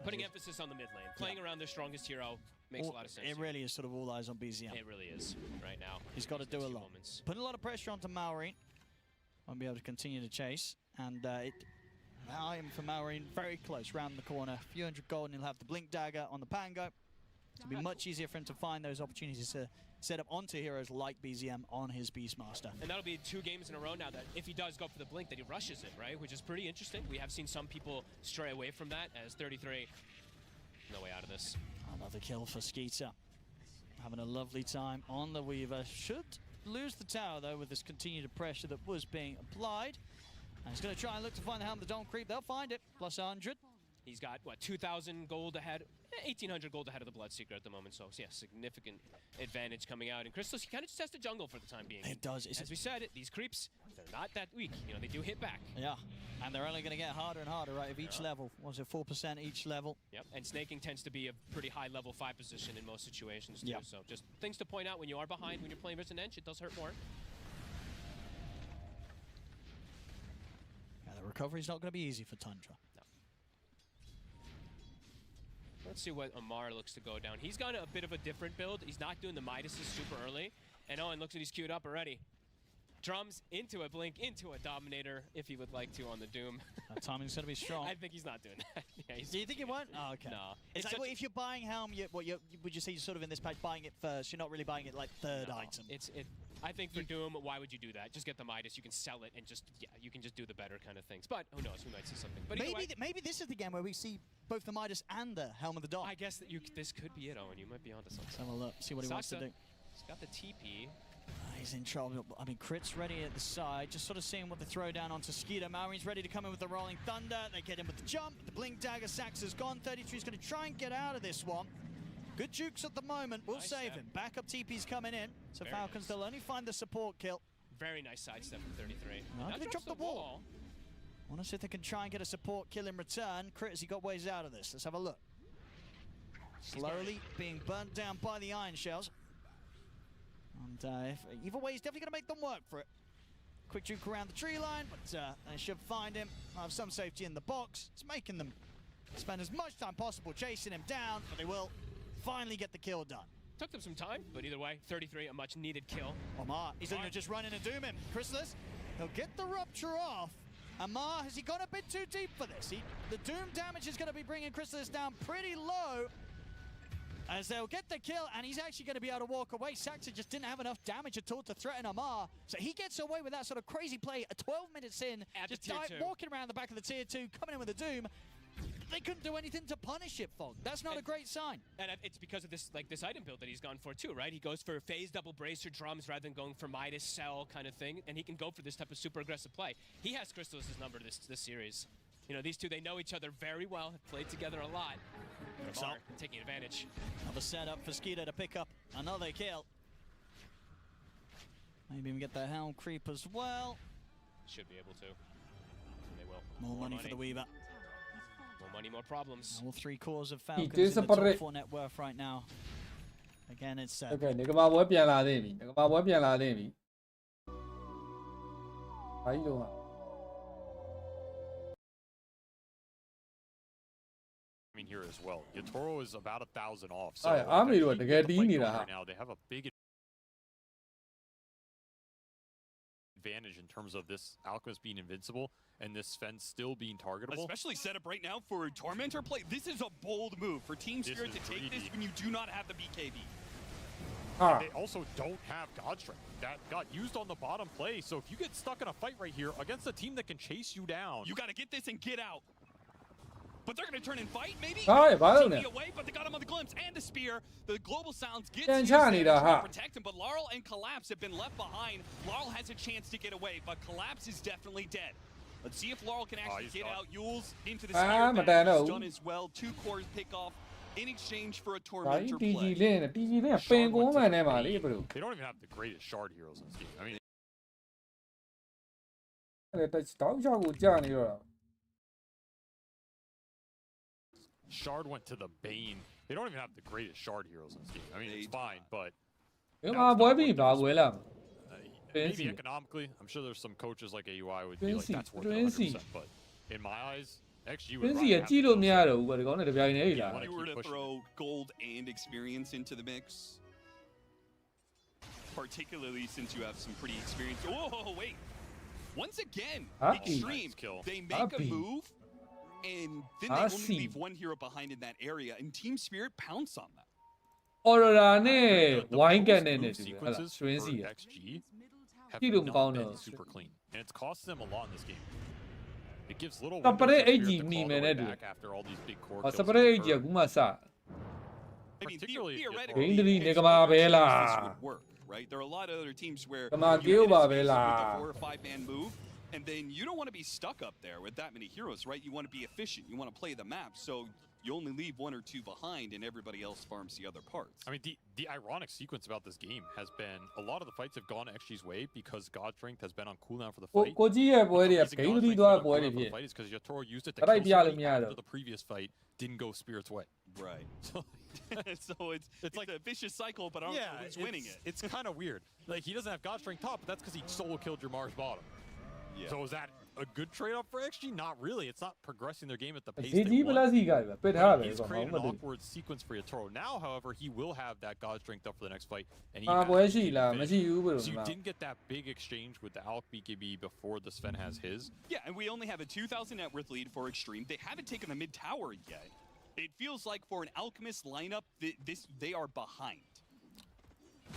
Putting emphasis on the mid lane. Playing around their strongest hero makes a lot of sense. It really is sort of all eyes on BZM. It really is right now. He's got to do a lot. Putting a lot of pressure onto Maureen. Won't be able to continue to chase. And now I am for Maureen very close, round the corner. A few hundred gold, and he'll have the Blink Dagger on the Pango. It'll be much easier for him to find those opportunities to set up onto heroes like BZM on his Beastmaster. And that'll be 2 games in a row now that if he does go for the Blink, that he rushes it, right? Which is pretty interesting. We have seen some people stray away from that as 33. No way out of this. Another kill for Skeeter. Having a lovely time on the Weaver. Should lose the tower, though, with this continued pressure that was being applied. And he's going to try and look to find the Helm of the Dawn creep. They'll find it. Plus 100. He's got, what, 2,000 gold ahead? 1,800 gold ahead of the Bloodseeker at the moment. So, yeah, significant advantage coming out. And Crystal's, he kind of just has to jungle for the time being. It does. As we said, these creeps, they're not that weak. You know, they do hit back. Yeah. And they're only going to get harder and harder, right, of each level. Was it 4% each level? Yep. And snaking tends to be a pretty high level 5 position in most situations, too. Yep. So, just things to point out when you are behind, when you're playing versus an Ench, it does hurt more. The recovery's not going to be easy for Tundra. No. Let's see what Amar looks to go down. He's got a bit of a different build. He's not doing the Midases super early. And Owen looks like he's queued up already. Drums into a Blink, into a Dominator, if he would like to on the Doom. That timing's going to be strong. I think he's not doing that. Yeah, do you think it won't? Oh, okay. No. It's like, well, if you're buying Helm, would you say you're sort of in this patch buying it first? You're not really buying it like third item. I think for Doom, why would you do that? Just get the Midas, you can sell it, and just, yeah, you can just do the better kind of things. But who knows, we might see something. But maybe this is the game where we see both the Midas and the Helm of the Dawn. I guess that this could be it, Owen. You might be onto something. Let's have a look, see what he wants to do. He's got the TP. He's in trouble. I mean, Crit's ready at the side, just sort of seeing what the throw down onto Skeeter. Maureen's ready to come in with the Rolling Thunder. They get in with the jump. The Blink Dagger, Sax is gone. 33's going to try and get out of this one. Good jukes at the moment. We'll save him. Backup TP's coming in. So very Falcons, they'll only find the support kill. Very nice sidestep from 33. Now going to drop the wall. Want to see if they can try and get a support kill in return. Crit, has he got ways out of this? Let's have a look. Slowly being burnt down by the iron shells. And either way, he's definitely going to make them work for it. Quick juke around the tree line, but they should find him. Have some safety in the box. It's making them spend as much time possible chasing him down, but they will finally get the kill done. Took them some time, but either way, 33, a much needed kill. Amar, he's going to just run in and doom him. Chrysalis, he'll get the rupture off. Amar, has he gone a bit too deep for this? The doom damage is going to be bringing Chrysalis down pretty low. As they'll get the kill, and he's actually going to be able to walk away. Saxa just didn't have enough damage at all to threaten Amar. So he gets away with that sort of crazy play 12 minutes in. Just walking around the back of the tier 2, coming in with a doom. They couldn't do anything to punish it, Fog. That's not a great sign. And it's because of this item build that he's gone for too, right? He goes for phase double bracer drums rather than going for Midas cell kind of thing, and he can go for this type of super aggressive play. He has Crystal's number this series. You know, these two, they know each other very well, have played together a lot. Amar taking advantage. Another setup for Skeeter to pick up another kill. Maybe even get the Helm creep as well. Should be able to. And they will. More money for the Weaver. More money, more problems. All 3 cores of Falcons in the top 4 net worth right now. Again, it's Okay, Nigma ပွဲပြန်လာသေးပြီ။ Nigma ပွဲပြန်လာသေးပြီ။ဘာကြီးလုံးอ่ะ here as well. Yatoro is about 1,000 off. So right now they have a big advantage in terms of this Alchemist being invincible and this Sven still being targetable. Especially set up right now for Tormentor play. This is a bold move for Team Spirit to take this when you do not have the BKB. They also don't have God Strength. That got used on the bottom play. So if you get stuck in a fight right here against a team that can chase you down, you got to get this and get out. But they're going to turn and fight, maybe? TP away, but they got him on the glimpse and the spear. The global sounds gets to protect him, but Laurel and Collapse have been left behind. Laurel has a chance to get away, but Collapse is definitely dead. Let's see if Laurel can actually get out. Yule's into the Ah, spear but I know. he's done as well. 2 cores pick off in exchange for a ဒါ tormentor ကြီး play. TG လင်းပင်ကုန်းမှန်ထဲမှာလေဘယ်လို They don't even have the greatest shard heroes in this game. I mean, အဲ့ဒါတောင်းချောက်ကိုကြာနေတော့တာ Shard went to the Bane. They don't even have the greatest shard heroes in this game. I mean, it's fine, but ဒီမှာပွဲပြီးဘာပွဲလာ maybe economically, I'm sure there's some coaches like AUI would be like, that's worth it 100%. But in my eyes, XG would rather have ကြည့်လို့မရတော့ဘူးကွာဒီကောင်နဲ့တပြိုင်တည်းလာ If you were to throw gold and experience into the mix, particularly since you have some pretty experience. Oh, wait. Once again, Extreme, they make a move, and then they only leave one hero behind in that area, and Team Spirit pounce on that. Aurora နဲ့ wine ကန်နဲ့တူတယ်ဟဲ့လား sequences ရွှင်းစီ for XG have ကြည့်လို့မကောင်း not တော့ been super clean, and it's cost them a lot in this game. It gives little စပရက် windows for 8 Spirit to နီ claw မယ် their နဲ့ way တူ back after all these big core စ kills ပရက် have 8 က occurred. ခုမှစ I mean, Particularly if theoretically, Bane drie if Nigma Extreme Bela. this would work, right? There are a lot of other teams where Nigma you get Gilba into spaces Bela. with a 4 or 5 man move, and then you don't want to be stuck up there with that many heroes, right? You want to be efficient. You want to play the map, so you only leave 1 or 2 behind, and everybody else farms the other parts. I mean, the ironic sequence about this game has been a lot of the fights have gone XG's way because God Strength has been on cooldown for the ကို fight. ကိုကြီးရဲ့ပွဲတွေက The reason ဂိမ်း God သတိ Strength သွား has been ပွဲ on တွေ cooldown for ဖြစ် the fight is because Yatoro used it to Right, kill yeah, somebody yeah, after yeah. the previous fight didn't go Spirit's way. Right. So So it's like a vicious cycle, but I don't know who's winning it. It's kind of weird. Like, he doesn't have God Strength top, but that's because he solo killed your Mars bottom. Yeah. So is that a good trade-off for XG? Not really. It's not progressing their game at the pace ဒီ they ကြီးပလ want. စီကပဲပစ်ထားပဲ He's ကွာ created မ an ဟုတ် awkward sequence for Yatoro. Now, however, he will have that God Strength up for the next fight. And he အာ has ပွဲ to ရှိ keep လား it မရှိ finished. ဘူးဘယ်လို So you လဲ didn't get that big exchange with the Alec BKB before the Sven has his. Yeah, and we only have a 2,000 net worth lead for Extreme. They haven't taken the mid tower yet. It feels like for an Alchemist lineup, they are behind.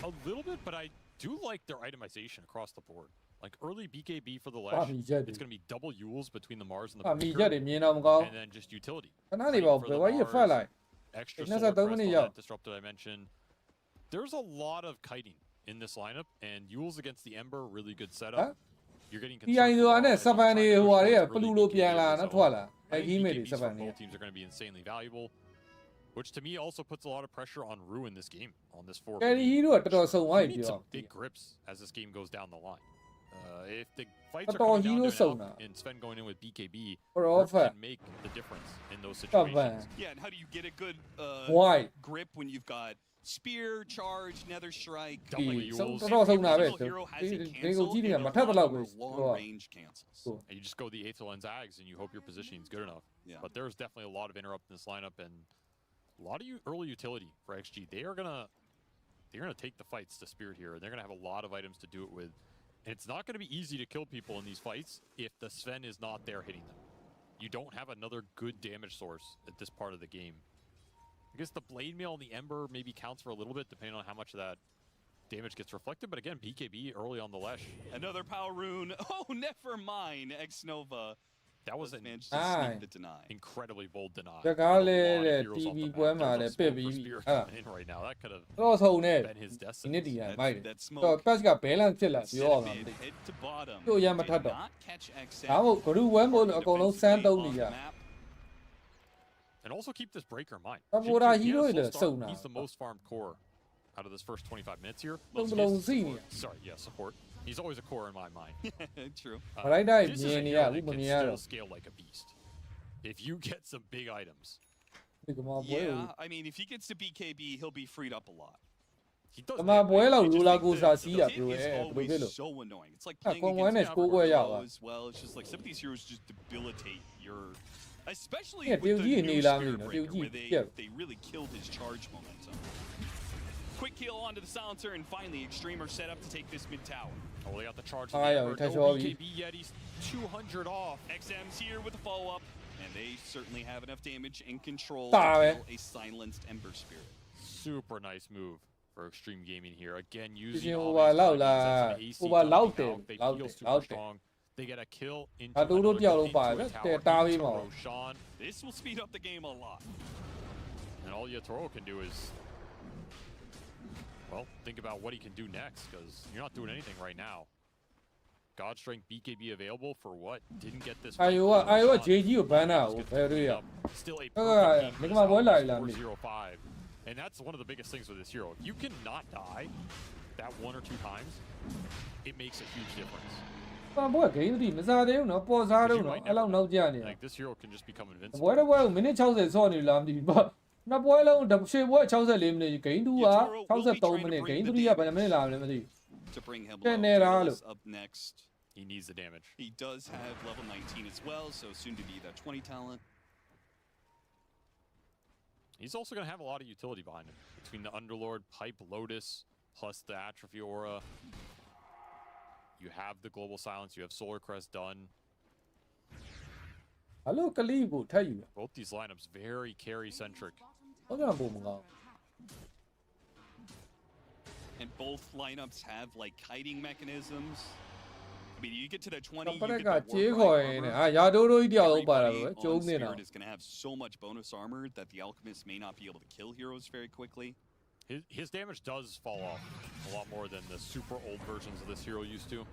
A little bit, but I do like their itemization across the board. Like early BKB for the ပါ Lesh, မီချက် it's going to be double Yules between the Mars and the ပါမီ Breaker, ချက်တွေမြင်တော့မကောင်း and then just utility. ခဏနေပါ For ဘယ် the ဝါကြီးဖတ် Mars, လိုက် extra Ignace, solar don't crest many on yo. that disruptor I mentioned. There's a lot of kiting in this lineup, and Yules against the Ember, really good setup. Huh? You're getting TI ဆိုတာနဲ့ concerned စပန်တွေဟိုဟာတွေက early ပလူလိုပြန်လာ BKB နော် as ထွက် well. လာ I အဲ think ကြီးမေတွေ BKBs စပ for န်တွေ both teams are going to be insanely valuable, which to me also puts a lot of pressure on Ru in this game, on this 4. ကယ်ရီဟီတို့ကတော်တော်စုံသွား You ပြီ need ပြော some big grips as this game goes down the line. If the fights are But coming down hero to an zone Alp and Sven going in with BKB, Or Grip offer. can make the difference in those Stop situations. Yeah, and how do you get a good Why? grip when you've got spear, charge, nether strike? ဒီ Double စုံ Yules. တော်တော်စုံတာပဲ Single hero has it ဒီ canceled, ကိုကြီးတွေက and မ a ထက်တ lot လောက် of ပဲ them are ဟို long range cancels. And you just go the Aether Lens Ags and you hope your positioning is good enough. Yeah. But there's definitely a lot of interrupt in this lineup and a lot of early utility for XG. They're gonna take the fights to Spirit here. They're gonna have a lot of items to do it with. And it's not gonna be easy to kill people in these fights if the Sven is not there hitting them. You don't have another good damage source at this part of the game. I guess the Blade Mail and the Ember maybe counts for a little bit depending on how much of that damage gets reflected. But again, BKB early on the Lesh. Another power rune. Oh, never mind. X Nova. That was an managed to sneak the deny. incredibly bold deny. တကားလေ A lot of တဲ့ heroes off TV the ပွဲ map. မှာ There's လ a ည်းပစ် smoke ပြီး for ပြီ Spirit ဟာ coming in right now. That could have တော့စုံနေ been his ဒီ destiny. နေ့ဒီကမိုက်တယ် That တော့ smoke. ပတ်ကဘဲလန့်ဖြစ်လာပြောရမှာမ Mid သိ head to bottom. တို့ရမထပ် Did တော့ not catch XM. ဒါမှမဟုတ်ဘလူးဝမ်းမို့အကုန်လုံးစမ်းသုံးနေကြ And also keep this breaker in mind. Sabora He hero has ile full start. sona. He's the most farmed core out of this first 25 minutes here. Don't He belong is- senior. Sorry, yeah, support. He's always a core in my mind. True. Right now, this is a Mieni, hero yeah, that can Mieni, still yeah. scale like a beast. If you get some big items. ဒီကမာပွဲ Yeah, I mean, if he gets to BKB, he'll be freed up a lot. He does ကမာပွဲလောက် It ရို just လာ like ကို the- စာစီးရ the ဘယ် hit လို is လဲဘယ်လိုဖြစ် always လို့ so annoying. It's like Ah, playing con against buone Pro score ya va. as well. It's just like some of these heroes just debilitate your, especially Yeah, with the Tiêu Di new này làm gì Spirit nữa, Breaker, Tiêu Di, where yeah. they really killed his charge momentum. Quick kill onto the silencer, and finally, Extreme are set up to take this mid tower. Oh, they got the charge. Ah, yeah, no touch all of BKB yet. He's 200 off. XM's here with a follow up, and they certainly have enough damage and control Ah, to ouais. kill a silenced Ember Spirit. Super nice move for Extreme Gaming here. Again, ဒီ using ချင်း all ဟိုပါ these လောက် timings, လာ that's an AC ဟိုပါလောက်တယ် coming out. They လောက်တ feel ယ် super လောက်တယ် strong. They get a kill into အတူတူ another တယောက် kill လုံးပါ into ပဲ a တဲ tower တားပေး into မှာ Roshan. This will speed up the game a lot. And all Yatoro can do is, well, think about what he can do next, because you're not doing anything right now. God Strength BKB available for what? Didn't get this. I JG ကို ban တာကိုဘယ်တွေ့ရ Still a Nigma ပွဲလာလာမသိ 405. And that's one of the biggest things with this hero. If you cannot die that 1 or 2 times, it makes a huge difference. ဘာပွဲဂိမ်းမသိမစားသေးဘူးနော်ပေါ်စားတော့နော်အဲ့လောက်နောက်ကျနေတာ Like this hero can just become invincible. ပွဲတစ်ပွဲကိုမိနစ်60ဆော့နေလားမသိဘူးပေါ့နှစ်ပွဲလုံးရှေ့ပွဲ64မိနစ်ဂိမ်း2က63မိနစ်ဂိမ်း3ကဘယ်နှမိနစ်လာမလဲမသိဘူး To bring him up next. He needs the damage. He does have level 19 as well, so soon to be that 20 talent. He's also going to have a lot of utility behind him. Between the Underlord, Pipe, Lotus, plus the Atrophy Aura. You have the Global Silence, you have Solar Crest done. Hello, Kalibu, tell you. Both these lineups very carry-centric. And both lineups have like kiting mechanisms. I mean, you get to the 20, you get the warp Spirit is going to have so much bonus armor that the Alchemist may not be able to kill heroes very quickly. His damage does fall off a lot more than the super old versions of this hero used to.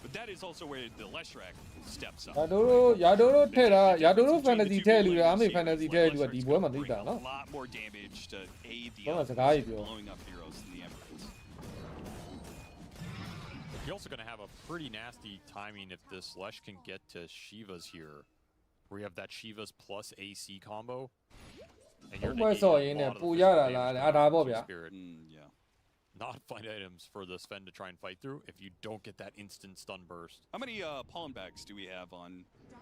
But that is also where the Leshrac steps up. Yadoro fantasy ထဲလူတွေအမေ fantasy ထဲလူကဒီပွဲမှာသိတာနော် A lot more damage to aid the blowing up heroes than the Emeralds. You're also going to have a pretty nasty timing if this Lesh can get to Shiva's here, where you have that Shiva's plus AC combo. And you're Spirit. Yeah. Not find items for the Sven to try and fight through if you don't get that instant stun burst. How many pollen bags do we have on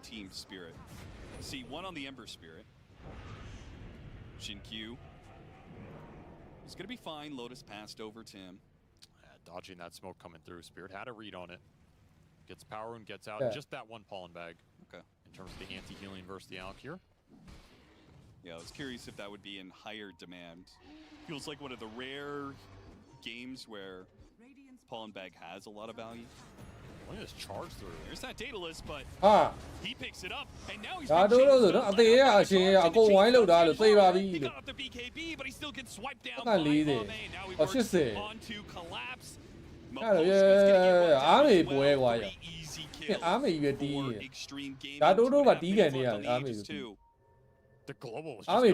Team Spirit? See, 1 on the Ember Spirit. Shinkyu. He's going to be fine. Lotus passed over to him. Dodging that smoke coming through. Spirit had a read on it. Gets power and gets out. Just that 1 pollen bag. Okay. In terms of the anti-healing versus the Alk here. Yeah, I was curious if that would be in higher demand. Feels like one of the rare games where pollen bag has a lot of value. Look at this charge through. There's that Daedalus, but he picks it up, and now he's been off the BKB, but he still gets swiped down. Now he works onto Collapse. Army boy, why? Army, you get the Dodo, but Army. The global was Army,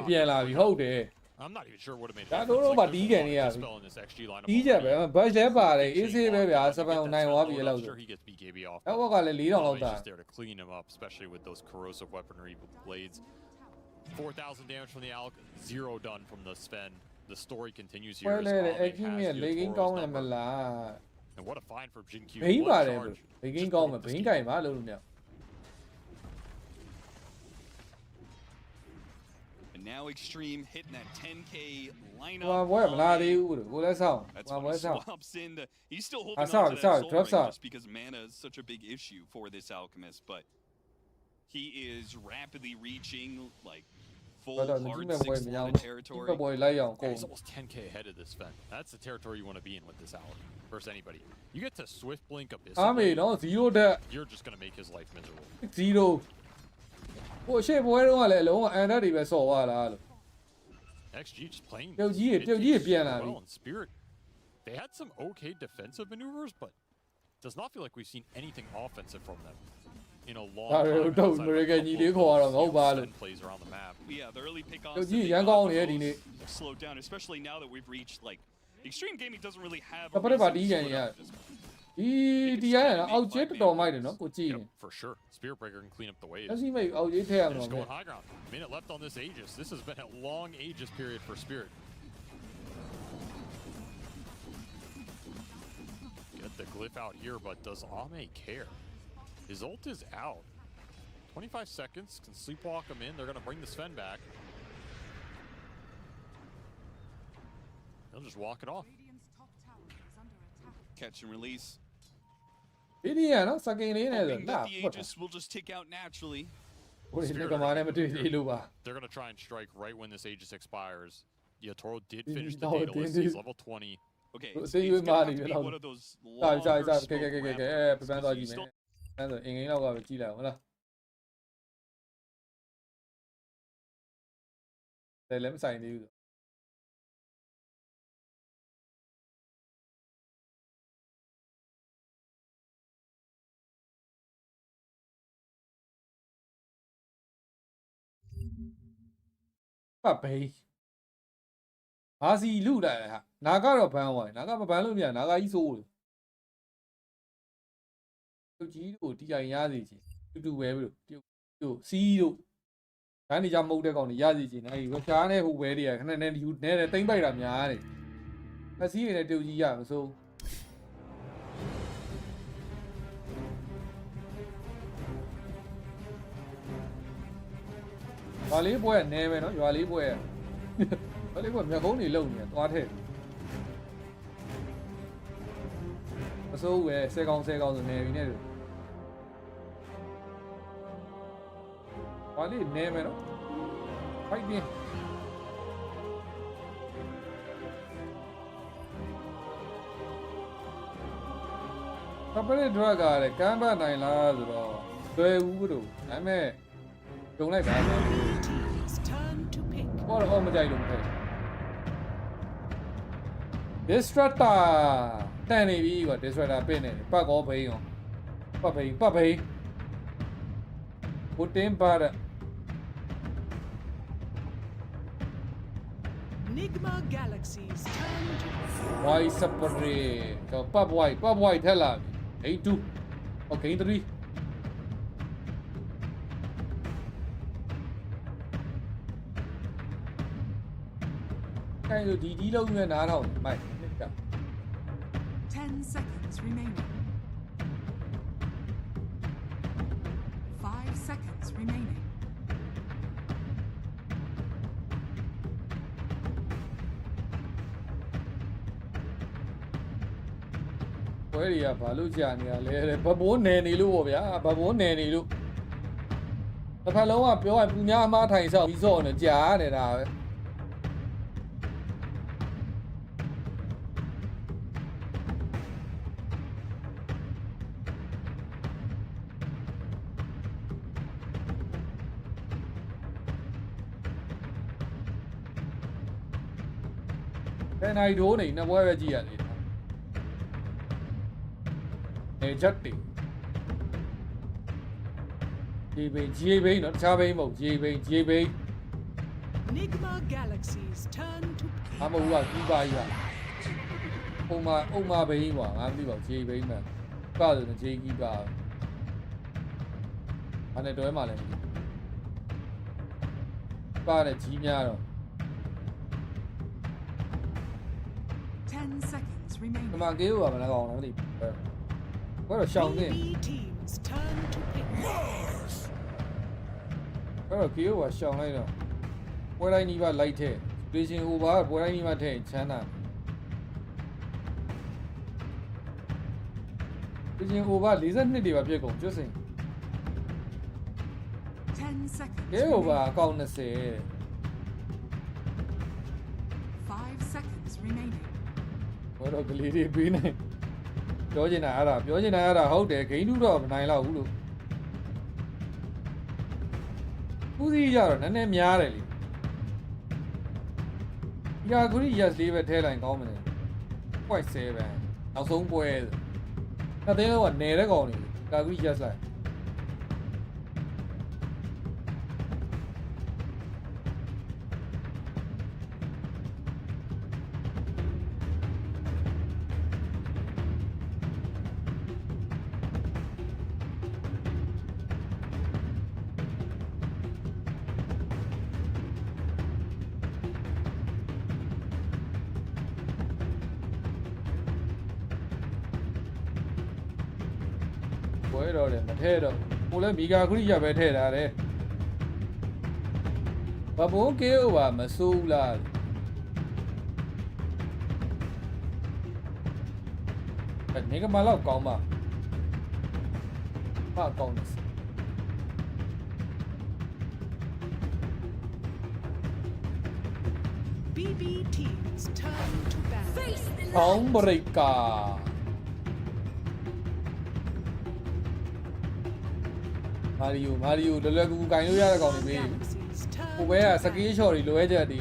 hold it. I'm not even sure what it made. I don't know about Deegan here. DJ, but everybody is here, baby. I suppose 9 will be allowed. He gets BKB off. I walk a little on that. Just there to clean him up, especially with those corrosive weaponry blades. 4,000 damage from the Alk, 0 done from the Sven. The story continues here. And what a find for Jin Q. Now Extreme hitting that 10k lineup. That's when he swaps in. He's still holding on to that soul ring just because mana is such a big issue for this Alchemist, but he is rapidly reaching like full hard 6-1 territory. He's almost 10k ahead of this Sven. That's the territory you want to be in with this Alch versus anybody. You get to Swift Blink Abyss. You're just going to make his life miserable. 0. Well, she boy don't let alone and that even so well. XG just playing well in Spirit. They had some okay defensive maneuvers, but does not feel like we've seen anything offensive from them in a long time. Plays around the map. Yeah, the early pick-offs slowed down, especially now that we've reached like Extreme Gaming doesn't really have a for sure. Spirit Breaker can clean up the waves. Does he make just going high ground. Minute left on this Aegis. This has been a long Aegis period for Spirit. Get the glyph out here, but does Ame care? His ult is out. 25 seconds, can sleepwalk him in. They're going to bring the Sven back. They'll just walk it off. Catch and release. Hoping that the Aegis will just tick out naturally. They're going to try and strike right when this Aegis expires. Yatoro did finish the Daedalus. He's level 20. Okay, it's going to have to be one of those longer smoke ပတ်ဘေးဘာစီလူလိုက်ဟာနာကတော့ဘန်းဝိုင်းနာကမဘန်းလို့မရနာကကြီးစိုးတယ်သူကြီးတို့တီအိုင်ရစီချင်းတူပဲလို့တို့စီးတို့ဒါနေကြမဟုတ်တဲ့ကောင်တွေရစီချင်းအဲဒီရရှားနဲ့ဟိုဘဲတွေကခဏနဲ့ယူနေတယ်တိမ့်ပိုက်တာများတယ်အစီးတွေနဲ့တူကြီးရမစိုးရွာလေးပွဲနဲပဲနော်ရွာလေးပွဲရွာလေးပွဲမြက်ကုန်းတွေလုံနေသွားထဲမစိုးပဲဆဲကောင်းဆိုနေပြီနဲ့တို့ရွာလေးနဲမယ်နော်ဖိုက်တင်ကပလေးဒရက်ကလည်းကမ်းပတ်နိုင်လားဆိုတော့လွယ်ဘူးတို့ဒါပေမဲ့ဂျုံလိုက်တာဘောတော့မကြိုက်လို့မထည့် Distractor တန်နေပြီကွာ Distractor ပင့်နေတယ်ပတ်ကောဘိန်းရောပတ်ဘိန်းဘုတင်ပါရ Nigma Galaxies turn to Why separate တော့ပတ် white ထက်လာပြီ A2 Okay 3အဲ့လိုဒီလုံးနဲ့နားထောင်မိုက်10 seconds remaining 5 seconds remaining ဘွဲတွေကဘာလို့ကြာနေရလဲဘဘိုးနယ်နေလို့ပေါ့ဗျာဘဘိုးနယ်နေလို့တစ်ဖက်လုံးကပြောရင်ပူများအမားထိုင်ဆောက်ပြီးစော့နေကြာနေတာပဲတဲ့နိုင်ဒိုးနေနှစ်ပွဲပဲကြည့်ရသေးတယ်နေချက်တီဂျီဘိန်းနော်တခြားဘိန်းမဟုတ်ဂျီဘိန်း Nigma Galaxies turn to အမဟုတ်ကကူပါကြီးကအုံမာဘိန်းကွာငါမသိပါဘူးဂျီဘိန်းမှန်ကဆိုတော့ဂျီကီပါအဲ့နဲ့တွဲမှလည်းပါနဲ့ကြီးများတော့10 seconds remaining ဒီမှာကေးပါမလားကောင်တော့မသိဘူးဘာလို့ရှောင်းနေ teams turn to pick ဘာလို့ကေးပါရှောင်းလိုက်တော့ပွဲတိုင်းကြီးပါလိုက်ထဲ station over ပွဲတိုင်းကြီးမှထဲချမ်းသာ station over 42တွေပါပြည့်ကုန်ကျွတ်စင်10 seconds ကေး over အကောင့်20 5 seconds remaining ဘာလို့ကလေးတွေပေးနေပြောချင်တာအဲ့ဒါဟုတ်တယ်ဂိမ်းတူတော့မနိုင်တော့ဘူးလို့ဦးစီးကြတော့နည်းနည်းများတယ်လေဒီဟာခုကြီး yes လေးပဲထဲလိုက်ကောင်းမလဲ 0.7 နောက်ဆုံးပွဲနှစ်သိန်းလောက်ကနေတဲ့ကောင်တွေဒါခုကြီး yes လိုက်ပွဲတော့တယ်မထဲတော့ကိုလည်းမီဂါခရီးရပဲထဲတာတယ်ဘဘိုးကေးပါမဆိုးလားနေကမလောက်ကောင်းပါမကောင်းတယ် BB teams turn to battle ပေါင်းဘရိကာမာရီယိုလွယ်လွယ်ကူကူကင်လို့ရတဲ့ကောင်တွေမေးဟိုဘဲကစကီးရှော့တွေလိုရဲချက်တွေ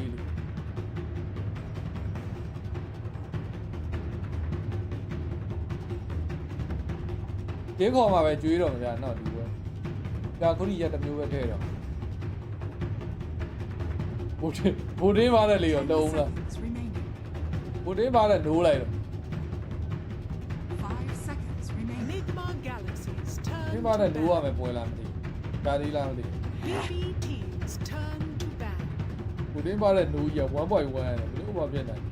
ဒီခေါ်မှာပဲကျွေးတော့မှာဗျာနော်ဒီဘဲဒါခုရီရတစ်မျိုးပဲထဲတော့ ဘူတင်းပါတဲ့လေရောလုံးလား Seconds remaining. ဘူတင်းပါတဲ့နိုးလိုက်တော့ 5 seconds remaining. Nigma Galaxy's တင်း turn ပါတဲ့ to နိုးရ ban. မယ်ပွဲလားမသိဘူးဒါသေးလားမသိ BB teams turn to ban. ဘူတင်းပါတဲ့နိုးကြီးက 1.1 ရတယ်ဘယ်လိုမှဖြစ်နိုင်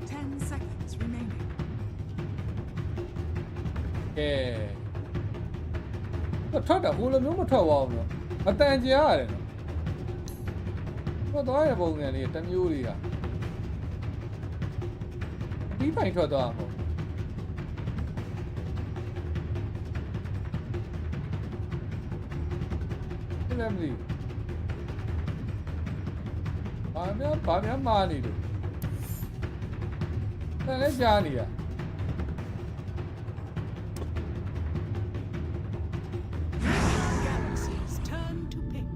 10 seconds remaining. ကဲထွက်တာဟိုလိုမျိုးမထွက်ပါဘူးနော်အတန်ကြာရတယ်နော်ထွက်သွားတဲ့ပုံစံလေးတစ်မျိုးလေးကအပြီးပိုင်ထွက်သွားမှာမဟုတ်ဘူးဘာများမာနေလို့လည်းကြားနေရ Galaxy's turn to pick.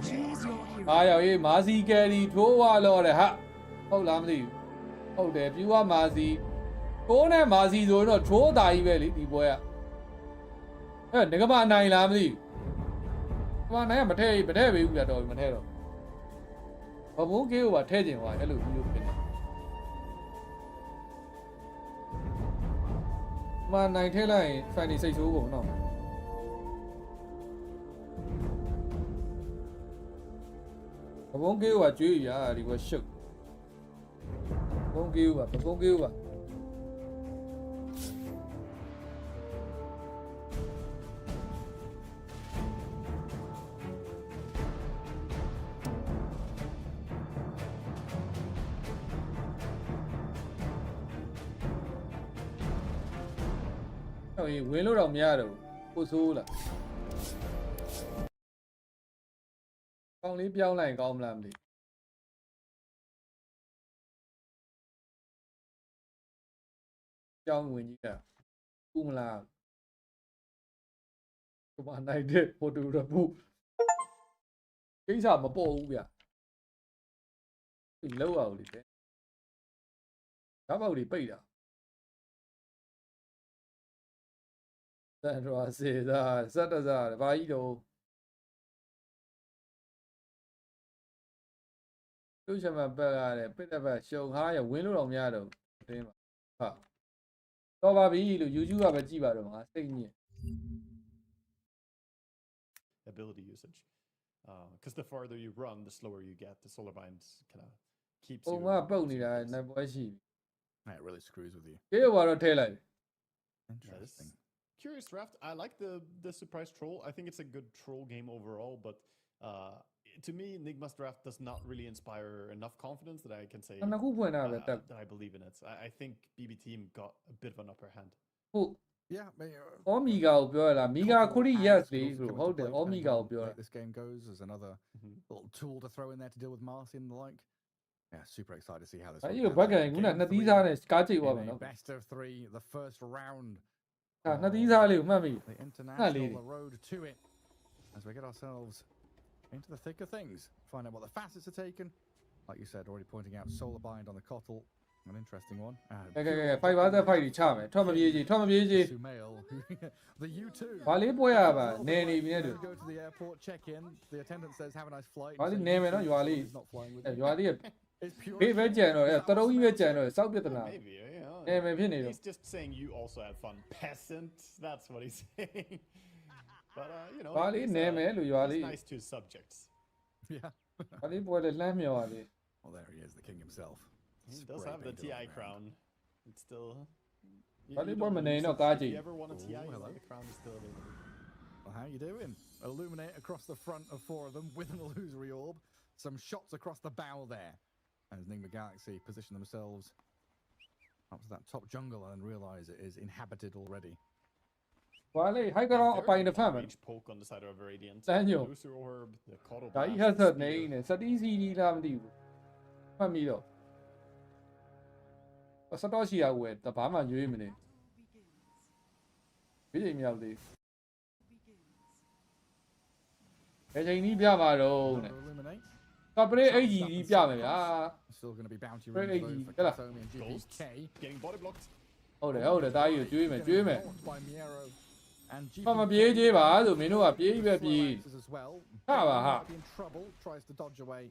Choose your hero. အားရောက်ရေးမာစီကယ်ရီထိုးဝါတော့တယ်ဟာဟုတ်လားမသိဘူးဟုတ်တယ်ပြူဝမာစီထိုးနဲ့မာစီဆိုတော့ထိုးသားကြီးပဲလေဒီပွဲကငကမနိုင်လားမသိဘူးငကမနိုင်ကမထဲပေးဘူးပြတော့မထဲတော့ဘဘုံကေးကိုပါထဲကျင်သွားအဲ့လိုမျိုးဖြစ်နေမနိုင်ထဲလိုက်ရင်ဖိုင်နေစိတ်ဆိုးကုန်တော့ဘဘုံကေးကိုပါကျွေးရဒီကွရှုပ်ဘဘုံကေးကိုပါဝင်းလို့တော့မရတော့ဘူးကိုဆိုးလားကောင်းလေးပြောင်းလိုက်ကောင်းမလားမသိကြောင်းဝင်ကြီးတာဥမလားဒီမှာနိုင်တဲ့ဖိုတိုရဘူးကိစ္စမပေါ်ဘူးဗျဒီလောက်အောင်လေတဲ့ဓာတ်ပေါက်တွေပိတ်တာစန်ဒရာစေသာစက်တစားဘာကြီးတော့သူ့ချမပတ်ရတယ်ပိတ်တဲ့ဘက်ရှုံဟားရဝင်းလို့တော့မရတော့တင်းပါဟာတော့ပါပြီလို့ YouTube ကပဲကြည့်ပါတော့ငါစိတ်ညစ် ability usage. Because the farther you run, the slower you get. The solar bind kind of keeps you. ပုံကပုတ်နေတာနိုင်ပွဲရှိပြီ It really screws with you. ကေဘာတော့ထဲလိုက် Interesting. Curious draft. I like the surprise troll. I think it's a good troll game overall, but to me, Nigma's draft does not really inspire enough confidence that I can say that I believe in it. I think BB Team got a bit of an upper hand. ဟုတ် Yeah, Omega ကိုပြောရလား Mega ခုရီ yes လေဆိုဟုတ်တယ် Omega ကိုပြော This game goes as another little tool to throw in there to deal with Marcy and the like. Yeah, super excited to see how this. အဲ့ဒီဘက်ကခုနနှစ်သီးစားနဲ့ကားကြိတ်သွားမယ်နော် Best of 3, the first round. နှစ်သီးစားလေးကိုမှတ်မိ The international the road to it as we get ourselves into the thick of things. Find out what the facets are taken. Like you said, already pointing out solar bind on the Kotl. An interesting one. Okay, 5 other fight ချမယ်ထွက်မပြေးကြီး The U2. ဘာလေးပွဲရပါနေနေပြီနဲ့တူ Go to the airport, check in. The attendant says have a nice flight. ဘာလေးနေမယ်နော်ရွာလေး not flying with ရွာလေးဘေးပဲကြံတော့တရုံးကြီးပဲကြံတော့စောက်ပြဿနာ Maybe, yeah. နေမယ်ဖြစ်နေတော့ He's just saying you also had fun, peasant. That's what he's saying. But you know, ဘာလေးနေမယ်လို့ရွာလေး it's nice to his subjects. Yeah. ဘာလေးပွဲလေလှမ်းမြော်ပါလေ Well, there he is, the king himself. He does have the TI crown. It's still.ဘာလေးပွဲမနေတော့ကားကြည့် If you ever want a TI, the crown is still available. Well, how you doing? Illuminate across the front of 4 of them with an illusory orb. Some shots across the bow there. As Nigma Galaxy position themselves up to that top jungle and realize it is inhabited already. ဘာလေးဟိုက်ကတော့အပိုင်တစ်ဖက်မယ် Poke on the side of Radiant. တန်းညို Illusory orb, the Kotl ဒါကြီး blast, ဟက်ဆက် the နေ spear. နေစတီးစီဒီလားမသိဘူးမှတ်မိတော့စတော့ရှိရဝယ်တဘာမှရွေးမနေဒီချိန်မြောက်သေးဘယ်ချိန်ကြီးပြပါတော့နဲ့ Illuminate. Separate AG ပြမယ်ဗျာ Still going to be bounty Separate runes AG though ဟဲ့လား for Katomi and GPK. Getting body blocked. ဟုတ်တယ်တားကြီးကိုကျွေးမယ် Blocked by Miero and ဘာမပြေးသေးပါဆိုမင်းတို့ကပြေးပဲပြေး as well. ဟာပါဟာ In trouble, tries to dodge away.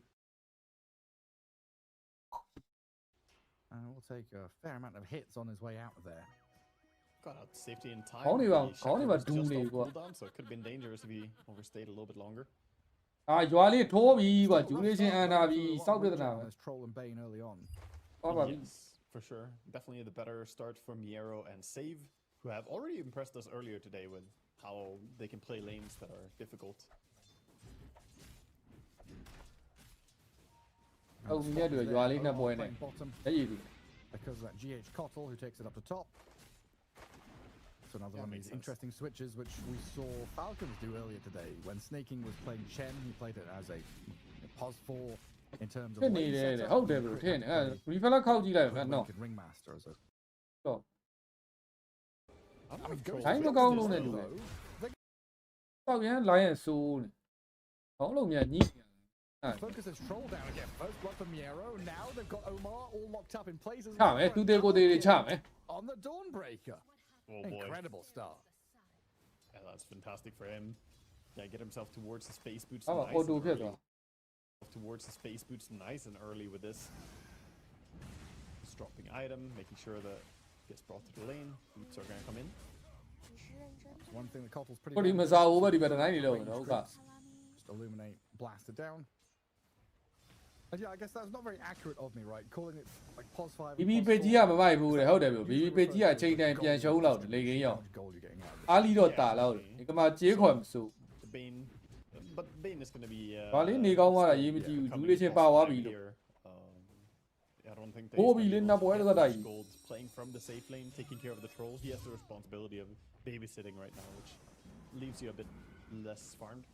And will take a fair amount of hits on his way out of there. Got out safety in time. ခေါင်းနေပါခေါင်းနေပါ Just ဒူးနေ off ကွာ cooldown, so it could have been dangerous if he overstayed a little bit longer. ရွာလေးထိုးပြီးကွာဂျူလေးချင်းအန်တာပြီးစောက်ပြဿနာပဲ There's Troll and Bane early on. ဟုတ်ပါပြီ Yes, for sure. Definitely the better start for Miero and Save, who have already impressed us earlier today with how they can play lanes that are difficult. ဟုတ်မြတ်တွေရွာလေးနှစ်ပွဲနဲ့ Bottom လက်ရည်ပြီ because of that GH Cottle who takes it up to top. So another one of these interesting switches which we saw Falcons do earlier today. When Snaking was playing Chen, he played it as a pos 4 in terms of ဖြစ်နေတယ်တဲ့ဟုတ်တယ်ဘယ်ထင်အဲရီဖလာခောက်ကြည့်လိုက်နော် ringmaster as a တော့ I mean, Time to go on and do it. တောက်ရင်လိုင်းရဆိုးနေခေါင်းလုံးများညှိ Focus this troll down again. First blood for Miero. Now they've got Omar all locked up in places. ချမယ်သူတေကိုတေတွေချမယ် On the Dawnbreaker. Oh boy. Incredible start. Yeah, that's fantastic for him. Yeah, get himself towards his face boots. ဟာ Nice အော်တို and ဖြစ် early. သွား Towards his face boots nice and early with this. Just dropping item, making sure that gets brought to the lane. Boots are gonna come in. One thing that Cottle's pretty ကိုဒီမစားဘူးဗဒီဘယ်တိုင်းနေလို့တော့ဟုတ်က just illuminate, blast it down. And yeah, I guess that's not very accurate of me, right? Calling it like pos 5. BB ပေကြီးကမမိုက်ဘူးတဲ့ဟုတ်တယ်ဗျ BB ပေကြီးကအချိန်တိုင်းပြန်ရှုံးလောက်တယ်လေကင်းရောက် goal you're getting out of it. အားလီတော့တာလောက်တယ်ဒီကမှာကြေးခွန်မစိုး The Bane, but Bane is gonna be. ဘာလေးနေကောင်းသွားတာရေးမကြည့်ဘူးဒူးလေးချင်းပါသွားပြီလို့ I don't think ဟိုးပြီလေးနှစ်ပွဲတော့တိုက် Gold playing from the safe lane, taking care of the troll. He has the responsibility of babysitting right now, which leaves you a bit less farmed.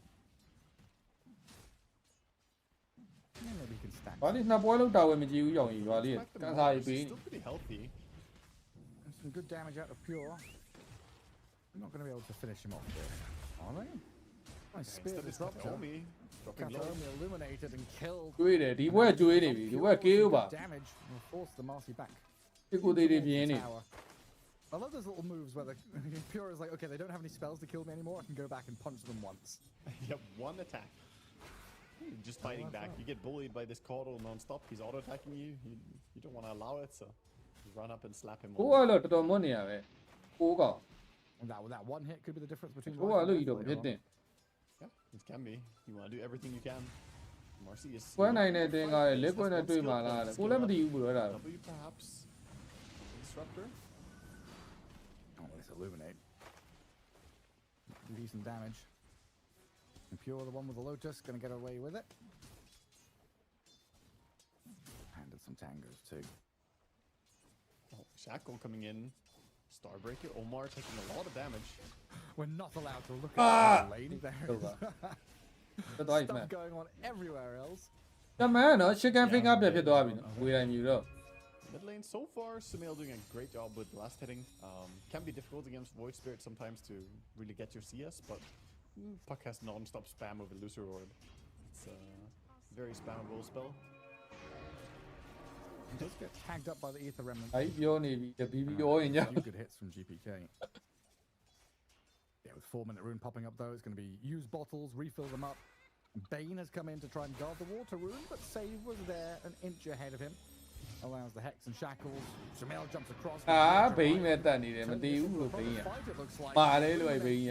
Yeah, maybe he can stack. ဘာလေးနှစ်ပွဲလောက်တာဝယ်မကြည့်ဘူးရောင်ကြီးဘာလေးကန်စားရေးပေး He's still pretty healthy. And some good damage out of Pure. I'm not going to be able to finish him off there, are they? Nice spear Instead, it's Katomi dropping low. Katomi illuminated and killed. ကျွေးတယ်ဒီဘွဲကျွေးနေပြီဒီဘွဲကေးပါ Damage will force the Marcy back. ဒီကိုတေတွေပြင်းနေ Tower. I love those little moves where the Pure is like, okay, they don't have any spells to kill me anymore. I can go back and punch them once. Yep, one attack. Just fighting back. You get bullied by this Caudle non-stop. He's auto-attacking you. You don't want to allow it, so you run up and slap him. ကိုကတော့တော်တော်မွတ်နေရပဲကိုကောင် And that one hit could be the difference between. ကိုကလို့ရတော့ဖြစ်တင် Yeah, it can be. You want to do everything you can. Marcy is. ပွဲနိုင်တဲ့တင်းကားရဲ့လက်ကွက်နဲ့တွေ့မှလားကိုလည်းမသိဘူးဘယ်လိုလဲ W perhaps. Disruptor. Oh, let's illuminate. Decent damage. And Pure, the one with the Lotus, going to get away with it. Handed some tangos too. Oh, Shackle coming in. Starbreaker. Omar taking a lot of damage. We're not allowed to look at the lane. There Stuff going on everywhere else. တမန်နော်ရှစ်ကန်ဖင်ကပြဖြစ်သွားပြီနော်ဝေတိုင်းမြူတော့ Mid lane so far, Sumail doing a great job with blast hitting. Can be difficult against Void Spirit sometimes to really get your CS, but Puck has non-stop spam of Illusory Orb. It's a very spammable spell. He does get tagged up by the Ether Remnant. အဲ့ပြောနေပြီ BB ပြောရင်ည Few good hits from GPK. Yeah, with 4-minute rune popping up though, it's going to be use bottles, refill them up. Bane has come in to try and guard the water rune, but Save was there an inch ahead of him. Allows the hex and shackles. Sumail jumps across. ဘိန်းမဲ့တက်နေတယ်မတည်ဘူးလို့ဘိန်းရမာတယ်လို့ဘိန်းရ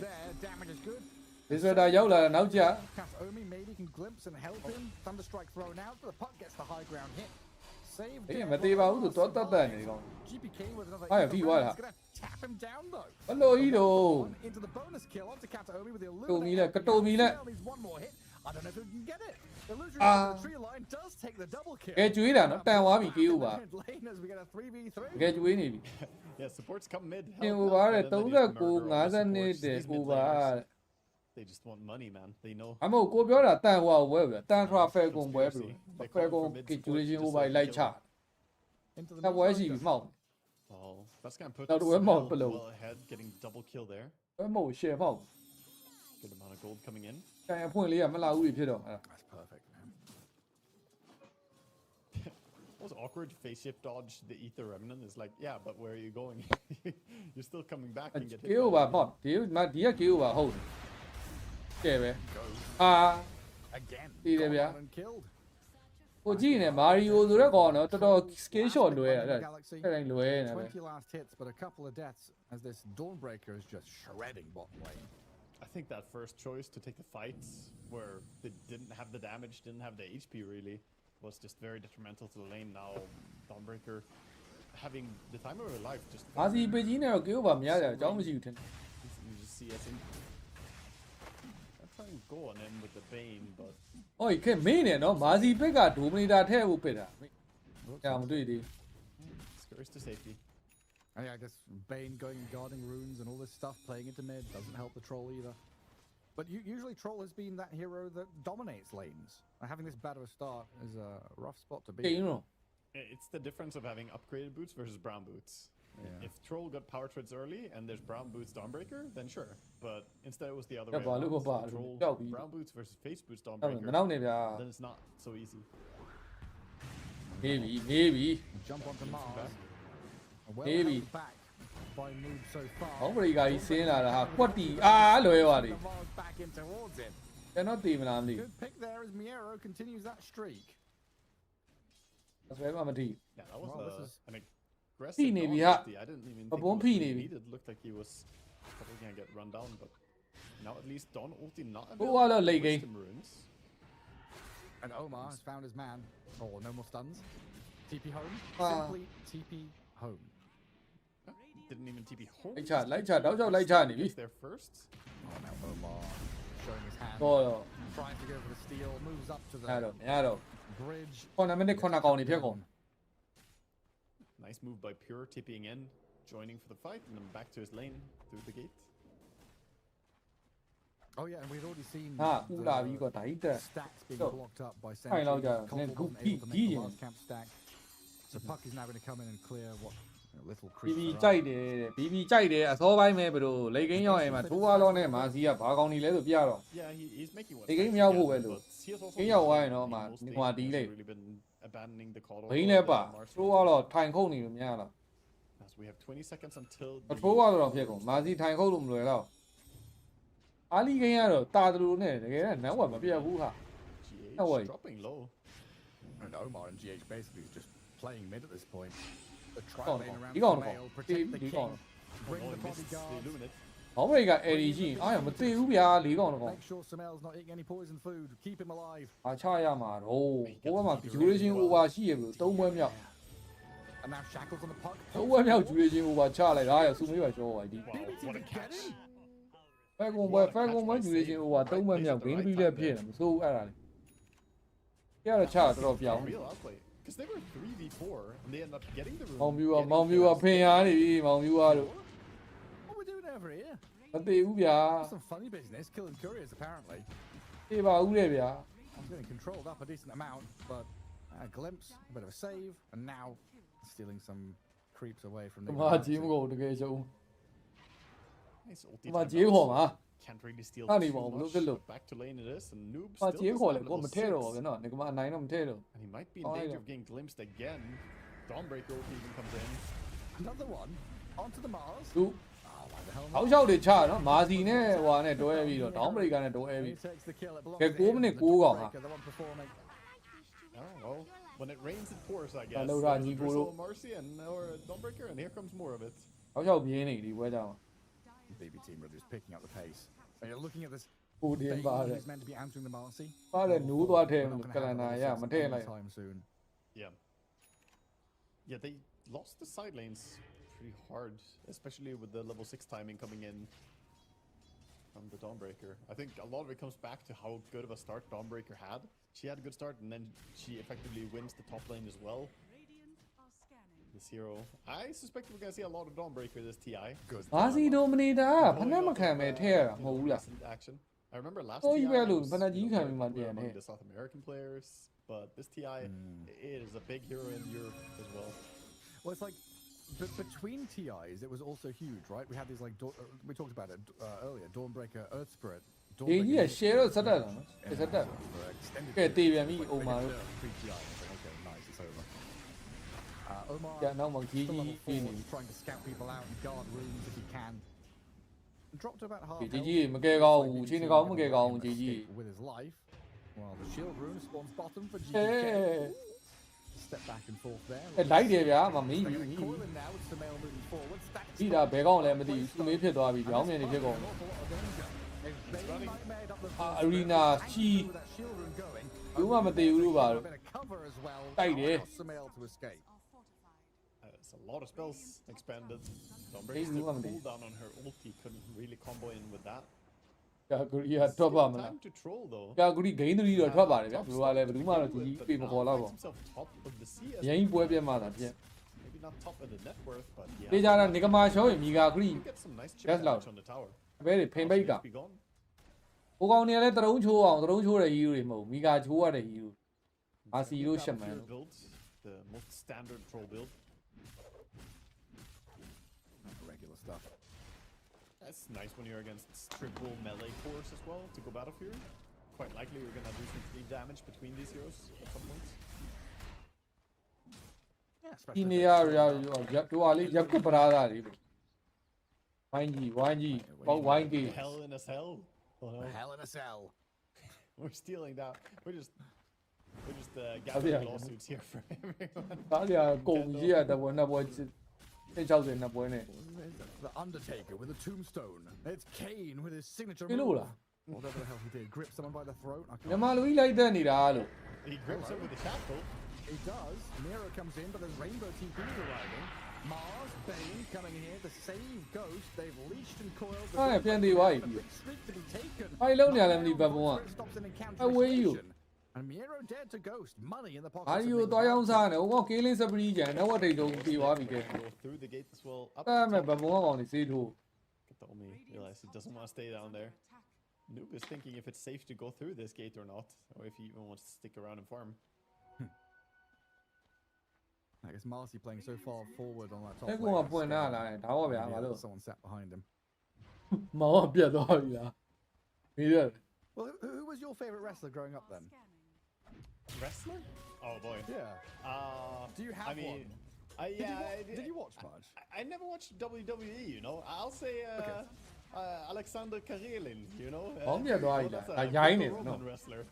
Damage is good. ဒီဆိုတာရောက်လာတာနောက်ကျ Katomi maybe can glimpse and help him. Thunderstrike thrown out, but the puck gets the high ground hit. Save. ဘိန်းမတည်ပါဘူးသူတော့တက်နေကောင် GPK with another. ဟာဖီဝါလာ Gonna tap him down though. ဘလို့ကြီးတော့ Into the bonus kill onto Katomi with the တူမီလက်ကတိုမီလက် needs one more hit. I don't know if he can get it. Illusory on the tree line does take the double kill. ကဲကျွေးတာနော်တန်သွားပြီကေးဦးပါ Lane as we get a 3v3. ကဲကျွေးနေပြီ Yeah, supports come mid. သင်ဟိုပါတဲ့39 52တဲ့ကိုပါ They just want money, man. They know. အမို့ကိုပြောတာတန်ဟွာဘွဲဗျတန်ထရာဖယ်ကွန်ဘွဲပြီဖယ်ကွန်ကကျွေးချင်းဟိုပါလိုက်ချတပ်ပွဲရှိပြီမှောက် Well, that's gonna put Now, we're more below. well ahead, getting double kill there. ဘယ်မို့ရှယ်မှောက် Good amount of gold coming in. ကန်အဖွင့်လေးကမလာဘူးဖြစ်တော့အဲ့ That's perfect, man. was awkward face shift dodge the ether remnant is like yeah but where are you going you're still coming back and get hit KO ပါပေါ့ဒီက KO ပါဟုတ်ကဲပဲအာ again ဒီတယ်ဗျာ killed ကိုကြည့်နေမာရီယိုဆိုတဲ့ကောင်တော့တော်တော် scale shot လွယ်ရတယ်အဲ့တိုင်းလွယ်နေပဲ 20 last hits but a couple of deaths as this Dawnbreaker is just shredding bot lane. I think that first choice to take the fights where they didn't have the damage, didn't have the HP really, was just very detrimental to the lane. Now Dawnbreaker having the time of her life just. မာစီပေကြီးနဲ့တော့ KO ပါမရကြအကြောင်းမရှိဘူးထင်တယ် You just see us in. I try and go on him with the Bane, but. ဟိုခေမင်းနဲ့နော်မာစီပက်ကဒိုမနီတာထည့်ဖို့ပစ်တာကြာမတွေ့သေး Skirmishes to safety. And yeah, I guess Bane going and guarding runes and all this stuff, playing into mid, doesn't help the troll either. But usually troll has been that hero that dominates lanes. And having this bad of a start is a rough spot to be. It's the difference of having upgraded boots versus brown boots. Yeah. If troll got power treads early and there's brown boots Dawnbreaker, then sure. But instead it was the other way around. Troll brown boots versus face boots Dawnbreaker. Then it's not so easy. Maybe. Jump onto Mars. Maybe. Back by move so far. ဟောဘရီကကြီးဆင်းလာတာဟာကွက်တီအာလွယ်သွားတယ် Back in towards him. ကျွန်တော်တည်မလားမသိ Good pick there as Miero continues that streak. ဘူးဆွဲမှမထိ Yeah, that was an aggressive. ဖိနေပြီဟာ I didn't even ပပုံးဖိနေပြီ it looked like he was probably gonna get run down, but now at least Dawn ulti not. ဟိုကတော့လိတ်ကိန်း And Omar has found his man. Oh, no more stuns. TP home. Ah. Simply TP home. Didn't even TP home. လိုက်ချတောက်ချောက်လိုက်ချနေပြီ Gets there first. Oh, now Omar showing his hand. တော့ Trying to go for the steal. Moves up to the အဲ့တော့မရတော့ bridge. 9မိနစ်9ကောင်နေဖြစ်ကုန် Nice move by Pure, TPing in, joining for the fight, and then back to his lane through the gate. Oh yeah, and we'd already seen ဟာဦးလာပြီးတော့ဒါကြီးတက် stacks being blocked up by ခိုင်လောက်ကြ Sentry. နည်း Coldwell ခု wasn't ဖိ able to ကြီး make ရ the င် last camp stack. So Puck is now going to come in and clear what little BB creeps are ကြို up. က်တယ် BB ကြိုက်တယ်အစောပိုင်းပဲဘယ်လိုလိတ်ကိန်းရောက်ရင်မှထိုးသွားတော့နဲ့မာစီကဘာကောင်းနေလဲဆိုပြတော့ Yeah, he's making what. လိတ်ကိန်းမရောက်ဖို့ပဲလို့ But he has also ကိန်းရောက်သွားရင်တော့မှ most ဒီကွာ things တီး has လိုက် really been abandoning the call. ဘိန်းလည်းပါထိုးသွားတော့ထိုင်ခုတ်နေလို့မရတော့ As we have 20 seconds until. အထိုးသွားတော့ဖြစ်ကုန်မာစီထိုင်ခုတ်လို့မလွယ်တော့အားလီကိန်းကတော့တာတလူနဲ့တကယ်နန်းဝက်မပြတ်ဘူးဟာ No way. Dropping low. And Omar and GH basically is just playing mid at this point. The tri Gone, lane gone. around He the gone, mail, gone. protect the He king, gone. bring Oh, the he missed the bodyguards. Illuminate. ဘောဘရိက AD ရှိရင်အားရမသိဘူးဗျာ၄កောင်တော့ Make sure Samel's not eating any poison food. Keep him alive. အားချရမှာတော့ဘိုးဘက်မှာ duration over ရှိရပြီ၃ပွဲမြောက် And now Shackles on the puck. ၃ပွဲမြောက် duration over ချလိုက်တာရဆူမေးပါကျော်ပါဒီ Wow, what a catch. ဖဲကွန်ပွဲ duration over ၃ပွဲမြောက် game ပြီးလည်းဖြစ်နေမစိုးဘူးအဲ့ဒါလေကြရတော့ချတော်တော်ပြောင်း Real outplay. Because they were 3v4 and they ended up getting the room. မောင်ပြူကဖင်ရနေပြီမောင်ပြူတို့ What are we doing over here? မသိဘူးဗျာ Some funny business. Killing couriers apparently. သိပါဦးလေဗျာ I'm getting controlled up a decent amount, but a glimpse, a bit of a save, and now stealing some creeps away from ဒီ the. မှာဂျင်းကိုတကယ်ရှုံး Nice ulti ဒီမှာ time ဂျင်းခေါ် outs. မှာ Can't really steal အဲ့ဒီ too ဘောဘလို့ much, ကလို့ but back to lane it is, and Noob မှာ still ဂျင်း doesn't ခေါ်လေ have ကို level မထဲတော့ 6. ဘူးနော်ဒီကမှာအနိုင်တော့မထဲတော့ And he might be in Oh, danger yeah. of getting glimpsed again. Dawnbreaker ulti even comes in. Another one onto the Mars. သူ Oh, why the hell အောက် not? လျှောက်တွေချနော်မာစီနဲ့ဟွာနဲ့တွဲပြီးတော့ down breaker နဲ့တွဲပြီး He takes the kill. It belongs Okay, to 9 him, minute the 9កောင်ဟာ Dawnbreaker, the one performing. Oh, well, when it rains, it pours, I guess. Hello, There's a Raji drizzle Guru. of Mercy and or Dawnbreaker, and here comes more of it. အောက်လျှောက်ပြင်းနေဒီပွဲကြောင် BB team really just picking up the pace. And you're looking at this. ပူတင် Bane ပါတယ် who's meant to be answering the Marcy. ပါတယ်နိုးသွားထဲ We're not gonna ကလ have န်နာ level ရ six မထဲလိုက် anytime soon. Yeah. Yeah, they lost the side lanes pretty hard, especially with the level 6 timing coming in from the Dawnbreaker. I think a lot of it comes back to how good of a start Dawnbreaker had. She had a good start, and then she effectively wins the top lane as well. This hero. I suspect we're gonna see a lot of Dawnbreaker this TI. Good. မာစီဒိုမနီတာဖနက်မခံပဲထဲရတာမဟုတ်ဘူးလား Recent action. I remember last Oh, TI you better it lose. was But not you really can't be my popular damn among head. the South American players, but this TI it is a big hero in Europe as well. Well, it's like between TIs, it was also huge, right? We had these like we talked about it earlier. Dawnbreaker, Earth Spirit. ဒီကြီးက share တော့စက်တက်တာနော်စက်တက်ကဲတေးပြန်ပြီအိုမာတို့ 3 TIs. Okay, nice, it's over. Omar, Yeah, no more still level 4, GG. trying to scout people out and guard rooms if he can. Dropped to about half health. GG မကဲကောင်းဘူးချင်းကောင်းမကဲကောင်း Gonna GG escape with his life. While the shield room spawns bottom for GG. Step back and forth there. လိုက်တယ်ဗျာမမီး Coiling now with Sumail moving forward. ဒီတာဘဲကောင်းလည်းမသိဘူးသူမေးဖြစ်သွားပြီကြောင်းမြင်နေဖြစ်ကုန် arena ချီဘူးမမသိဘူးလို့ပါတော့တိုက်တယ် Sumail to escape. There's a lot of spells expanded. Dombray's cooldown on her ulti couldn't really combo in with that. ကာဂရီကထွက်ပါမလား Time to troll though. ကာဂရီဂိမ်း3တော့ထွက်ပါတယ်ဗျာဘယ်လိုကလဲဘယ်သူမှတော့ဒီပြေမခေါ်တော့ပါ Himself top of the sea. ရင်းပွဲပြတ်မှသာပြက် Maybe not top of the net worth, but yeah. တေးကြတာနေကမာရှောရင်မီကာဂရီ Get some nice chip That's loud. damage on the tower. ဘယ်တွေဖိန်ပိတ်က Be gone. ဟိုကောင်နေလဲတရုံးချိုးအောင်တရုံးချိုးတဲ့ဟီးရိုတွေမဟုတ်မီကာချိုးရတဲ့ဟီးရိုအာစီလို့ရှက်မှန် Build, the most standard troll build. Regular stuff. That's nice when you're against triple melee force as well to go Battlefield. Quite likely you're gonna do some free damage between these heroes at some point. ဒီနေရာတို့အားလေးရပ်ကွက်ပရာသားတွေဝိုင်းကြီးပေါ့ဝိုင်းကြီး Hell in a cell. Oh no. Hell in a cell. We're stealing that. We're just gathering lawsuits here for everyone. ဒါကြကုန်ကြီးရတဲ့ဘဝနှစ်ဘဝ60နှစ်ပွဲနဲ့ The Undertaker with a tombstone. It's Kane with his signature ပြလို့လား Whatever the hell he did, grip someone by the throat. I မြန်မာလူကြီးလိုက်တဲ့နေတာလို့ He grips him with the shackle. He does. Nero comes in, but there's Rainbow TPs arriving. Mars, Bane coming here to save Ghost. They've leashed and coiled. အဲ့ပြန်သေးသွားပြီ Streak to be taken. အဲ့လုံးနေရလည်းမသိဘဘုံက Stops an encounter. Away you. And Miero dead to Ghost. Money in the pocket. အာရီကိုသွားရောက်စားနေဟိုကကေးလင်းစပရီကျန်တော့တိတ်တုံးပြေသွားပြီကဲ Go through the gate as well. Up အဲ့မဲ့ဘဘုံကောင်နေစေးထိုး Katomi realized he doesn't want to stay down there. Noob is thinking if it's safe to go through this gate or not, or if he even wants to stick around and farm. I guess Marcy playing so far forward on that top အဲ့ကောင်ကပွင့်လာလာတယ်ဒါတော့ဗျာမလို့ Someone sat behind him. မောင်ကပြတ်သွားပြီလားပြီးတယ် Well, who was your favorite wrestler growing up then? Wrestler? Oh boy. Yeah. Do you have one? Did you watch much? I never watched WWE, you know. I'll say Alexander Karelin, you know. That's a Roman wrestler.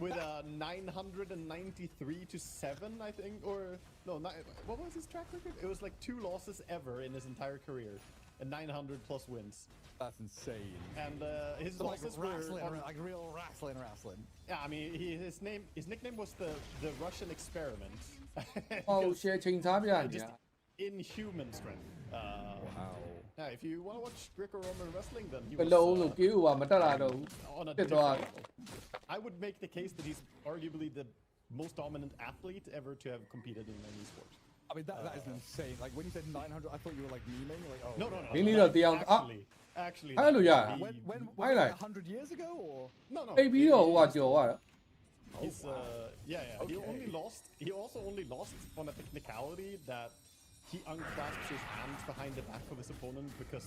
With a 993 to 7, I think, or no, what was his track record? It was like 2 losses ever in his entire career, and 900 plus wins. That's insane. And his so losses like were like real wrestling. Yeah, I mean, his nickname was the Russian experiment. Oh shit, ချိန်သားပြနေ Just inhuman strength. Wow. Yeah, if you want to watch Greco-Roman wrestling, then he ဘလုံးလို့ကေးဟိုကမတက်လာတော့ဘူး on a တက်သွား different level. I would make the case that he's arguably the most dominant athlete ever to have competed in any sport. I mean, that is insane. Like, when you said 900, I thought you were, like, memeing. Like, oh. No. Really, not the Actually. Hallelujah. When I like 100 years ago, or? No. Maybe you watch your what? He's, yeah. Okay. He also only lost on a technicality that he unclasped his hands behind the back of his opponent because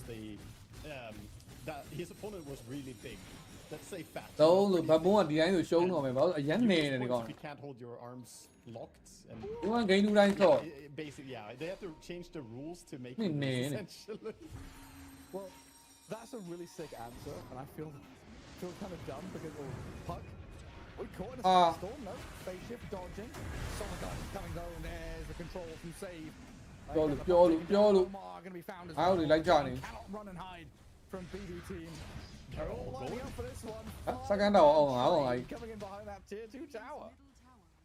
that his opponent was really big. Let's say fat. တော့လို့ဘဘုံကဒီတိုင်းဆိုရှုံးတော့မယ်ဘာလို့အရင်နေနေကောင် You can't hold your arms locked and ဒီကဂိမ်းတူတိုင်းတော့ basically yeah, they have to change the rules to make Nee, it nee. essentially. Well, that's a really sick answer, and I feel kind of dumb because Puck, we caught in a storm, no? Spaceship dodging. Someone coming though, and there's the control from save. Pure loop. Gonna be found as I only like Johnny. Cannot run and hide from BD team. They're all lining up for this one. Second down, Coming in behind that tier 2 tower.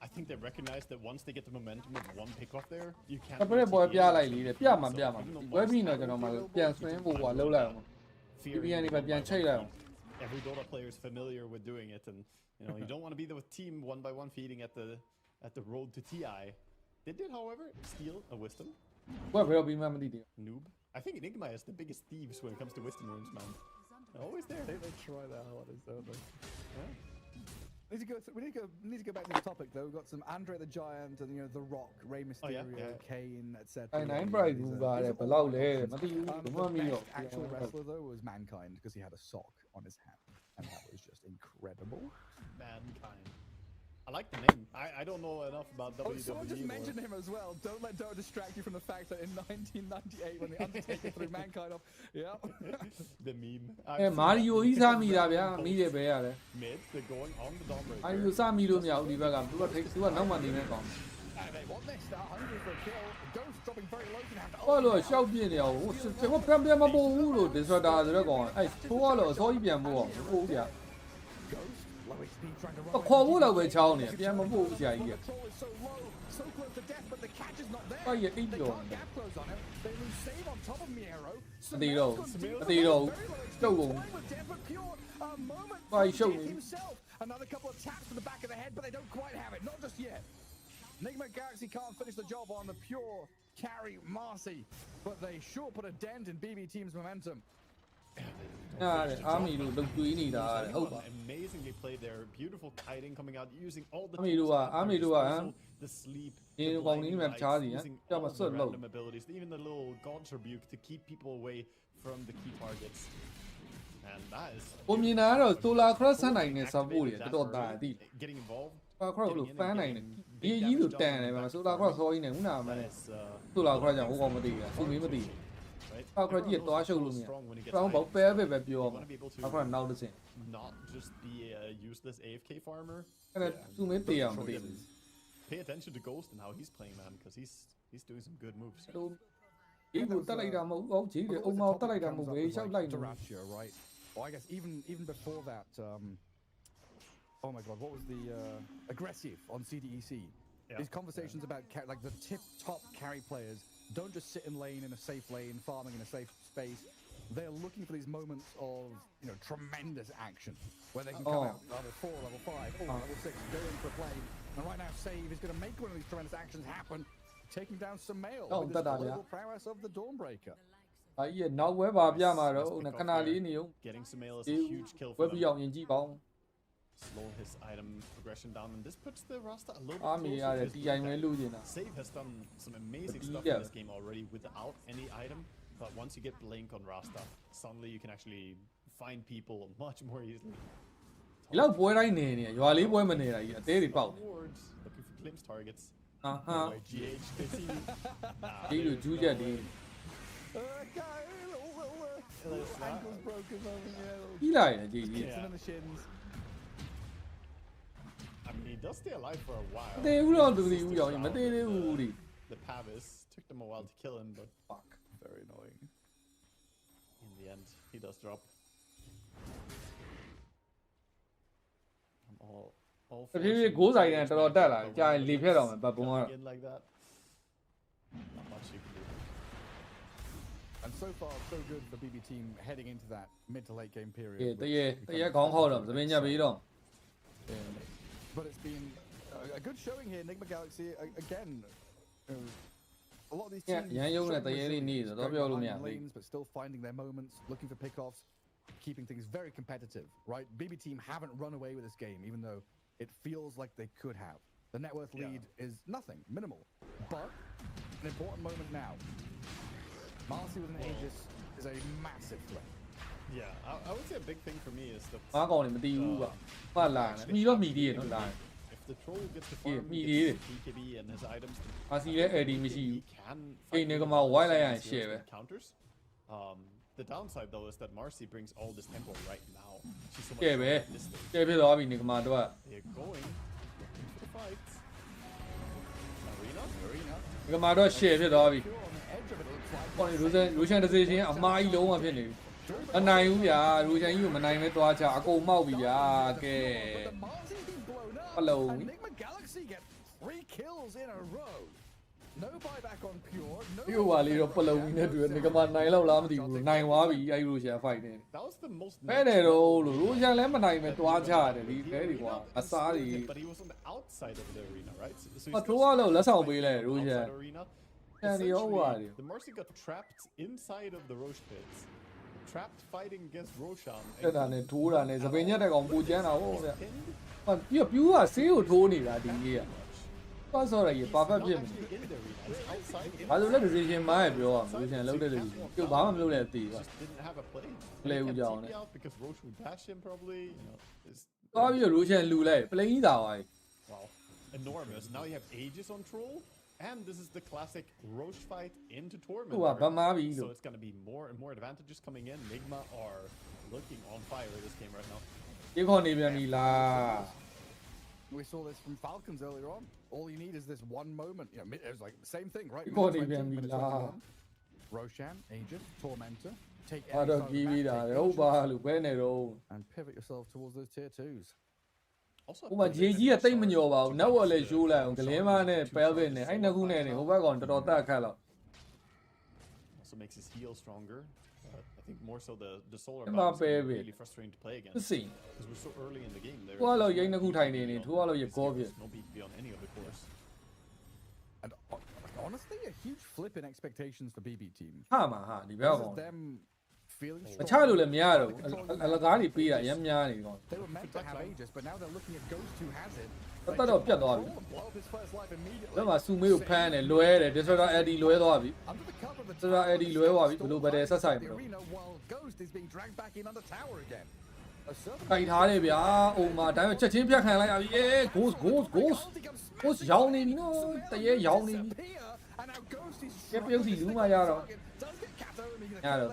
I think they recognize that once they get the momentum of one pick off there, you can't. ဘယ်ပေါ်ပြလိုက်လေပြမှာဝဲပြီးတော့ကျွန်တော်မှပြန်ဆွင်းဖို့ကလှုပ်လိုက်အောင် PBN တွေပဲပြန်ချိတ်လိုက်အောင် Every Dota player is familiar with doing it, and you don't want to be the team one by one feeding at the road to TI. They did, however, steal a wisdom. ဘယ်ဘယ်ပြီးမှမသိသေး Noob. I think Nigma is the biggest thieves when it comes to wisdom runes, man. They're always there. They try that hard, don't they? Yeah. We need to go back to the topic though. We've got some Andre the Giant and The Rock, Rey Mysterio, Kane, etc. And Bright who got it, but the actual wrestler though was Mankind because he had a sock on his hand, and that was just incredible. Mankind. I like the name. I don't know enough about WWE. Someone just mentioned him as well. Don't let Dora distract you from the fact that in 1998 when the Undertaker threw Mankind off, yeah. The meme. Mario ကြီးစားမိတာဗျာမိတယ်ပဲရတယ် Mid, they're going on the Dawnbreaker. Mario စားမိလို့မရဘူးဒီဘက်ကသူကနောက်မှနေနေကောင်း They want this. They're hungry for a kill. Ghost dropping very low. Can have to. ဟောလို့ရှောက်ပြနေအောင်ကျွန်တော်ပြန်မပို့ဘူးလို့ Disruptor ဆိုတော့ကောင်အဲ့ထိုးတော့အစောကြီးပြန်ပို့အောင်ပို့ဗျာ Low HP trying to ခေါ်ဖို့တော့ပဲချောင်းနေပြန်မပို့ဘူးဆရာကြီးက control is so low, so close to death, but the catch is not there. ဟောရအိပ် They တော့ can't gap close on him. They lose save on top of Miero. မတည်တော့တုတ်ကုန် Moment. Bye, show me. Himself. Another couple of taps to the back of the head, but they don't quite have it. Not just yet. Nigma Galaxy can't finish the job on the pure carry Marcy, but they sure put a dent in BB Team's momentum. Army တို့လုံတွေးနေတာဟုတ်ပါ Amazingly played there. Beautiful kiting coming out using all the Army တို့က the sleep. ဒီကောင်လေးနဲ့ချားစီဟမ်ကြောက်မဆွတ်လို့ random abilities, even the little God's rebuke to keep people away from the key targets. And that is ပုံမြင်တာကတော့ Solar Cross ဆန်းနိုင်တဲ့ support တွေတော်တော်တာအတိ getting involved. Solar Cross လို့ fan နိုင်တယ်ဒီကြီးလို့တန်တယ်ဗျာ Solar Cross ဆောကြီးနေခုနကမှလည်း Solar Cross ကြောင့်ဟိုကောင်မသိဘူးသူမင်းမသိဘူး Solar Cross ကြီးသွားရှုပ်လို့မရအောင်ဘောပဲပဲပြောမှာ Solar Cross နောက်တစ်ဆင့် not just be a useless AFK farmer. အဲ့ဒါသူမင်းတေးအောင်မသိဘူး Pay attention to Ghost and how he's playing, man, because he's doing some good moves. ဒီကိုတက်လိုက်တာမဟုတ်ဘူးကြီးတယ်အုံမောတက်လိုက်တာမဟုတ်ဘူးရှောက်လိုက်နေ right? Well, I guess even before that, oh my God, what was the aggressive on CDEC? These conversations about like the top carry players don't just sit in lane in a safe lane, farming in a safe space. They're looking for these moments of tremendous action where they can come out level 4, level 5, level 6, go in for a play. And right now, Save is going to make one of these tremendous actions happen, taking down some mail with the global prowess of the Dawnbreaker. အဲ့ရနောက်ဝဲပါပြမှာတော့ခဏလေးနေအောင် Getting some mail is a huge kill ဝဲ for ပြီး them. အောင်ရင်ကြည့်ပေါင်း Slow his item progression down, and this puts the Rasta a little bit Army closer. ရတယ် TI မဲလူကျင်တာ Save has done some amazing stuff in this game already without any item, but once you get Blink on Rasta, suddenly you can actually find people much more easily. ဒီလောက်ပွဲတိုင်းနေနေရွာလေးပွဲမနေတာကြီးအသေးတွေပေါက် Wards, looking for glimpse targets. GH, they see you. ဒီလိုကျူးချက်ဒီ Ankle's broken over here. ကြီးလာတယ်ကြီးကြီး In the shins. I mean, he does stay alive for a while. မသေးဘူးတော့သူဒီဦးရောင်မသေးသေးဘူးဒီ The Pavis took them a while to kill him, but fuck, very annoying. In the end, he does drop. All တဖြည်းဖြည်း6ဆိုင်နဲ့တော်တော်တက်လာကြာရင်လေဖြတ်တော့မယ်ဘတ်ဘုံကတော့ again like that. Not much you can do. And so far, so good for BB Team heading into that mid to late game period. တရေခေါင်းခေါက်တော့သမင်းညက်ပြီးတော့ But it's been a good showing here. Nigma Galaxy again. A lot of these teams ရန်ရုံနဲ့တရေလေးနေဆိုတော့ပြောလို့မရဘူး lanes, but still finding their moments, looking for pickoffs, keeping things very competitive. Right? BB Team haven't run away with this game, even though it feels like they could have. The net worth lead is nothing, minimal, but an important moment now. Marcy with an Aegis is a massive threat. Yeah, I would say a big thing for me is that ဘာကောင်နေမတည်ဘူးကဖတ်လာတယ်မိတော့မိသေးတယ်နော်လာ if the troll gets to farm me he gets BKB and his items, အာစီရဲ့ AD မရှိဘူး can အိမ်နေကမှဝိုင်းလိုက်ရရင် share ပဲ counters. The downside though is that Marcy brings all this tempo right now. She's so much ကဲပဲ this thing. ကဲဖြစ်သွားပြီနေကမှတော့ They're going looking for the fight. Arena. နေကမှတော့ share ဖြစ်သွားပြီဟောဒီရိုရှန်တစ်စေချင်းအမားကြီးလုံးဝဖြစ်နေပြီအနိုင်ဘူးဗျာရိုရှန်ကြီးကိုမနိုင်မဲသွားချအကုန်မောက်ပြီဗျာကဲပလုံး Nigma Galaxy get 3 kills in a row. No buyback on Pure. No ဒီဟိုပါလေးတော့ပလုံးကြီးနဲ့တွေ့နေကမှနိုင်လောက်လားမသိဘူးနိုင်သွားပြီအဲ့ရိုရှန် fight နေ That was the most ပဲတယ်တော့လို့ရိုရှန်လည်းမနိုင်မဲသွားချတယ်ဒီခဲတွေကွာအစားတွေ but he was on the outside of the arena, right? So he's အထိုးကတော့လက်ဆောင်ပေးလိုက်ရိုရှန် outside arena. Essentially, the Mercy got trapped inside of the Roche pits. Trapped fighting against Roshan. တက်တာနဲ့ထိုးတာနဲ့သပင်ညက်တဲ့ကောင်ပူကျန်းတာဟုတ်ဗျဟာပြူးကဆေးကိုထိုးနေတာဒီကြီးကသွားစောရကြီး perfect ဖြစ်မယ်ဘာလို့လဲ decision မိုင်းပြောရမှာ decision လုပ်တဲ့လူပြုတ်ဘာမှမလုပ်တဲ့အသေးပါ Didn't have a play. play ဦးကြောင်းနဲ့ because Roche would dash him probably. သွားပြီးတော့ Roshan လူလိုက် play ကြီးတာပါ Wow. enormous. Now you have Aegis on Troll, and this is the classic Roche fight into Torment. So it's going to be more and more advantages coming in. Nigma are looking on fire in this game right now. We saw this from Falcons earlier on. All you need is this one moment. You know, it was like the same thing, right? Roshan, Aegis, Tormentor. Take any side of and pivot yourself towards those tier 2s. ဥမာဂျေကြီးကတိတ်မညော်ပါဘူးနောက်ဝက်လည်းရှိုးလိုက်အောင်ဂလင်းမနဲ့ပဲလ်ဗစ်နဲ့အဲ့နှစ်ခုနဲ့နေဟိုဘက်ကောင်တော်တော်တက်ခတ်လောက် Also makes his heal stronger. I think more so the solar bombs are really frustrating to play against. Because we're so early in the game. ဟိုကတော့ရိတ်နှစ်ခုထိုင်နေနေထိုးရလို့ရကောပြ No BKB on any of the cores. And honestly, a huge flip in expectations for BB team. ဟာမှာဟာဒီဘက်ကောင် them feeling မချလို့လည်းမရတော့အလကားတွေပေးတာရမ်းများနေကောင် They were meant to have Aegis, but now they're looking at Ghost who has it. တော်တော်ပြတ်သွားပြီဘယ်မှာစူမေးကိုဖမ်းတယ်လွဲတယ် Destroyer Eddie လွဲသွားပြီ Destroyer Eddie လွဲသွားပြီဘလို့ပဲတဲ့ဆက်ဆိုင်မလို့ Ghost is being dragged back in under tower again. တိုင်ထားတယ်ဗျာအိုမာဒါပေမဲ့ချက်ချင်းပြတ်ခံလိုက်ရပြီအေး Ghost ရောင်းနေပြီနော်တရေရောင်းနေပြီကပြုတ်စီလူမရတော့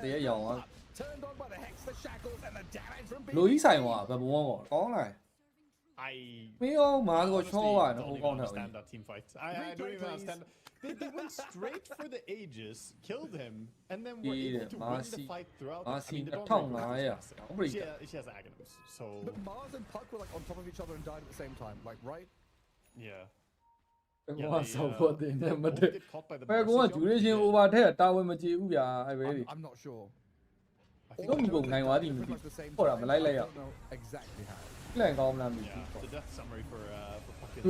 တရေရောင်းသွားလူကြီးဆိုင်သွားဘယ်ဘုံကောကောင်းလိုက် I don't understand that team fight. I don't even understand. They went straight for the Aegis, killed him, and then were able to win the fight throughout. I mean, they don't she has Aghanims, so. But Mars and Puck were like on top of each other and died at the same time, like right? Yeah. They both get caught by the I'm not sure. I don't know exactly how. the death summary for fucking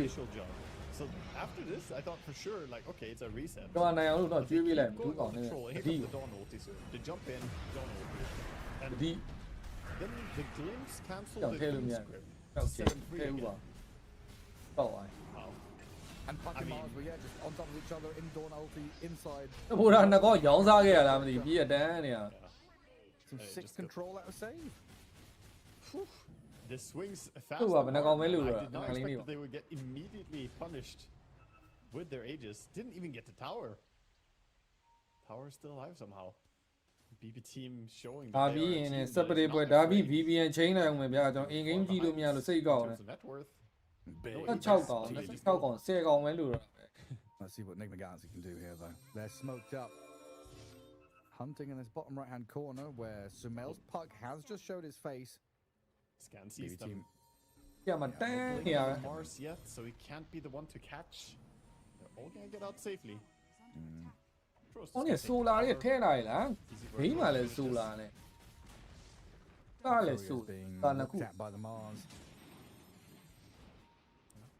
initial jump. So after this, I thought for sure, like, okay, it's a reset. Control, hit the Dawn ulti soon. They jump in, Dawn ulti. And then the glimpse cancelled the Doom script. Set them free again. Wow. And Puck and Mars were just on top of each other in Dawn ulti, inside. Some 6 control out of save. This swings fast. I did not expect that they would get immediately punished with their Aegis. Didn't even get the tower. Tower is still alive somehow. BB team showing that they are a team that is not afraid. VPN chain လိုက်အောင်ဗျာကျွန်တော် in game ကြည့်လို့မရလို့စိတ်ကောက်တယ် net worth. 6ကောင်10ကောင်ပဲလို့ Let's see what Nigma Galaxy can do here though. They're smoked up. Hunting in this bottom right hand corner where Sumel's Puck has just showed his face. Scan sees them. Yeah, man, not Mars yet, so he can't be the one to catch. They're all gonna get out safely. Solar ရဲ့ထဲလာရလားဘေးမှာလဲ Solar နဲ့တားလဲ Solar တာနှစ်ခု by the Mars.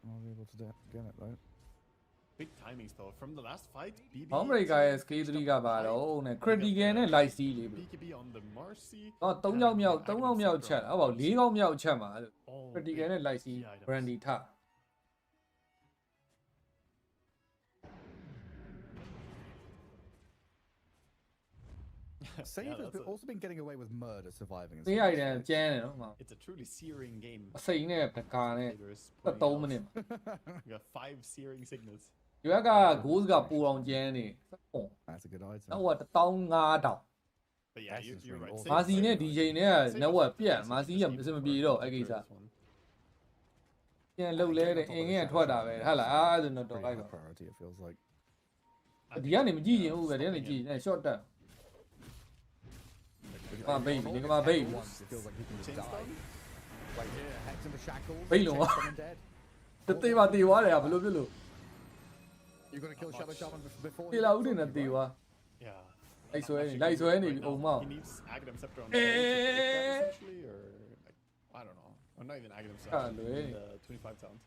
Not able to get it though. Big timings though. From the last fight, BB အမေရိကန်ရဲ့ K3 ကပါတော့နဲ့ critical နဲ့ light C လေးပဲ BKB on the Marcy 3ယောက်မြောက်ချက်လားဟုတ်ပါ4ယောက်မြောက်ချက်မှာ critical နဲ့ light C brandy ထ Save has also been getting away with murder surviving. It's a truly searing game. အစိမ်းနဲ့ပကာနဲ့3မိနစ် We got 5 searing signals. ဒီဘက်က goals ကပူအောင်ကျန်းနေ That's a good item. နောက်က15000 But yeah, you're right. မာစီနဲ့ DJ နဲ့က network ပြတ်မာစီကမစမပြေတော့အဲ့ကိစ္စပြန်လှုပ်လဲတဲ့အင်ကြီးကထွက်တာပဲဟုတ်လားအဲ့ဒါတော့လိုက်ပါ priority it feels like. ဒီကနေမကြည့်ရင်ဟုတ်ပဲဒီကနေကြည့်နေ short တက်baby, look at my baby. Feels like he can just die. Right here, Hex in the shackles. Baby, dead. The thing about the water, I believe you. You're gonna kill Shadow Shaman before. Kill out in the diva. Yeah. Like so any. Oh man. He needs Aghanim Scepter on essentially, or like, I don't know. Or not even Aghanim Scepter. 25 sounds.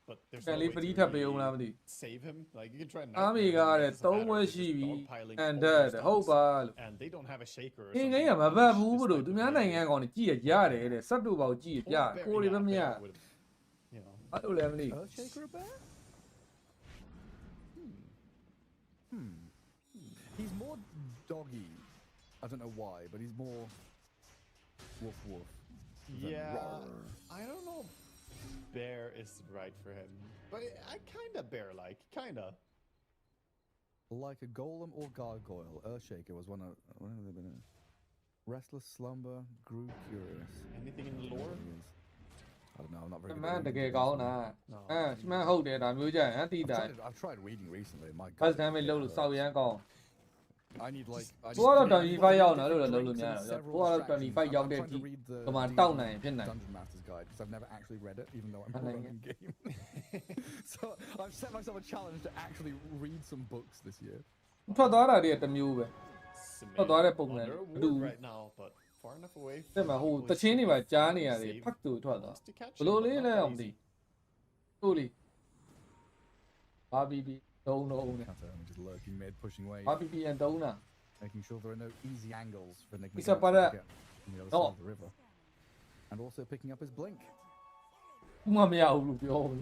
But there's no way to save him. Like you can try and and they don't have a shaker or something. Yeah, but you know. Shaker bear? He's more doggy. I don't know why, but he's more woof woof. Yeah. I don't know. bear is right for him. But I kinda bear-like, kinda. Like a golem or gargoyle, Earthshaker was one of restless slumber, grew curious. Anything in the lore? I don't know, I'm not very good Man, at the reading guy things, gone man. man, hold it. I'm using I've tried reading recently. My God. First time we load so young gone. I need like. I Two out of 25 out now. Load load yeah. 2 out of 25 young there. Come on, down 9 pin 9. Dungeon Master's Guide because I've never actually read it, even though I'm running game. So I've set myself a challenge to actually read some books this year. ထွက်သွားတာတွေတမျိုးပဲထွက်သွားတဲ့ပုံစံ right now, but far enough away. တဲ့မှာဟိုတချင်းတွေပါကြားနေရတယ်ဖတ်သူထွက်သွားဘလို့လေးလဲအောင်မသိဟုတ်လေဘာဘီဘီတုံးတော့ဦးနေ just lurking mid, pushing away. ဘာဘီဘီအန်တုံးတာ Making sure there are no easy angles for Nigma Isa para to get from the other side of the river. And also picking up his blink. မမရဘူးလို့ပြောဘူး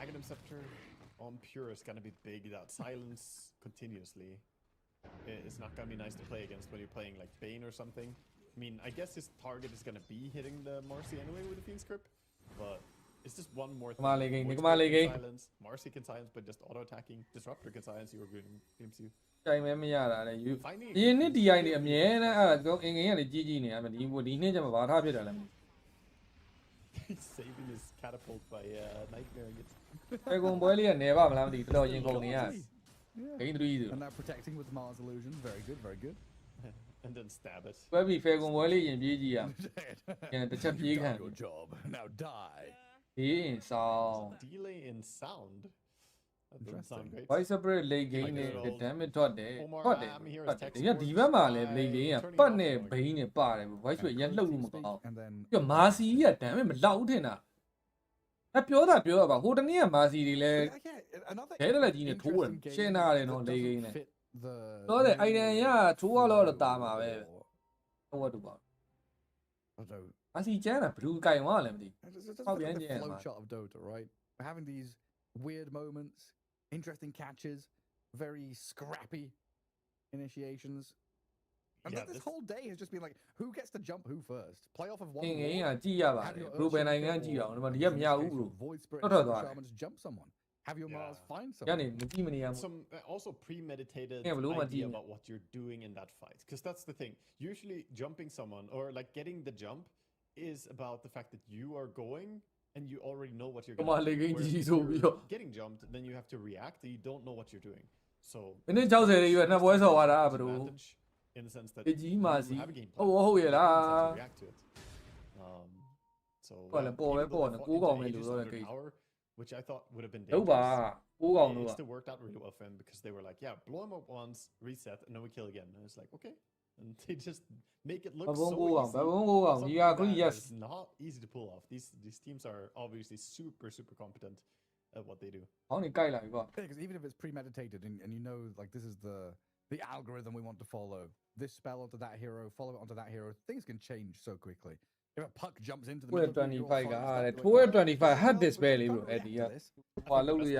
Aghanim Scepter on Pure is gonna be big. That silence continuously is not gonna be nice to play against when you're playing like Bane or something. I mean, I guess his target is gonna be hitting the Marcy anyway with the Fiend Script, but it's just one more thing. Silence. Marcy can silence, but just auto-attacking. Disruptor can silence you or games you. တိုင်မဲမရတာလေယူဒီနှစ် DI နေအမြဲတမ်းအဲ့ဒါအင်ငင်းကနေကြီးကြီးနေရမယ်ဒီနှစ်ကျမှဘာထားဖြစ်တာလဲ He's saving his catapult by nightmare. ပေကုံပွဲလေးကနေပါမလားမသိတော်တော်ရင်ကုန်နေရ Gain 3 And now protecting with Mars illusion. Very good, very good. And then stab it. ပွဲပြီးဖေကုံပွဲလေးရင်ပြေးကြည့်ရအောင်တစ်ချက်ပြေးခံ Your job. Now die. ဒီဆောင် Delay in sound. That doesn't sound great. Voice separate late gain နဲ့ damage ထွက်တယ်ဒီကဒီဘက်မှာလည်း late gain ကပတ်နဲ့ဘိန်းနဲ့ပါတယ် voice ရရက်လှုပ်လို့မကောင်းပြီးမာစီကြီးက damage မလောက်ထင်တာအပြောတာပြောရပါဟိုတနေ့ကမာစီတွေလည်းခဲတက်လက်ကြီးနဲ့ထိုးတယ်ရှင်းနာတယ်နော် late gain နဲ့တော့တဲ့ item ရထိုးရတော့တာမှာပဲဟုတ်တူပါမာစီကျန်းတာဘလူးကြိုင်သွားလည်းမသိ Flow chart of Dota, right? We're having these weird moments, interesting catches, very scrappy initiations. And this whole day has just been like, who gets to jump who first? Play off of one. Void Spirit Shamans jump someone. Have your Mars find someone. Some also premeditated idea about what you're doing in that fight. Because that's the thing. Usually jumping someone or like getting the jump is about the fact that you are going and you already know what you're going to do. Getting jumped, then you have to react and you don't know what you're doing. So advantage in the sense that you have a game plan. React to it. So which I thought would have been dangerous. It still worked out really well for him because they were like, yeah, blow him up once, reset, and then we kill again. And it's like, okay. And they just make it look so easy. It's not easy to pull off. These teams are obviously super competent at what they do. Because even if it's premeditated and you know like this is the algorithm we want to follow, this spell onto that hero, follow it onto that hero, things can change so quickly. If a puck jumps into the middle of your fight, 25 had this barely bro Eddie ဟွာလုပ်လို့ရ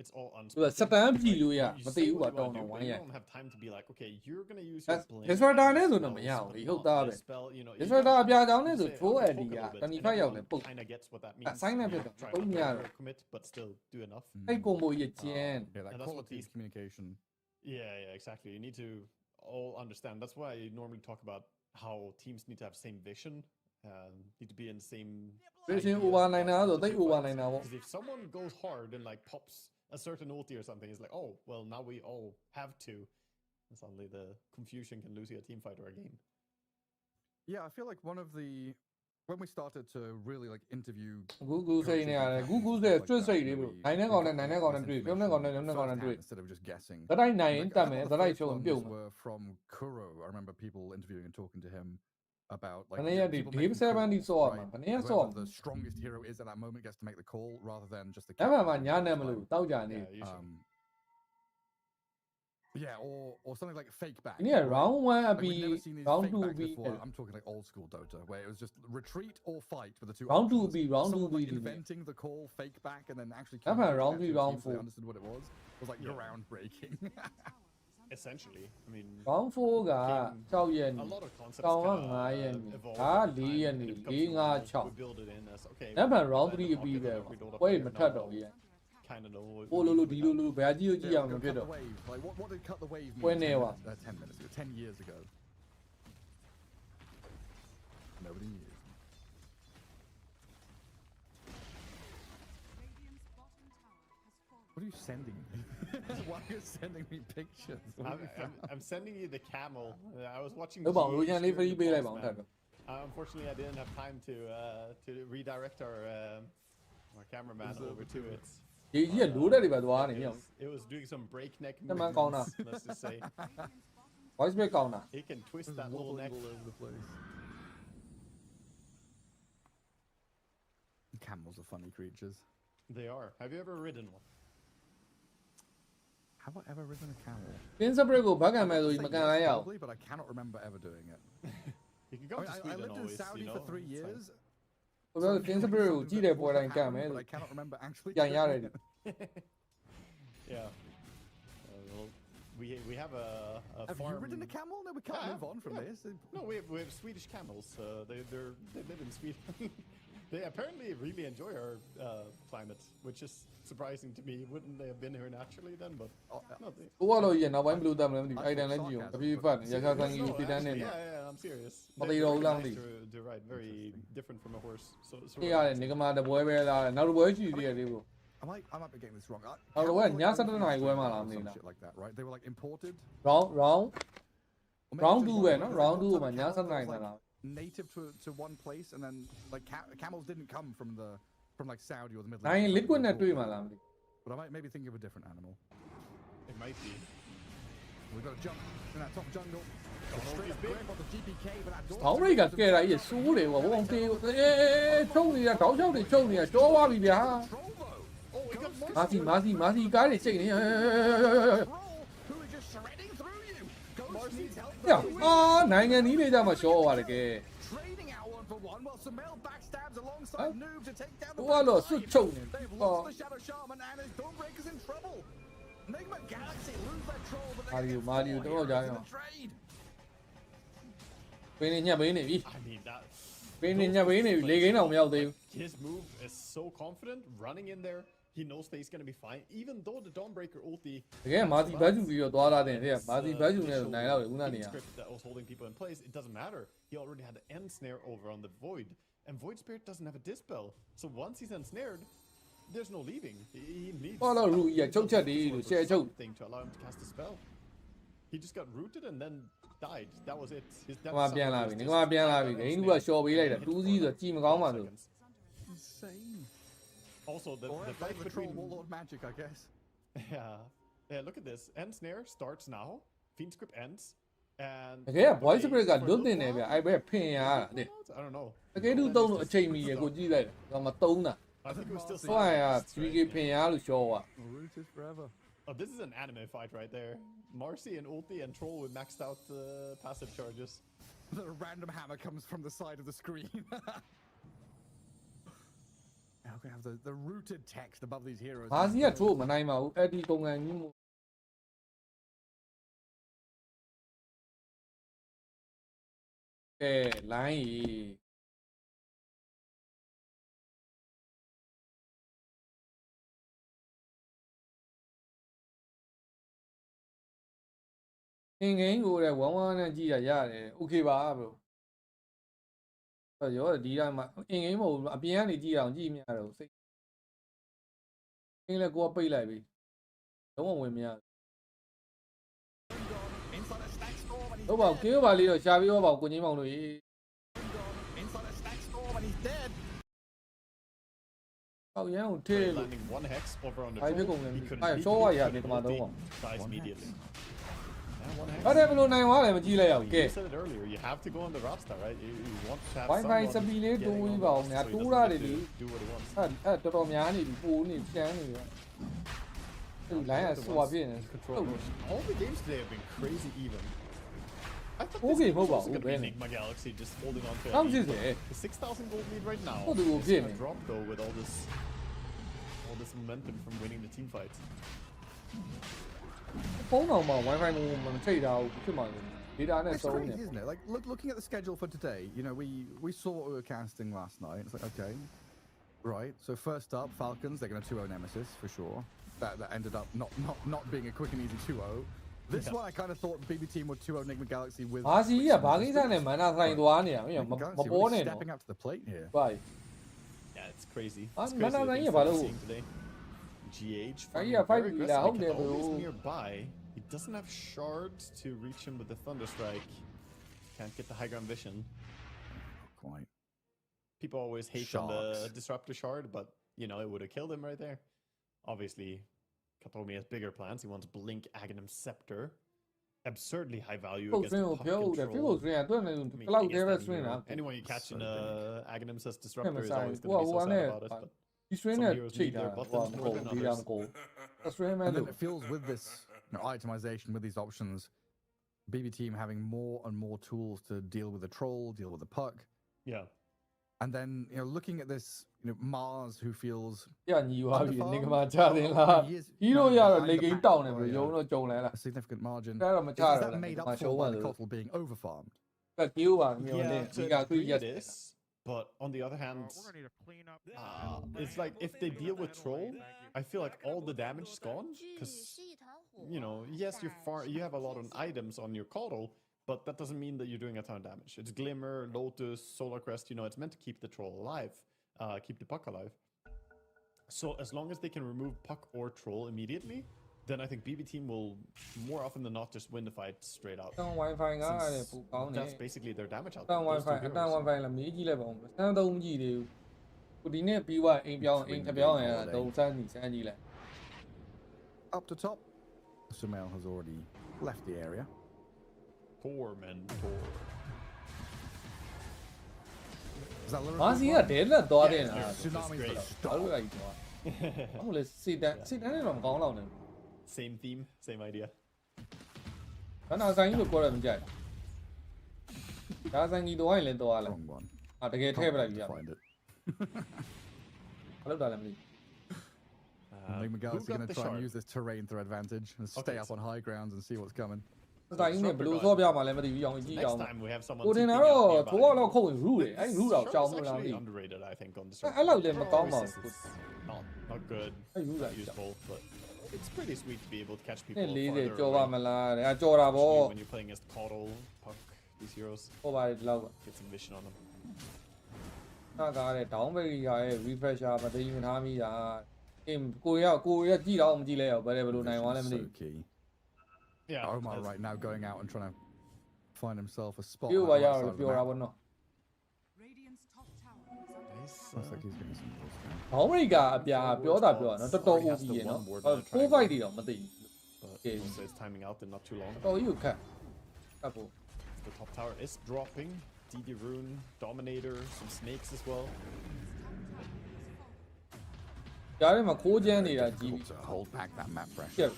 it's all unspoken. သူကစတန်ကြည့်လို့ရမသိဘူးကတော့တော့ဝိုင်းရ You don't have time to be like, okay, you're going to use your blink. Disruptor နဲ့ဆိုတော့မရဘူးလေဟုတ်သားပဲ Disruptor အပြာကြောင်းနဲ့ဆို throw Eddie က25ရောက်လဲပုတ် kind of gets what that means. ဆိုင်းနေပြတော့ပုံညရ commit but still do enough. အဲ့ကွန်ဘိုကြီးကျင်း that quality of communication. Yeah, exactly. You need to all understand. That's why I normally talk about how teams need to have same vision. Need to be in the same vision over နိုင်တာဆိုတိတ် over နိုင်တာပေါ့ because if someone goes hard and like pops a certain ulti or something, it's like, oh well, now we all have to, and suddenly the confusion can lose you a team fight or a game. Yeah, I feel like one of the when we started to really like interview Google စိတ်နေရတယ် Google တဲ့ကျွတ်စိတ်လေးဘလို့နိုင်တဲ့ကောင်နဲ့နိုင်တဲ့ကောင်နဲ့တွေ့ပြုံးတဲ့ကောင်နဲ့ပြုံးတဲ့ကောင်နဲ့တွေ့ instead of just guessing တတိုင်းနိုင်ရင်တတ်မယ်တတိုင်းချုံပြုံး were from Kuro. I remember people interviewing and talking to him about like the strongest hero is at that moment gets to make the call rather than just the or something like fake back. Yeah, round 1 be round 2 be I'm talking like old school Dota where it was just retreat or fight for the two round 2 be inventing the call fake back and then actually round 3 round 4 understood what it was like groundbreaking. Essentially, I mean. Round 4 က6ရက်နေ A lot of concepts တောင်က kinda 9ရက်နေ evolve ဒါ over 4 time. ရက်နေ It 4 becomes 5 normal. 6 We build it in as okay. နံပါတ် we round let 3 it အပြီး populate ပဲ if we don't ပွဲ appear မထပ် now, တော့ဘူး kind of know what ပိုလိုလိုဒီလိုလိုဘယ်ကြီးကိုကြည့်ရမှာမဖြစ် cut တော့ the wave. Like what did cut the wave mean? When 10 they were. minutes, 10 minutes ago, 10 years ago. Nobody knew. What are you sending me? Why are you sending me pictures? I'm sending you the camel. I was watching. ဟုတ်ပါဘူး GH ရိုချန်လေး free during ပေး the လိုက်ပါ boss အောင်ထပ် man. တော့ Unfortunately, I didn't have time to redirect our cameraman over to it. ဒီကြီးကလိုးတဲ့တွေပဲသွားနေမြောက် It was doing some breakneck တမန်ကောင်းတာ movements, let's just say. voice break ကောင်းတာ It can twist that little neck. All over the place. Camels are funny creatures. They are. Have you ever ridden one? Have I ever ridden a camel? ပင်းစပရက်ကိုဘက်ကန်မဲ့ဆိုကြီးမကန်လိုက်ရအောင် Probably, but I cannot remember ever doing it. You can go to I Sweden lived in always, Saudi you know. for 3 it's years. ဟိုတော့ပင်းစပရက်ကိုကြည့်တဲ့ပွဲတိုင်းကန်မယ် But I cannot remember actually. ပြန်ရတယ် doing it. Yeah. Well, we have a Have farm. you ridden a camel? No, we can't Yeah, move on from yeah. this. No, we have Swedish camels. They live in Sweden. They apparently really enjoy our climate, which is surprising to me. Wouldn't they have been here naturally then? But no, they. ဟိုကတော့ရနောက်ပိုင်းဘယ်လိုတတ်မလဲမသိဘူးအိုက်တန်လည်းကြည့်အောင်တပြေးဖတ်နေရရှာဆန်းကြီးကိုတည်တန်းနေ Actually, နေ yeah, I'm serious. But They're they don't very like nice me. to ride, very different from a horse. So အေးရတယ်နေကမာတပွဲပဲလားနောက်တစ်ပွဲရှိသေးတယ်လေကို I might be getting this wrong. နောက်တစ်ပွဲည7နာရီပွဲမှာလားမသိ Some လား shit like that, right? They were like imported. round Or maybe round just 2 one ပဲ place. နော် round 2 မှာည Camels 7နာရီ was, မှာ like, လား native to one place, and then like camels didn't come from like Saudi or the Middle နိုင် East. liquid နဲ့တွေ့မှာလားမသိ But I might maybe think of a different animal. it might be. We've got to jump in that top jungle. Straight up grab on the GPK, but that door. တောင်းရိတ်ကကဲတာကြီးစိုးတယ်ကွာဘုံတေးချုံနေတာတောင်းလျှောက်တွေချုံနေတာရှောသွားပြီဗျာ Oh, we got more. မာစီကားတွေချိန်နေ Who is just shredding through you? Ghost needs help. နိုင်ငံကြီးတွေကြမှာရှောသွားတယ်ကဲ Trading out 1-for-1 while Samel backstabs alongside Noob to take down the ဟိုကတော့စွတ်ချုပ်နေ They've lost the Shadow Shaman and his Dawnbreaker's in trouble. Nigma Galaxy lose their troll, but they Mario, get don't four go players in down. the trade. ပင်းနေညက်ပင်းနေပြီ I mean that. ပင်းနေညက်ပင်းနေပြီလေကိန်းတော့မရောက်သေးဘူး His move is so confident, running in there. He knows that he's gonna be fine, even though the Dawnbreaker ulti. တကယ်မာစီဘတ်ဂျူပြီးတော့သွားလာတဲ့တဲ့မာစီဘတ်ဂျူနဲ့နိုင်တော့တယ်ဦးနာနေရ script that was holding people in place. It doesn't matter. He already had the end snare over on the Void, and Void Spirit doesn't have a dispel. So once he's ensnared, there's no leaving. He needs ဟောတော့ရူကြီးကချုပ်ချက်တည်းလို့ရှယ်ချုပ် thing to allow him to cast a spell. He just got rooted and then died. That was it. His ဟိုမှာပြန်လာပြီငါပြန်လာပြီဂိမ်းကရှော်ပေးလိုက်တာ2စီးဆိုကြည်မကောင်းပါဘူး Insane. Also, the Or fight the troll between warlord magic, I guess. yeah. Look at this. End snare starts now. Fiend script ends. And တကယ်က voice break ကလွတ်တင်နေဗျအဲ့ဘက်ဖင်ရတာတဲ့ I don't know. တကယ်လို့သုံးလို့အချိန်မီရကိုကြည့်လိုက်တယ်မသုံးတာ I think it was still ဟိုရ 3K ဖင်ရလို့ရှော့သွား Rooted forever. Oh, this is an anime fight right there. Marcy and ulti and troll with maxed out passive charges. The random hammer comes from the side of the screen. Now we have the rooted text above these heroes. မာစီကထိုးမနိုင်ပါဘူးအဲ့ဒီကုန်ကန်ကြီးမို့ကဲလိုင်းကြီးအင်ဂိမ်းကိုတဲ့1-1နဲ့ကြည့်ရရတယ်โอเคပါဘရိုရောဒီတိုင်းမှာအင်ဂိမ်းမဟုတ်ဘူးအပြင်ကနေကြည့်အောင်ကြည့်မြရတော့စိတ်အင်းလည်းကိုကပိတ်လိုက်ပြီလုံးဝဝင်မရဟုတ်ပါကေးပါလေးတော့ရှာပြီးတော့ပါကိုကြီးမောင်တို့ Inside a stack storm and he's dead. ဟောက်ရန်ကိုထေးလို့ Landing one hex over on the အဲ့ဒီ troll. ကုန်ကန် He couldn't အဲ့ beat ရှော့ it. ဝရတယ်ဒီမှာတော့ Dies immediately. Yeah, one hex. အဲ့ဒါဘယ်လိုနိုင်သွားလဲမကြည့်လိုက်ရဘူးကဲ You said it earlier. You have to go on the Rasta, right? You want to have Wi-Fi someone စပီလေးတိုး getting ပြီး on ပါ the အောင် Rasta ညာ so he တိုး doesn't တာ have တွေ to လေ do what he wants. အဲ့တော်တော်များနေပြီပိုးနေချမ်းနေပြီသူလိုင်းကစွာပြင်းနေ Control. All the games today have been crazy even. I thought Okay, this was mobile, also gonna be really. Nigma Galaxy just holding on to How a is lead, it? but the 6,000 gold lead right now. What do you It's give gonna me? drop though with all this momentum from winning the team fights. ဖုန်းတော်မှာ Wi-Fi မချိတ်တာဘူးဖြစ်မှာလေ data နဲ့ It's စုံ crazy, နေ isn't it? Like looking at the schedule for today, you know, we saw what we were casting last night. It's like, okay, right. So first up, Falcons, they're going to 2-0 Nemesis for sure. That ended up not being a quick and easy 2-0. This one I kind of thought BB team would 2-0 Nigma Galaxy with. ဘာစီကဘာကိစ္စနဲ့မနာဆိုင်သွားနေတာမင်းမပေါ်နေတော့ stepping up to the plate here. Right. Yeah, it's crazy. Ah, It's crazy mana the nai things ba that lo. we're seeing today. GH Ah, from yeah, very 5 aggressive. home He there, can always bro. nearby. He doesn't have shards to reach him with the Thunder Strike. Can't get the high ground vision. Quite. People always hate on the Disruptor Shard, but you know, it would have killed him right there. Obviously, Katomi has bigger plans. He wants Blink Aghanim Scepter. Absurdly high value against the puck control. Anyone you catch in Aghanim says Disruptor is always going to be so sad about it. But some heroes need their buttons more than others. And then it feels with this itemization, with these options, BB team having more and more tools to deal with the troll, deal with the puck. Yeah. And then, you know, looking at this, you know, Mars who feels. Yeah, you are Nigma ချတယ်လား Hero ရတော့လေကိန်းတောင်းနေပြီရုံတော့ကြုံလဲလား A significant margin. အဲ့တော့မချရ Is တော့ that made up for by the Cottle being overfarmed? ကကိူးပါမျိုး Yeah, နဲ့ to ဒီက a သူ degree ရက် it is. But on the other hand, We're gonna need to clean up. it's like if they deal with Troll, I feel like all the damage is gone. Because, you know, yes, you have a lot of items on your Coddle, but that doesn't mean that you're doing a ton of damage. It's Glimmer, Lotus, Solar Crest, you know, it's meant to keep the Troll alive, keep the Puck alive. So as long as they can remove Puck or Troll immediately, then I think BB team will more often than not just win the fight straight out. တောင်း Wi-Fi ကလည်းပူကောင်းနေ That's basically their damage output. တောင်း those two Wi-Fi အတောင်း heroes. Wi-Fi လည်းမေးကြည့်လိုက်ပါဦးစမ်းသုံးကြည့်သေးဘူးခုဒီနေ့ပြီးသွားအိမ်ပြောင်းအိမ်ထပြောင်းရတာတုံးစမ်းကြည့်ကြည့်လိုက် Up to top, Sumail has already left the area. Poor mentor. ဘာစီက deadlock သွားတယ်လား Tsunami great. ဘာလို့လိုက်သွားဟုတ်လေစီတန်းနဲ့တော့မကောင်းတော့နဲ့ Same theme, same idea. ဘာနာဆိုင်ကြီးလို့ပြောတယ်မကြိုက်ဒါဆိုင်ကြီးတော့ရင်လည်းတော့လာ Wrong one. တကယ်ထည့်ပလိုက်ပြီ Find it. ဘာလို့တာလဲမသိ Nigma who Galaxy got going to the try and shard? use this terrain to their advantage and stay Okay, up on high grounds and see what's coming. ဆိုင်ကြီးနဲ့ဘယ်လိုဆော့ပြမှာလဲမသိဘူးအောင်ကြည့်အောင် Next time we have someone ကိုတင် TPing တာတော့ out ထိုး nearby. တော့ခုတ်ရင်ရူးတယ်အဲ့ရူးတော့ Shard ကြောင် is မလားမသိ actually ဘူး underrated, I think, on this. အဲ့လောက်လည်းမကောင်းပါဘူး Not good, not useful, but it's pretty sweet to be able to catch people နဲ့40 farther ကြော်ပါ away, မလားတဲ့ကြော်တာဗော especially when you're playing against Coddle, Puck, these heroes. ဟောပါတယ်ဒီလောက်က Get some vision on them. နာကားတဲ့ down barrier ရဲ့ refresher မသိရင်ထားမိတာအင်းကိုရကြည့်တော့မကြည့်လဲရောဘယ်လိုနိုင်သွားလဲမသိ So key. Yeah. Omar as- right now going out and trying to find himself a spot. ပြုတ် on ပါ the ရ right တော့ side of the ပြောတာ map. ဗောနော် Radiant's top tower is under Nice, Looks like he's getting some close now. ဘောင်းရိကအပြာပြောတာပြောတာနော်တော်တော် Already has OP the ရေနော် one word 4 fight တွေတော့မသိဘူး But Okay. also it's timing out in not too long. တော်ကြီးကိုခတ်ခတ်ဖို့ The top tower is dropping. DD Rune, Dominator, some snakes as well. ကြားထဲမှာခိုးချမ်းနေတာကြီး Difficult to hold back that map ပြ pressure.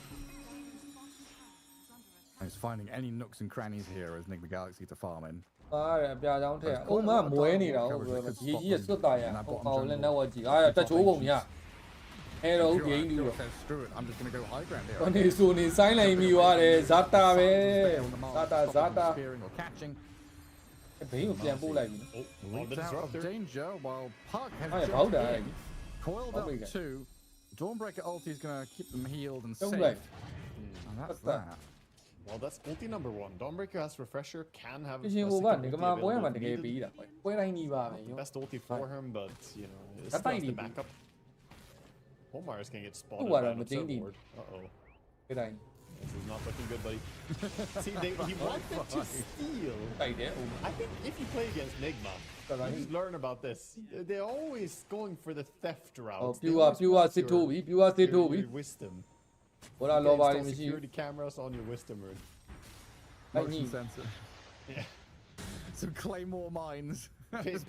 And he's finding any nooks and crannies here as Nigma Galaxy to farm in. အားရအပြာချောင်းထက်အုံးမမွဲနေတာဟုတ်ပြောမှာကြီးကြီးစွတ်တာရအောင်လည်းနောက်ဝကြီးအားရတက်ချိုးကုန်ညအဲ့တော့ဂိမ်းတူတော့ Says, screw it, I'm just going to go high ground here. ဘာနေဆိုနေဆိုင်းလိုက်မိသွားတယ်ဇာတာပဲ On the mark, ဇာတာ stopping ဇာတာ spearing or catching. ဘိန်းကိုပြန်ပို့လိုက်ပြီ On the Leaps out of disruptor. danger while Puck has အားရ just ဘောက်တာ been coiled up Bobby guy. too. Dawnbreaker ulti is going to keep them healed and Don't safe. break. And that's What's that? that. Well, that's ulti number 1. Dawnbreaker has Refresher, can have ရှင် a ဟိုက second နေ ulti ကမှာပွဲမှာတ available ကယ် if ပြီး needed. တာပွဲတိုင်းကြီးပါပဲ The best ulti for him, but, you know, it's That's still has fine. the backup. Homar is going to get Who spotted are by the an upset Midgame? ward. Uh-oh. ပွဲတိုင်း This is not looking good, buddy. See, he wanted to steal. တိုက်တယ်ဟို I think if you play against Nigma, you learn about this. They're always going for the theft route. ဟိုပြူပါစစ်ထိုးပြီပြူပါစစ်ထိုးပြီ Your wisdom. ဘောလာလောပါ Install လိမ့်မရှိဘူး security cameras on your wisdom rune. Motion sensor. Yeah. Some claymore mines.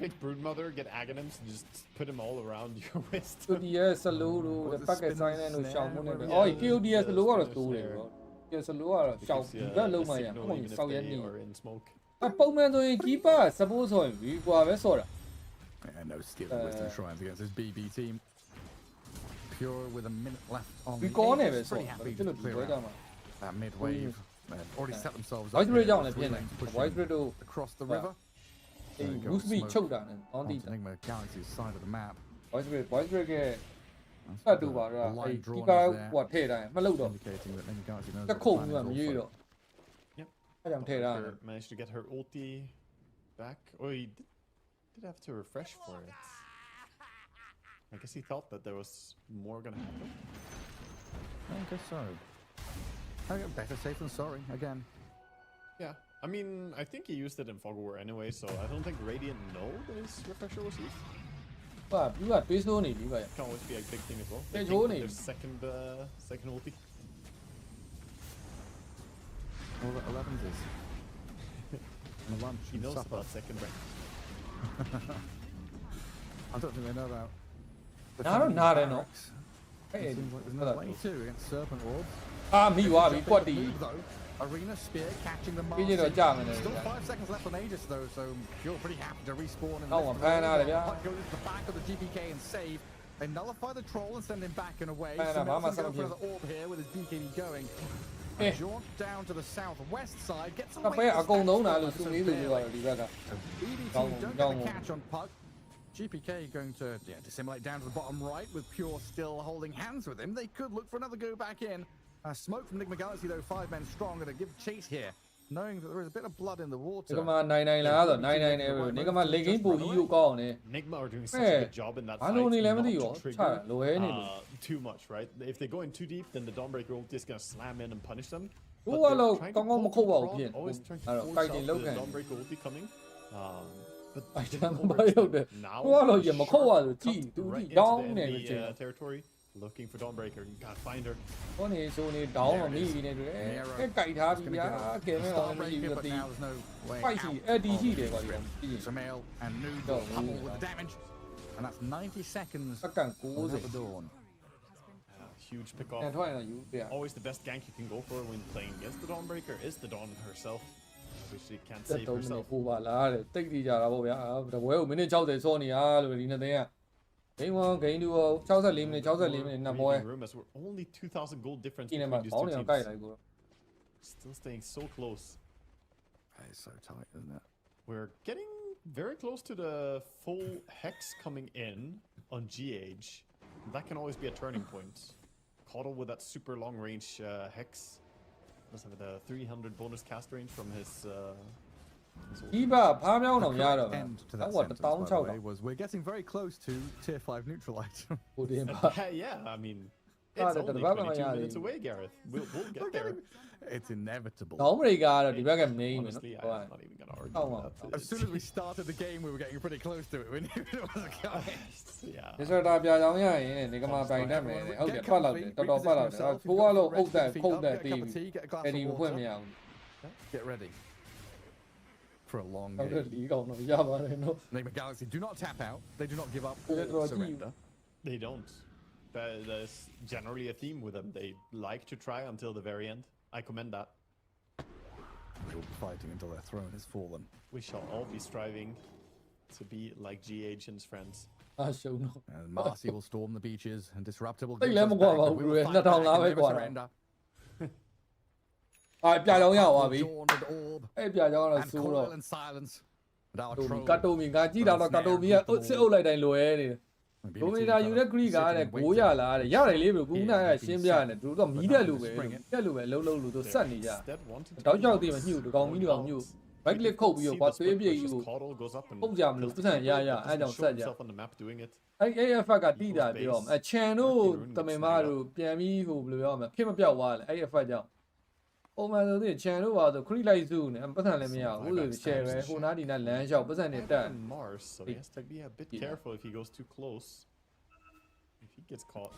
Pick Broodmother, get Aghanims, and just put them all around your wisdom. တူဒီရဲ့ဆလိုးတို့ပတ်ကက်ဆိုင်နဲ့လို့ရှောင်းမှုနဲ့အော် KOD ရဲ့ဆလိုးကတော့တိုးတယ်ဗောဒီဆလိုးကတော့ရှောင်းဒီကလုံးမရအောင် Even if စောက်ရက် they နေ are in smoke. အပုံမှန်ဆိုရင် keeper support ဆိုရင်ဒီကွာပဲဆော့တာ Yeah, no skill wisdom shrines against this BB team. Pure with a minute left on ဒီ the ကော game. နေပဲ He's ဆော့ pretty တာ happy ကျွန် to တော်ဒီ clear ပွဲ out. ကြမှာ that mid wave. Already set themselves up. Voice break ကြောင့်လည်း Three ဖြစ်နေ lanes pushing voice break တို့ across the river. အေး Go boost speed smoke ချုပ်တာနဲ့ on တိ onto Nigma Galaxy's side of the map. voice break ရဲ့စတ်တူပါတော့ The အေး line ဒီ drawn ကာ is there, ဟိုထည့်တိုင်းမလုပ်တော့ indicating that Nigma Galaxy knows တက် what ခုံ the က plan မ is ရွေး also. တော့ Yep. အဲ့ကြောင့်ထည့်တာ Managed to get her ulti back. Oh, he did have to refresh for it. I guess he thought that there was more gonna happen. I guess so. Better safe than sorry, again. Yeah, I mean, I think he used it in Fog of War anyway, so I don't think Radiant know that his refresher was used. ပါပြီးတော့တွေးစိုးနေပြီပါ Can always be a big thing as well. Hey, They think Tony. that there's second ulti. All that 11s is. And lunch He and knows supper. about second rank. I don't think they know about. the နားတော့နားတယ်နော် barracks. အဲ့ It seems like there's no way to against Serpent Orbs. အာမိသွားပြီကွက်တီ Move, though. Arena Spear catching the ပြီး Mars. တော့ကြာမယ်လေ Still 5 seconds left on Aegis though, so you're pretty happy to respawn and တော့မဖမ်းထားတယ်ဗျာ Puck goes into the back of the GPK and save. They nullify the troll and send him back and away. Fine, So I'm Nelson almost going for up another orb here with his BKB going. Eh. A jaunt down to the southwest side. Gets က away ပဲ with အကုန် that လုံးလာ troll လို့သူ so နေသူတွေပါ barely. ဒီဘက်က BBT Down, don't down. get the catch on Puck. GPK going to dissimulate down to the bottom right with Pure still holding hands with him. They could look for another go back in. Smoke from Nigma Galaxy though, 5 men strong, going to give chase here, knowing that there is a bit of blood in the ဒီ water. ကမှာ99လားဆို99နဲ့ပဲဒီကမှာလေကင်းပူကြီးကိုကောက်အောင်နေ Nigma are doing such a good job in that ဘာလို့ fight နေလဲမ not သိ to ရော trigger ချလွယ်နေလို့ too much, right? If they go in too deep, then the Dawnbreaker ult is gonna slam in and punish them. ဟို But က they're လို့ trying to ကောင်းကောင်းမ pull ခုတ်ပါဘူး from ဖြစ် always trying to အဲ့တော့ force ကိုက်တင် out လောက်ခံ the Dawnbreaker ulti coming. But အဲ့ the ဒါမ Dawnbreaker ရုပ်တယ် now ဟိုကလို့ရမခုတ်ရဆို cut ကြည့်သူ right ကြည့် into တောင်း the နေ enemy လို့ချိန် territory, looking for Dawnbreaker. You can't find her. ဟိုနေဆိုနေတောင်းတော့မိပြီနေတွေ့တယ်အဲကြိုက်ထားပြီဗျာကဲမဲတော့မရှိဘူး but တီ now there's no way ဖိုက်ရှိအဲ့ဒီရှိတယ်ကွာဒီ Samael and Noob Don't pummel move with the that. damage, and that's 90 seconds စက္ကန့် until 90 the dawn. Huge pick ပြန် off. ထွက်ရင်ယူပြ Always the best gank you can go for when playing against the Dawnbreaker is the Dawn herself. Which she can't တက် save တော့နေ herself. ပို့ပါလားတဲ့တိတ်တီကြတာပေါ့ဗျာတပွဲကိုမိနစ်60စောနေရလို့ဒီနေ့တင်းကဂိမ်း1ဂိမ်း2ရော64မိနစ်64မိနစ်နှစ်ပွဲ Reading room as we're only 2,000 gold difference ဒီနေ့ between မှာ these ဘောင်း two နေအောင် teams. ကြိုက်လိုက်ကို Still staying so close. It's so tight, isn't it? We're getting very close to the full hex coming in on GH. That can always be a turning point. Caudle with that super long range hex. Does have the 300 bonus cast range from his. ဒီပါဖားမြောင်းတော့ရတော့ End to that ဟော sentence, တောင်း by the 6 way, was we're getting very close to tier 5 neutral item. ဟိုတင်ပါ Yeah, I mean, Ah, it's the only development 22 yeah, minutes the- away, Gareth. We'll get there. It's inevitable. တောင်းဘရိတ်ကတော့ဒီဘက်က main ပဲ Honestly, နော် I'm not even gonna argue Oh, with well. that. As soon as we started the game, we were getting pretty close to it. We knew it wasn't coming. Yeah. ဒီစတာပြကြောင်ရရင်ဒီကမှာပိုင်တတ်မယ်တဲ့ဟုတ်တယ်ထွက်လောက်တယ်တော်တော်ပတ်လောက်တယ်ကိုကလို့အုတ်တက်ခုတ်တက်တီးအဲ့ဒီဖွင့်မရဘူး Get ready for a long ဟုတ်တယ် game. ဒီကောင်တော့ရပါတယ်နော် Nigma Galaxy do not tap out. They do not give up Yeah, or throw a surrender. They don't. There's generally a theme with them. They like to try until the very end. I commend that. They will be fighting until their throne has fallen. We shall all be striving to be like GH and his friends. အရှုံးတော့ And Marcy will storm the beaches and Disruptible Hey, gives let us me go back, about and we will Bruce. fight Not all back and that way, never go on. surrender. အာပြကြောင်ရသွားပြီ Dawn and Orb အဲ့ပြကြောင်တော့ and ဆိုးတော့ Coil and Silence. And our တိုမီ troll ကတ်တိုမီကကြည့်တာတော့ကတ်တိုမီကစစ်အုပ်လိုက်တိုင်းလွယ်နေတယ် ဒိုမီတာယူတဲ့ဂရိကတဲ့ကိုရလာတဲ့ရတယ်လေးဘယ်ကူနာရရှင်းပြရတယ်သူတို့မီးတဲ့လူပဲတက်လူပဲလှုပ်လှုပ်လူတို့ဆက်နေကြ Instead, wanted to တောက် be ကြောက် like သေးမ this. ညှိ့တကောင်မီးတကောင်ညှိ့ right click ခုတ်ပြီးတော့ See ကွာ the သွေး split ပြေးကြီး versus ကို Caudle goes up and ပုံကြမလို့ပတ်စံရရ doesn't အဲ့ကြောင့် show ဆက်ကြ himself on the map doing it. အဲ့ FF ကတိတာပြောအချန်တို့တမင်မတို့ပြန်ပြီးဟိုဘယ်လိုပြောမလဲဖြစ်မပြောက်သွားတယ်အဲ့ FF ကြောင့်ပုံမှန်ဆိုရင်ချန်တို့ပါဆိုခရီးလိုက်စုနဲ့ပတ်စံလည်းမရဘူးလို့ share ပဲဟိုနားဒီနားလမ်းလျှောက်ပတ်စံနဲ့တက် And Mars, so he has to be a bit Yeah. careful if he goes too close. If he gets caught.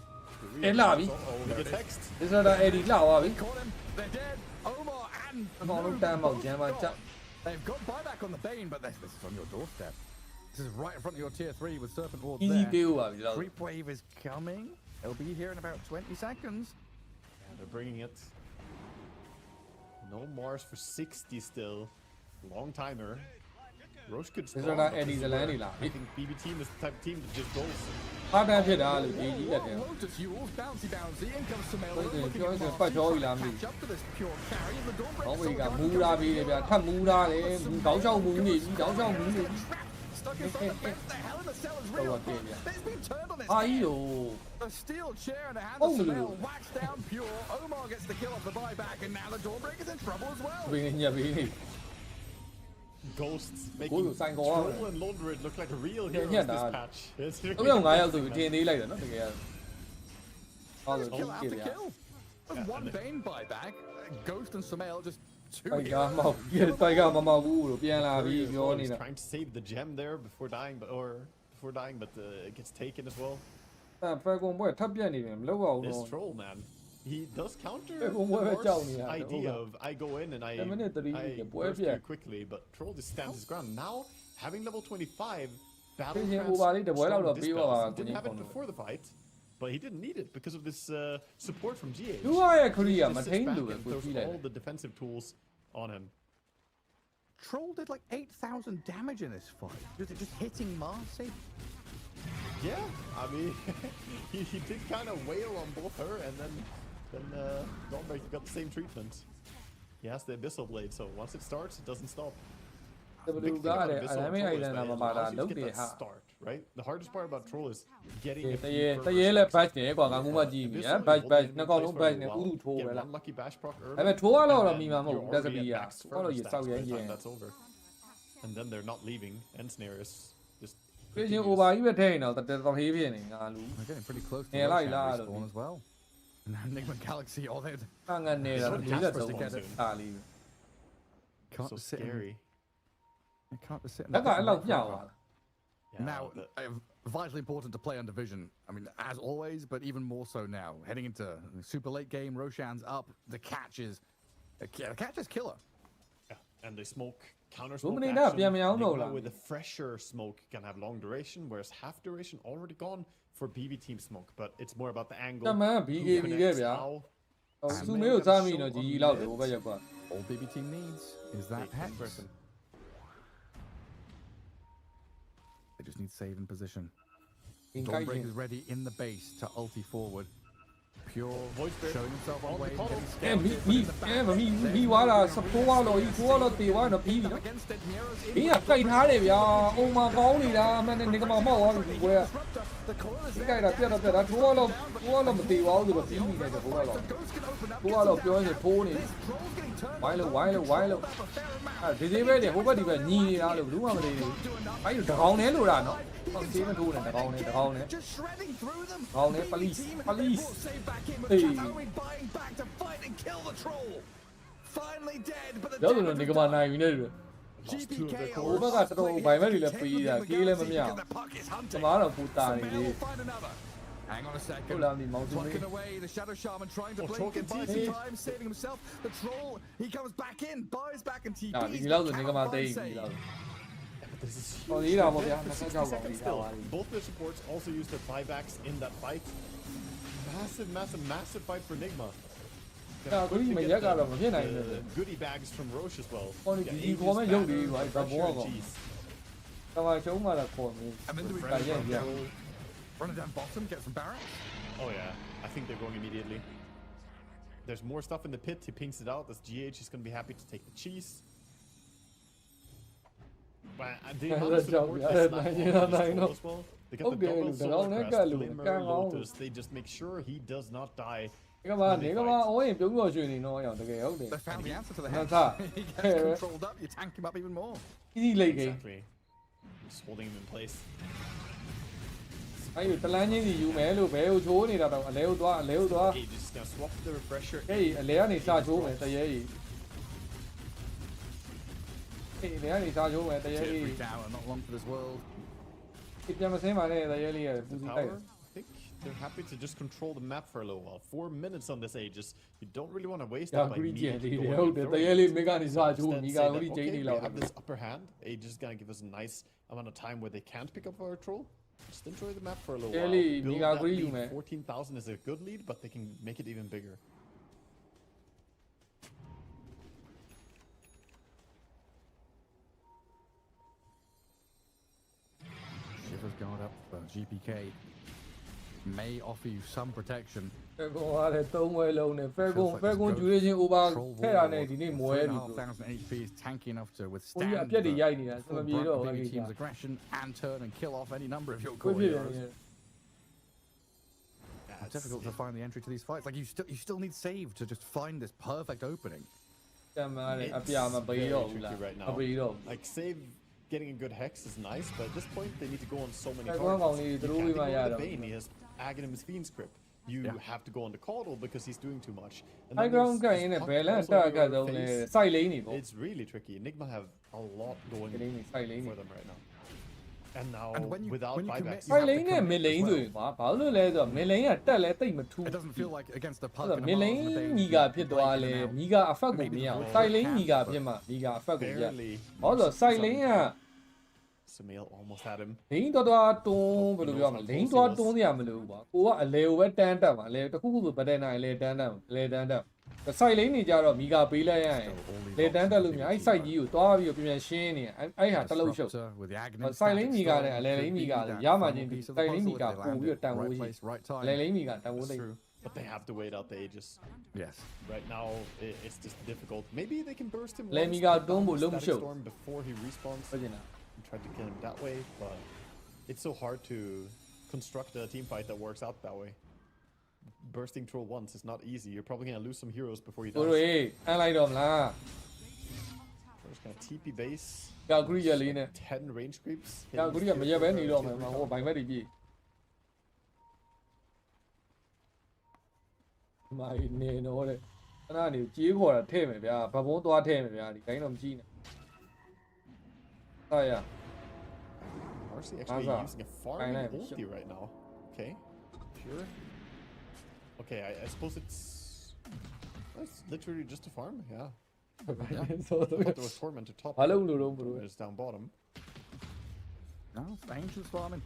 Eh, Lavi. Oh, he gets hexed. ဒီစတာအဲ့ဒီလှသွားပြီ Caught him. They're dead. Omar and အကောင်လုံးတန်းပေါက်ကျမ်းပါချက် They've got buyback on the Bane, but this is on your doorstep. This is right in front of your tier 3 with Serpent Ward easy there. ပေးဦးပါပြီတော့ Creep wave is coming. It'll be here in about 20 seconds. Yeah, they're bringing it. No Mars for 60 still. Long timer. Roche could This is spawn, not but Eddie this is Zelani where lah. I think BB team is the type of team that just goes. အားတန်းဖြစ်တာလို့ကြီးလက်ထဲ Lotus Yules, bouncy bouncy, in comes Samelo, Okay, lookingပြော at ရင် Marcy, ပတ်ကြောကြီးလားမ trying သိ to catch up to this pure carry, and the Dawnbreaker ဘောင်းဝေ still က got မူးလာပြီးတယ်ဗျာထပ်မူးလာတယ်တောင်းချောင်းမူးနေပြီတောင်းချောင်းမူးနေပြီ stuck inside the fence. The hell in the cell is Oh, real. okay, yeah. It's been turned on its အာ head. ကြီးတို့ A steel chair in the hand Oh, of no. Samel, whacks down pure. Omar gets the kill off the buyback, and now the Dawnbreaker's in trouble as well. ဘင်းညက်ဘင်းနေ Ghosts Ôi, making sign có Troll không? and Londred look like real Nghe heroes nhá, this đã. patch. It's တော့ပြော9ယောက်ဆိုပြီးထင်သေးလိုက်တယ်နော်တကယ်ဟုတ်တယ် Kill ကြည့် after ဗျာ kill. With one Bane buyback, Ghost and Samel just two တိုက်က kills. မဟုတ်တိုက်ကမမဟုတ်ဘူးလို့ပြန်လာပြီး Furious ပြော Lord နေ is တာ trying to save the gem there before dying, but it gets taken as well. အဲဖယ်ကွန်ဘွဲထပ်ပြက်နေတယ်မလုပ်ရဘူး This တော့ troll man, he does counter Eh, the kung wala Norse chow niya, idea okay. of I go in and I Minute, three minute, boy, burst yeah. you quickly, but troll just stands his ground. Now having level 25 battle Kaya trance, ubali, the boy strong lang daw, dispels. biwa, Didn't have it kunin ko, before the fight, but he didn't need it because of this support from GH. သူကရဲ့ Korea Just မ sits ထိန် back တူပဲ and ကို throws ကြည့်လိုက် all the defensive tools on him. Troll did like 8,000 damage in this fight. Just hitting Marcy. Yeah, I mean, he did kind of wail on both her, and then Dawnbreaker got the same treatment. He has the Abyssal Blade, so once it starts, it doesn't stop. The big thing about Abyssal and Troll is that it allows you to get that start, right? The hardest part about Troll is getting a တ few ရေ per တရေလဲ percent. batch နေကွာငါမှမကြည့်ဘူးညာ batch batch နှစ်ကောင်လုံး batch နေဥဒူထိုးပဲ Get လား one lucky bash proc early, ဒါပေမဲ့ထိုးရတော့ and မီ then မှာမဟုတ် you're ဘူးတက်စ already ပီ at ရ max ဟောလို့ရ fervor စောက် stats ရ by မ်း the ကျင် time that's over. And then they're not leaving. Ensnares just Christian continues. over ကြီးပဲထဲနေတော့တော်တော်ဟေးဖြစ်နေငါလူ They're getting pretty close to Yeah, like Roshan that, respawn as well. And now Nigma Galaxy, all they ငါနေတာ It's ဒီလက် Casper's ဆုံး to get it. အားလေး can't So just sit. scary. They can't just sit. in လက်က the အဲ့လောက် pit ပြ and သွား wait တာ Yeah, Now, vitally important to play on division. I mean, as always, but even more so now. Heading into super late game, Roshan's up. The catch is killer. Yeah, and they smoke counter smoke Bumini action. na, pian miao no Nigma lang. with a fresher smoke can have long duration, whereas half duration already gone for BB team smoke. But it's more about the angle. တမန် who BKB က connects ဗျာ how. သူမေကိုစားမိတော့ကြီးကြီးလောက်တယ်ဟိုဘက်ရက်ကွာ All BB team needs is that Hey, hex. person. They just need save in position. အင်ကိုက်ရှင် Dawnbreaker's ready in the base to ulti forward. Pure Voice break. showing himself on On the wave, tunnel. getting အဲ scared. မီဝါလာစပိုးဝါလို့ဤထိုးဝါလို့တေဝါတော့ပြီးပြီနော် Against it, Miro's ဘင်းကကြိုက်ထားတယ်ဗျာအုံမှာကောင်းနေတာအမှန်နဲ့နေကမှာမောက်သွားပြီကွယ် disruptor. The coil is ဒီ there. ကြိုက်တာပြတ်တော့ပြတ်တာထိုးဝါလို့မတေပါဘူးဆိုတော့ပြီးပြီလေထိုးဝါလို့ The ghost can open up. ထိုးဝါလို့ပြောရင်ထိုးနေ This troll's getting turned. ဝိုင်းလို့အဲဒီသေးပဲတဲ့ဟိုဘက်ဒီဘက်ညီနေတာလို့ဘူးမှမသိဘူးအဲ့ဒီတကောင်နဲ့လို့လားနော်ဟုတ်သေးမထိုးနဲ့တကောင်နဲ့ Just shredding through them. ကောင်နဲ့ police police Save back in with Hey. Kataomi buying back to fight and kill the troll. Finally dead, but the ပြောလို့နေကမှနိုင်ပြီနဲ့တူ GPK ဟိုဘက်ကတော်တော်ဗိုင်မက်တွေလည်းပေးတာကေးလည်းမမြောက်သမားတော့ပူတာနေလေ Hang on a second. ဟုတ်လားဒီမောင်စုံလေး Plucking away, the Shadow Shaman trying to Oh, blink Troll and can buy TP. some time, saving himself. The troll, he comes back in, buys back and TPs. ဒီလောက်ဆိုနေကမှသိပြီလောက် This is Oh, huge. these are what we Dead have for to 60 talk about, seconds these still. are- Both their supports also used their buybacks in that fight. Massive fight for Nigma. ဒါကိုကြီးမရက်ကတော့မဖြစ်နိုင်ဘူး The goodie bags from Roche as well. ဟောဒီ Yeah, ဒီ Aegis ခေါ်မဲ့ရုပ်တွေ banners, ပါဘာဘော pressure, ကော G's. တမန်ရှုံးမှလာခေါ်နေ And then do we ဒါရက်ရ run it down bottom, get some barracks? Oh yeah, I think they're going immediately. There's more stuff in the pit. He pings it out. That's GH. He's going to be happy to take the cheese. But the amount of support Yeah, that's yeah, left yeah, on this I troll know. as well. They got the Okay, double look, solar they're all crest, naked, look, Glimmer, they're all- Lotus. They just make sure he does not die. နေကမှအိုးရင်ပြုံးလို့ရွှေနေတော့အောင်တကယ်ဟုတ်တယ် They found the answer to the That's hex. that. He gets controlled up, you tank him up even more. easy late game Exactly. Just holding him in place. အဲ့ဒီတလန်းချင်းစီယူမယ်လို့ဘယ်ကိုချိုးနေတာတော့အလဲကိုသွား Hey, just gonna swap the refresher. ဟေးအလဲကနေစချိုးမယ်တရေကြီးဟေးအလဲကနေစချိုးမယ်တရေကြီး Every down and not long for this world. ပြန်မစင်းပါနဲ့တရေလေးရပူ The စီတိုက် tower, I think they're happy to just control the map for a little while. 4 minutes on this Aegis. You don't really want to waste ဒါ it by ဂရီဂျန် immediately လေး going ဟုတ်တယ် and တ throwing ရေ it. လေးမိကနေစချိုး Instead မိ say က that, ဂရီဂျ okay, င်းနေ we လောက် have this upper hand. Aegis is gonna give us a nice amount of time where they can't pick up our troll. Just enjoy the map for a little while. Really, Build Miga that agree, lead. man. 14,000 is a good lead, but they can make it even bigger. guard up for GPK. May offer you some protection. Falcon duration over 3,500 HP is tanky enough to withstand the full brunt of enemy team's aggression and turn and kill off any number of your core heroes. It's difficult to find the entry to these fights. Like you still need save to just find this perfect opening. It's very tricky right now. Like save getting a good hex is nice, but at this point they need to go on so many targets. You can't go on the Bane, he has Aghanim's Fiend script. You have to go on the Caudal because he's doing too much. And it's really tricky. Nigma have a lot going for them right now. And now without buybacks, it doesn't feel like against the puck and Samil almost had him. But they have to wait out the ages. Yes. Right now, it's just difficult. Maybe they can burst him storm before he respawns and try to kill him that way, but it's so hard to construct a team fight that works out that way. Bursting troll once is not easy. You're probably gonna lose some heroes before you die. We're just gonna TP base. 10 range creeps. Marcy actually using a farming ulti right now. Okay. Sure. Okay, I suppose it's literally just a farm, yeah. I thought there was Tormentor top. It's down bottom. No, it's Ancient's farming.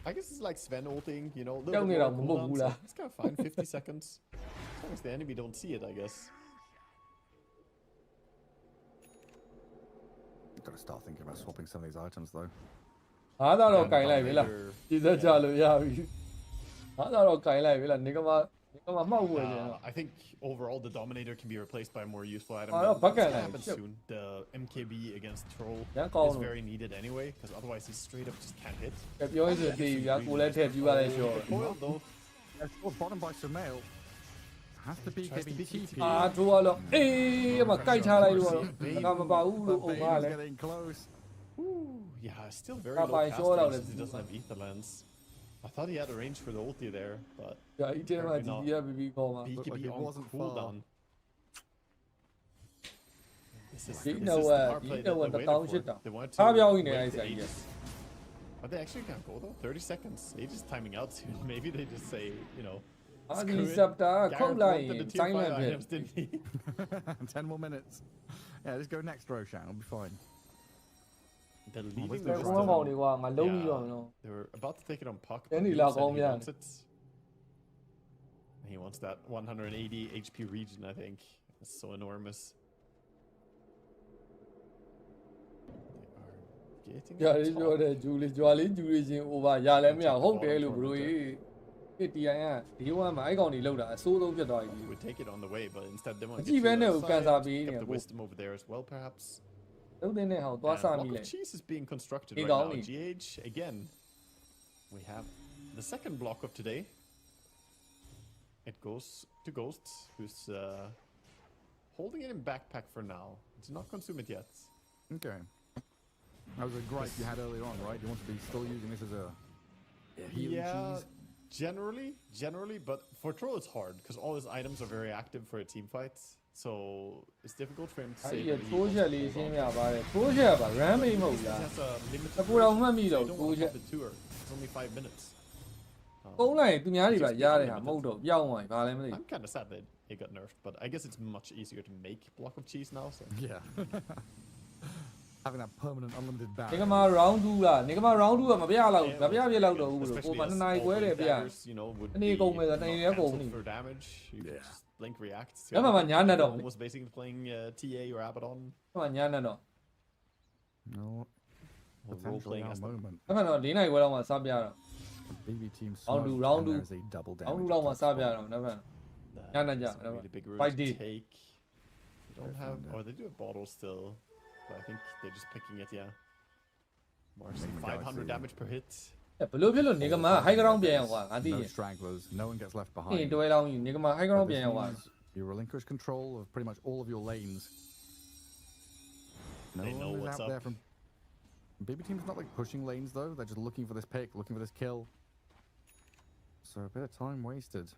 I guess it's like Sven ulting, you know, little bit more cooldowns. It's kind of fine, 50 seconds. As long as the enemy don't see it, I guess. I've got to start thinking about swapping some of these items though. I think overall the Dominator can be replaced by a more useful item. That's gonna happen soon. The MKB against Troll is very needed anyway, because otherwise he straight up just can't hit. Bottom by Sumail has to be giving TP. Getting close. Ooh, yeah, still very low casting since he doesn't have Ether Lens. I thought he had a range for the ulti there, but apparently not. BKB on cooldown. This is the power play that they waited for. They wanted to wait the Aegis. Are they actually gonna go though? 30 seconds. Aegis timing out soon. Maybe they just say, you know, screw it. Gareth wanted the tier 5 items, didn't he? 10 more minutes. Yeah, just go next, Roshan. I'll be fine. They're leaving the Roshan. They were about to take it on Puck, but he wants it. He wants that 180 HP region, I think. It's so enormous. They are getting on top. We would take it on the way, but instead they want to get to the side, pick up the wisdom over there as well, perhaps. Block of cheese is being constructed right now. GH, again, we have the second block of today. It goes to Ghost, who's holding it in backpack for now. Did not consume it yet. Okay. That was a gripe you had earlier on, right? You want to be still using this as a healing cheese? Generally, but for Troll it's hard, because all his items are very active for a team fight. So it's difficult for him to say. It's only 5 minutes. I'm kind of sad that it got nerfed, but I guess it's much easier to make block of cheese now. So yeah, having that permanent unlimited barrier. Especially as all the daggers, you know, would be cancelled for damage. You could just blink react. Was basically playing TA or Abaddon. No. potentially our moment. အဲ့မှာတော့၄နိုင်ခွဲလောက်မှစပြတော့ BB team round smoked, two round and two there's a double round two damage. လောက်မှစပြတော့နော်ဗျာ That's Yeah, yeah, a really big room Fight to deep. take. They don't have, or they do have bottle still, but I think they're just picking it. Yeah. Marcy, 500 damage per hit. ဘလို့ဖြစ်လို့နေကမှာ high ground ပြန်ရောက်သွားငါသိရ No stragglers, no one gets left နေ behind. တွဲလောင်းယူနေကမှာ high ground But ပြန် this ရောက်သွား means you relinquish control of pretty much all of your lanes. No They know one is what's out up. there from BB team's not like pushing lanes though, they're just looking for this pick, looking for this kill. So a bit of time wasted.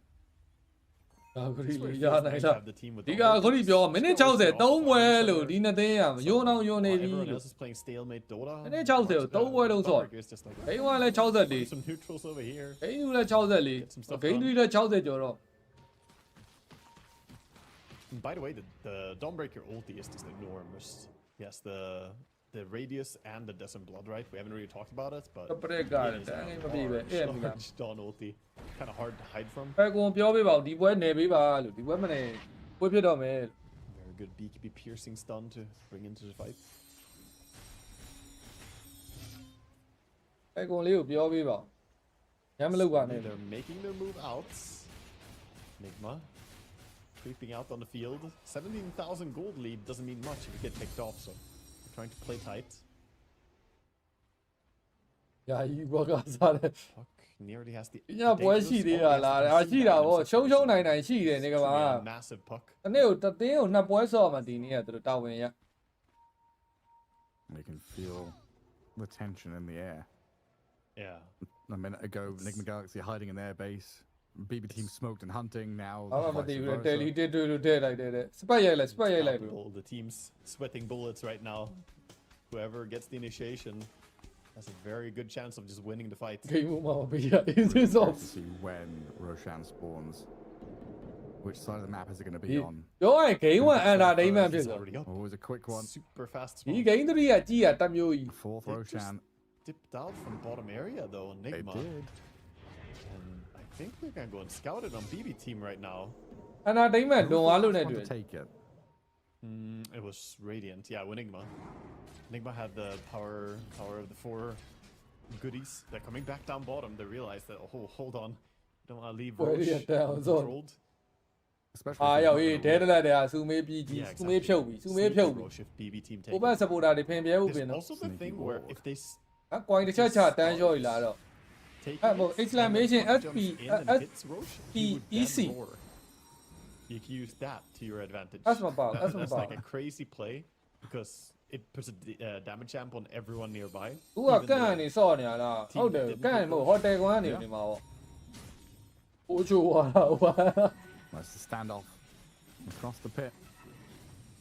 အခုဒီ It's where it ရ feels နိုင် nice to လား have the team with ဒီ all က their အခုဒီ picks. ပြောမိနစ် Just 60 go 3ပွဲ off on လို့ each ဒီ other. နှစ်သိန်းอ่ะယွန်းအောင်ယွန်းနေပြီ Everyone လို့ else is playing stalemate Dota. မိနစ် 60 ကို3ပွဲလုံးဆော့ It's just like ဂိမ်း1လည်း64 some neutrals over here. ဂိမ်း2လည်း64 Get some stuff ဂိမ်း done. 3လည်း60ကျော်တော့ And by the way, the Dawnbreaker ulti is just enormous. Yes, the radius and the Desert Blood, right? We haven't really talked about it, but Break it is that ain't a gonna be large, it. Yeah, large Dawn ulti. Kind of hard to hide from. ပဲကွန်ပြောပေးပါဦးဒီပွဲနေပေးပါလို့ဒီပွဲမနေပွဲဖြစ်တော့မယ် Very good BKB piercing stun to bring into the fight. ပဲကွန်လေးကိုပြောပေးပါဦးညမလုပ်ပါနဲ့ They're making their move out. Nigma creeping out on the field. 17,000 gold lead doesn't mean much if you get picked off, so they're trying to play tight. ယာယီဘောကစားတယ် Puck nearly has the ညပွဲရှိသေးတာလားဒါရှိတာဗောရှုံးနိုင်ရှိတယ်နေကပါ massive puck. တနေ့ကိုတသင်းကိုနှစ်ပွဲဆော့မှဒီနေ့ကသူတို့တာဝန်ရ You can feel the tension in the air. Yeah. A minute ago, Nigma Galaxy hiding in their base. BB team smoked and hunting. Now, ဘာမှမ vice သိဘူး versa. တယ်လီတစ်တွေ့လို့ထည့်လိုက်တယ်တဲ့စပတ်ရိုက်လိုက်လို့ Unstoppable. The team's sweating bullets right now. Whoever gets the initiation has a very good chance of just winning the fight. ဂိမ်းမှာမပေးရ is this We'll off have to see when Roshan spawns. Which side of the map is it going to be on? ပြောရရင်ဂိမ်း1 entertainment ဖြစ် He's သွား already up. Always a quick one. Super fast ဒီ smoke. ဂိမ်း3ကကြီးရတက်မျိုးကြီး Fourth They Roshan. just dipped out from bottom area though, They Nigma. did. And I think they're gonna go and scout it on BB team right now. entertainment လွန်သွားလို့ Who နဲ့ was the တွေ့ first one to take it? It was Radiant, yeah, with Nigma. Nigma had the power of the 4 goodies. They're coming back down bottom. They realize that, oh, hold on. Don't want to leave Where Roche are you down, zone? uncontrolled. Especially အာ if you're ရောက် not ရေး gonna ဒဲ win. တလက်တည်းဆူမေးပြီးကြီး Yeah, ဆူမေးဖြုတ်ပြီးဆူမေးဖြုတ် Sneaky ပြီး Roche if BB team ဟို take ဘက် it. စပိုတာတွေဖင်ပြဲဖို့ပင် There's တော့ also the thing where if they အကွိုင်းတစ်ချက်ချတန်းလျှော့ရလာတော့ take Ah, it, well, and exclamation then Puck SP, jumps in and hits Roche, he would then easy. roar. You can use that to your advantage. That's my ball, that's my That's like ball. a crazy play because it puts a damage champ on everyone nearby. သူကကန့်နေဆော့နေရလားဟုတ်တယ်ကန့်မဟုတ်ဟိုတယ်ကွမ်းနေနေမှာပေါ့အိုးချိုးသွားတာဟို That's the standoff across the pit.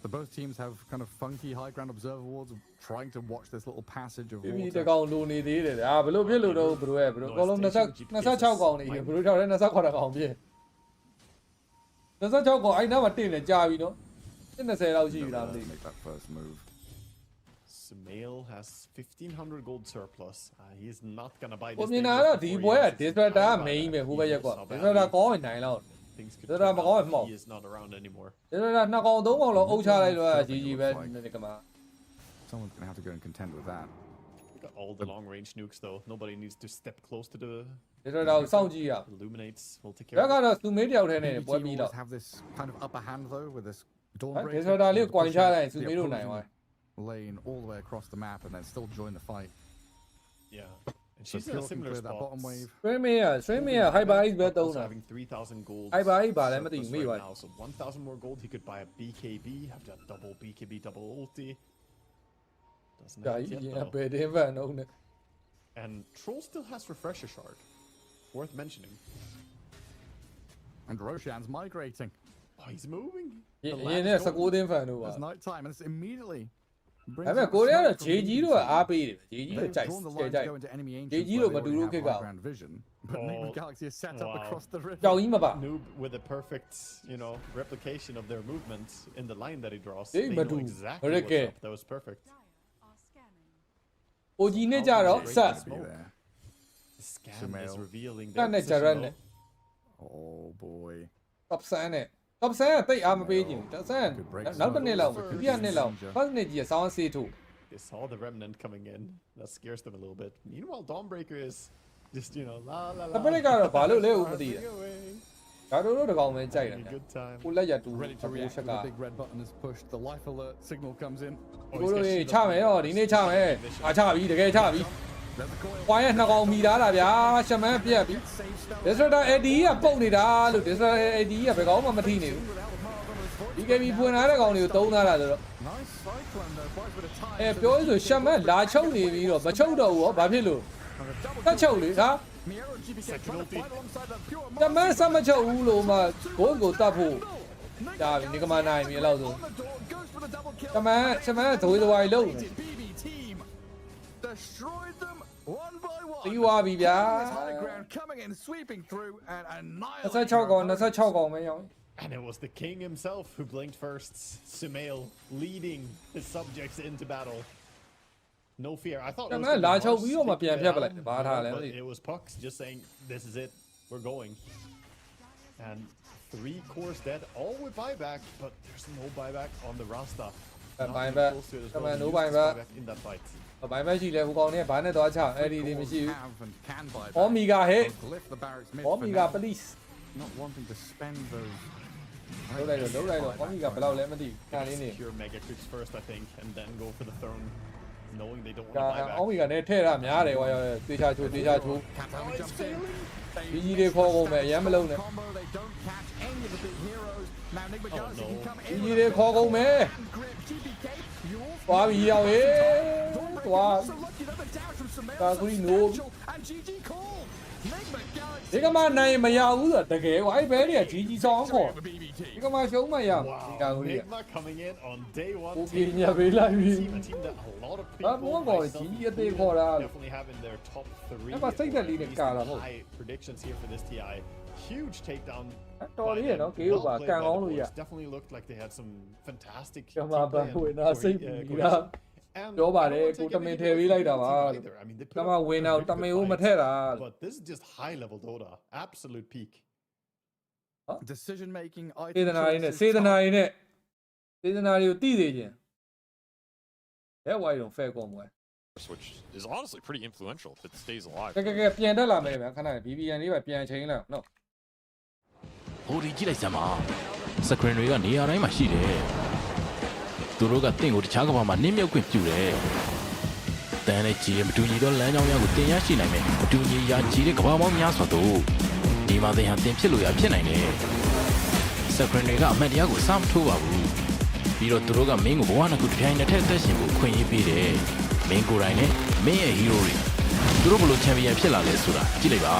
So both teams have kind of funky high ground observer wards trying to watch this little passage of ပြီး water. တကောင်လိုနေသေးတယ်အာဘလို့ဖြစ်လို့တော့ဘလို့ရဲ့ဘလို့အကုန်လုံး26ကောင်နေဘလို့ထောက်လဲ28ကောင်ပြည့်26ကောင်အဲ့နားမှာတင်နေကြာပြီနော်20လောက်ရှိပြီလားမသိ Make that first move. Sumail has 1,500 gold surplus. He's not gonna buy ဘူး this. မြင်တာ table တော့ဒီ before ပွဲ he က has his disruptor က power မင်းပဲ back. ဟိုဘက်ရက်ကွာ He knows how disruptor badly ကောင်းရင်နိုင်လောက် things could Disruptor turnမကောင်းရင် out. မဟုတ် He is not around anymore. disruptor နှစ်ကောင်သုံးကောင်လောက်အုပ်ချလိုက်တော့ကြီးကြီးပဲနေကမှာ Someone's going to have to go and contend with that. We got all the long range nukes though. Nobody needs to step close to the disruptor ကိုစောင့်ကြည့်ရ illuminates. We'll take ဘက် care of it. ကတော့သူမင်းတယောက်တည်းနဲ့ BB ပွဲ team ပြီး always တော့ have this kind of upper hand though with this dawn break. disruptor လေးကိုကွိုင်းချလိုက်သူမင်းတို့နိုင်သွား Lane all the way across the map and then still join the fight. Yeah. And So she's in Pure a can similar clear that spot. bottom wave. streaming က hyper ice ပဲသုံး Also တာ having 3,000 gold. Hyper ice ပါလဲမသိဘူး surplus မေ့ပါ right now. So 1,000 more gold. He could buy a BKB. Have that double BKB, double ulti. Doesn't ဒါ have it ကြီး yet ရင် though. ဘယ်တင်ဖန်တော့နဲ့ And Troll still has refresher shard. Worth mentioning. And Roshan's migrating. Oh, he's moving. ရင်နဲ့19တင်ဖန်တော့ပါ It's night time and it's immediately ဒါ brings ပေမဲ့ out ကိုရီးယားတော့ smokeဂျေ from ကြီး BB တို့က team. အားပေးတယ်ဂျေကြီးတို့ They've ကြိုက် drawn the ကြို line က် to go into enemy ancient JG where တို့ they မတူ already လို့ have ခေတ် high က ground vision. But Oh, Nigma Galaxy is set up wow. across the river. ကြောင်ကြီးမပါ Noob with a perfect, replication of their movement in the line that he draws. Hey, They know Madu. exactly what's Okay. up. That was perfect. Are scanning. OG နဲ့ကြတော့ Great ဆက် Be there. The scan Sumail. is revealing တက် their နဲ့ကြရ position နဲ့ though. Oh boy. top ဆန်းနဲ့ top ဆန်းကတိတ်အားမပေးချင်ဘူး top ဆန်းနောက်တစ်နှစ်လောက်ဒုတိယနှစ်လောက် first နှစ်ကြီးကဆောင်းဆေးထိုး They saw the remnant coming in. That scares them a little bit. Meanwhile, Dawnbreaker is just, you know, la la la. Tapi kalau balu leh umadi. Kalau tu kau main cai lah. Good time. Pula jatuh. Ready to react when the big red button is pushed. The life alert signal comes in. Guru ni cakap oh, ini cakap cakap bi, dekat cakap bi. Why nak kau mira lah biar, macam biar bi. Desra dah Eddie apa ni dah, lu desra Eddie apa kau mah mati ni. Midgame pun ada kau ni tahu nak ada.ပြောဆိုရှမ်းမလာချုပ်နေပြီးတော့မချုပ်တော့ဘူးဟောဘာဖြစ်လို့တက်ချုပ်လေဟာတမန်စမချုပ်ဘူးလို့မှဂိုးကိုတတ်ဖို့ဒါဒီကမနိုင်မြေလောက်ဆိုတမန်သဝေးသဝါးလုံးတီးဝါပြီဗျာ26ကောင်မရော And it was the king himself who blinked first. Sumail leading his subjects into battle. No fear. I thought it was Pucks just saying, this is it. We're going. And 3 cores dead, all with buyback, but there's no buyback on the Rasta. Buyback. No buyback in that fight. Buyback ရှိလဲဟိုကောင်နဲ့ဘာနဲ့တော့ချအဲ့ဒီတွေမရှိဘူး Omega hit Omega please not wanting to spend those လုံးလိုက်တော့ Omega ဘယ်လောက်လဲမသိဘူးခါလေးနေ Pure mega creeps first I think and then go for the throne knowing they don't want to buy back Omega နဲ့ထဲ့တာများတယ်ကွာတေချာချိုးကြီးတွေခေါ်ကုန်မယ်အရင်မလုံးနဲ့ကြီးတွေခေါ်ကုန်မယ်သွားပြီရောက်ရေးသွားကာကူရီနိုးဒီကမှနိုင်မရဘူးဆိုတကယ်ကွာအဲ့ဘဲတွေကကြီးဆောင်ခေါ်ဒီကမှရှုံးမရဘူးကာကူရီ Nigma coming in on day 1 team ညပေးလိုက်ပြီ team that a lot of ဘာဘောကောကြီးအသေးခေါ်တာ definitely having their top 3 အဲ့မှာစိတ်သက်လေးနဲ့ကာတာဟုတ် high predictions here for this TI huge takedown တော်လေးရနော်ကေကိုပါကန်အောင်လို့ရ definitely looked like they had some fantastic ကမဘာဝင်တာစိတ်ပြီးတာပြောပါတယ်ကိုတမင်ထည့်ပေးလိုက်တာပါကမဝင်တော့တမင်ကိုမထည့်တာ but this is just high level Dota absolute peak decision making စေတနာတွေကိုတည်သေးခြင်းအဲ့ဝိုင်းတော့ဖဲကုန်ပွဲ which is honestly pretty influential if it stays alive ကဲပြန်တက်လာမယ်ဗျာခဏ BBN လေးပဲပြန်ချိန်လိုက်နော် ဟိုဒီကြည့်လိုက်စမ်းပါစကရင်တွေကနေရာတိုင်းမှာရှိတယ်သူတို့ကတင့်ကိုတခြားကဘာမှနင်းမြုပ်ခွင့်ပြုတယ်တန်းနဲ့ကြီးမတူညီတော့လမ်းကြောင်းများကိုတင်ရရှိနိုင်မယ်မတူညီရာကြီးတဲ့ကဘာပေါင်းများစွာတို့ဒီမှာသင်ဟာတင်ဖြစ်လို့ရဖြစ်နိုင်တယ်စကရင်တွေကအမှတ်တရားကိုစမထိုးပါဘူးပြီးတော့သူတို့ကမင်းကိုဘဝနှစ်ခုတစ်ပြိုင်နက်ထက်သက်ရှင်ဖို့ခွင့်ရေးပေးတယ်မင်းကိုယ်တိုင်နဲ့မင်းရဲ့ဟီးရိုးတွေသူတို့ဘယ်လိုချန်ပီယံဖြစ်လာလဲဆိုတာကြည့်လိုက်ပါ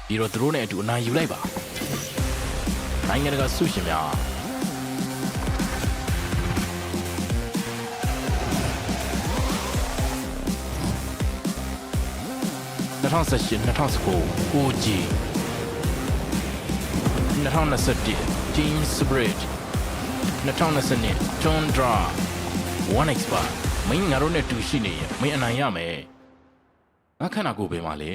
ပြီးတော့သူတို့နဲ့အတူအနိုင်ယူလိုက်ပါနိုင်ငံတကာဆုရှင်များ2018-2019 OG 2021 Team Spirit 2022 Tundra 1x bar မင်းငါတို့နဲ့တူရှိနေရင်မင်းအနိုင်ရမယ်ငါခန္ဓာကိုယ်ပဲမှာလေ